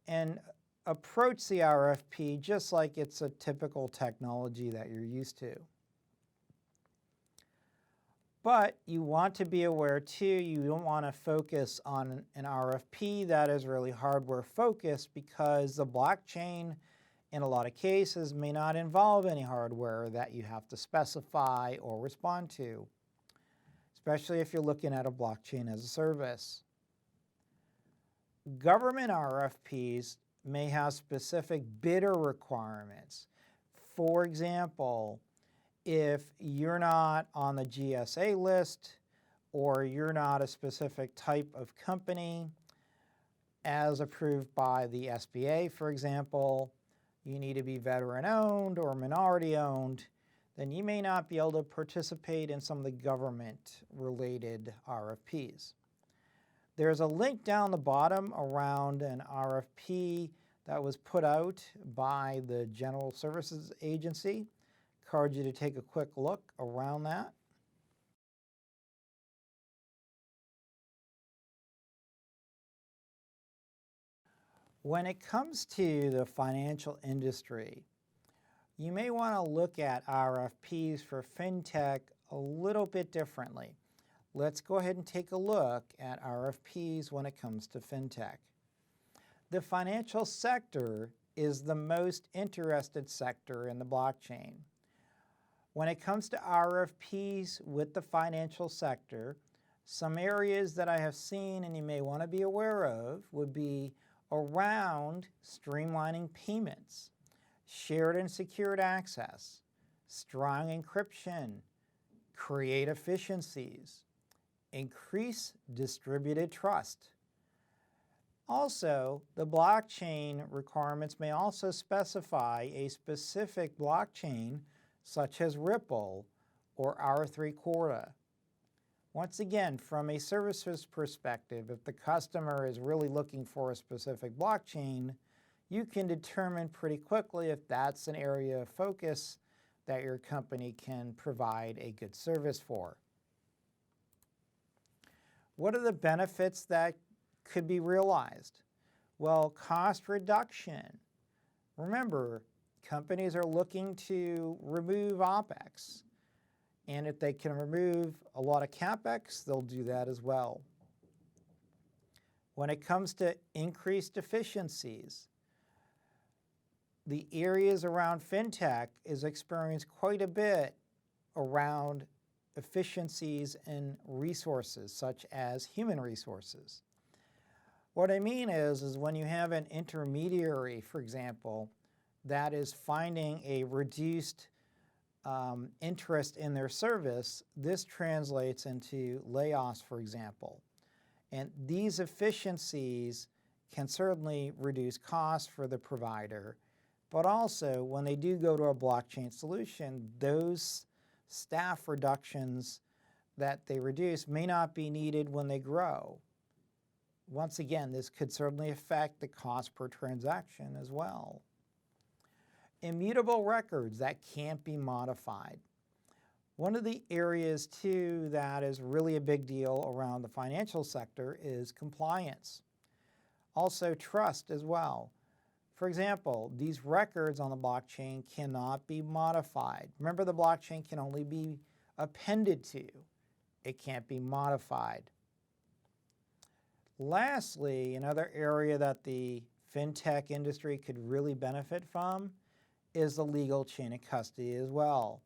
and approach the RFP just like it's a typical technology that you're used to. But you want to be aware too, you don't want to focus on an RFP that is really hardware focused, because the blockchain in a lot of cases may not involve any hardware that you have to specify or respond to, especially if you're looking at a blockchain as a service. Government RFPs may have specific bidder requirements. For example, if you're not on the GSA list or you're not a specific type of company as approved by the SBA, for example, you need to be veteran-owned or minority-owned, then you may not be able to participate in some of the government-related RFPs. There's a link down the bottom around an RFP that was put out by the General Services Agency. Encourage you to take a quick look around that. When it comes to the financial industry, you may want to look at RFPs for fintech a little bit differently. Let's go ahead and take a look at RFPs when it comes to fintech. The financial sector is the most interested sector in the blockchain. When it comes to RFPs with the financial sector, some areas that I have seen and you may want to be aware of would be around streamlining payments, shared and secured access, strong encryption, create efficiencies, increase distributed trust. Also, the blockchain requirements may also specify a specific blockchain such as Ripple or R3 Corda. Once again, from a services perspective, if the customer is really looking for a specific blockchain, you can determine pretty quickly if that's an area of focus that your company can provide a good service for. What are the benefits that could be realized? Well, cost reduction. Remember, companies are looking to remove OpEx. And if they can remove a lot of CapEx, they'll do that as well. When it comes to increased efficiencies, the areas around fintech is experienced quite a bit around efficiencies in resources, such as human resources. What I mean is when you have an intermediary, for example, that is finding a reduced interest in their service, this translates into layoffs, for example. And these efficiencies can certainly reduce costs for the provider, but also when they do go to a blockchain solution, those staff reductions that they reduce may not be needed when they grow. Once again, this could certainly affect the cost per transaction as well. Immutable records that can't be modified. One of the areas too that is really a big deal around the financial sector is compliance. Also trust as well. For example, these records on the blockchain cannot be modified. Remember, the blockchain can only be appended to. It can't be modified. Lastly, another area that the fintech industry could really benefit from is the legal chain of custody as well.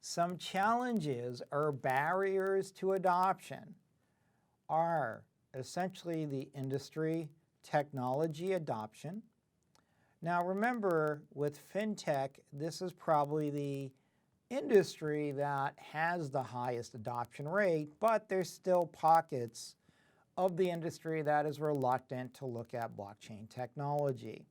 Some challenges or barriers to adoption are essentially the industry technology adoption. Now remember, with fintech, this is probably the industry that has the highest adoption rate, but there's still pockets of the industry that is reluctant to look at blockchain technology.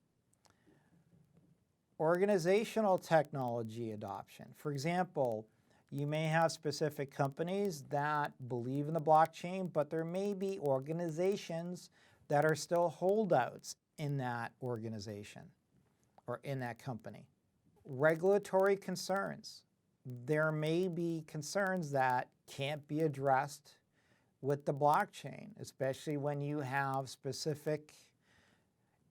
Organizational technology adoption. For example, you may have specific companies that believe in the blockchain, but there may be organizations that are still holdouts in that organization or in that company. Regulatory concerns. There may be concerns that can't be addressed with the blockchain, especially when you have specific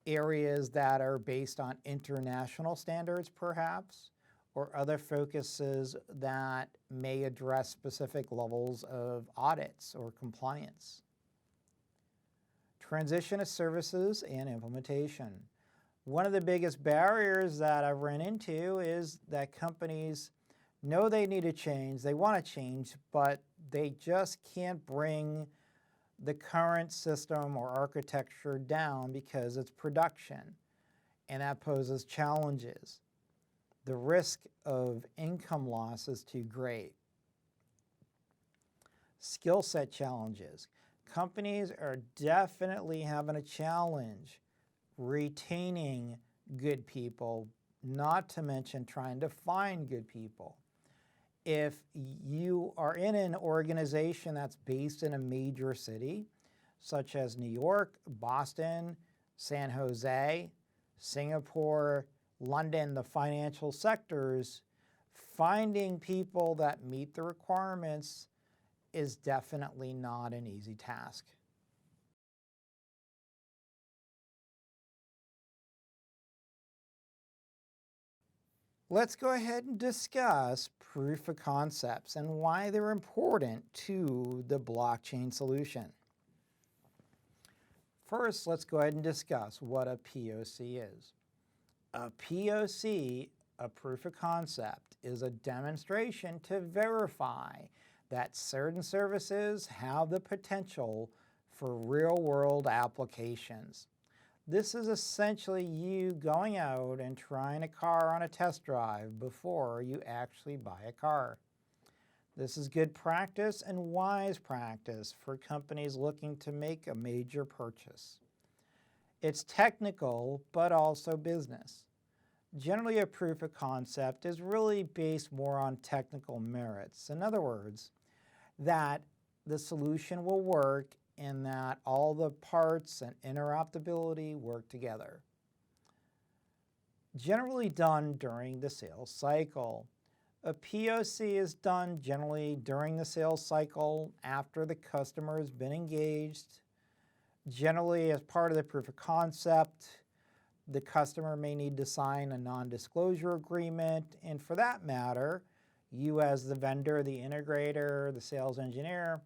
areas that are based on international standards perhaps, or other focuses that may address specific levels of audits or compliance. Transition of services and implementation. One of the biggest barriers that I've run into is that companies know they need to change, they want to change, but They just can't bring the current system or architecture down because it's production, and that poses challenges. The risk of income loss is too great. Skill set challenges. Companies are definitely having a challenge retaining good people, not to mention trying to find good people. If you are in an organization that's based in a major city, such as New York, Boston, San Jose, Singapore, London, the financial sectors, finding people that meet the requirements is definitely not an easy task. Let's go ahead and discuss proof of concepts and why they're important to the blockchain solution. First, let's go ahead and discuss what a POC is. A POC, a proof of concept, is a demonstration to verify that certain services have the potential for real-world applications. This is essentially you going out and trying a car on a test drive before you actually buy a car. This is good practice and wise practice for companies looking to make a major purchase. It's technical, but also business. Generally, a proof of concept is really based more on technical merits. In other words, that the solution will work and that all the parts and interoperability work together. Generally done during the sales cycle. A POC is done generally during the sales cycle after the customer has been engaged. Generally, as part of the proof of concept, the customer may need to sign a non-disclosure agreement, and for that matter, you as the vendor, the integrator, the sales engineer,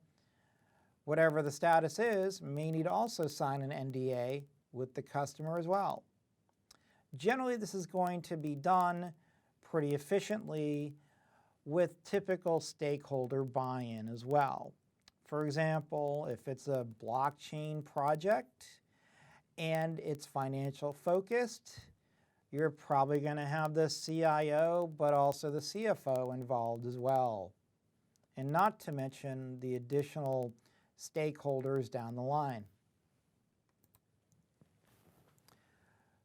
whatever the status is, may need to also sign an NDA with the customer as well. Generally, this is going to be done pretty efficiently with typical stakeholder buy-in as well. For example, if it's a blockchain project and it's financial focused, you're probably going to have the CIO, but also the CFO involved as well. And not to mention the additional stakeholders down the line.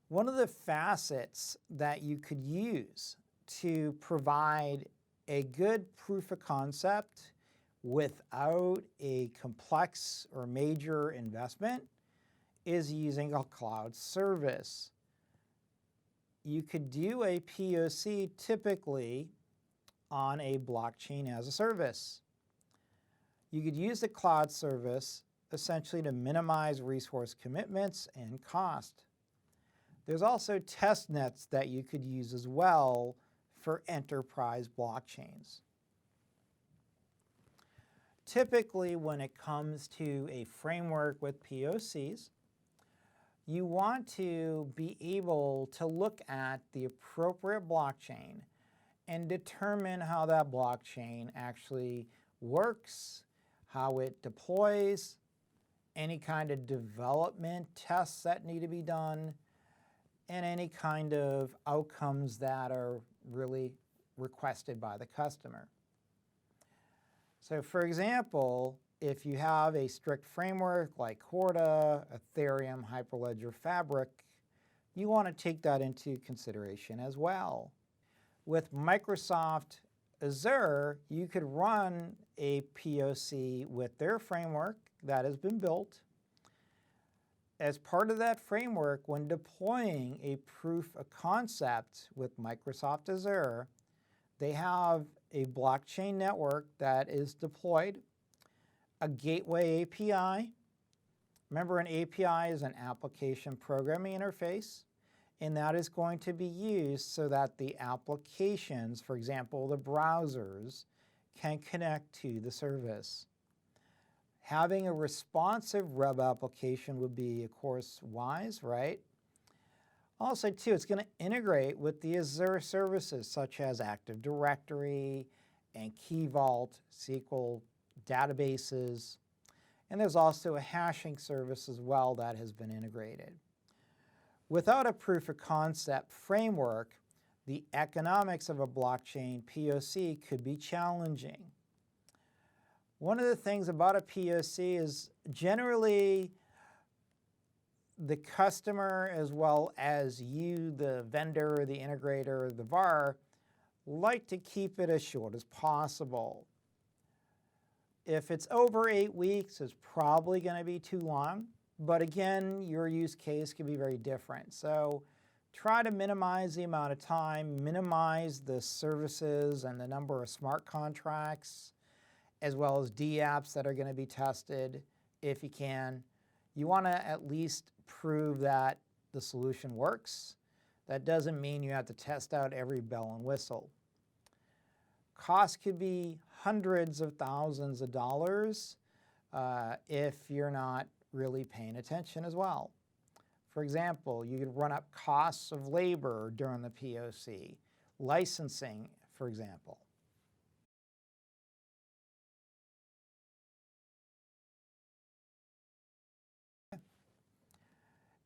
One of the facets that you could use to provide a good proof of concept without a complex or major investment is using a cloud service. You could do a POC typically on a blockchain as a service. You could use the cloud service essentially to minimize resource commitments and cost. There's also test nets that you could use as well for enterprise blockchains. Typically, when it comes to a framework with POCs, you want to be able to look at the appropriate blockchain and determine how that blockchain actually works, how it deploys, any kind of development tests that need to be done, and any kind of outcomes that are really requested by the customer. So for example, if you have a strict framework like Corda, Ethereum, Hyperledger Fabric, you want to take that into consideration as well. With Microsoft Azure, you could run a POC with their framework that has been built. As part of that framework, when deploying a proof of concept with Microsoft Azure, they have a blockchain network that is deployed, a gateway API. Remember, an API is an application programming interface, and that is going to be used so that the applications, for example, the browsers, can connect to the service. Having a responsive web application would be, of course, wise, right? Also, too, it's going to integrate with the Azure services such as Active Directory and Key Vault, SQL databases, and there's also a hashing service as well that has been integrated. Without a proof of concept framework, the economics of a blockchain POC could be challenging. One of the things about a POC is generally the customer, as well as you, the vendor, the integrator, the VAR, like to keep it as short as possible. If it's over 8 weeks, it's probably going to be too long. But again, your use case could be very different. So try to minimize the amount of time, minimize the services and the number of smart contracts, as well as DApps that are going to be tested if you can. You want to at least prove that the solution works. That doesn't mean you have to test out every bell and whistle. Costs could be hundreds of thousands of dollars if you're not really paying attention as well. For example, you could run up costs of labor during the POC, licensing, for example.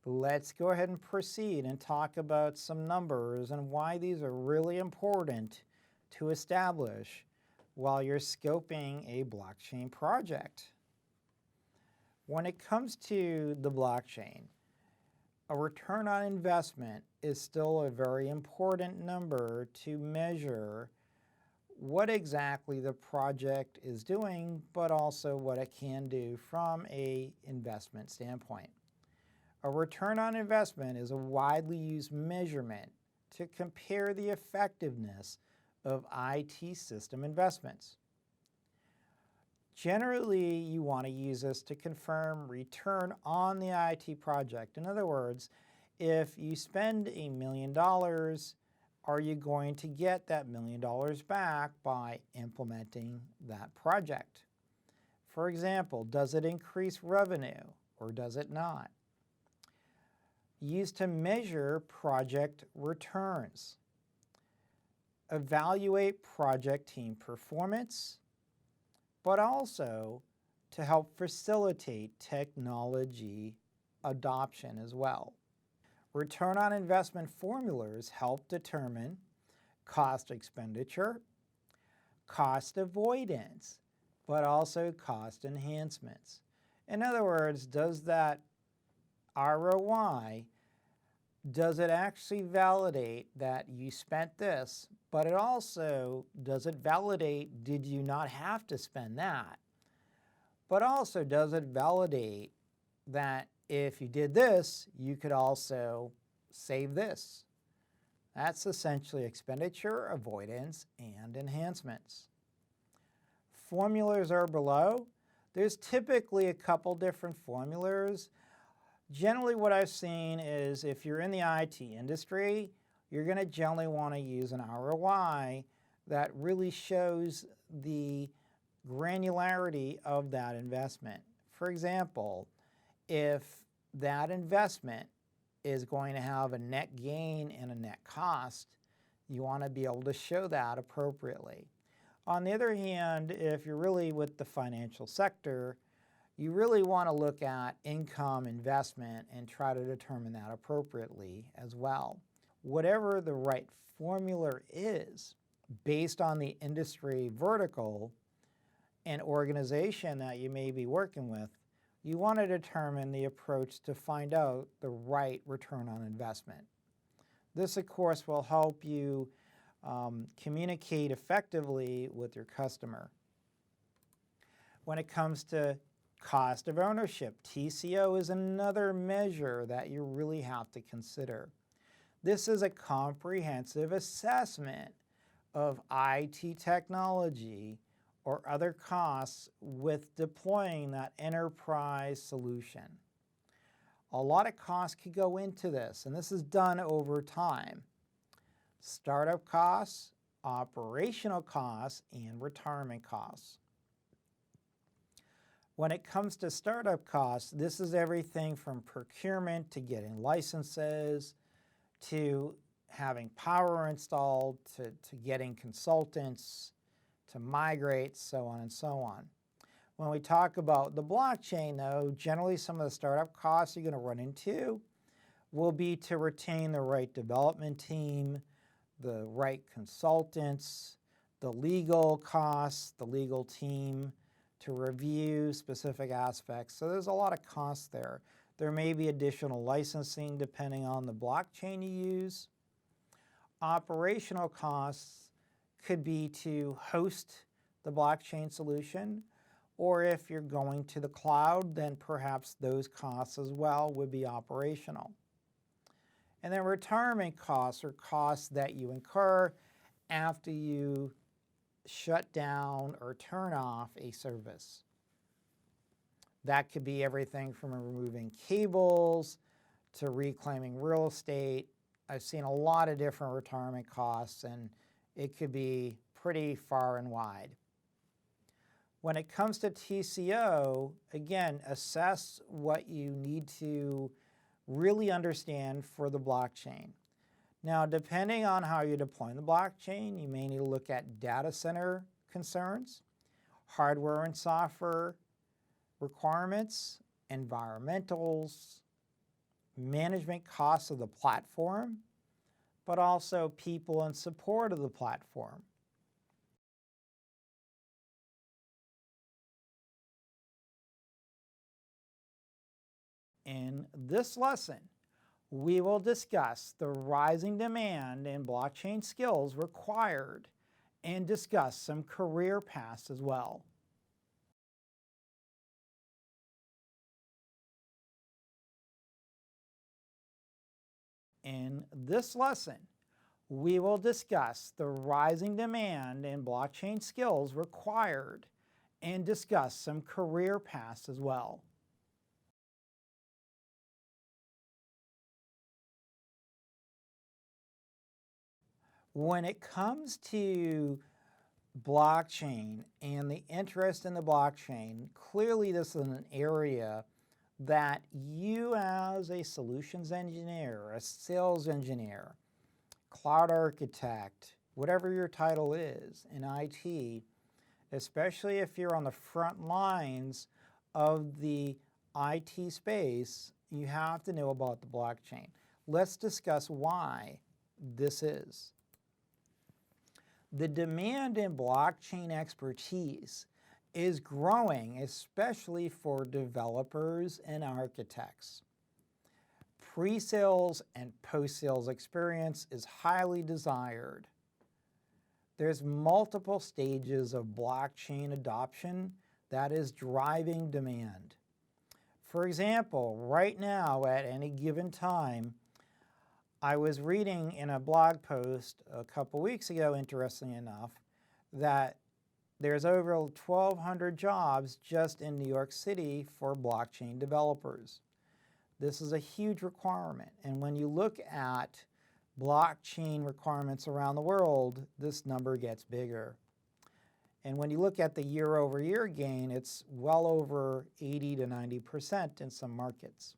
Let's go ahead and proceed and talk about some numbers and why these are really important to establish while you're scoping a blockchain project. When it comes to the blockchain, a return on investment is still a very important number to measure what exactly the project is doing, but also what it can do from an investment standpoint. A return on investment is a widely used measurement to compare the effectiveness of IT system investments. Generally, you want to use this to confirm return on the IT project. In other words, if you spend $1 million, are you going to get that $1 million back by implementing that project? For example, does it increase revenue or does it not? Used to measure project returns. Evaluate project team performance, but also to help facilitate technology adoption as well. Return on investment formulas help determine cost expenditure, cost avoidance, but also cost enhancements. In other words, does that ROI, does it actually validate that you spent this, but it also, does it validate, did you not have to spend that? But also, does it validate that if you did this, you could also save this? That's essentially expenditure, avoidance, and enhancements. Formulas are below. There's typically a couple different formulas. Generally, what I've seen is if you're in the IT industry, you're going to generally want to use an ROI that really shows the granularity of that investment. For example, if that investment is going to have a net gain and a net cost, you want to be able to show that appropriately. On the other hand, if you're really with the financial sector, you really want to look at income, investment, and try to determine that appropriately as well. Whatever the right formula is, based on the industry vertical and organization that you may be working with, you want to determine the approach to find out the right return on investment. This, of course, will help you communicate effectively with your customer. When it comes to cost of ownership, TCO is another measure that you really have to consider. This is a comprehensive assessment of IT technology or other costs with deploying that enterprise solution. A lot of costs could go into this, and this is done over time. Startup costs, operational costs, and retirement costs. When it comes to startup costs, this is everything from procurement to getting licenses, to having power installed, to getting consultants, to migrate, so on and so on. When we talk about the blockchain, though, generally some of the startup costs you're going to run into will be to retain the right development team, the right consultants, the legal costs, the legal team to review specific aspects. So there's a lot of costs there. There may be additional licensing depending on the blockchain you use. Operational costs could be to host the blockchain solution, or if you're going to the cloud, then perhaps those costs as well would be operational. And then retirement costs are costs that you incur after you shut down or turn off a service. That could be everything from removing cables to reclaiming real estate. I've seen a lot of different retirement costs, and it could be pretty far and wide. When it comes to TCO, again, assess what you need to really understand for the blockchain. Now, depending on how you're deploying the blockchain, you may need to look at data center concerns, hardware and software requirements, environmentals, management costs of the platform, but also people and support of the platform. In this lesson, we will discuss the rising demand and blockchain skills required and discuss some career paths as well. In this lesson, we will discuss the rising demand and blockchain skills required and discuss some career paths as well. When it comes to blockchain and the interest in the blockchain, clearly this is an area that you as a solutions engineer, a sales engineer, cloud architect, whatever your title is in IT, especially if you're on the front lines of the IT space, you have to know about the blockchain. Let's discuss why this is. The demand in blockchain expertise is growing, especially for developers and architects. Pre-sales and post-sales experience is highly desired. There's multiple stages of blockchain adoption that is driving demand. For example, right now at any given time, I was reading in a blog post a couple weeks ago, interestingly enough, that there's over 1,200 jobs just in New York City for blockchain developers. This is a huge requirement, and when you look at blockchain requirements around the world, this number gets bigger. And when you look at the year-over-year gain, it's well over 80 to 90% in some markets.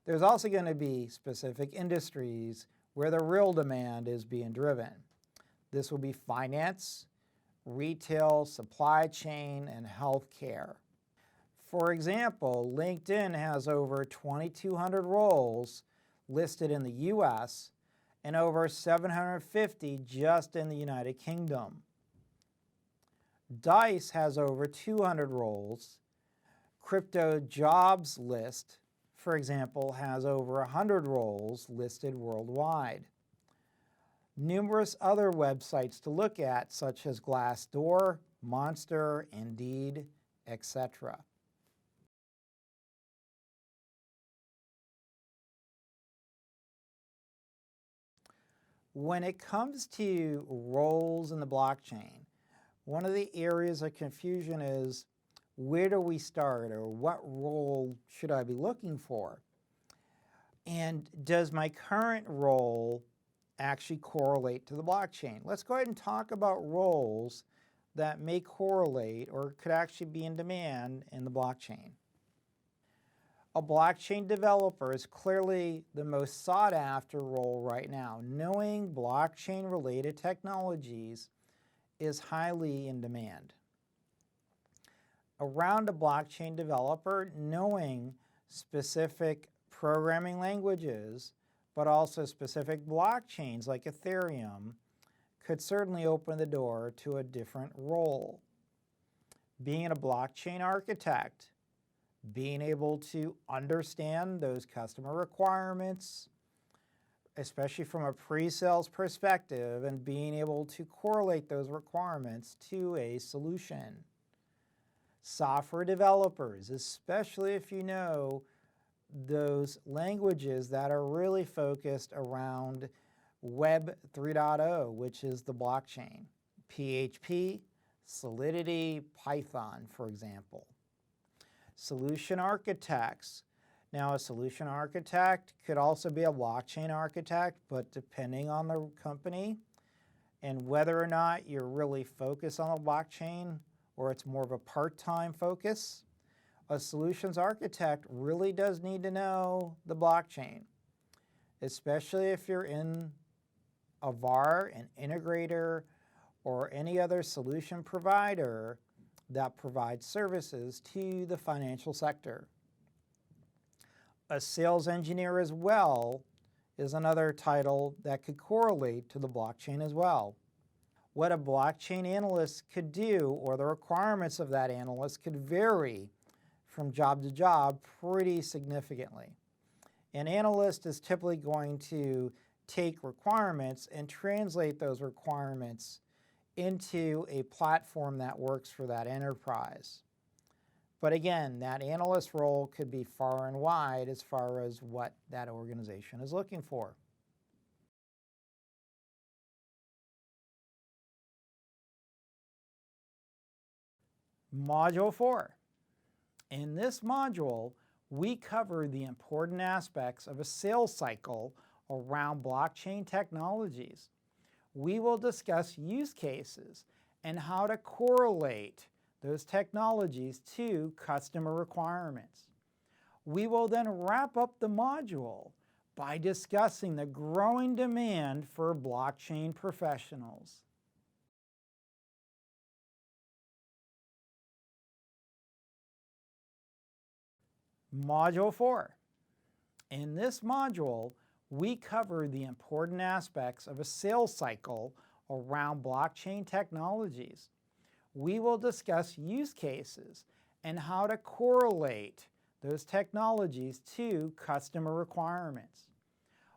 There's also going to be specific industries where the real demand is being driven. This will be finance, retail, supply chain, and healthcare. For example, LinkedIn has over 2,200 roles listed in the US and over 750 just in the United Kingdom. Dice has over 200 roles. Crypto Jobs List, for example, has over 100 roles listed worldwide. Numerous other websites to look at, such as Glassdoor, Monster, Indeed, etc. When it comes to roles in the blockchain, one of the areas of confusion is, where do we start, or what role should I be looking for? And does my current role actually correlate to the blockchain? Let's go ahead and talk about roles that may correlate or could actually be in demand in the blockchain. A blockchain developer is clearly the most sought after role right now. Knowing blockchain related technologies is highly in demand. around a blockchain developer, knowing specific programming languages, but also specific blockchains like Ethereum, could certainly open the door to a different role. Being a blockchain architect, being able to understand those customer requirements, especially from a pre-sales perspective, and being able to correlate those requirements to a solution. Software developers, especially if you know those languages that are really focused around Web 3.0, which is the blockchain. PHP, Solidity, Python, for example. Solution architects. Now, a solution architect could also be a blockchain architect, but depending on the company and whether or not you're really focused on the blockchain or it's more of a part-time focus, a solutions architect really does need to know the blockchain, especially if you're in a VAR, an integrator, or any other solution provider that provides services to the financial sector. A sales engineer as well is another title that could correlate to the blockchain as well. What a blockchain analyst could do, or the requirements of that analyst, could vary from job to job pretty significantly. An analyst is typically going to take requirements and translate those requirements into a platform that works for that enterprise. But again, that analyst role could be far and wide as far as what that organization is looking for. Module 4. In this module, we cover the important aspects of a sales cycle around blockchain technologies. We will discuss use cases and how to correlate those technologies to customer requirements. We will then wrap up the module by discussing the growing demand for blockchain professionals. Module 4. In this module, we cover the important aspects of a sales cycle around blockchain technologies. We will discuss use cases and how to correlate those technologies to customer requirements.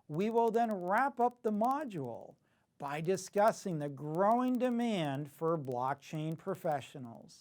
We will then wrap up the module by discussing the growing demand for blockchain professionals.